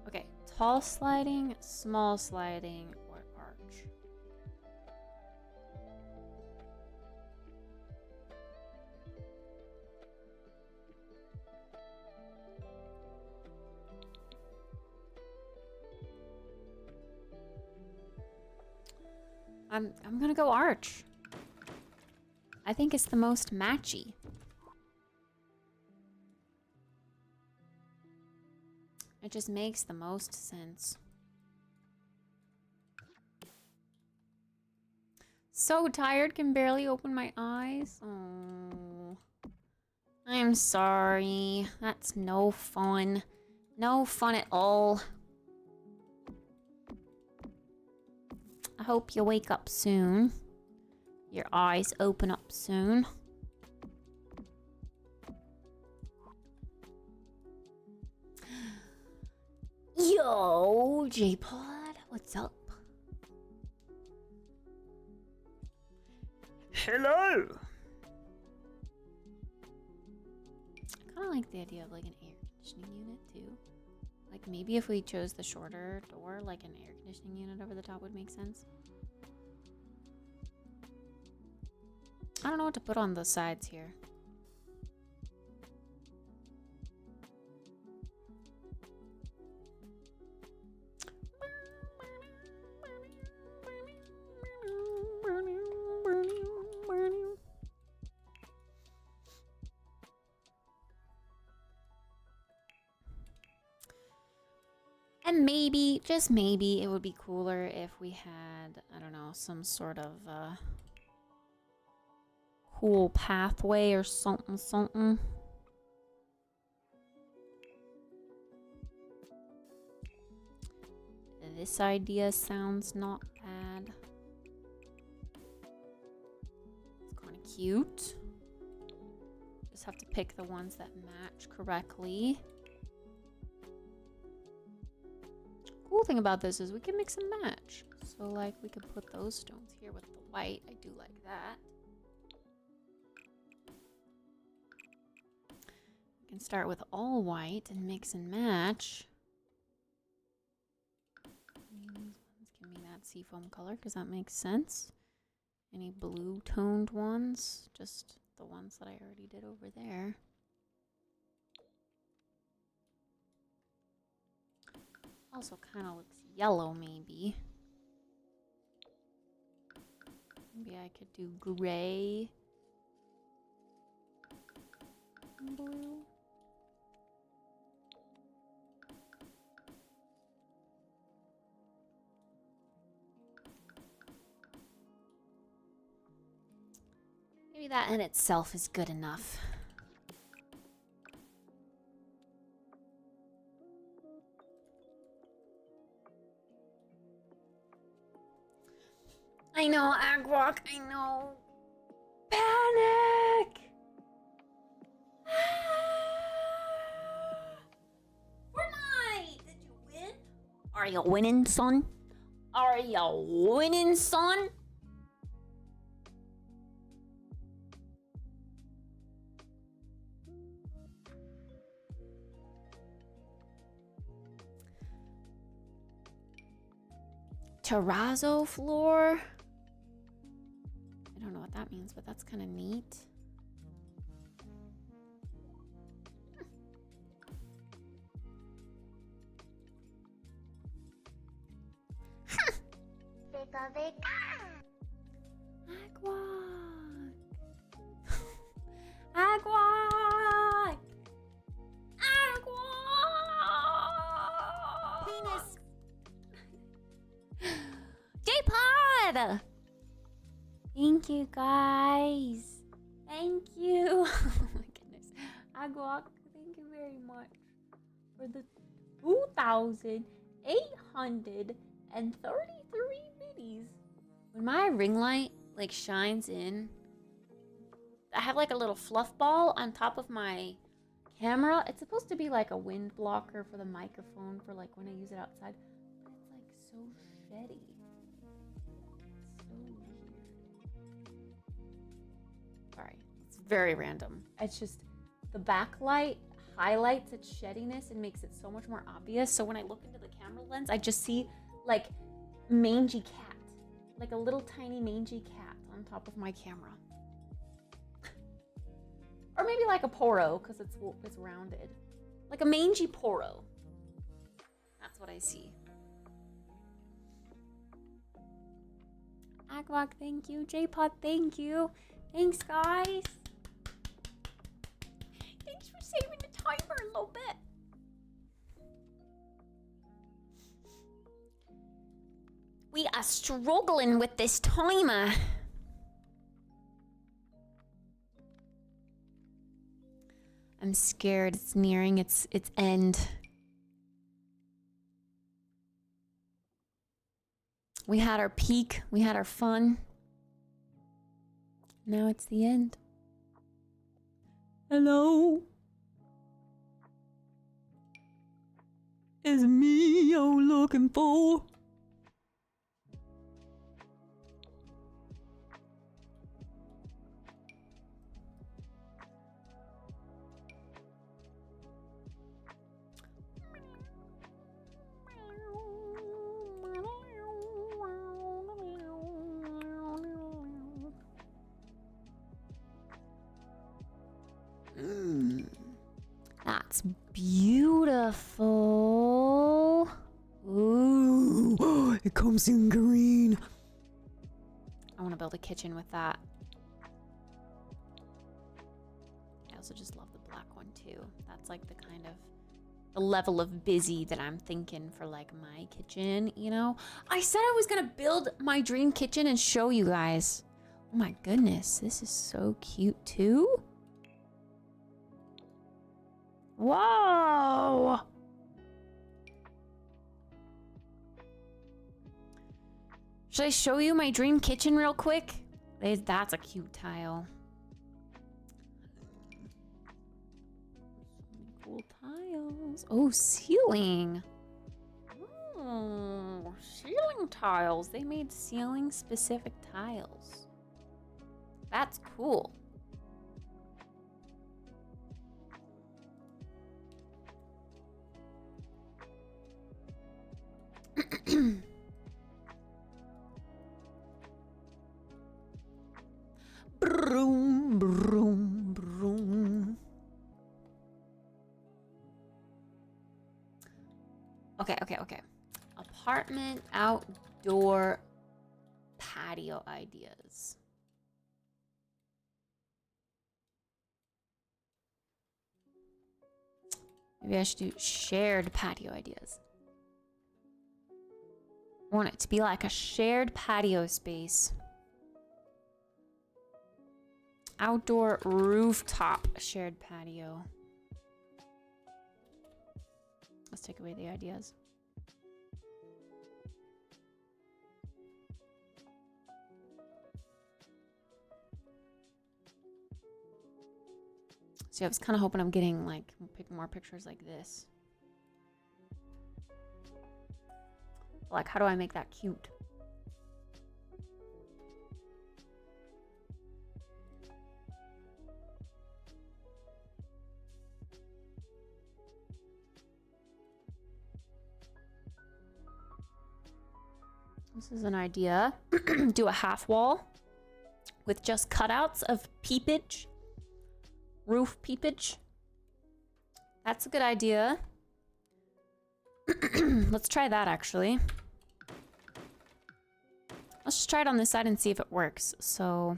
Okay, tall sliding, small sliding, or arch. I'm gonna go arch. I think it's the most matchy. It just makes the most sense. so tired, can barely open my eyes. Oh, I'm sorry. That's no fun. No fun at all. I hope you wake up soon. Your eyes open up soon. Yo, J-Pod, what's up? Hello. I kind of like the idea of like an air conditioning unit too. Like maybe if we chose the shorter door, like an air conditioning unit over the top would make sense. I don't know what to put on the sides here. And maybe, just maybe, it would be cooler if we had, I don't know, some sort of cool pathway or something, something. This idea sounds not bad. It's kind of cute. Just have to pick the ones that match correctly. Cool thing about this is we can mix and match. So like we could put those stones here with the white. I do like that. We can start with all white and mix and match. These ones give me that seafoam color because that makes sense. Any blue toned ones, just the ones that I already did over there. Also kind of looks yellow, maybe. Maybe I could do gray and blue. Maybe that in itself is good enough. I know, Agwalk, I know. Panic! Fortnite! Did you win? Are you winning, son? Are you winning, son? Terrazzo floor? I don't know what that means, but that's kind of neat. Agua. Agua. Agua. Penis. J-Pod! Thank you, guys. Thank you. Oh my goodness. Agua, thank you very much for the 2,833 biddies. When my ring light like shines in, I have like a little fluff ball on top of my camera. It's supposed to be like a wind blocker for the microphone for like when I use it outside. But it's like so shitty. Sorry, it's very random. It's just the backlight highlights its sheddiness and makes it so much more obvious. So when I look into the camera lens, I just see like mangy cat, like a little tiny mangy cat on top of my camera. Or maybe like a poro because it's rounded, like a mangy poro. That's what I see. Agwag, thank you. J-Pod, thank you. Thanks, guys. Thanks for saving the timer a little bit. We are struggling with this timer. I'm scared. It's nearing its end. We had our peak. We had our fun. Now it's the end. Hello? It's me you're looking for. That's beautiful. Ooh, it comes in green. I want to build a kitchen with that. I also just love the black one too. That's like the kind of the level of busy that I'm thinking for like my kitchen, you know? I said I was gonna build my dream kitchen and show you guys. Oh my goodness, this is so cute too. Whoa! Should I show you my dream kitchen real quick? That's a cute tile. So many cool tiles. Oh, ceiling. Oh, ceiling tiles. They made ceiling specific tiles. That's cool. Broom, broom, broom. Okay. Apartment outdoor patio ideas. Maybe I should do shared patio ideas. I want it to be like a shared patio space. Outdoor rooftop shared patio. Let's take away the ideas. See, I was kind of hoping I'm getting like more pictures like this. Like, how do I make that cute? This is an idea. Do a half wall with just cutouts of peepage. Roof peepage. That's a good idea. Let's try that actually. Let's just try it on this side and see if it works. So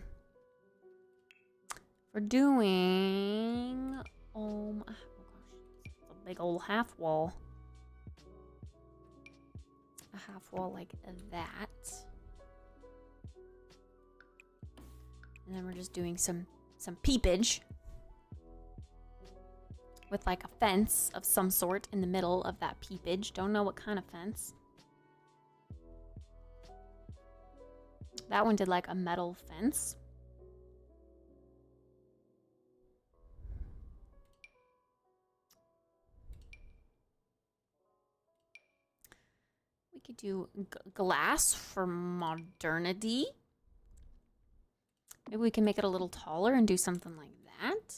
we're doing oh gosh, it's a big old half wall. A half wall like that. And then we're just doing some peepage with like a fence of some sort in the middle of that peepage. Don't know what kind of fence. That one did like a metal fence. We could do glass for modernity. Maybe we can make it a little taller and do something like that.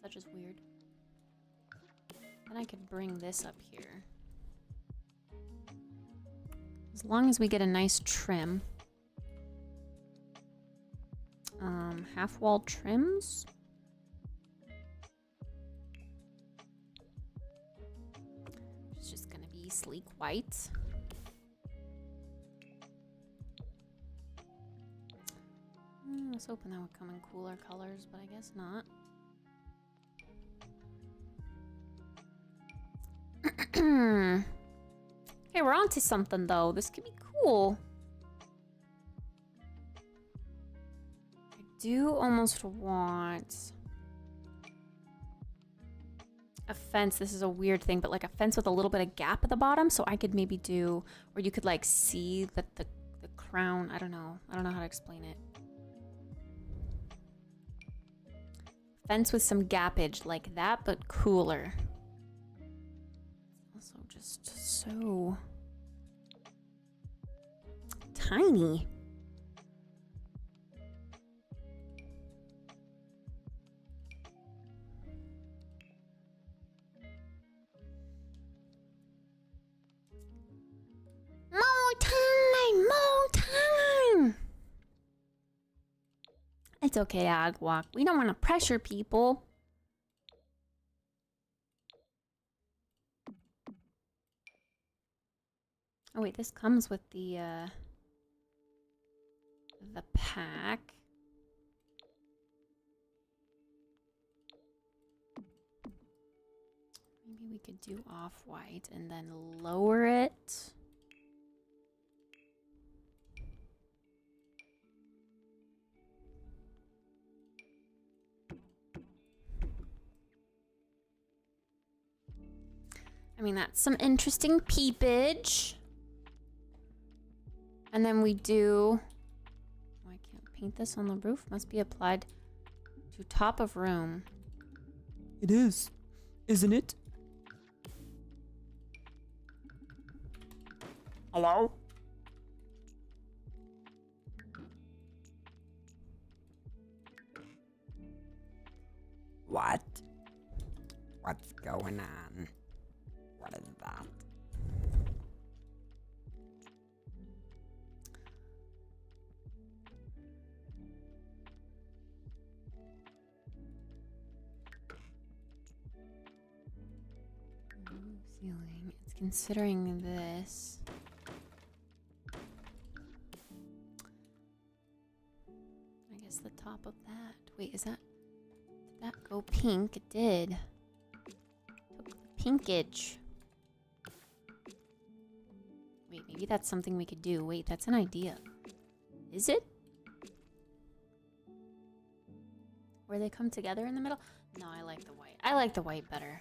That's just weird. Then I could bring this up here. As long as we get a nice trim. Half wall trims. It's just gonna be sleek white. I was hoping that would come in cooler colors, but I guess not. Okay, we're on to something though. This could be cool. I do almost want a fence. This is a weird thing, but like a fence with a little bit of gap at the bottom, so I could maybe do, or you could like see that the crown. I don't know how to explain it. Fence with some gappage like that, but cooler. It's also just so tiny. More time! It's okay, Agwalk. We don't want to pressure people. Oh wait, this comes with the pack. Maybe we could do off-white and then lower it. I mean, that's some interesting peepage. And then we do... Oh, I can't paint this on the roof. Must be applied to top of room. It is, isn't it? Hello? What? What's going on? What is that? Ceiling. It's considering this. I guess the top of that. Wait, is that... Did that go pink? It did. Took the pinkage. Wait, maybe that's something we could do. Wait, that's an idea. Is it? Where they come together in the middle? No, I like the white. I like the white better.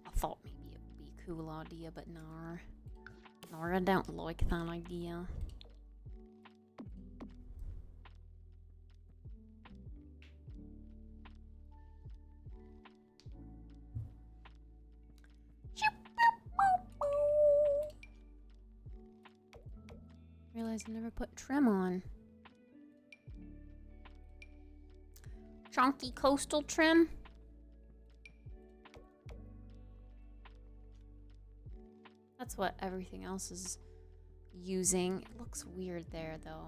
I thought maybe it would be a cool idea, but no. No, I don't like that idea. Realized I never put trim on. Chunky coastal trim. That's what everything else is using. It looks weird there though.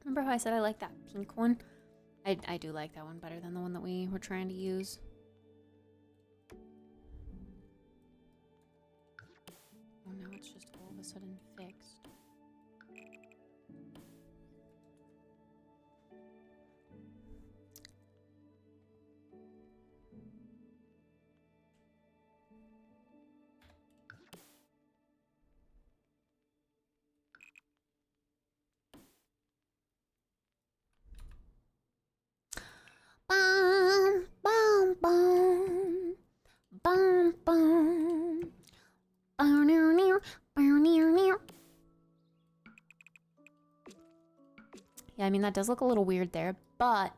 Remember how I said I like that pink one? I do like that one better than the one that we were trying to use. Oh, now it's just all of a sudden fixed. Bum, bum, bum. Bum, bum. Yeah, I mean, that does look a little weird there, but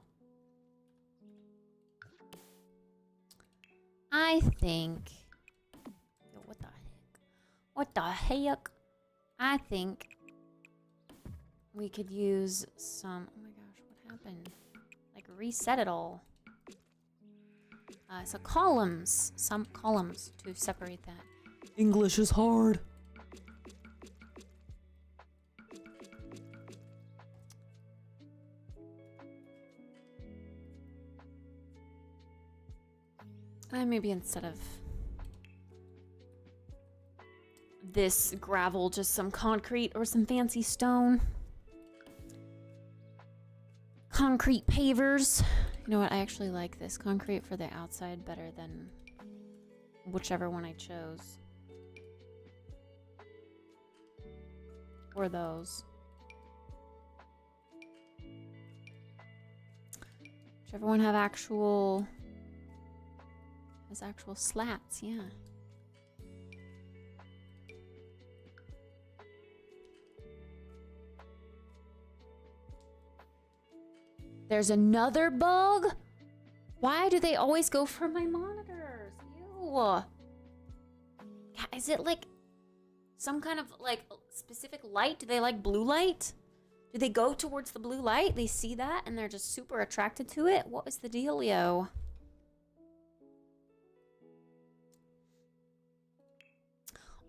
I think... Yo, what the heck? What the heck? I think we could use some... Oh my gosh, what happened? Like, reset it all. So columns. Some columns to separate that. English is hard. Maybe instead of this gravel, just some concrete or some fancy stone. Concrete pavers. You know what? I actually like this concrete for the outside better than whichever one I chose. Or those. Whichever one has actual slats, yeah. There's another bug? Why do they always go for my monitors? Ew. Is it like some kind of like specific light? Do they like blue light? Do they go towards the blue light? They see that and they're just super attracted to it? What is the dealio?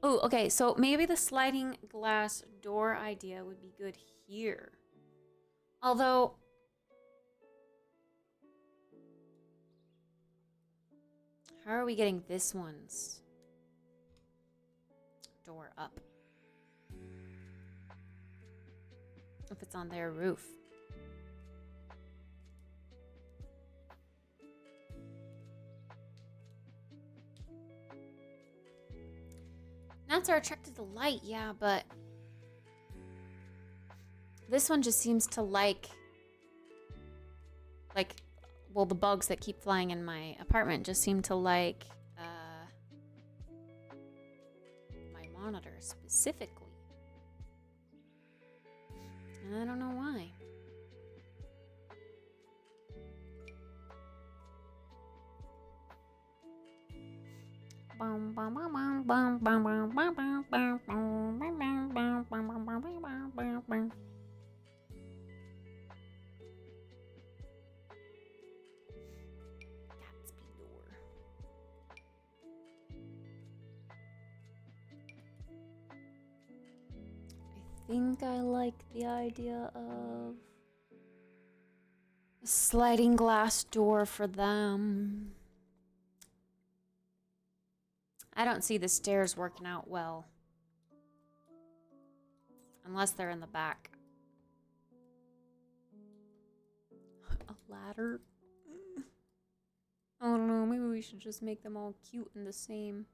Oh, okay, so maybe the sliding glass door idea would be good here. Although, how are we getting this one's door up? If it's on their roof. Gnats are attracted to light, yeah, but this one just seems to like, well, the bugs that keep flying in my apartment just seem to like my monitor specifically. And I don't know why. I think I like the idea of a sliding glass door for them. I don't see the stairs working out well. Unless they're in the back. A ladder? I don't know, maybe we should just make them all cute and the same.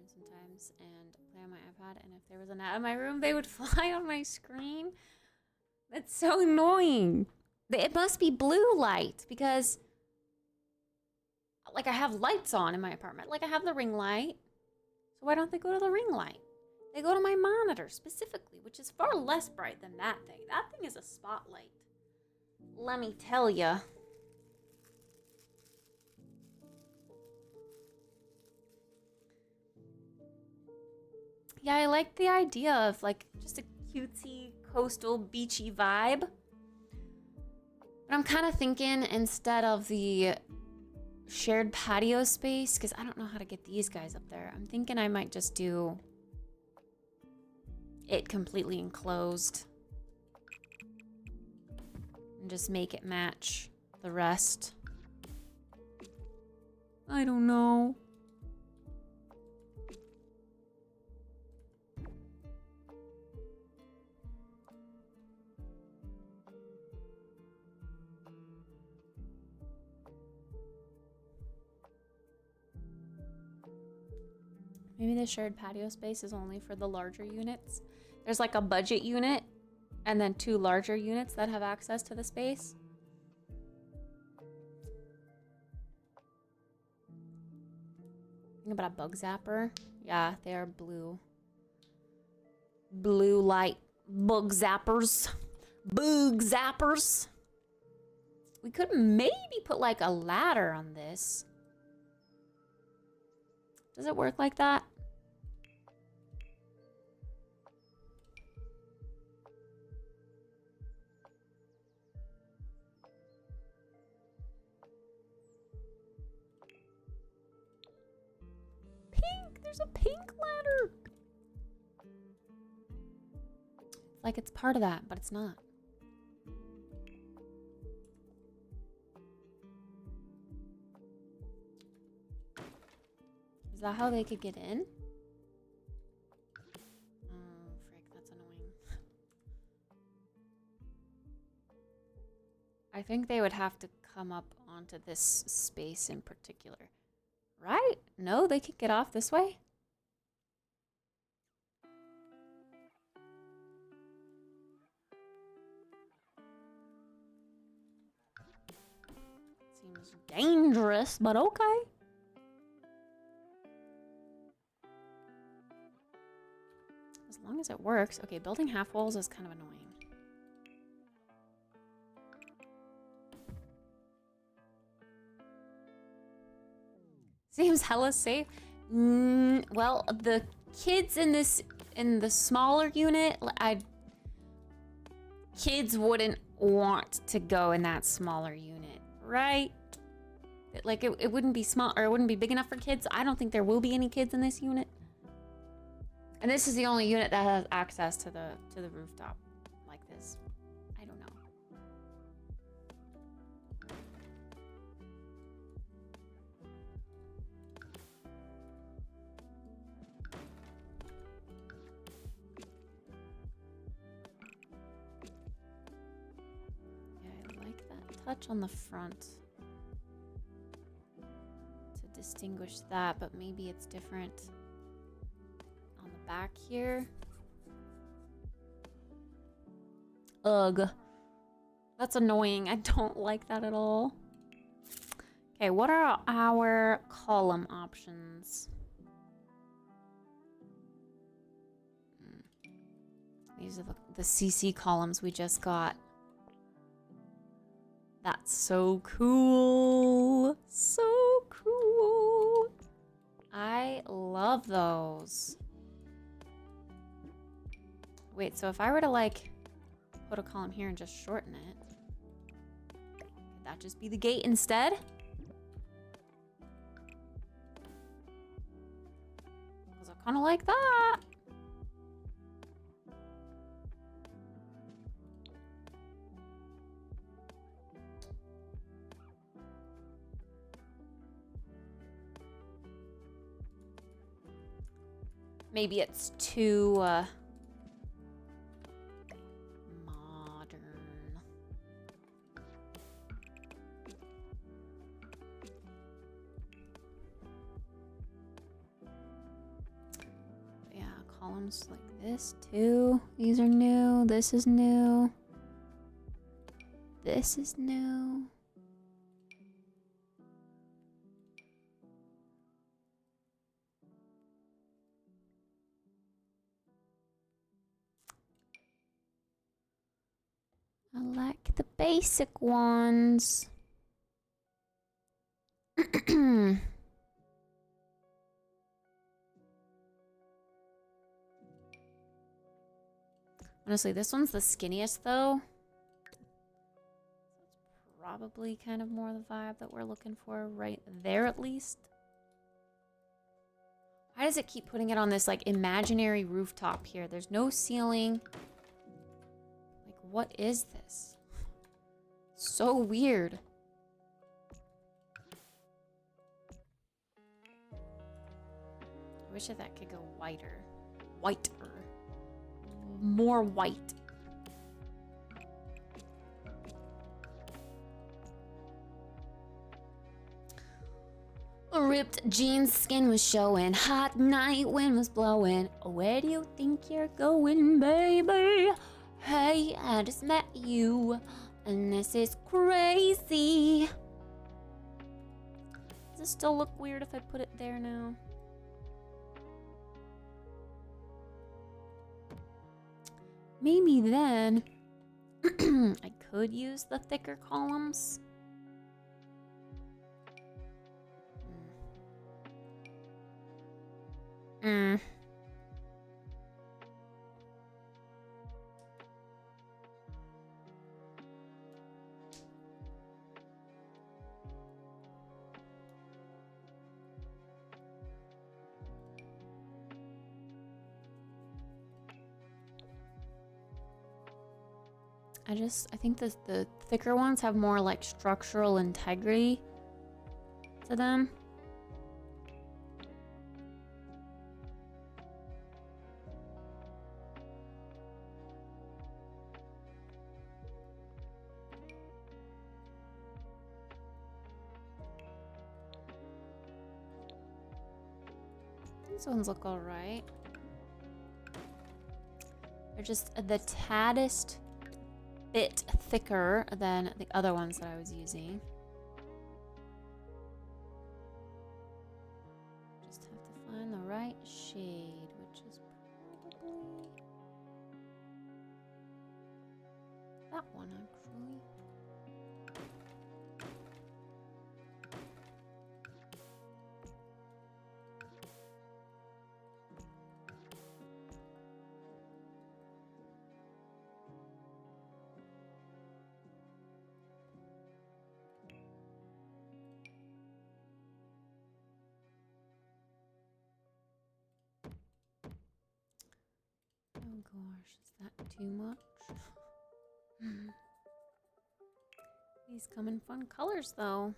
Sometimes and play on my iPad, and if there was a gnat in my room, they would fly on my screen. That's so annoying. It must be blue light because, like, I have lights on in my apartment. Like, I have the ring light. So why don't they go to the ring light? They go to my monitor specifically, which is far less bright than that thing. That thing is a spotlight. Let me tell ya. Yeah, I like the idea of, like, just a cutesy, coastal, beachy vibe. But I'm kind of thinking instead of the shared patio space, because I don't know how to get these guys up there, I'm thinking I might just do it completely enclosed. And just make it match the rest. I don't know. Maybe the shared patio space is only for the larger units. There's like a budget unit and then 2 larger units that have access to the space. Think about a bug zapper. Yeah, they are blue. Blue light bug zappers. Bug zappers. We could maybe put like a ladder on this. Does it work like that? Pink! There's a pink ladder! It's like it's part of that, but it's not. Is that how they could get in? Oh, frick, that's annoying. I think they would have to come up onto this space in particular. Right? No, they could get off this way? Seems dangerous, but okay. As long as it works. Okay, building half walls is kind of annoying. Seems hella safe. Well, the kids in the smaller unit, kids wouldn't want to go in that smaller unit, right? Like it wouldn't be small, or it wouldn't be big enough for kids. I don't think there will be any kids in this unit. And this is the only unit that has access to the rooftop like this. I don't know. Yeah, I like that touch on the front to distinguish that, but maybe it's different on the back here. Ugh. That's annoying. I don't like that at all. Okay, what are our column options? These are the CC columns we just got. That's so cool. So cool. I love those. Wait, so if I were to like put a column here and just shorten it, could that just be the gate instead? Because I kind of like that. Maybe it's too modern. Yeah, columns like this too. These are new. This is new. This is new. I like the basic ones. Honestly, this one's the skinniest though. It's probably kind of more the vibe that we're looking for right there at least. Why does it keep putting it on this like imaginary rooftop here? There's no ceiling. What is this? So weird. I wish that could go whiter. Whiter. More white. Ripped jeans, skin was showing. Hot night, wind was blowing. Where do you think you're going, baby? Hey, I just met you, and this is crazy. Does it still look weird if I put it there now? Maybe then I could use the thicker columns. I think the thicker ones have more like structural integrity to them. These ones look alright. They're just the taddest bit thicker than the other ones that I was using. Just have to find the right shade, which is probably that one actually. Oh gosh, is that too much? These come in fun colors though.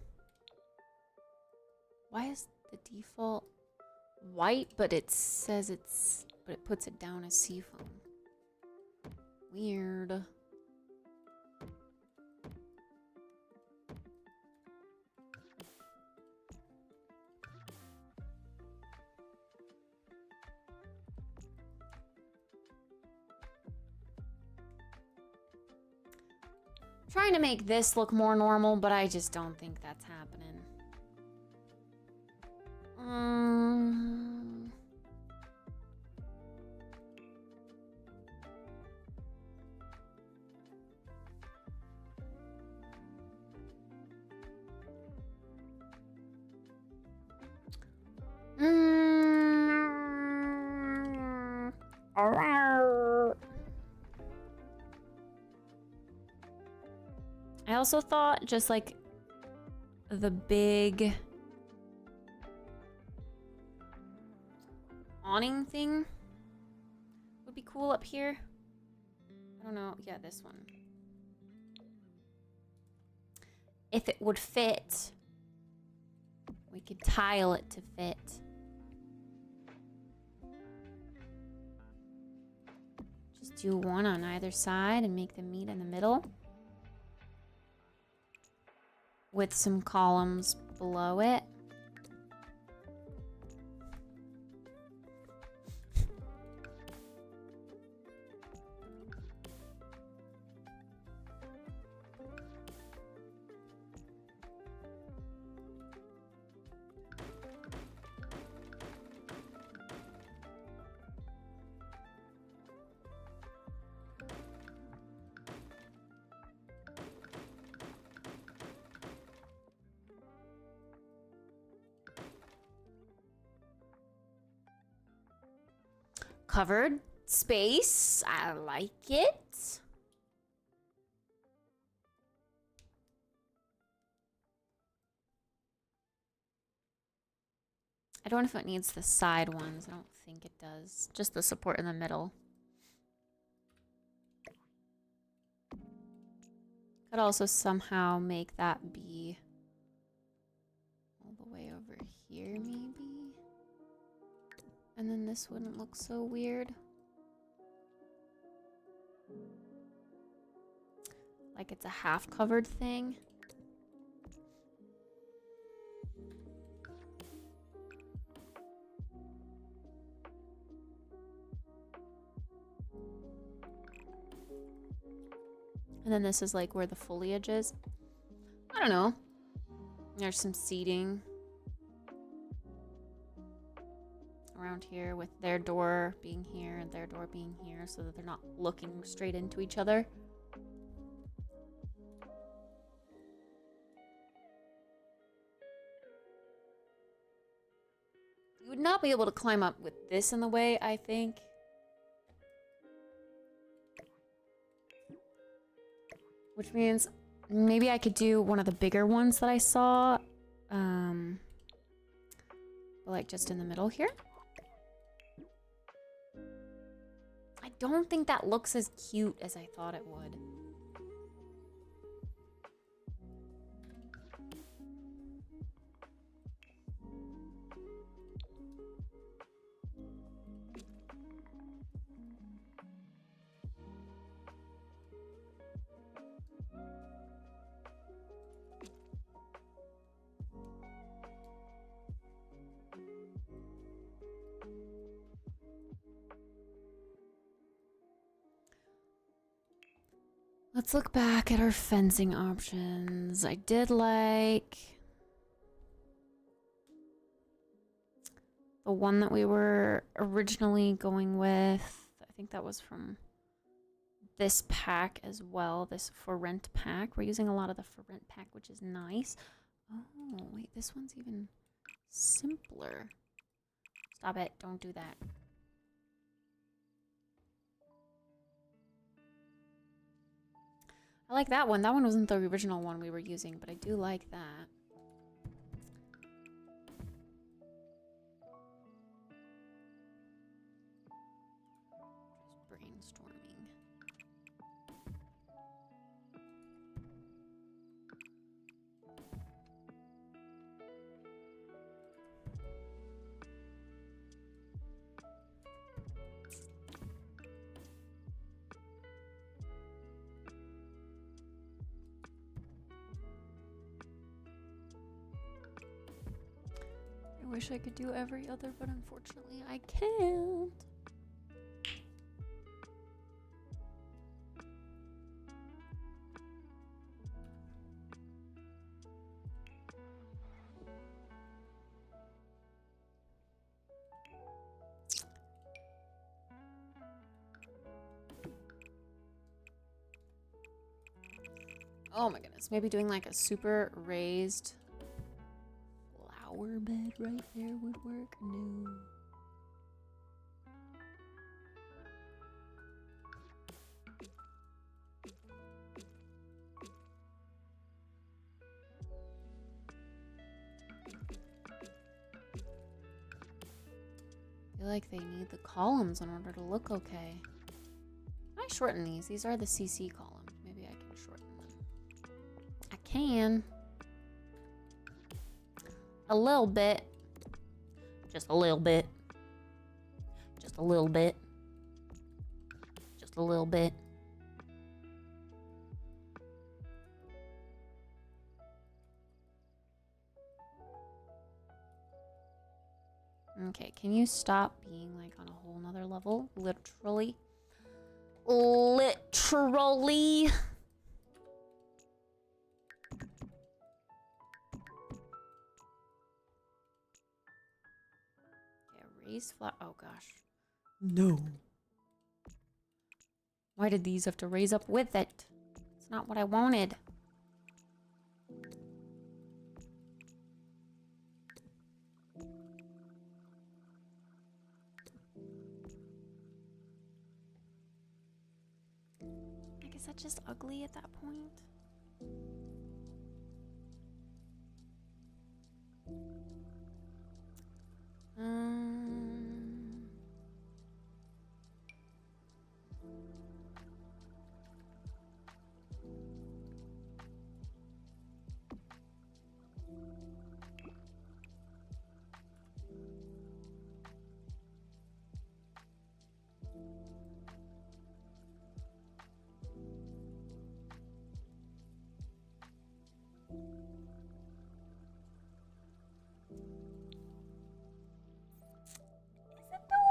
Why is the default white, but it says but it puts it down as seafoam? Weird. Trying to make this look more normal, but I just don't think that's happening. I also thought just like the big awning thing would be cool up here. I don't know. Yeah, this one. If it would fit, we could tile it to fit. Just do one on either side and make them meet in the middle, with some columns below it. Covered space. I like it. I don't know if it needs the side ones. I don't think it does. Just the support in the middle. Could also somehow make that be all the way over here, maybe. And then this wouldn't look so weird. Like it's a half covered thing. And then this is like where the foliage is. I don't know. There's some seating around here with their door being here and their door being here so that they're not looking straight into each other. You would not be able to climb up with this in the way, I think. Which means maybe I could do one of the bigger ones that I saw. Like just in the middle here. I don't think that looks as cute as I thought it would. Let's look back at our fencing options. I did like the one that we were originally going with. I think that was from this pack as well, this for rent pack. We're using a lot of the for rent pack, which is nice. Oh, wait, this one's even simpler. Stop it, don't do that. I like that one. That one wasn't the original one we were using, but I do like that. Just brainstorming. I wish I could do every other, but unfortunately I can't. Oh my goodness, maybe doing like a super raised flower bed right there would work. No. I feel like they need the columns in order to look okay. Can I shorten these? These are the CC columns. Maybe I can shorten them. I can. A little bit. Just a little bit. Just a little bit. Just a little bit. Okay, can you stop being like on a whole nother level? Literally. Literally. Raise flat. Oh gosh. No. Why did these have to raise up with it? It's not what I wanted. Like, is that just ugly at that point?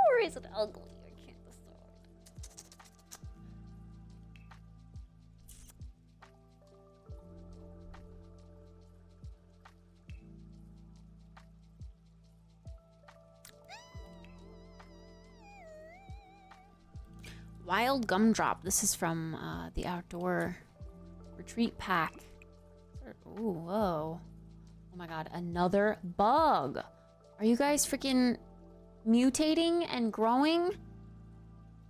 Or is it ugly? I can't decide. Wild Gumdrop. This is from the Outdoor Retreat Pack. Ooh, whoa. Oh my god, another bug. Are you guys freaking mutating and growing?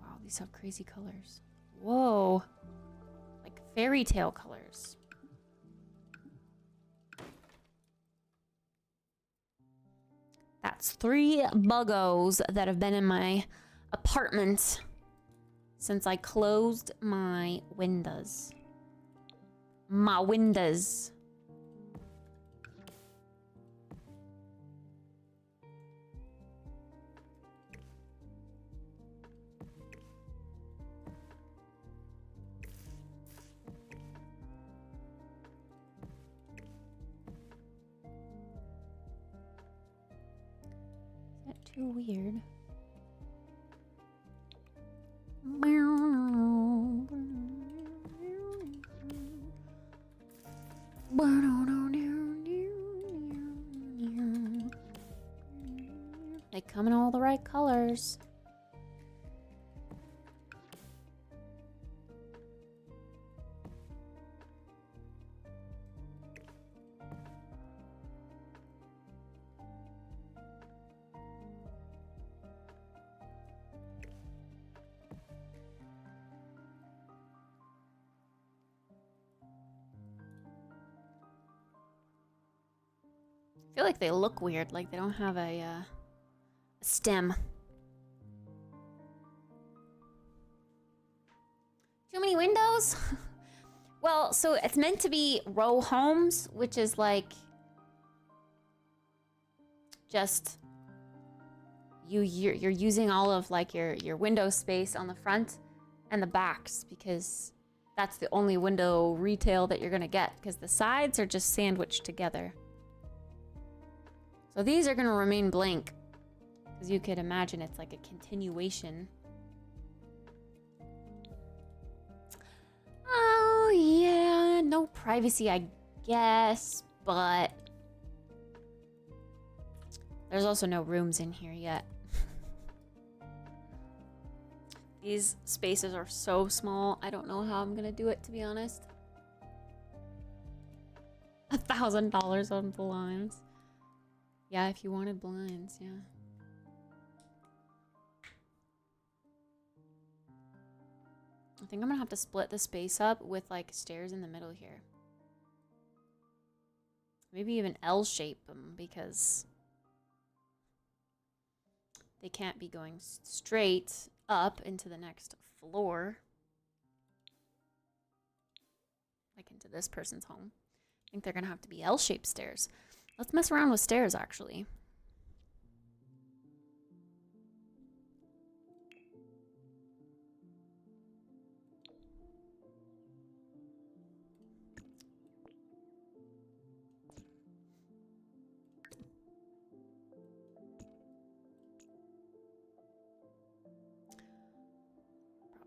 Wow, these have crazy colors. Whoa. Like fairy tale colors. That's 3 buggos that have been in my apartment since I closed my windows. My windows. Is that too weird? They come in all the right colors. I feel like they look weird, like they don't have a stem. Too many windows? Well, so it's meant to be row homes, which is like just you're using all of like your window space on the front and the backs because that's the only window retail that you're gonna get because the sides are just sandwiched together. So these are gonna remain blank because you could imagine it's like a continuation. Oh yeah, no privacy I guess, but there's also no rooms in here yet. These spaces are so small, I don't know how I'm gonna do it, to be honest. $1,000 on blinds. Yeah, if you wanted blinds, yeah. I think I'm gonna have to split the space up with like stairs in the middle here. Maybe even L-shape them because they can't be going straight up into the next floor. Like into this person's home. I think they're gonna have to be L-shaped stairs. Let's mess around with stairs, actually.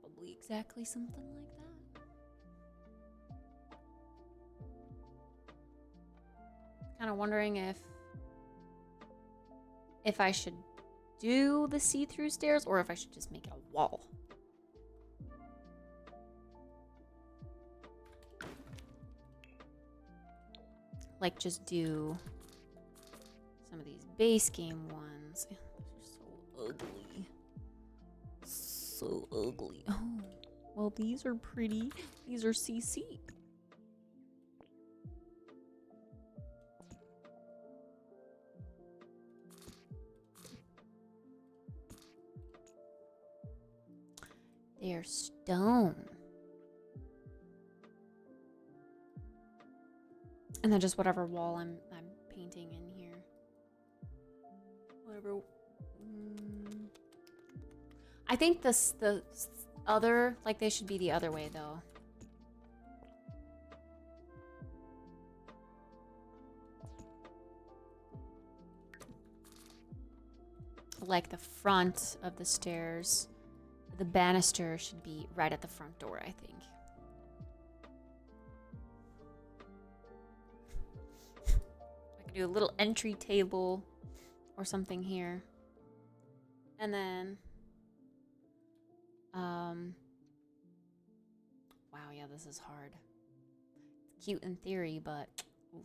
Probably exactly something like that. Kind of wondering if I should do the see-through stairs or if I should just make it a wall. Like just do some of these base game ones. Those are so ugly. So ugly. Oh, well these are pretty. These are CC. They're stone. And then just whatever wall I'm painting in here. Whatever. I think the other, like they should be the other way though. Like the front of the stairs. The banister should be right at the front door, I think. I could do a little entry table or something here. And then, wow, yeah, this is hard. It's cute in theory, but, oof.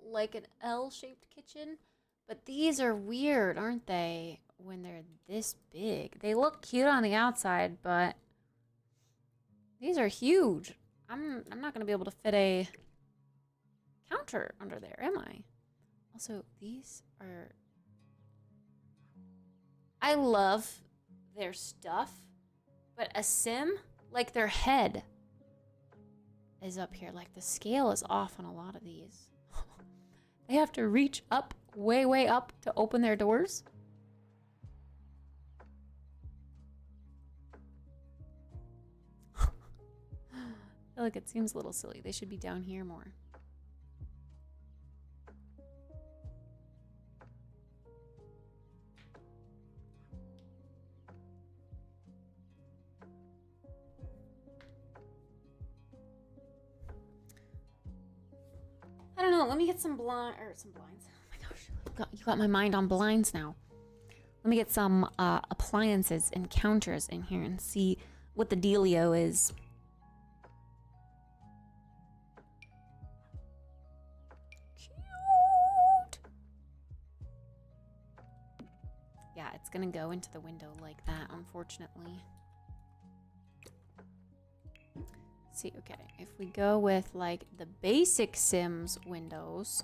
Like an L-shaped kitchen. But these are weird, aren't they? When they're this big. They look cute on the outside, but these are huge. I'm not gonna be able to fit a counter under there, am I? Also, these are... I love their stuff, but a sim, like their head is up here. Like the scale is off on a lot of these. They have to reach up, way, way up to open their doors. I feel like it seems a little silly. They should be down here more. I don't know. Let me get some blinds. Oh my gosh, you got my mind on blinds now. Let me get some appliances and counters in here and see what the dealio is. Cute. Yeah, it's gonna go into the window like that, unfortunately. See, okay, if we go with like the basic Sims windows,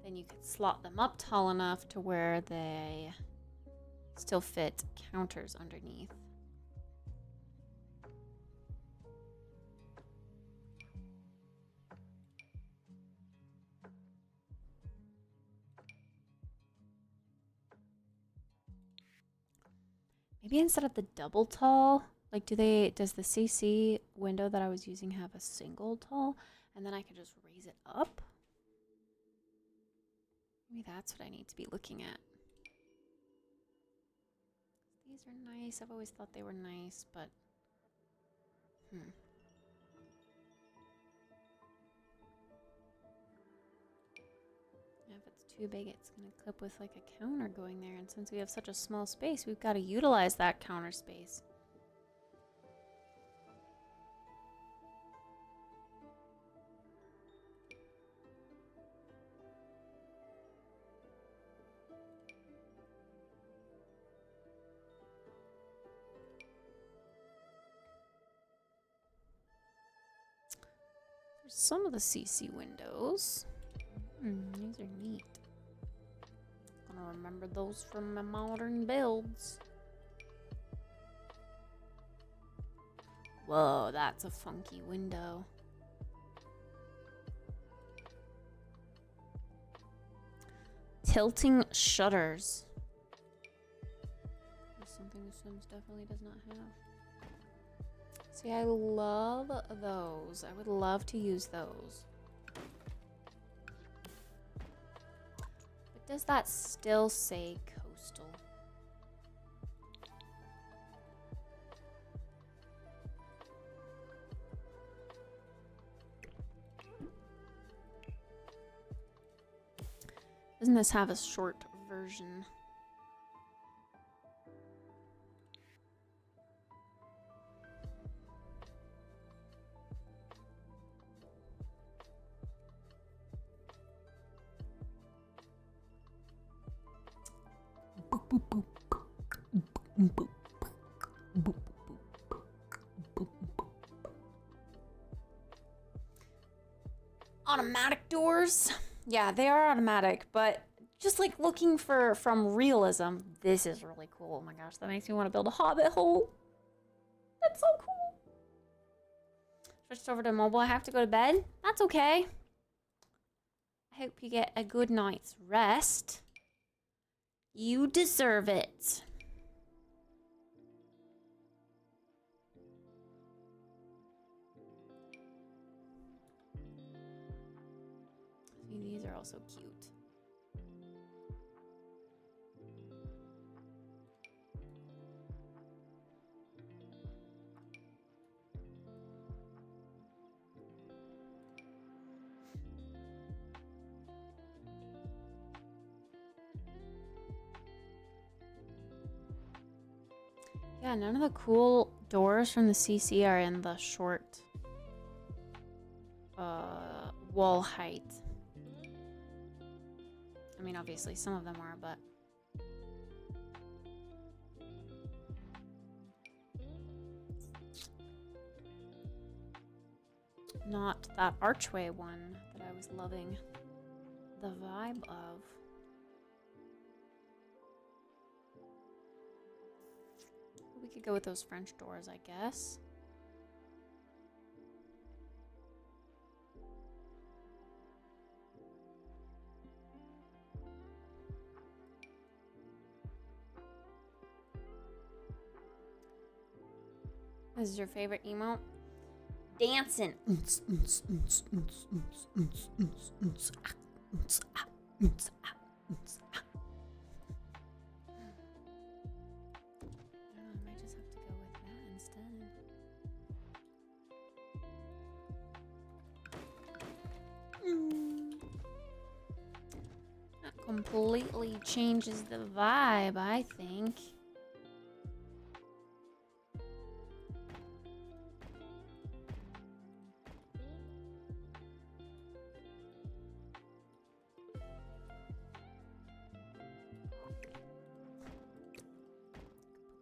then you could slot them up tall enough to where they still fit counters underneath. Maybe instead of the double tall, like does the CC window that I was using have a single tall? And then I can just raise it up? Maybe that's what I need to be looking at. These are nice. I've always thought they were nice, but if it's too big, it's going to clip with like a counter going there. And since we have such a small space, we've got to utilize that counter space. There's some of the CC windows. These are neat. Gonna remember those from my modern builds. Whoa, that's a funky window. Tilting shutters. That's something The Sims definitely does not have. See, I love those. I would love to use those. But does that still say coastal? Doesn't this have a short version? Automatic doors? Yeah, they are automatic, but just like looking for from realism, this is really cool. Oh my gosh, that makes me want to build a hobbit hole. That's so cool. Switched over to mobile. I have to go to bed. That's okay. I hope you get a good night's rest. You deserve it. See, these are also cute. Yeah, none of the cool doors from the CC are in the short wall height. I mean, obviously some of them are, but not that archway one that I was loving the vibe of. We could go with those French doors, I guess. This is your favorite emote? Dancing. completely changes the vibe, I think.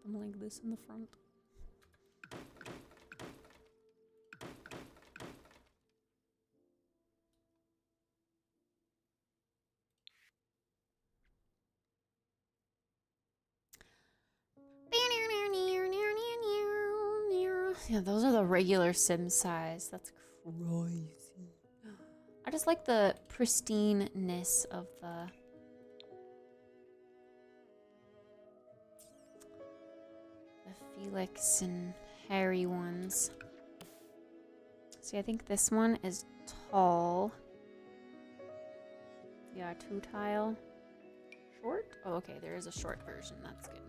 I'm like this in the front. Yeah, those are the regular sim size. That's crazy. I just like the pristineness of the Felix and Harry ones. See, I think this one is tall. Yeah, 2 tile. Short? Oh, okay, there is a short version. That's good.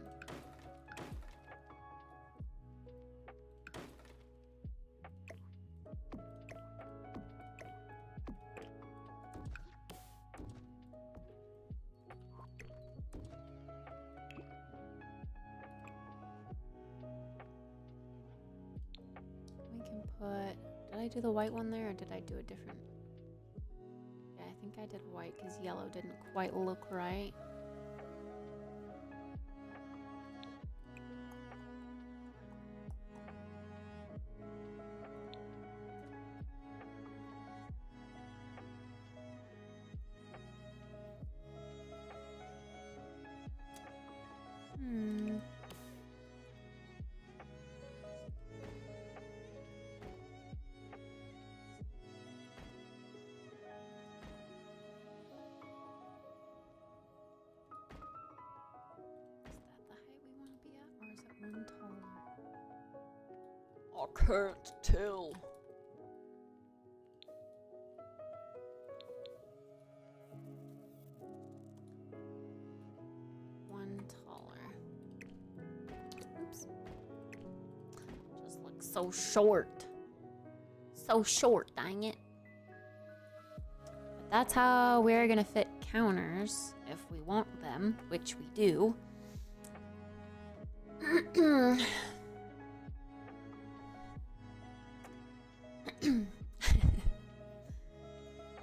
We can put... Did I do the white one there, or did I do a different... Yeah, I think I did white because yellow didn't quite look right. I can't tell. One taller. Oops. Just looks so short. So short, dang it. But that's how we're gonna fit counters if we want them, which we do.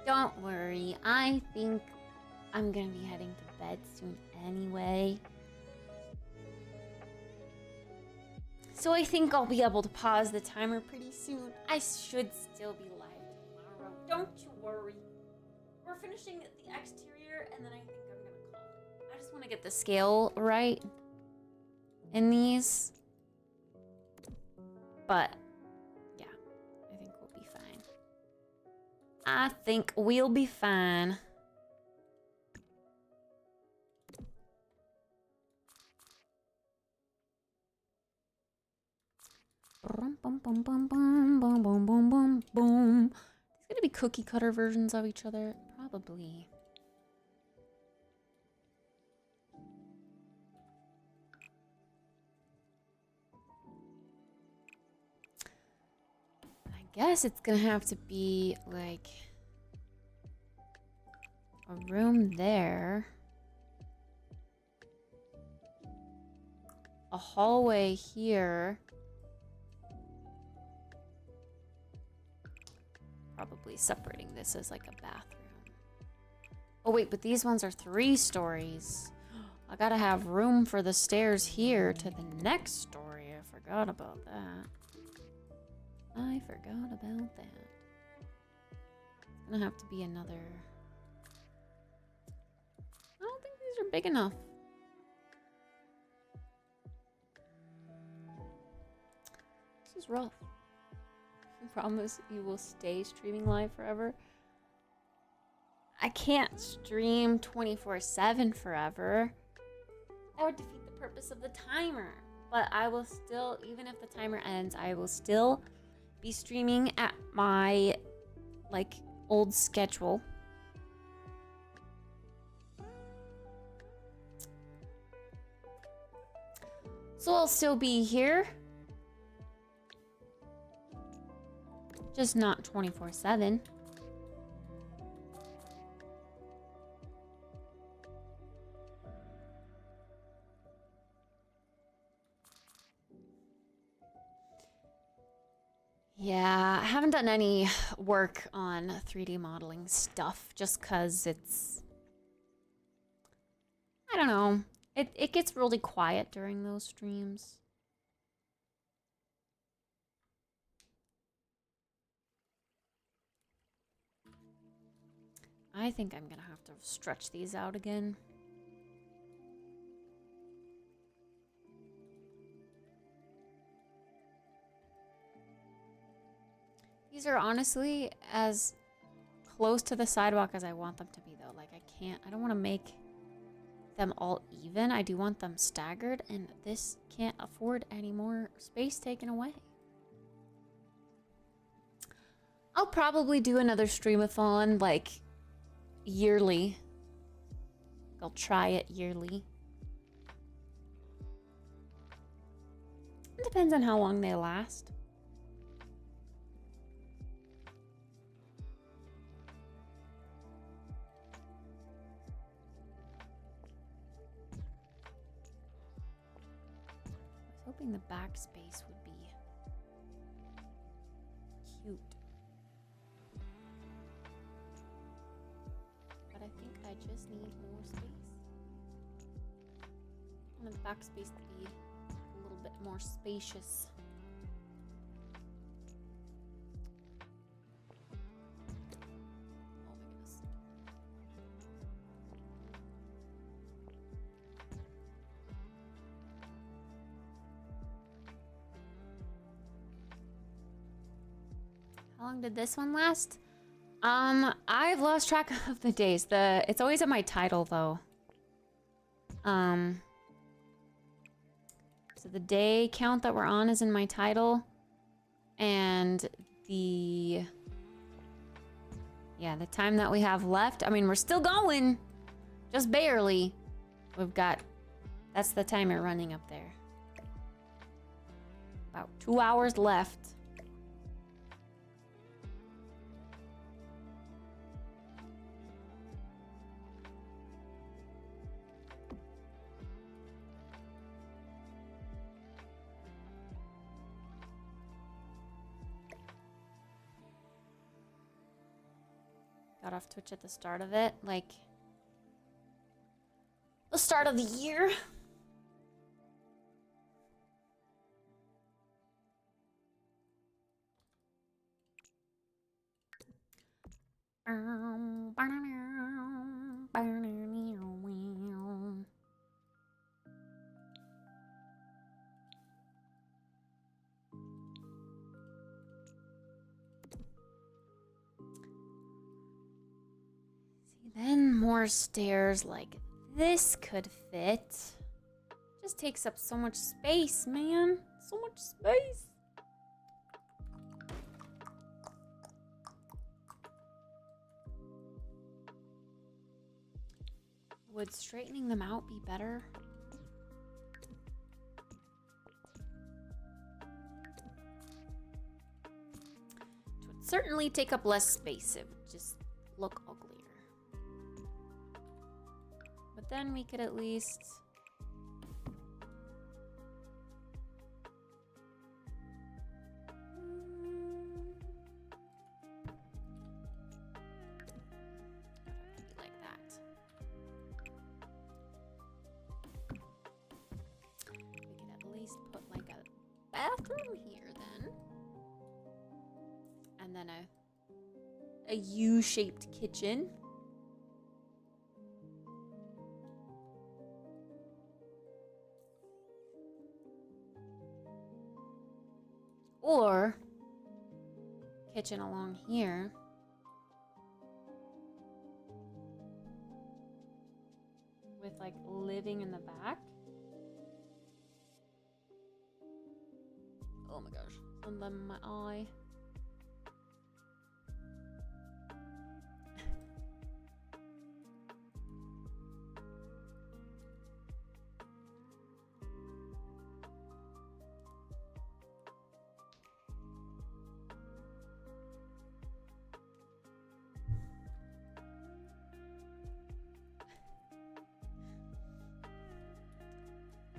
Don't worry, I think I'm gonna be heading to bed soon anyway. So I think I'll be able to pause the timer pretty soon. I should still be live tomorrow. Don't you worry. We're finishing the exterior and then I think I'm gonna call it. I just want to get the scale right in these. But yeah, I think we'll be fine. I think we'll be fine. Bum, bum, bum, bum, bum, bum, bum, bum, bum, boom. There's gonna be cookie cutter versions of each other, probably. I guess it's gonna have to be like a room there, a hallway here. Probably separating this as like a bathroom. Oh wait, but these ones are 3 stories. I gotta have room for the stairs here to the next story. I forgot about that. I forgot about that. It's gonna have to be another... I don't think these are big enough. This is rough. Promise you will stay streaming live forever. I can't stream 24/7 forever. That would defeat the purpose of the timer. But I will still, even if the timer ends, I will still be streaming at my like old schedule. So I'll still be here. Just not 24/7. Yeah, I haven't done any work on 3D modeling stuff just because it's, I don't know. It gets really quiet during those streams. I think I'm gonna have to stretch these out again. These are honestly as close to the sidewalk as I want them to be though. Like I don't want to make them all even. I do want them staggered, and this can't afford any more space taken away. I'll probably do another streamathon like yearly. I'll try it yearly. It depends on how long they last. Hoping the backspace would be cute. But I think I just need more space. I want the backspace to be a little bit more spacious. Oh my goodness. How long did this one last? I've lost track of the days. It's always in my title though. So the day count that we're on is in my title, and the time that we have left. I mean, we're still going, just barely. That's the timer running up there. About 2 hours left. Got off Twitch at the start of it, like the start of the year. Then more stairs like this could fit. Just takes up so much space, man. So much space. Would straightening them out be better? It would certainly take up less space. It would just look uglier. But then we could at least... like that. We could at least put like a bathroom here then. And then a U-shaped kitchen. Or kitchen along here. With like living in the back. Oh my gosh, something in my eye.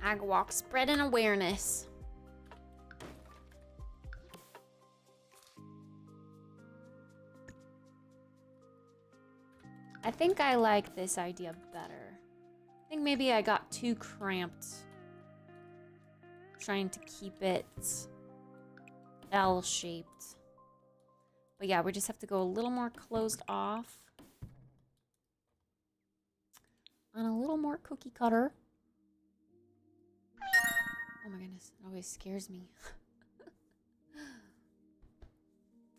Ag walk, spreading awareness. I think I like this idea better. I think maybe I got too cramped trying to keep it L-shaped. But yeah, we just have to go a little more closed off. And a little more cookie cutter. Oh my goodness, it always scares me.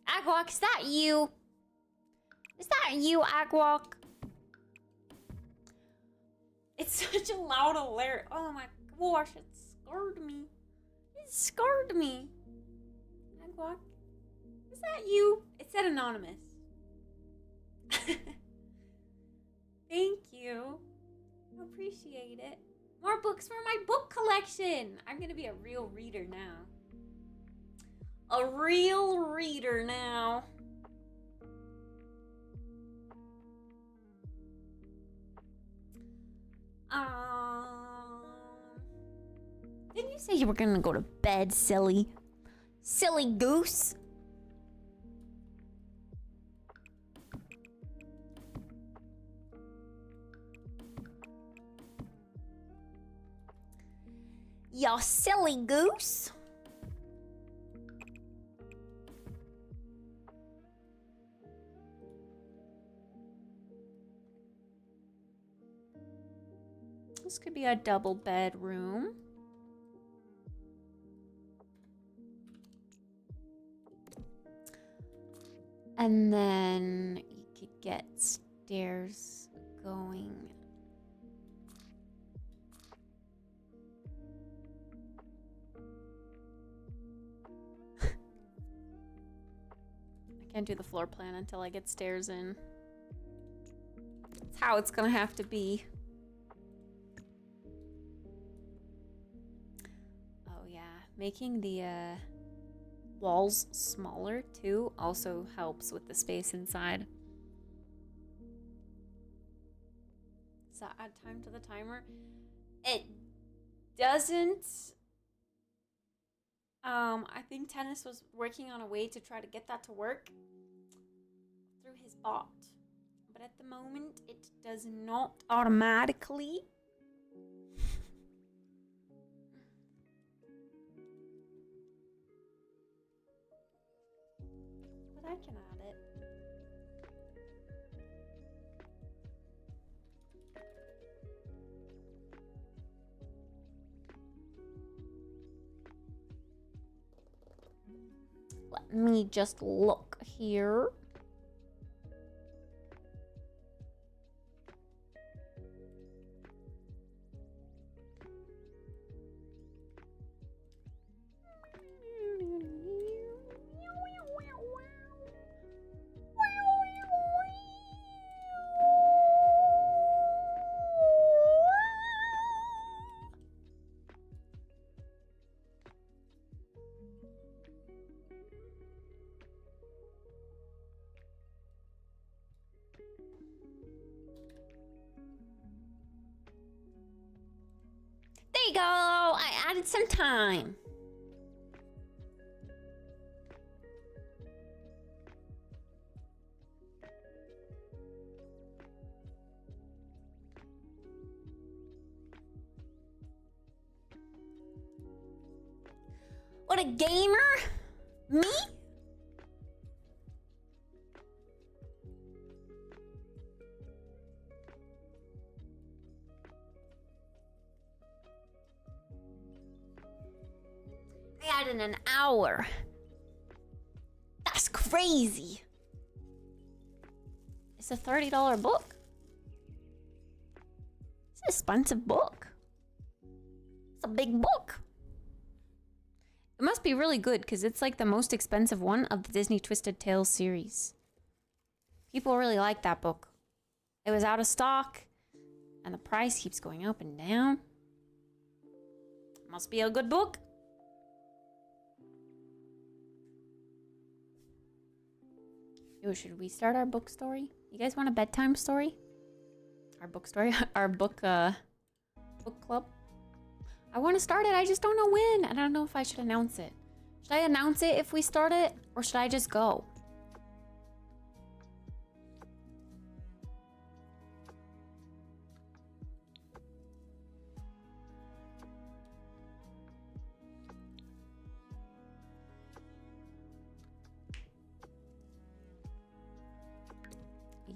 Agwalk, is that you? Is that you, Agwalk? It's such a loud alert. Oh my gosh, it scared me. It scared me. Agwalk, is that you? It said anonymous. Thank you. I appreciate it. More books for my book collection. I'm gonna be a real reader now. A real reader now. Didn't you say you were gonna go to bed, silly? Silly goose? Ya silly goose. This could be a double bedroom. And then you could get stairs going. I can't do the floor plan until I get stairs in. That's how it's gonna have to be. Oh yeah, making the walls smaller too also helps with the space inside. Does that add time to the timer? It doesn't. I think Tennis was working on a way to try to get that to work through his bot. But at the moment, it does not automatically. But I can add it. Let me just look here. There you go. I added some time. What a gamer? Me? I added an hour. That's crazy. It's a $30 book. It's an expensive book. It's a big book. It must be really good because it's like the most expensive one of the Disney Twisted Tales series. People really like that book. It was out of stock and the price keeps going up and down. Must be a good book. Yo, should we start our book story? You guys want a bedtime story? Our book story? Our book club? I want to start it, I just don't know when. I don't know if I should announce it. Should I announce it if we start it? Or should I just go?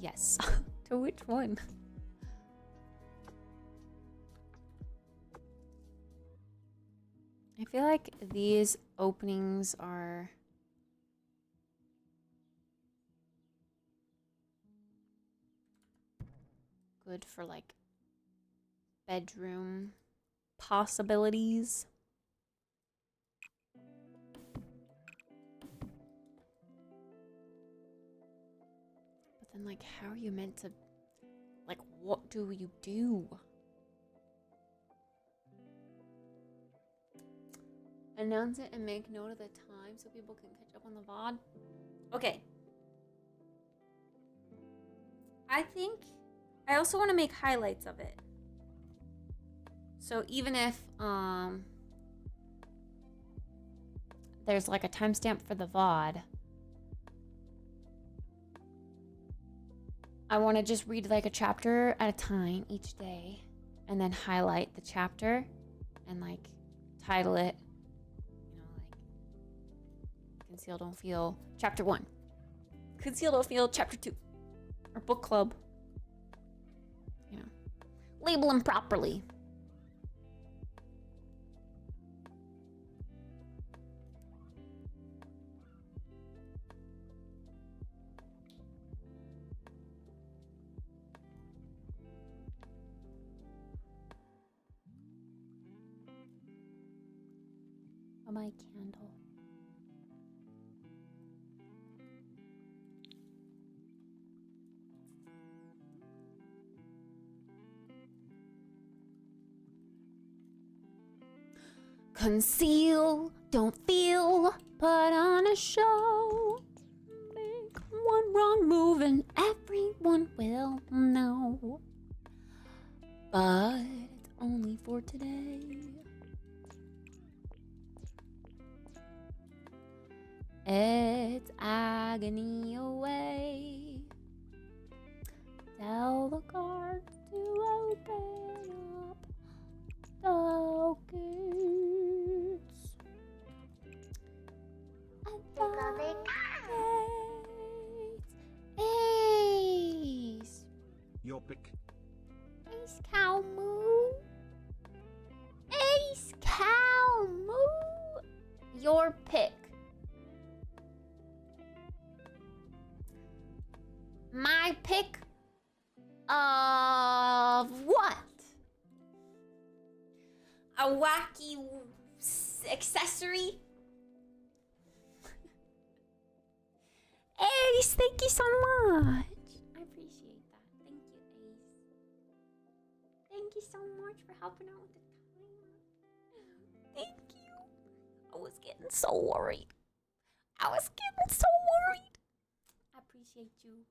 Yes. To which one? I feel like these openings are good for like bedroom possibilities. But then like how are you meant to, like what do you do? Announce it and make note of the time so people can catch up on the VOD. Okay. I think I also want to make highlights of it. So even if there's like a timestamp for the VOD, I want to just read like a chapter at a time each day and then highlight the chapter and like title it, you know, like Conceal Don't Feel Chapter 1, Conceal Don't Feel Chapter 2, or book club. You know, label them properly. My candle. Conceal, don't feel, put on a show. Make one wrong move and everyone will know. But it's only for today. It's agony away. Tell the guards to open up the gates. And the gates. Ace. Your pick. Ace cow moo. Ace cow moo. Your pick. My pick of what? A wacky accessory? Ace, thank you so much. I appreciate that. Thank you, Ace. Thank you so much for helping out with the timer. Thank you. I was getting so worried. I appreciate you.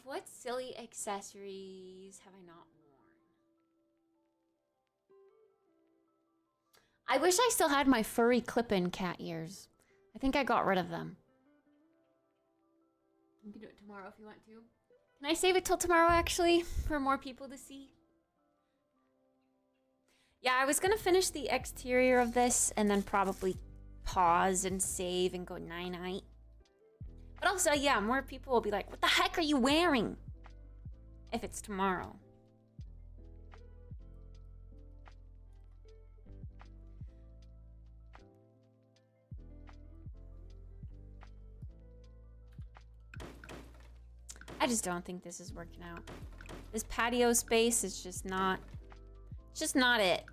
What silly accessories have I not worn? I wish I still had my furry clip-in cat ears. I think I got rid of them. You can do it tomorrow if you want to. Can I save it till tomorrow, actually, for more people to see? Yeah, I was gonna finish the exterior of this and then probably pause and save and go night-night. But also, yeah, more people will be like, what the heck are you wearing? If it's tomorrow. I just don't think this is working out. This patio space is just not, it's just not it.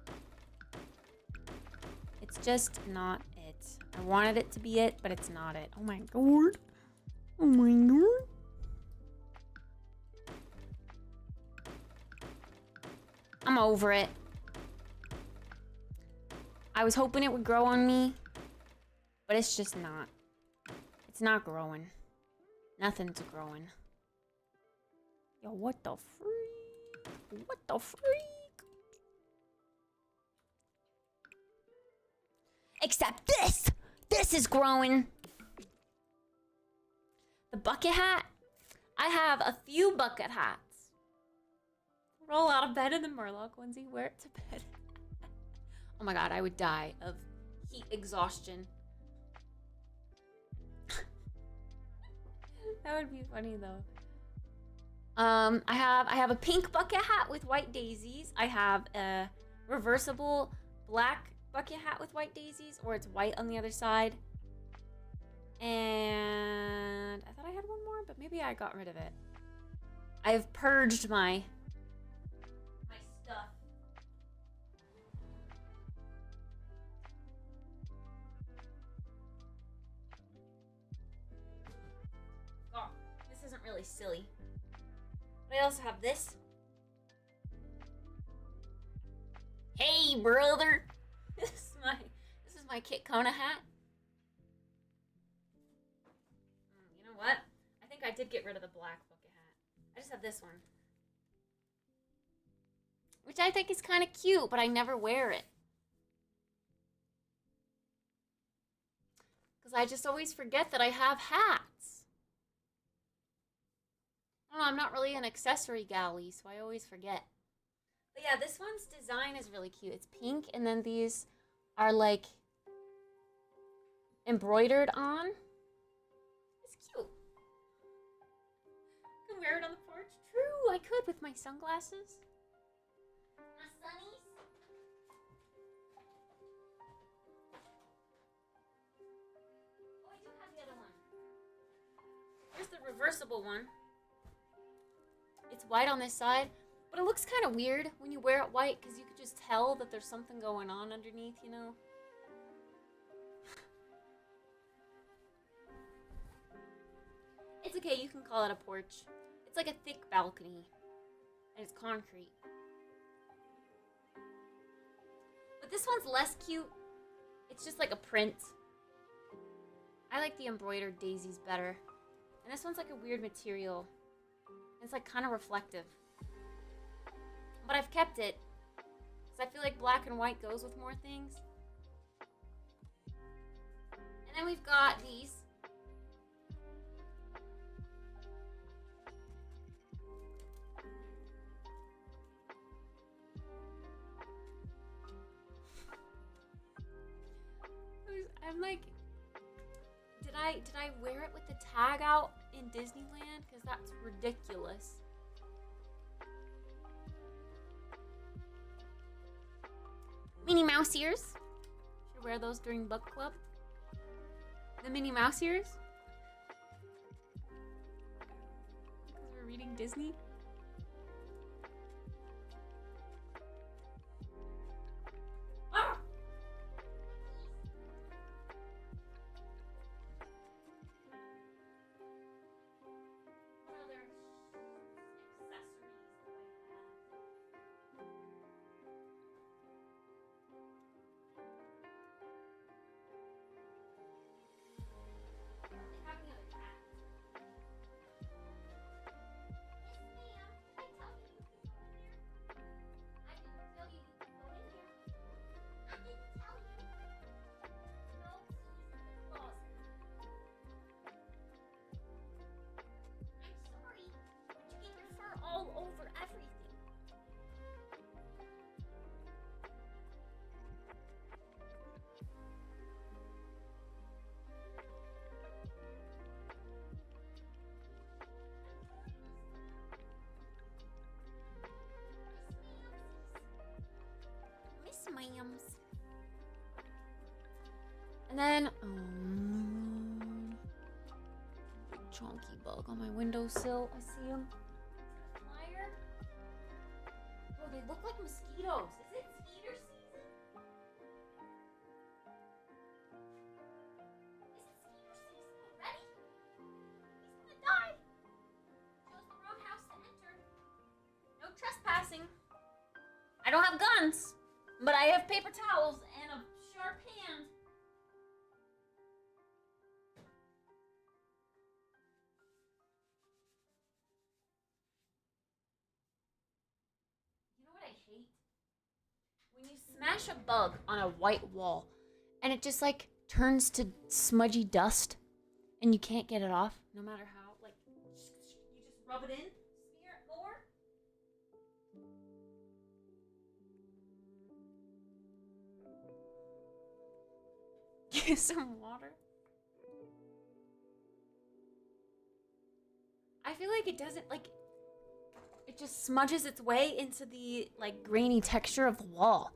It's just not it. I wanted it to be it, but it's not it. Oh my god. Oh my god. I'm over it. I was hoping it would grow on me, but it's just not. It's not growing. Nothing's growing. Yo, what the freak? What the freak? Except this! This is growing! The bucket hat? I have a few bucket hats. Roll out of bed in the Murloc onesie, wear it to bed. Oh my god, I would die of heat exhaustion. That would be funny though. I have a pink bucket hat with white daisies. I have a reversible black bucket hat with white daisies, or it's white on the other side. And I thought I had one more, but maybe I got rid of it. I've purged my stuff. Oh, this isn't really silly. But I also have this. Hey, brother. This is my Kit Kona hat. You know what? I think I did get rid of the black bucket hat. I just have this one. Which I think is kind of cute, but I never wear it. Because I just always forget that I have hats. I don't know, I'm not really an accessory galley, so I always forget. But yeah, this one's design is really cute. It's pink, and then these are like embroidered on. It's cute. I can wear it on the porch. True, I could with my sunglasses. My sunnies. Oh, I do have the other one. Here's the reversible one. It's white on this side, but it looks kind of weird when you wear it white because you could just tell that there's something going on underneath, you know? It's okay, you can call it a porch. It's like a thick balcony, and it's concrete. But this one's less cute. It's just like a print. I like the embroidered daisies better. And this one's like a weird material. It's like kind of reflective. But I've kept it because I feel like black and white goes with more things. And then we've got these. I'm like, did I wear it with the tag out in Disneyland? Because that's ridiculous. Minnie Mouse ears. Should wear those during book club. The Minnie Mouse ears. Because we're reading Disney. Ah! What other accessories do I have? All over everything. Miss Ma'ams. And then, big chunky bug on my windowsill. I see him. Flyer. Oh, they look like mosquitoes. Is it skeeter season? Is it skeeter season already? He's gonna die. Chose the wrong house to enter. No trespassing. I don't have guns, but I have paper towels and a sharp hand. You know what I hate? When you smash a bug on a white wall and it just like turns to smudgy dust and you can't get it off no matter how. Like, you just rub it in, smear it more. Get some water. feel like it doesn't, like, it just smudges its way into the, like, grainy texture of the wall.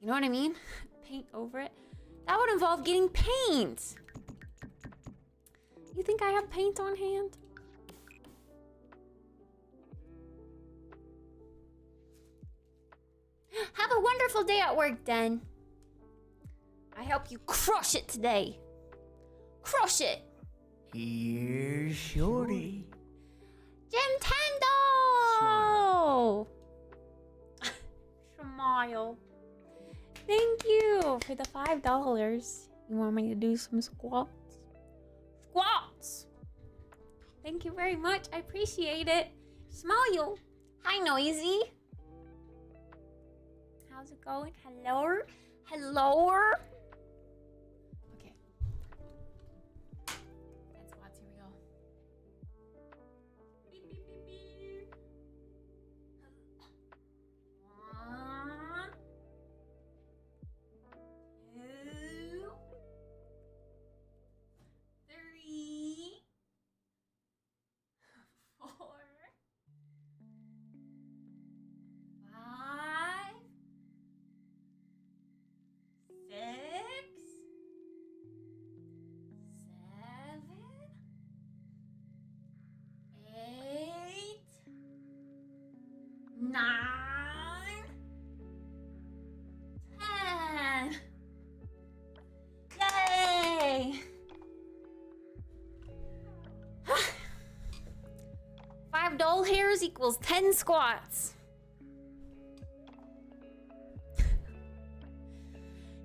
You know what I mean? Paint over it. That would involve getting paint. You think I have paint on hand? Have a wonderful day at work, Den. I hope you crush it today. Crush it. Here's Shorty. Jimtendo! Smile. Thank you for the $5. You want me to do some squats? Squats! Thank you very much. I appreciate it. Smile. Hi, Noisy. How's it going? Hello? Hello? Okay. 10 squats. Here we go. Beep, beep, beep, beep. 1, 2, 3, 4, 5, 6, 7, 8, 9, 10. Yay! 5 doll hairs equals 10 squats.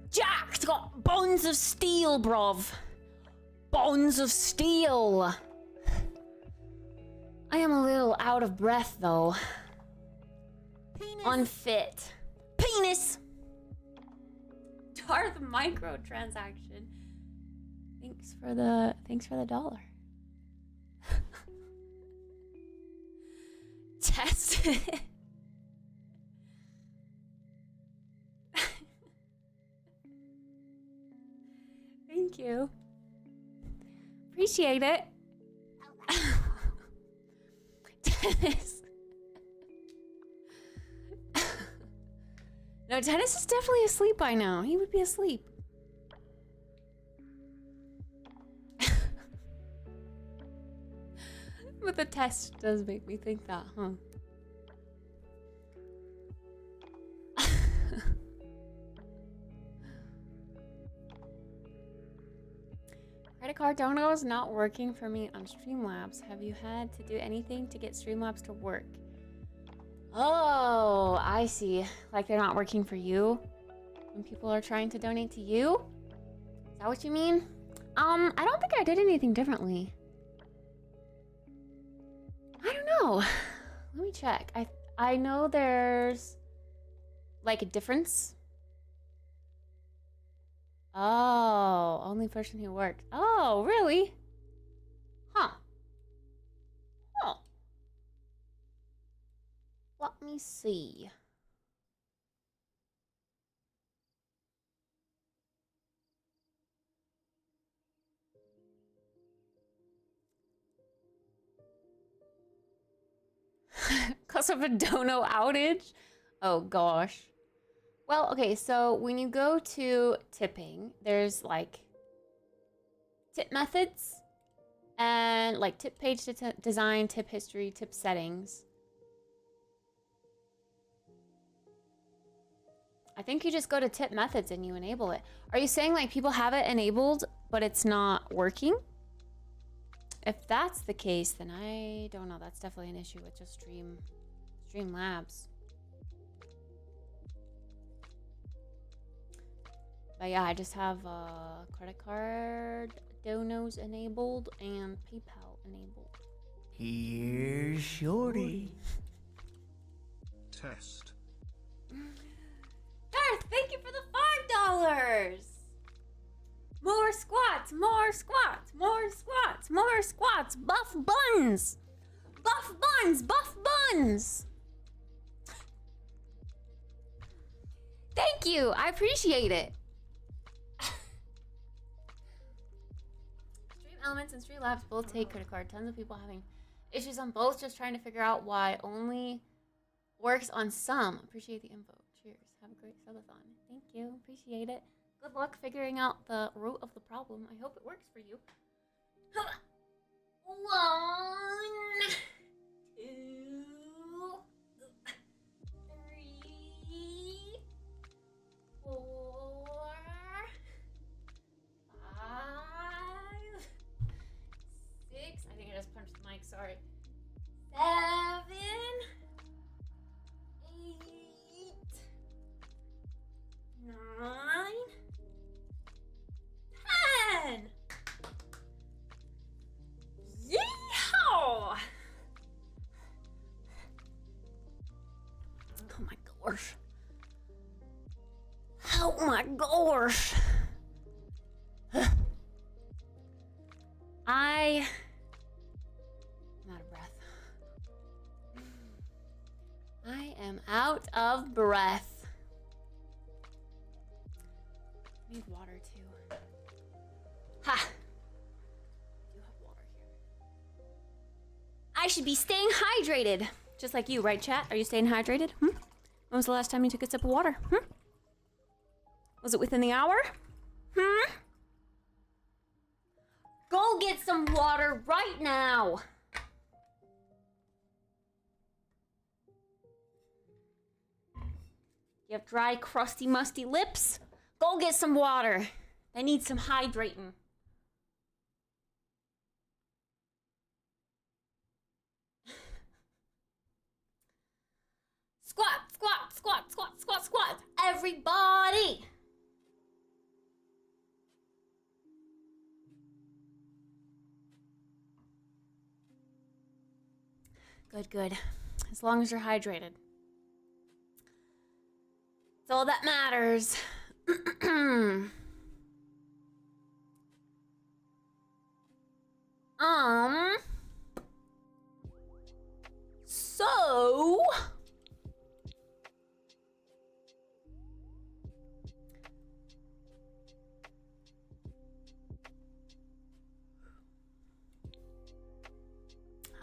Jack's got bones of steel, bruv. Bones of steel. I am a little out of breath, though. Unfit. Penis! Darth microtransaction. Thanks for the dollar. Test it. Thank you. Appreciate it. Dennis. No, Dennis is definitely asleep by now. He would be asleep. But the test does make me think that, huh? Credit card dono is not working for me on Streamlabs. Have you had to do anything to get Streamlabs to work? Oh, I see. Like they're not working for you when people are trying to donate to you? Is that what you mean? I don't think I did anything differently. I don't know. Let me check. I know there's like a difference. Oh, only person who worked. Oh, really? Huh. Oh. Let me see. Because of a dono outage? Oh gosh. Well, okay, so when you go to tipping, there's like tip methods and like tip page design, tip history, tip settings. I think you just go to tip methods and you enable it. Are you saying like people have it enabled, but it's not working? If that's the case, then I don't know. That's definitely an issue with just Streamlabs. But yeah, I just have credit card donos enabled and PayPal enabled. Here's Shorty. Test. Darth, thank you for the $5. More squats, more squats, more squats, more squats. Buff buns. Buff buns, buff buns. Thank you. I appreciate it. Stream Elements and Streamlabs both take credit card. Tons of people having Issues on both, just trying to figure out why only works on some. Appreciate the info. Cheers. Have a great subathon. Thank you. Appreciate it. Good luck figuring out the root of the problem. I hope it works for you. 1, 2, 3, 4, 5, 6. I think I just punched the mic. Sorry. 7, 8, 9, 10. Yeehaw! Oh my gosh. Oh my gosh. I'm out of breath. I am out of breath. I need water too. Ha! I do have water here. I should be staying hydrated. Just like you, right, chat? Are you staying hydrated? When was the last time you took a sip of water? Was it within the hour? Go get some water right now. You have dry, crusty, musty lips? Go get some water. They need some hydrating. Squat, squat, squat, squat, squat, squat. Everybody. Good, good. As long as you're hydrated. It's all that matters. So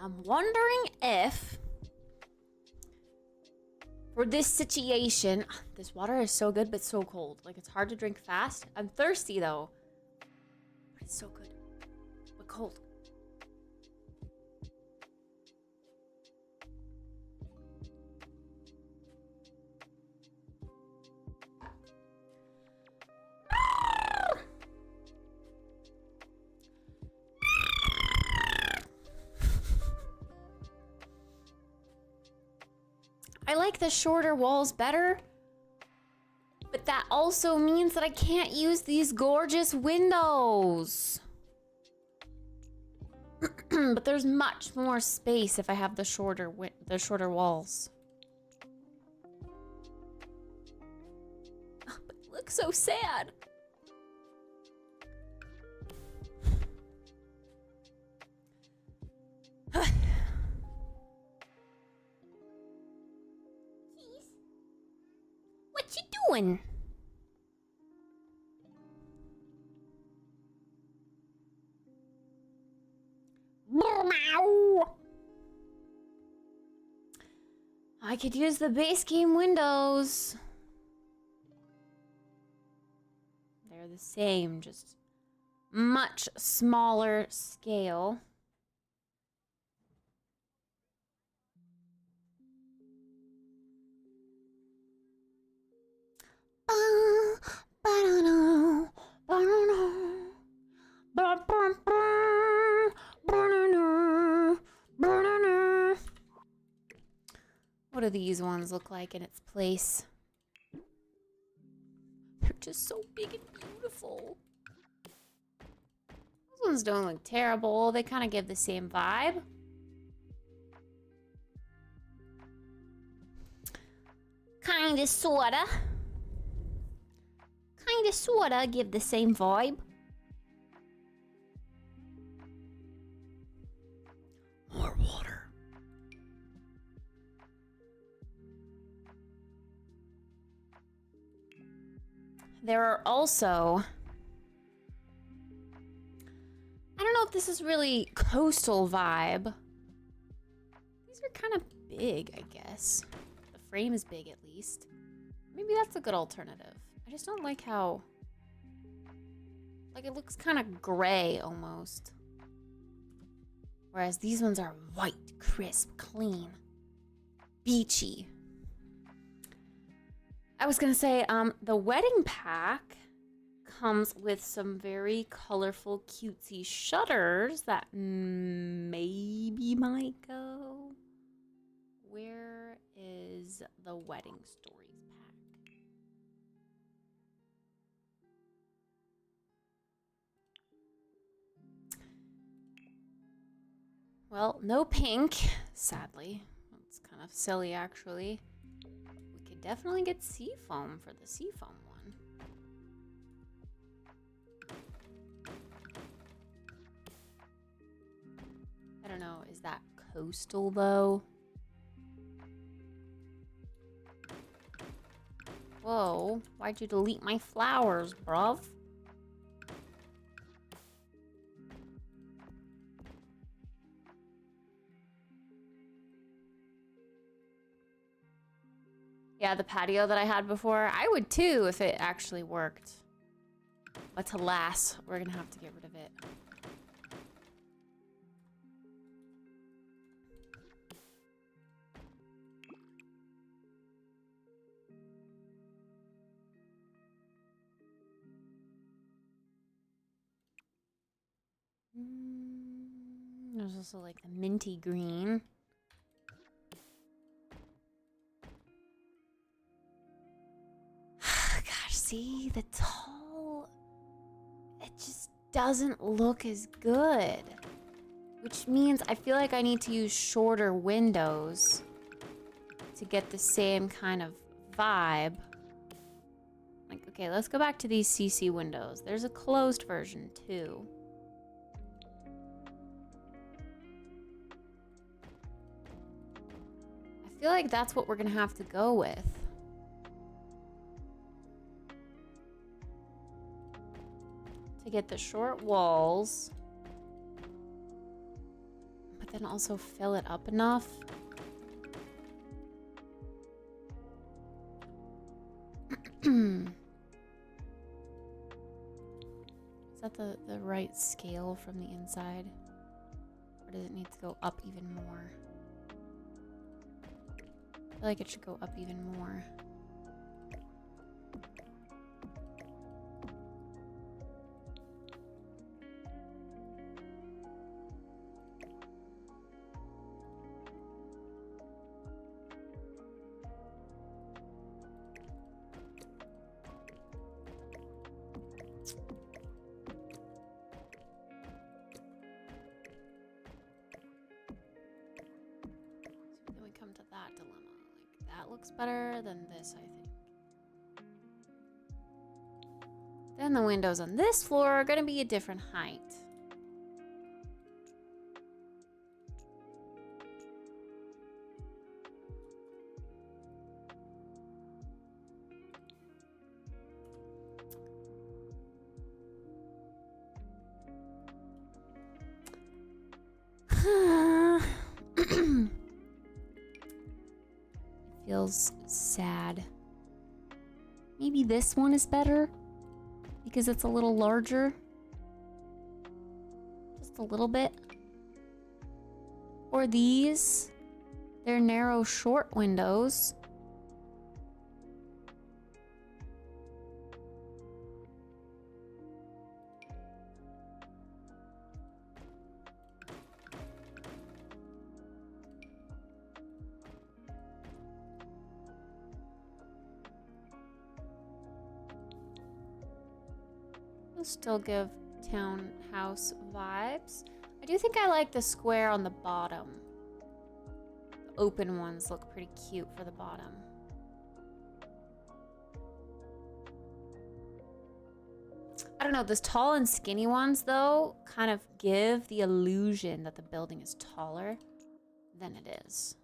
I'm wondering if for this situation, this water is so good but so cold. Like, it's hard to drink fast. I'm thirsty though, but it's so good but cold. I like the shorter walls better, but that also means that I can't use these gorgeous windows. But there's much more space if I have the shorter walls. Oh, but it looks so sad. What you doing? I could use the base game windows. They're the same, just much smaller scale. What do these ones look like in its place? They're just so big and beautiful. Those ones don't look terrible. They kind of give the same vibe. Kinda, sorta. Kinda, sorta give the same vibe. More water. There are also... I don't know if this is really coastal vibe, kind of big, I guess. The frame is big at least. Maybe that's a good alternative. I just don't like how... Like, it looks kind of gray almost. Whereas these ones are white, crisp, clean, beachy. I was gonna say, the wedding pack comes with some very colorful, cutesy shutters that maybe might go. Where is the wedding stories pack? Well, no pink, sadly. That's kind of silly, actually. We could definitely get seafoam for the seafoam one. I don't know, is that coastal though? Whoa, why'd you delete my flowers, bruv? Yeah, the patio that I had before, I would too if it actually worked. But alas, we're gonna have to get rid of it. There's also like the minty green. Gosh, see, the tall, it just doesn't look as good. Which means I feel like I need to use shorter windows to get the same kind of vibe. Like, okay, let's go back to these CC windows. There's a closed version too. I feel like that's what we're gonna have to go with. To get the short walls, but then also fill it up enough. Is that the right scale from the inside? Or does it need to go up even more? I feel like it should go up even more. Then we come to that dilemma. Like, that looks better than this, I think. Then the windows on this floor are going to be a different height. It feels sad. Maybe this one is better because it's a little larger. Just a little bit. Or these. They're narrow, short windows. Still give townhouse vibes. I do think I like the square on the bottom. The open ones look pretty cute for the bottom. I don't know, those tall and skinny ones though kind of give the illusion that the building is taller than it is.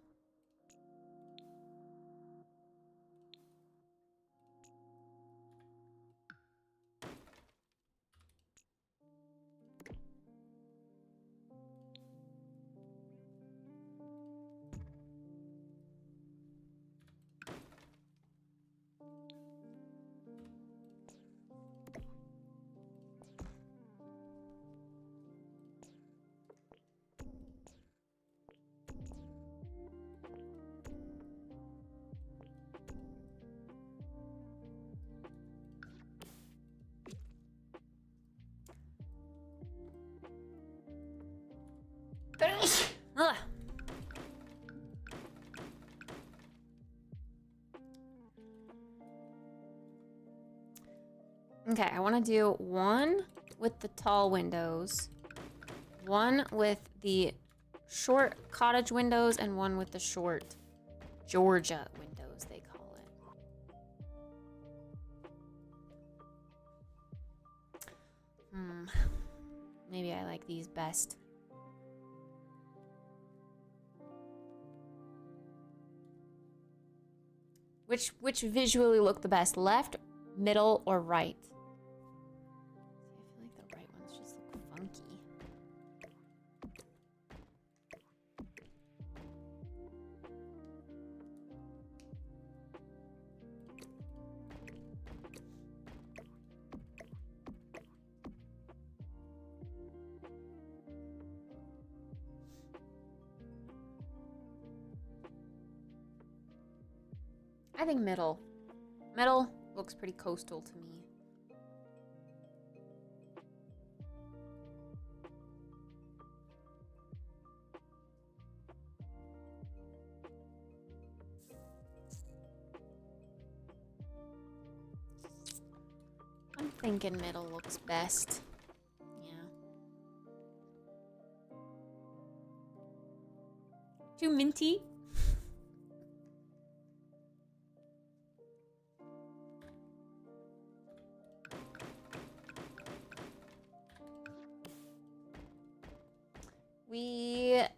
Okay, I want to do one with the tall windows, one with the short cottage windows, and one with the short Georgia windows, they call it. Maybe I like these best. Which visually look the best? Left, middle, or right? See, I feel like the right ones just look funky. I think middle. Middle looks pretty coastal to me. I'm thinking middle looks best. Yeah. Too minty?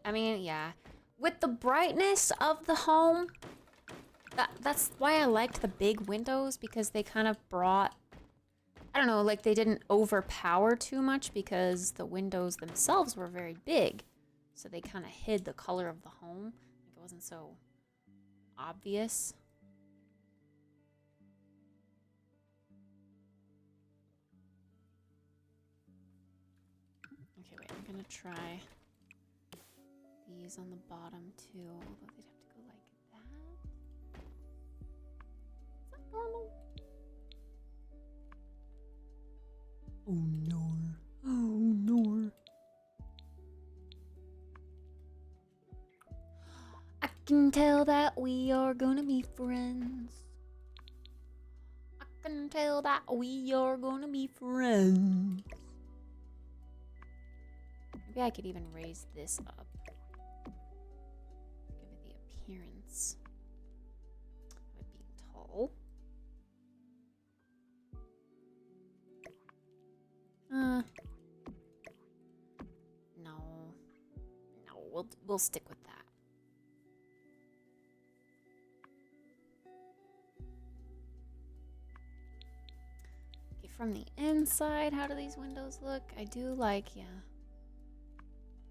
I mean, yeah. With the brightness of the home, that's why I liked the big windows, because they kind of brought, I don't know, like they didn't overpower too much because the windows themselves were very big. So they kind of hid the color of the home. Like it wasn't so obvious. Okay, wait, I'm gonna try these on the bottom too, although they'd have to go like that. Is that normal? Oh no. Oh no. I can tell that we are gonna be friends. I can tell that we are gonna be friends. Maybe I could even raise this up. Give it the appearance of it being tall. No, we'll stick with that. Okay, from the inside, how do these windows look? I do like, yeah.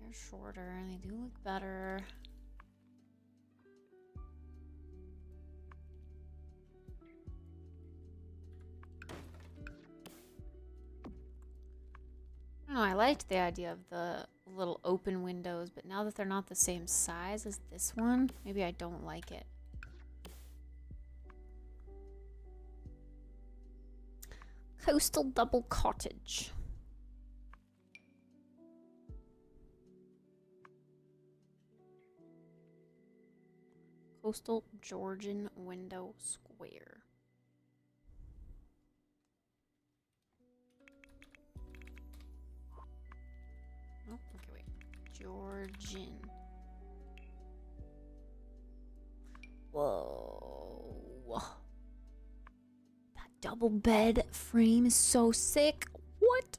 They're shorter and they do look better. I don't know, I liked the idea of the little open windows, but now that they're not the same size as this one, maybe I don't like it. Coastal double cottage. Coastal Georgian window square. Oh, okay, wait. Georgian. Whoa. That double bed frame is so sick. What?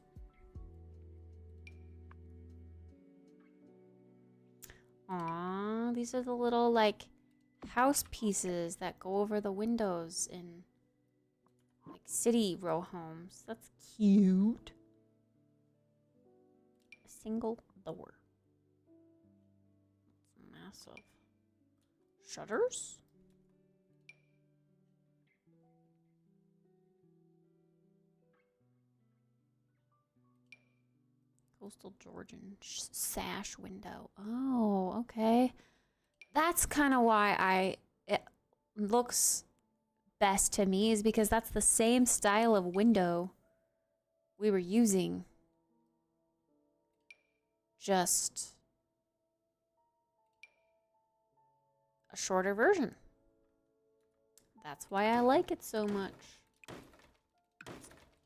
Aw, these are the little, like, house pieces that go over the windows in, like, city row homes. That's cute. A single door. That's massive. Shutters? Coastal Georgian sash window. Oh, okay. That's kind of why it looks best to me, is because that's the same style of window we were using. Just a shorter version. That's why I like it so much.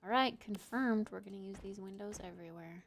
Alright, confirmed. We're gonna use these windows everywhere.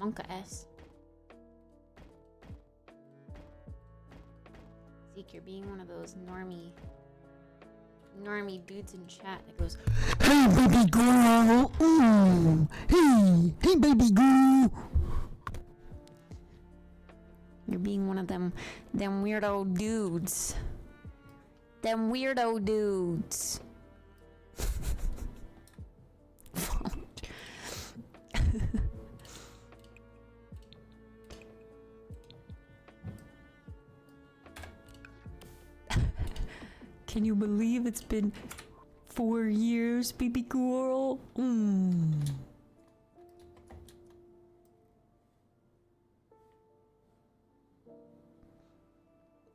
Monka S. Zeke, you're being one of those normie dudes in chat that goes, Hey, baby girl. Ooh. Hey, baby girl. you're being one of them weirdo dudes. Them weirdo dudes. Can you believe it's been 4 years, baby girl?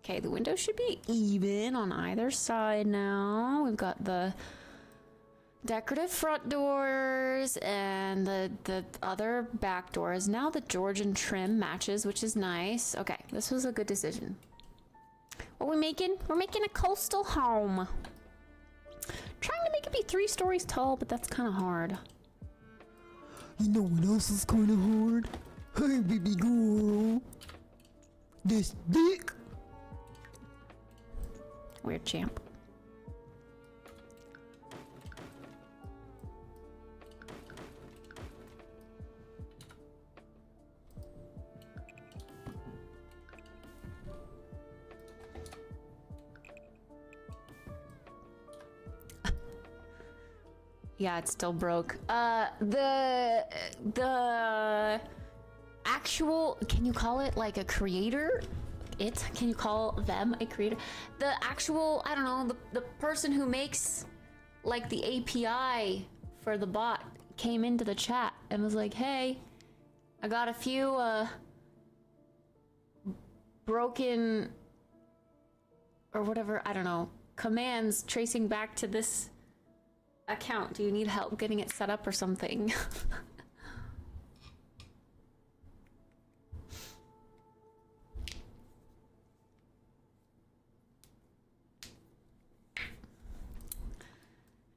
Okay, the window should be even on either side now. We've got the decorative front doors and the other back doors. Now the Georgian trim matches, which is nice. Okay, this was a good decision. What are we making? We're making a coastal home. Trying to make it be 3 stories tall, but that's kind of hard. You know what else is kind of hard? Hey, baby girl. This dick. Weird champ. Yeah, it's still broke. The actual, can you call it like a creator? Can you call them a creator? The actual, I don't know, the person who makes like the API for the bot came into the chat and was like, hey, I got a few broken or whatever, I don't know, commands tracing back to this account. Do you need help getting it set up or something?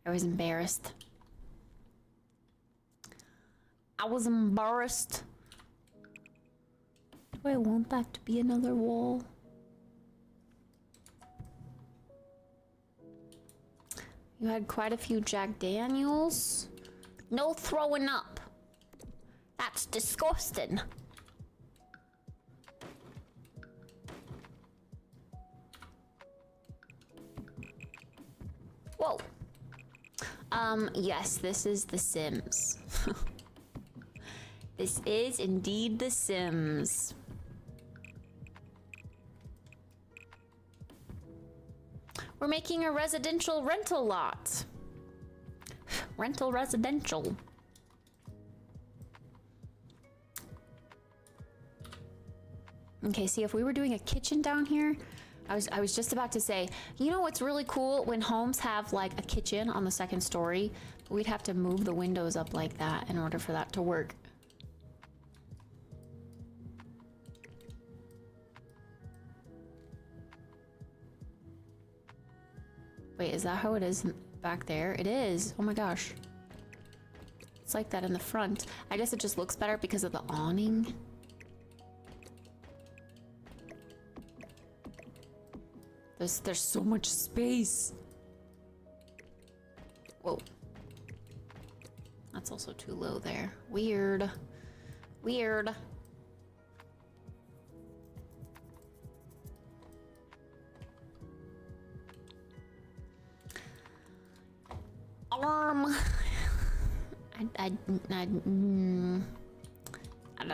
I was embarrassed. I was embarrassed. Do I want that to be another wall? You had quite a few Jack Daniels. No throwing up. That's disgusting. Whoa. Yes, this is The Sims. This is indeed The Sims. We're making a residential rental lot. Rental residential. Okay, see, if we were doing a kitchen down here, I was just about to say, you know what's really cool? When homes have like a kitchen on the second story, we'd have to move the windows up like that in order for that to work. Wait, is that how it is back there? It is. Oh my gosh. It's like that in the front. I guess it just looks better because of the awning. There's so much space. Whoa. That's also too low there. Weird. Weird.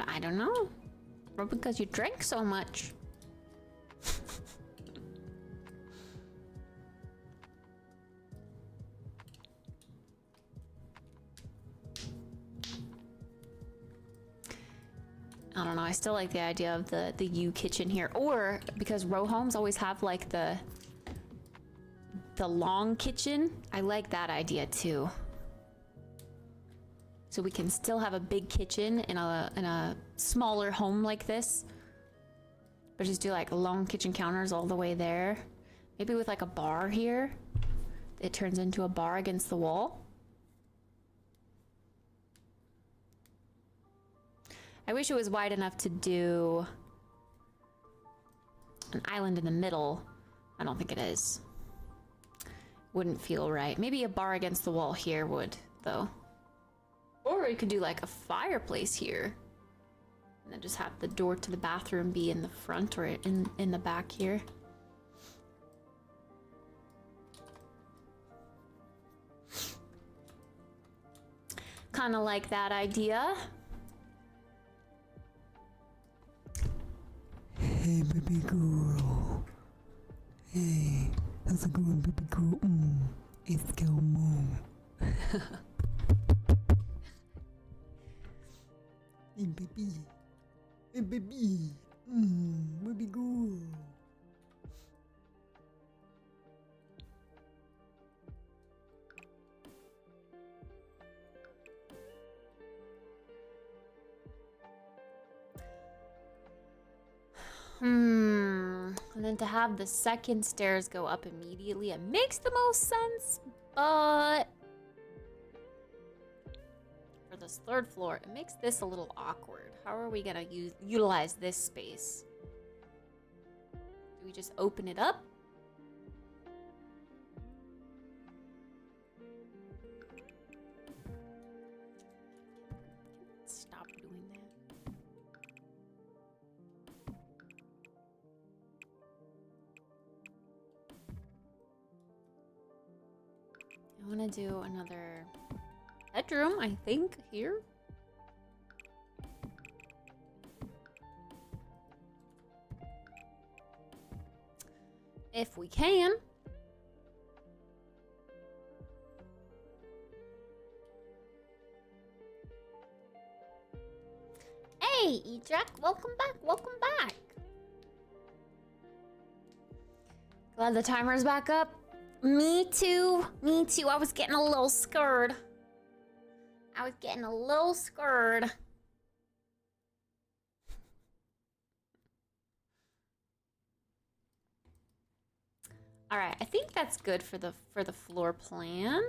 I don't know. Or because you drank so much. don't know. I still like the idea of the U kitchen here, or because row homes always have like the long kitchen. I like that idea too. So we can still have a big kitchen in a smaller home like this, but just do like long kitchen counters all the way there. Maybe with like a bar here. It turns into a bar against the wall. I wish it was wide enough to do an island in the middle. I don't think it is. Wouldn't feel right. Maybe a bar against the wall here would, though. Or you could do like a fireplace here. And then just have the door to the bathroom be in the front or in the back here. Kind of like that idea. Hey, baby girl. Hey, how's it going, baby girl? It's Mom. Hey, baby. Hey, baby. Baby girl. And then to have the second stairs go up immediately, it makes the most sense, but for this third floor, it makes this a little awkward. How are we gonna utilize this space? Do we just open it up? Stop doing that. I want to do another bedroom, I think, here. If we can. Hey, Edrak, welcome back, welcome back. Glad the timer's back up. Me too. Me too. I was getting a little scared. All right, I think that's good for the floor plan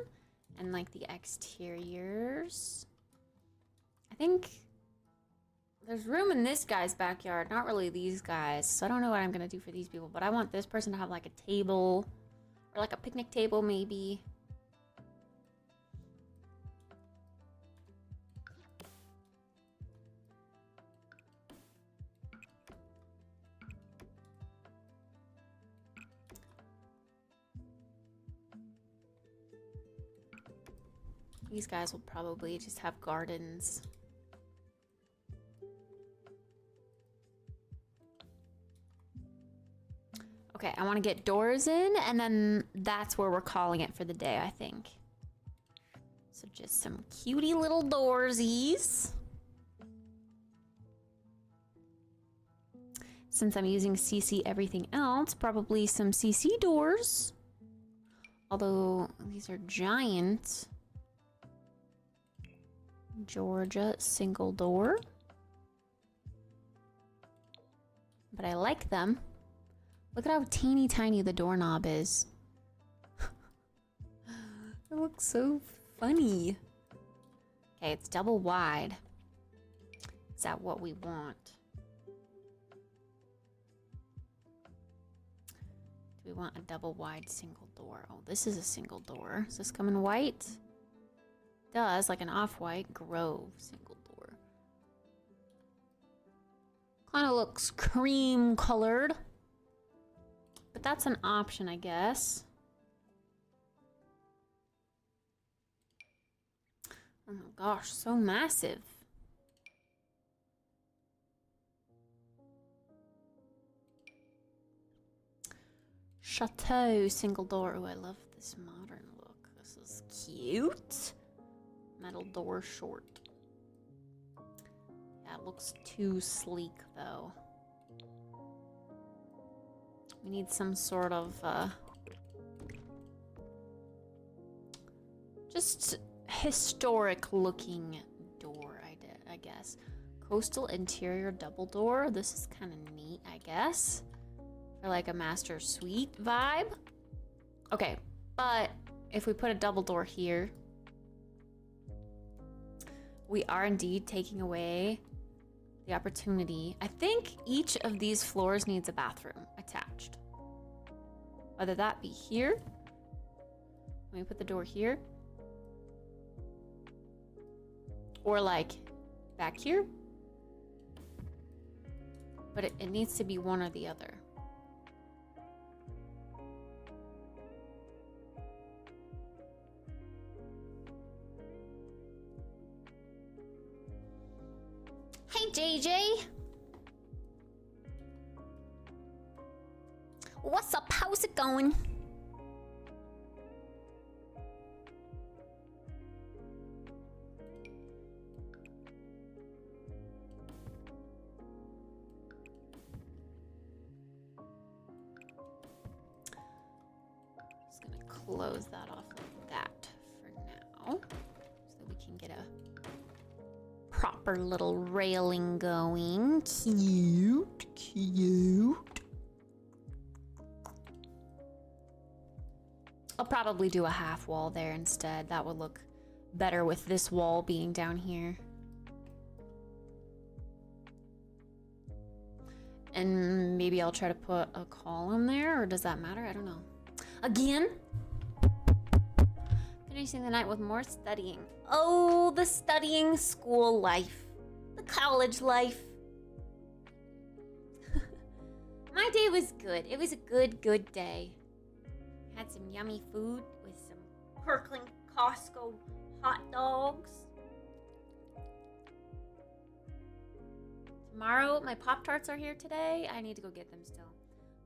and like the exteriors. I think there's room in this guy's backyard, not really these guys. So I don't know what I'm gonna do for these people, but I want this person to have like a table. Or like a picnic table, maybe. These guys will probably just have gardens. Okay, I want to get doors in, and then that's where we're calling it for the day, I think. So just some cutie little doorsies. Since I'm using CC everything else, probably some CC doors. Although these are giant. Georgia single door. But I like them. Look at how teeny tiny the doorknob is. It looks so funny. Okay, it's double wide. Is that what we want? Do we want a double wide single door? Oh, this is a single door. Does this come in white? Does, like an off-white Grove single door. Kind of looks cream colored. But that's an option, I guess. Oh my gosh, so massive. Chateau single door. Oh, I love this modern look. This is cute. Metal door short. That looks too sleek, though. We need some sort of, just historic-looking door, I guess. Coastal interior double door. This is kind of neat, I guess. For like a master suite vibe. Okay, but if we put a double door here, we are indeed taking away the opportunity. I think each of these floors needs a bathroom attached. Whether that be here. Let me put the door here. Or like back here. But it needs to be one or the other. Hey, JJ. What's up? How's it going? Just gonna close that off like that for now, so we can get a proper little railing going. Cute, cute. I'll probably do a half wall there instead. That would look better with this wall being down here. And maybe I'll try to put a column there, or does that matter? I don't know. Again? Finishing the night with more studying. Oh, the studying school life. The college life. My day was good. It was a good day. Had some yummy food with some Kirkland Costco hot dogs. Tomorrow, my Pop-Tarts are here today. I need to go get them still.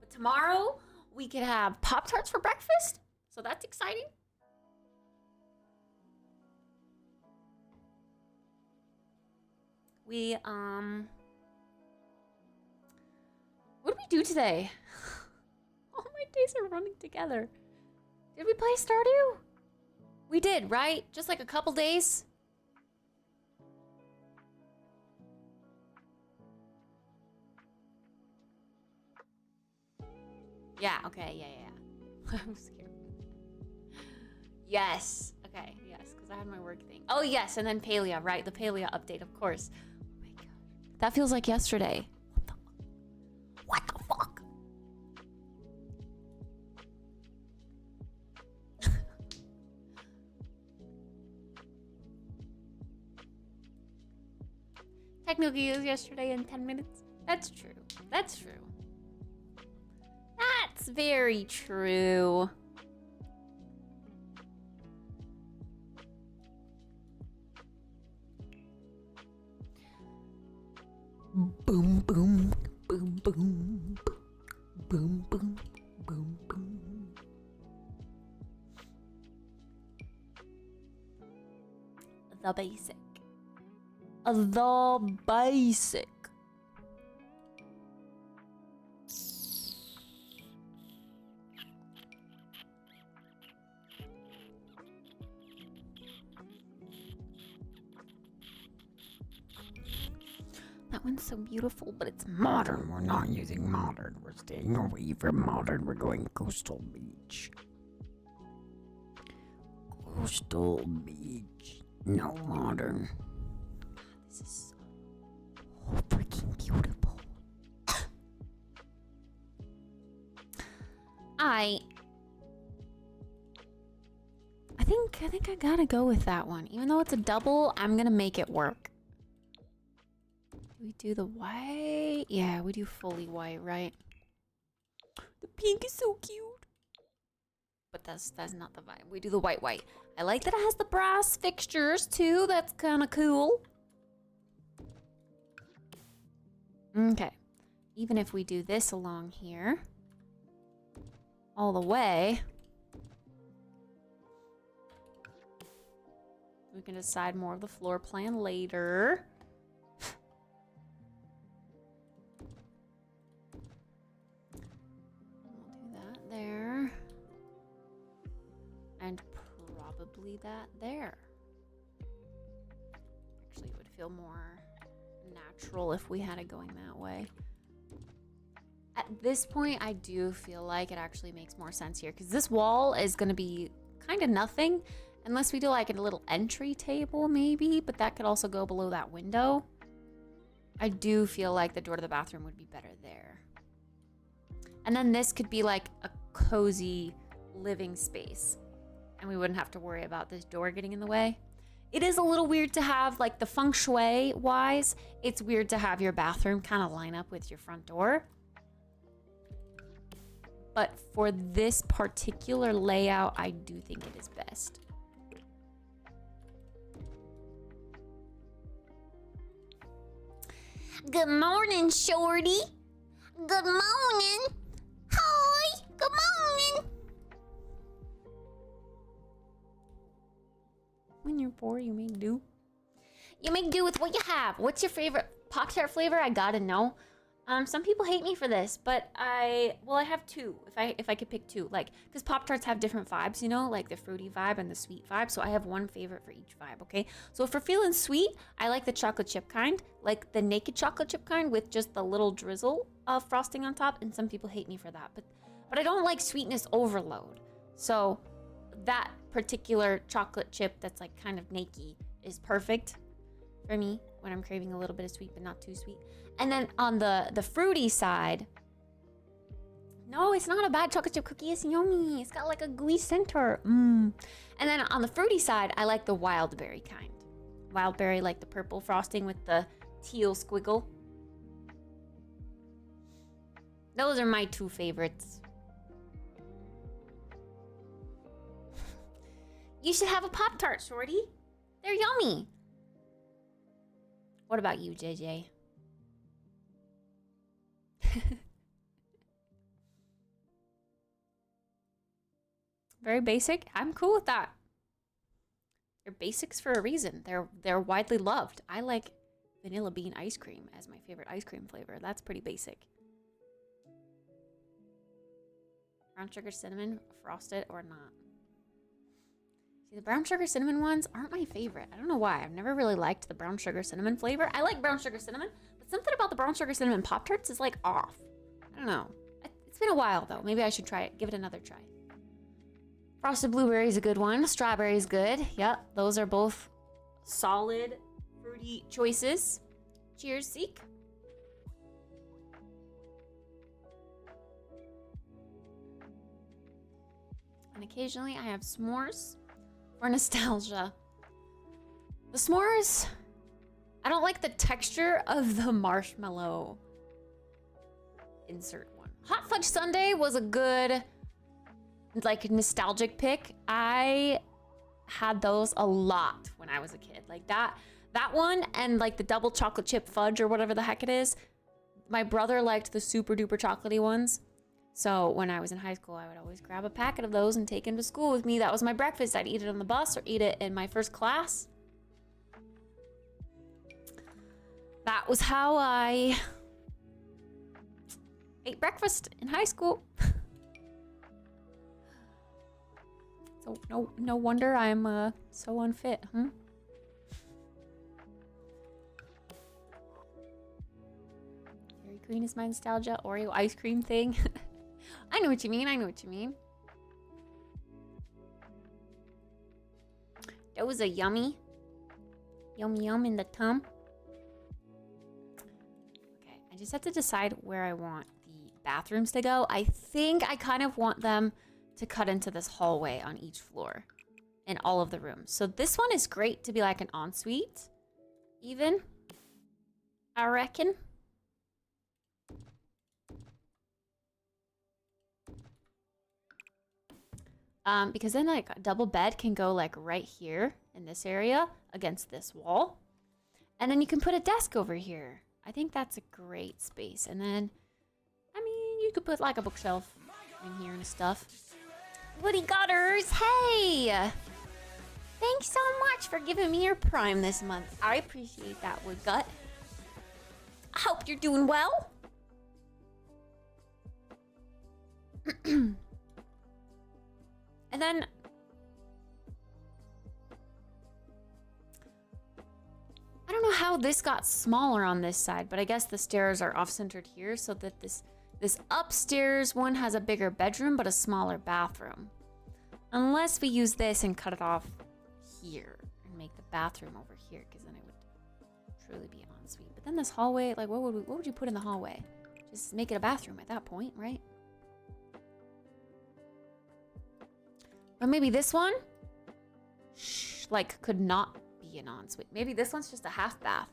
But tomorrow, we could have Pop-Tarts for breakfast. So that's exciting. We, what did we do today? All my days are running together. Did we play Stardew? We did, right? Just like a couple days? Yeah, okay, yeah. I'm scared. Yes. Okay, yes, because I had my work thing. Oh, yes, and then Palea, right? The Palea update, of course. Oh my god. That feels like yesterday. What the fuck? Technically, it was yesterday in 10 minutes. That's true. That's true. That's very true. Boom, boom, boom, boom, boom, boom, boom, boom. The basic. The basic. That one's so beautiful, but it's modern. We're not using modern. We're staying away from modern. We're going coastal beach. Coastal beach. No modern. This is so freaking beautiful. I think I gotta go with that one. Even though it's a double, I'm gonna make it work. Do we do the white? Yeah, we do fully white, right? The pink is so cute. But that's not the vibe. We do the white. I like that it has the brass fixtures too. That's kind of cool. Okay. Even if we do this along here, all the way, we can decide more of the floor plan later. probably that there. Actually, it would feel more natural if we had it going that way. At this point, I do feel like it actually makes more sense here because this wall is going to be kind of nothing unless we do like a little entry table maybe, but that could also go below that window. I do feel like the door to the bathroom would be better there. And then this could be like a cozy living space and we wouldn't have to worry about this door getting in the way. It is a little weird to have, like, the feng shui wise, it's weird to have your bathroom kind of line up with your front door. But for this particular layout, I do think it is best. Good morning, Shorty. Good morning. Hi. Good morning. When you're poor, you make do. You make do with what you have. What's your favorite Pop-Tart flavor? I gotta know. Some people hate me for this, but I have two. If I could pick two, like, because Pop-Tarts have different vibes, you know, like the fruity vibe and the sweet vibe. So I have one favorite for each vibe, okay? So if we're feeling sweet, I like the chocolate chip kind, like the naked chocolate chip kind with just the little drizzle of frosting on top. And some people hate me for that, but I don't like sweetness overload. So that particular chocolate chip that's like kind of naked is perfect for me when I'm craving a little bit of sweet, but not too sweet. And then on the fruity side, no, it's not a bad chocolate chip cookie. It's yummy. It's got like a gooey center. And then on the fruity side, I like the wild berry kind. Wild berry, like the purple frosting with the teal squiggle. Those are my two favorites. You should have a Pop-Tart, Shorty. They're yummy. What about you, JJ? Very basic. I'm cool with that. They're basics for a reason. They're widely loved. I like vanilla bean ice cream as my favorite ice cream flavor. That's pretty basic. Brown sugar cinnamon, frosted or not. See, the brown sugar cinnamon ones aren't my favorite. I don't know why. I've never really liked the brown sugar cinnamon flavor. I like brown sugar cinnamon, but something about the brown sugar cinnamon Pop-Tarts is like off. I don't know. It's been a while though. Maybe I should try it. Give it another try. Frosted blueberry is a good one. Strawberry is good. Yep, those are both solid fruity choices. Cheers, Zeke. And occasionally I have s'mores for nostalgia. The s'mores, I don't like the texture of the marshmallow. Insert one. Hot fudge sundae was a good, like, nostalgic pick. I had those a lot when I was a kid. Like that one and like the double chocolate chip fudge or whatever the heck it is. My brother liked the super duper chocolatey ones. So when I was in high school, I would always grab a packet of those and take them to school with me. That was my breakfast. I'd eat it on the bus or eat it in my first class. That was how I ate breakfast in high school. So no wonder I'm so unfit, huh? Dairy Queen is my nostalgia. Oreo ice cream thing. I know what you mean. I know what you mean. That was a yummy. Yum yum in the tum. Okay, I just have to decide where I want the bathrooms to go. I think I kind of want them to cut into this hallway on each floor in all of the rooms. So this one is great to be like an ensuite, even, I reckon. Because then like a double bed can go like right here in this area against this wall. And then you can put a desk over here. I think that's a great space. And then, I mean, you could put like a bookshelf in here and stuff. Woody Godders, hey! Thanks so much for giving me your Prime this month. I appreciate that, Woodgut. I hope you're doing well. And then how this got smaller on this side, but I guess the stairs are off-centered here so that this upstairs one has a bigger bedroom but a smaller bathroom. Unless we use this and cut it off here and make the bathroom over here, because then it would truly be ensuite. But then this hallway, like what would you put in the hallway? Just make it a bathroom at that point, right? Or maybe this one, like, could not be an ensuite. Maybe this one's just a half bath.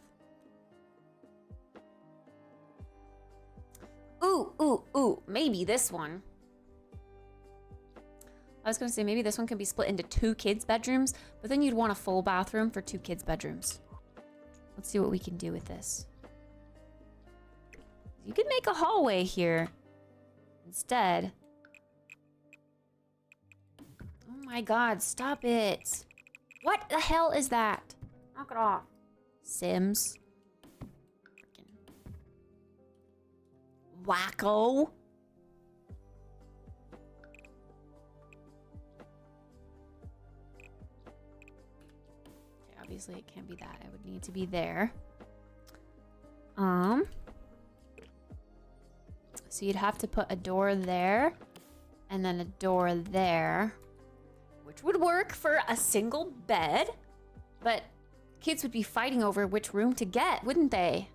Ooh, maybe this one. I was gonna say maybe this one can be split into 2 kids' bedrooms, but then you'd want a full bathroom for 2 kids' bedrooms. Let's see what we can do with this. You could make a hallway here instead. Oh my god, stop it. What the hell is that? Knock it off. Sims. Freaking wacko. Okay, obviously it can't be that. It would need to be there. So you'd have to put a door there and then a door there, which would work for a single bed, but kids would be fighting over which room to get, wouldn't they?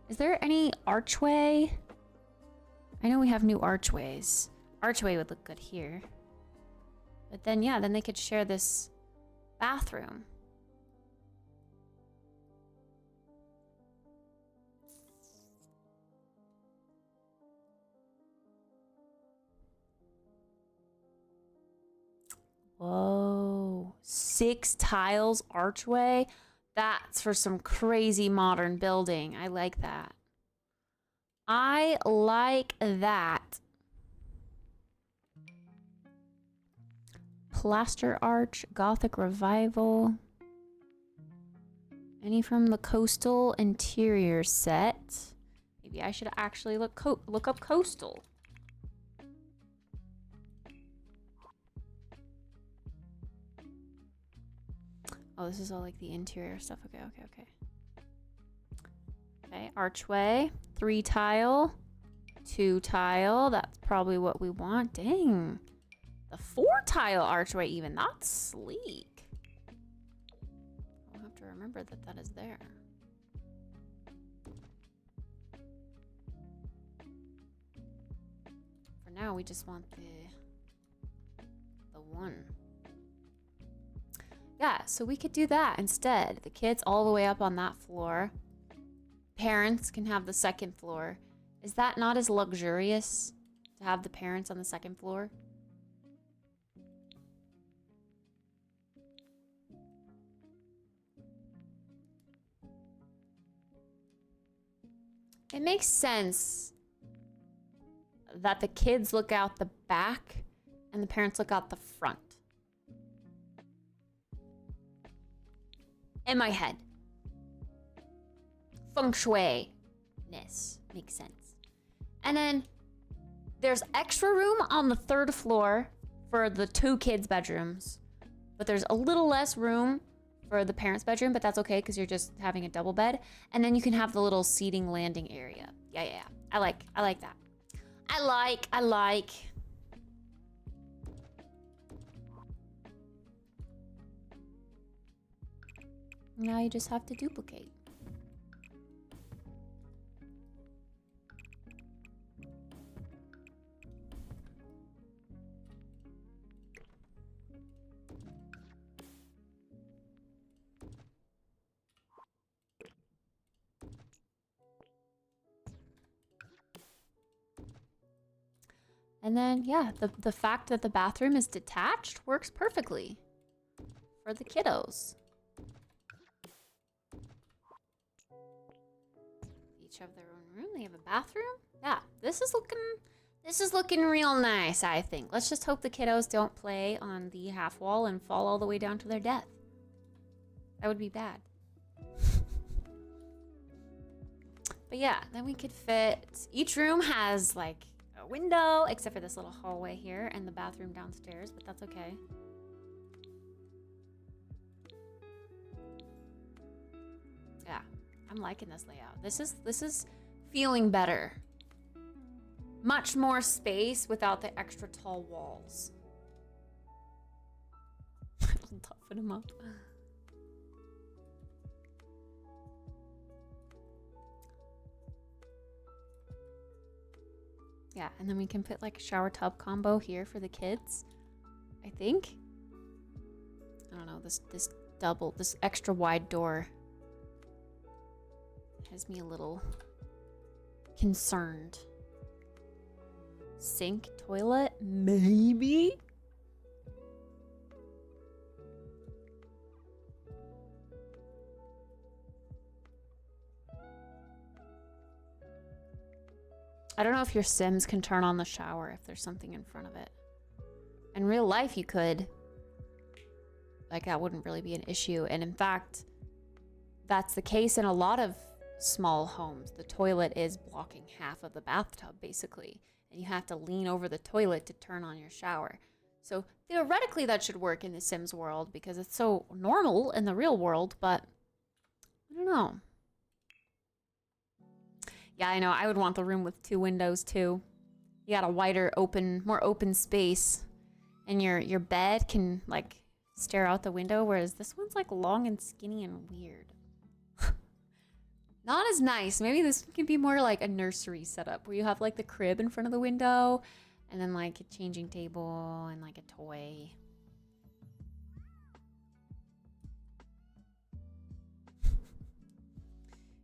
Is there any archway? I know we have new archways. Archway would look good here. But then, yeah, then they could share this bathroom. Whoa, 6 tiles archway? That's for some crazy modern building. I like that. I like that. Plaster arch, Gothic revival. Any from the coastal interior set? Maybe I should actually look up coastal. Oh, this is all like the interior stuff. Okay. Okay, archway, 3 tile, 2 tile. That's probably what we want. Dang. The 4 tile archway even. That's sleek. I'll have to remember that that is there. For now, we just want the 1. Yeah, so we could do that instead. The kids all the way up on that floor. Parents can have the 2nd floor. Is that not as luxurious to have the parents on the 2nd floor? It makes sense that the kids look out the back and the parents look out the front. In my head. Feng shui-ness makes sense. And then there's extra room on the 3rd floor for the 2 kids' bedrooms. But there's a little less room for the parents' bedroom, but that's okay because you're just having a double bed. And then you can have the little seating landing area. Yeah. I like that. I like. Now you just have to duplicate. And then, yeah, the fact that the bathroom is detached works perfectly for the kiddos. Each have their own room. They have a bathroom. Yeah, this is looking real nice, I think. Let's just hope the kiddos don't play on the half wall and fall all the way down to their death. That would be bad. But yeah, then we could fit, each room has like a window, except for this little hallway here and the bathroom downstairs, but that's okay. Yeah, I'm liking this layout. This is feeling better. Much more space without the extra tall walls. It'll toughen them up. Yeah, and then we can put like a shower tub combo here for the kids. I think. I don't know, this extra wide door has me a little concerned. Sink, toilet, maybe? I don't know if your Sims can turn on the shower if there's something in front of it. In real life, you could. Like, that wouldn't really be an issue. And in fact, that's the case in a lot of small homes. The toilet is blocking half of the bathtub, basically. And you have to lean over the toilet to turn on your shower. So theoretically, that should work in the Sims world because it's so normal in the real world, but I don't know. Yeah, I know. I would want the room with 2 windows too. You got a wider, more open space, and your bed can like stare out the window, whereas this one's like long and skinny and weird. Not as nice. Maybe this could be more like a nursery setup where you have like the crib in front of the window, and then like a changing table and like a toy.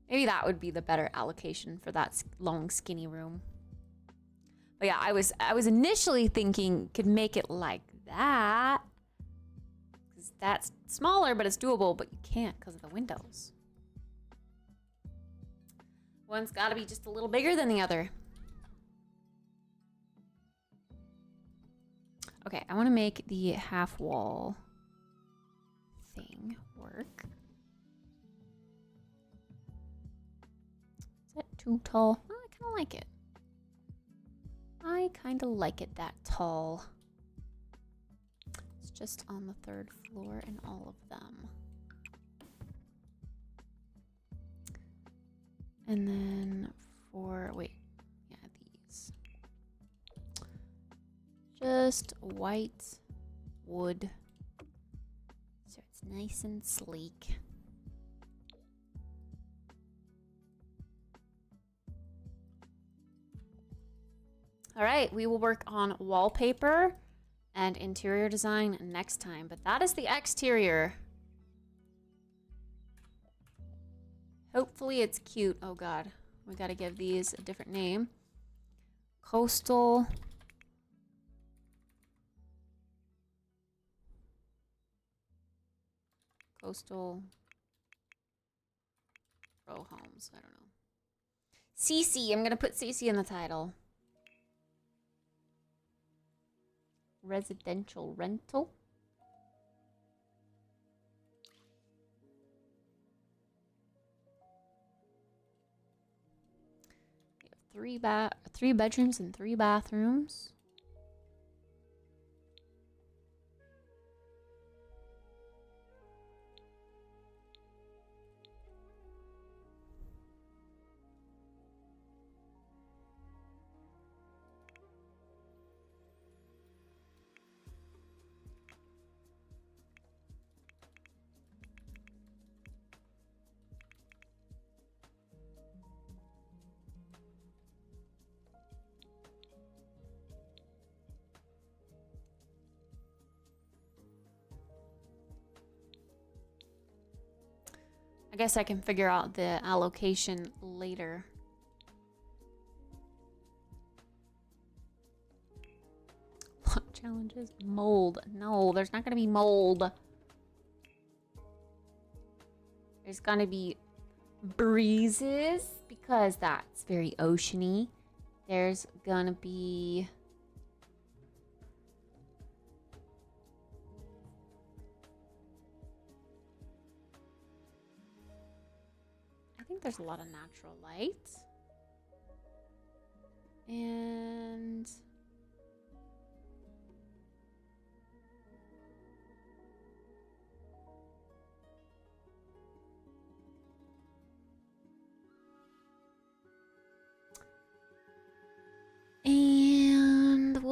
Maybe that would be the better allocation for that long, skinny room. But yeah, I was initially thinking could make it like that. Because that's smaller, but it's doable, but you can't because of the windows. One's got to be just a little bigger than the other. Okay, I want to make the half wall thing work. Is that too tall? Oh, I kind of like it. I kind of like it that tall. It's just on the 3rd floor in all of them. And then for, wait, yeah, these. Just white wood. So it's nice and sleek. All right, we will work on wallpaper and interior design next time, but that is the exterior. Hopefully it's cute. Oh God, we gotta give these a different name. Coastal. Coastal row homes, I don't know. CC, I'm gonna put CC in the title. Residential rental. We have 3 bedrooms and 3 bathrooms. I guess I can figure out the allocation later. What challenges? Mold. No, there's not gonna be mold. There's gonna be breezes because that's very oceany. There's gonna be there's a lot of natural light. And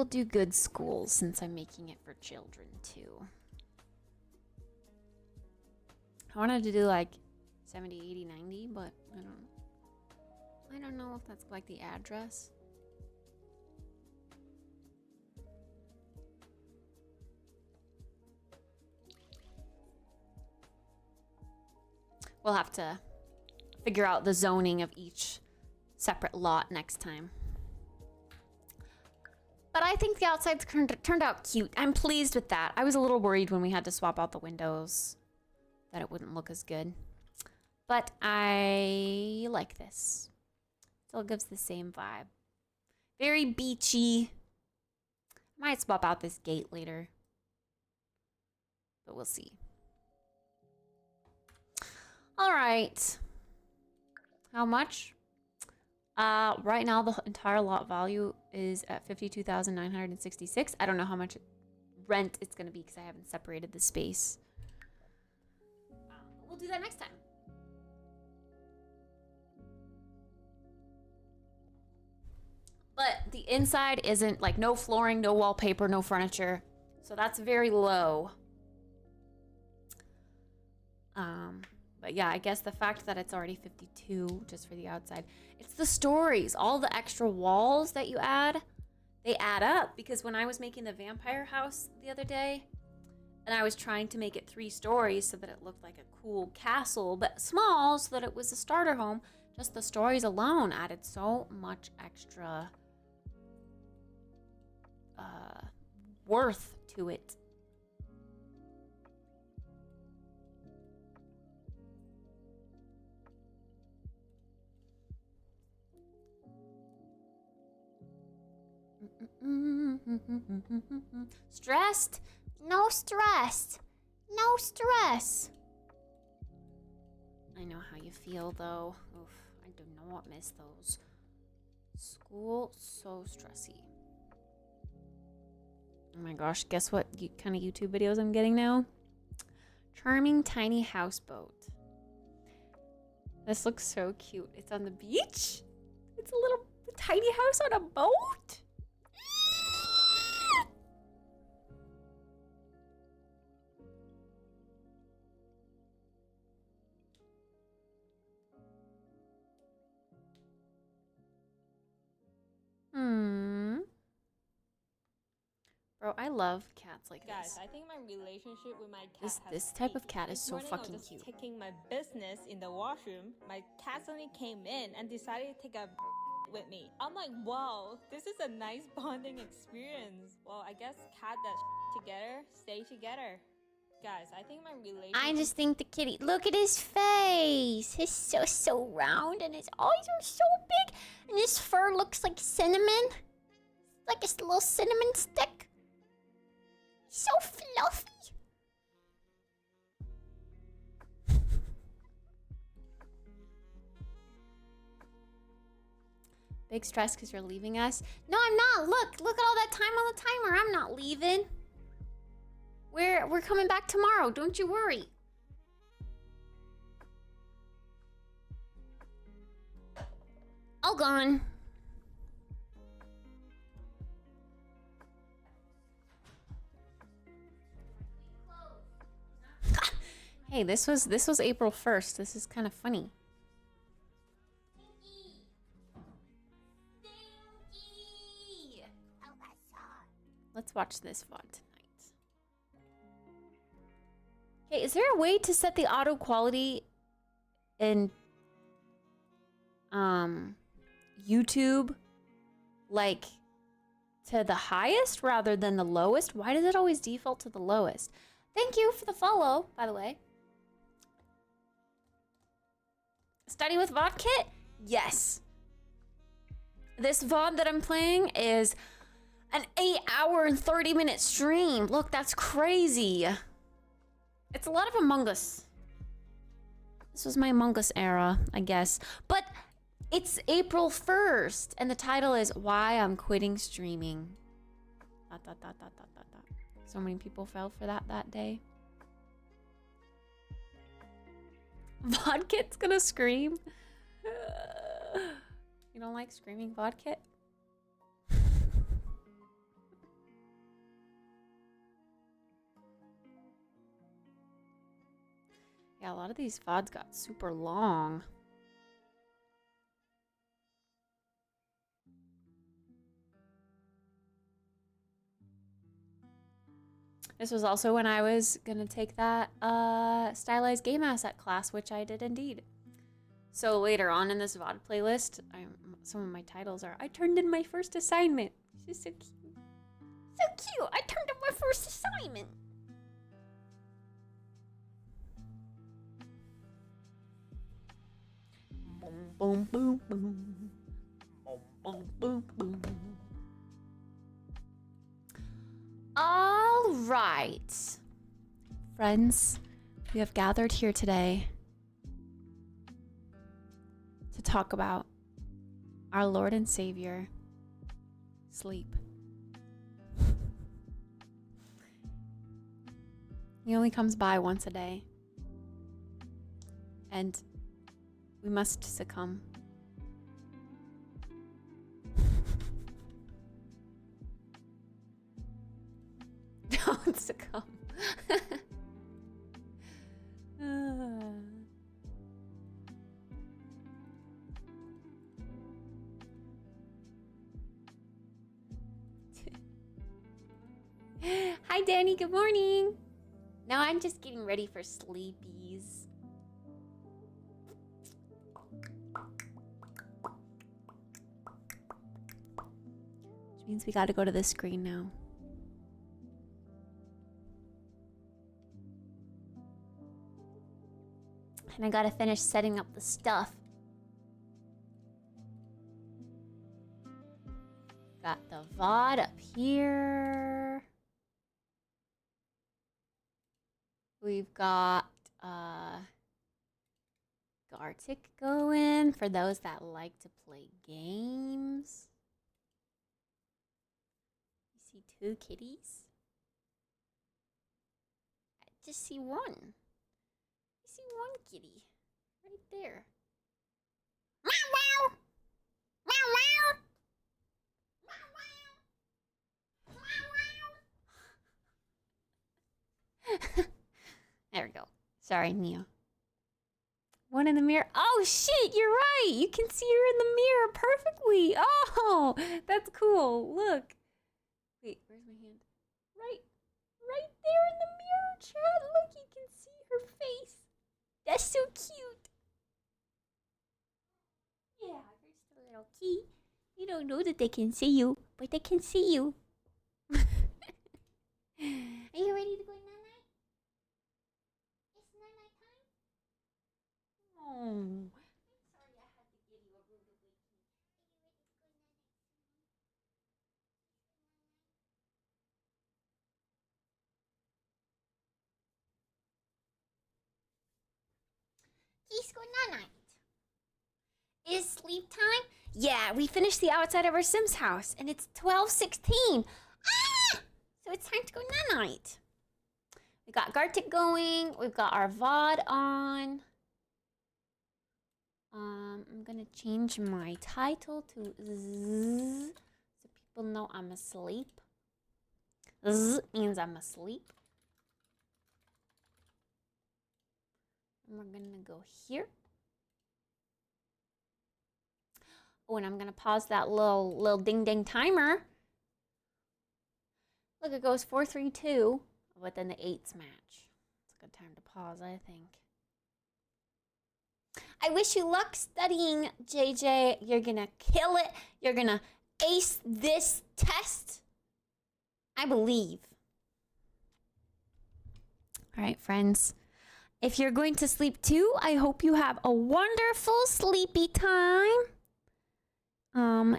do good schools since I'm making it for children too. I wanted to do like 70, 80, 90, but I don't know if that's like the address. We'll have to figure out the zoning of each separate lot next time. But I think the outside's turned out cute. I'm pleased with that. I was a little worried when we had to swap out the windows that it wouldn't look as good. But I like this. Still gives the same vibe. Very beachy. Might swap out this gate later. But we'll see. All right. How much? Right now the entire lot value is at $52,966. I don't know how much rent it's going to be because I haven't separated the space. We'll do that next time. But the inside isn't like no flooring, no wallpaper, no furniture. So that's very low. But yeah, I guess the fact that it's already 52 just for the outside. It's the stories, all the extra walls that you add, they add up. Because when I was making the vampire house the other day, and I was trying to make it 3 stories so that it looked like a cool castle, but small so that it was a starter home, just the stories alone added so much extra worth to it. Stressed? No stress. No stress. I know how you feel though. Oof, I do not miss those. School, so stressy. Oh my gosh, guess what kind of YouTube videos I'm getting now? Charming tiny houseboat. This looks so cute. It's on the beach. It's a little tiny house on a boat. Bro, I love cats like Guys, this. I think my relationship with my cat This type of cat is so fucking just cute. Taking my business in the washroom, my cat suddenly came in and decided to take a with me. I'm like, wow, this is a nice bonding experience. Well, I guess cat that together stay together. Guys, I think my relationship. I just think the kitty. Look at his face. He's so round, and his eyes are so big, and his fur looks like cinnamon, like a little cinnamon stick. So fluffy. Big stress because you're leaving us. No, I'm not. Look at all that time on the timer. I'm not leaving. We're coming back tomorrow. Don't you worry. All gone. Hey, this was April 1st. This is kind of funny. Let's watch this VOD tonight. Okay, is there a way to set the auto quality in YouTube like to the highest rather than the lowest? Why does it always default to the lowest? Thank you for the follow, by the way. Study with VOD kit? Yes. This VOD that I'm playing is an 8-hour and 30-minute stream. Look, that's crazy. It's a lot of Among Us. This was my Among Us era, I guess. But it's April 1st, and the title is Why I'm Quitting Streaming. So many people fell for that day. VODkit's gonna scream. You don't like screaming VODkit? Yeah, a lot of these VODs got super long. This was also when I was gonna take that stylized game asset class, which I did indeed. So later on in this VOD playlist, some of my titles are, I turned in my first assignment. This is so cute. So cute! I turned in my first assignment! Boom, boom, boom, boom. Boom, boom, boom, boom. All right. Friends, we have gathered here today to talk about our Lord and Savior, sleep. He only comes by once a day, and we must succumb. Don't succumb. Hi, Danny. Good morning. Now I'm just getting ready for sleepies. Which means we gotta go to the screen now. And I gotta finish setting up the stuff. Got the VOD up here. We've got Gartic going for those that like to play games. You see two kitties? I just see one. I see one kitty right there. Meow wow! Meow wow! Meow wow! There we go. Sorry, Neo. One in the mirror. Oh, shit, you're right. You can see her in the mirror perfectly. Oh, that's cool. Look. Wait, where's my hand? Right there in the mirror, Chad. Look, you can see her face. That's so cute. Yeah, there's the little key. You don't know that they can see you, but they can see you. Are you ready to go night-night? It's night-night time? Oh, I'm sorry I had to give you a rude awakening. Are you ready to go night-night? Keys, go night-night. Is sleep time? Yeah, we finished the outside of our Sims house, and it's 12:16. Ah! So it's time to go night-night. We got Gartic going. We've got our VOD on. I'm gonna change my title to Z so people know I'm asleep. Z means I'm asleep. And we're gonna go here. Oh, and I'm gonna pause that little ding ding timer. Look, it goes 4, 3, 2, but then the 8s match. It's a good time to pause, I think. I wish you luck studying, JJ. You're gonna kill it. You're gonna ace this test. I believe. All right, friends. If you're going to sleep too, I hope you have a wonderful sleepy time.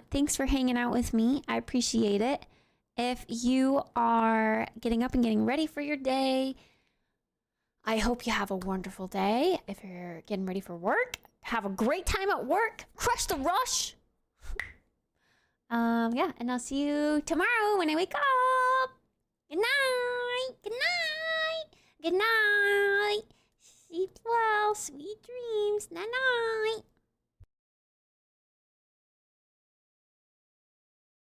Thanks for hanging out with me. I appreciate it. If you are getting up and getting ready for your day, I hope you have a wonderful day. If you're getting ready for work, have a great time at work. Crush the rush. Yeah, and I'll see you tomorrow when I wake up. Good night. Good night. Good night. Sleep well. Sweet dreams. Night night.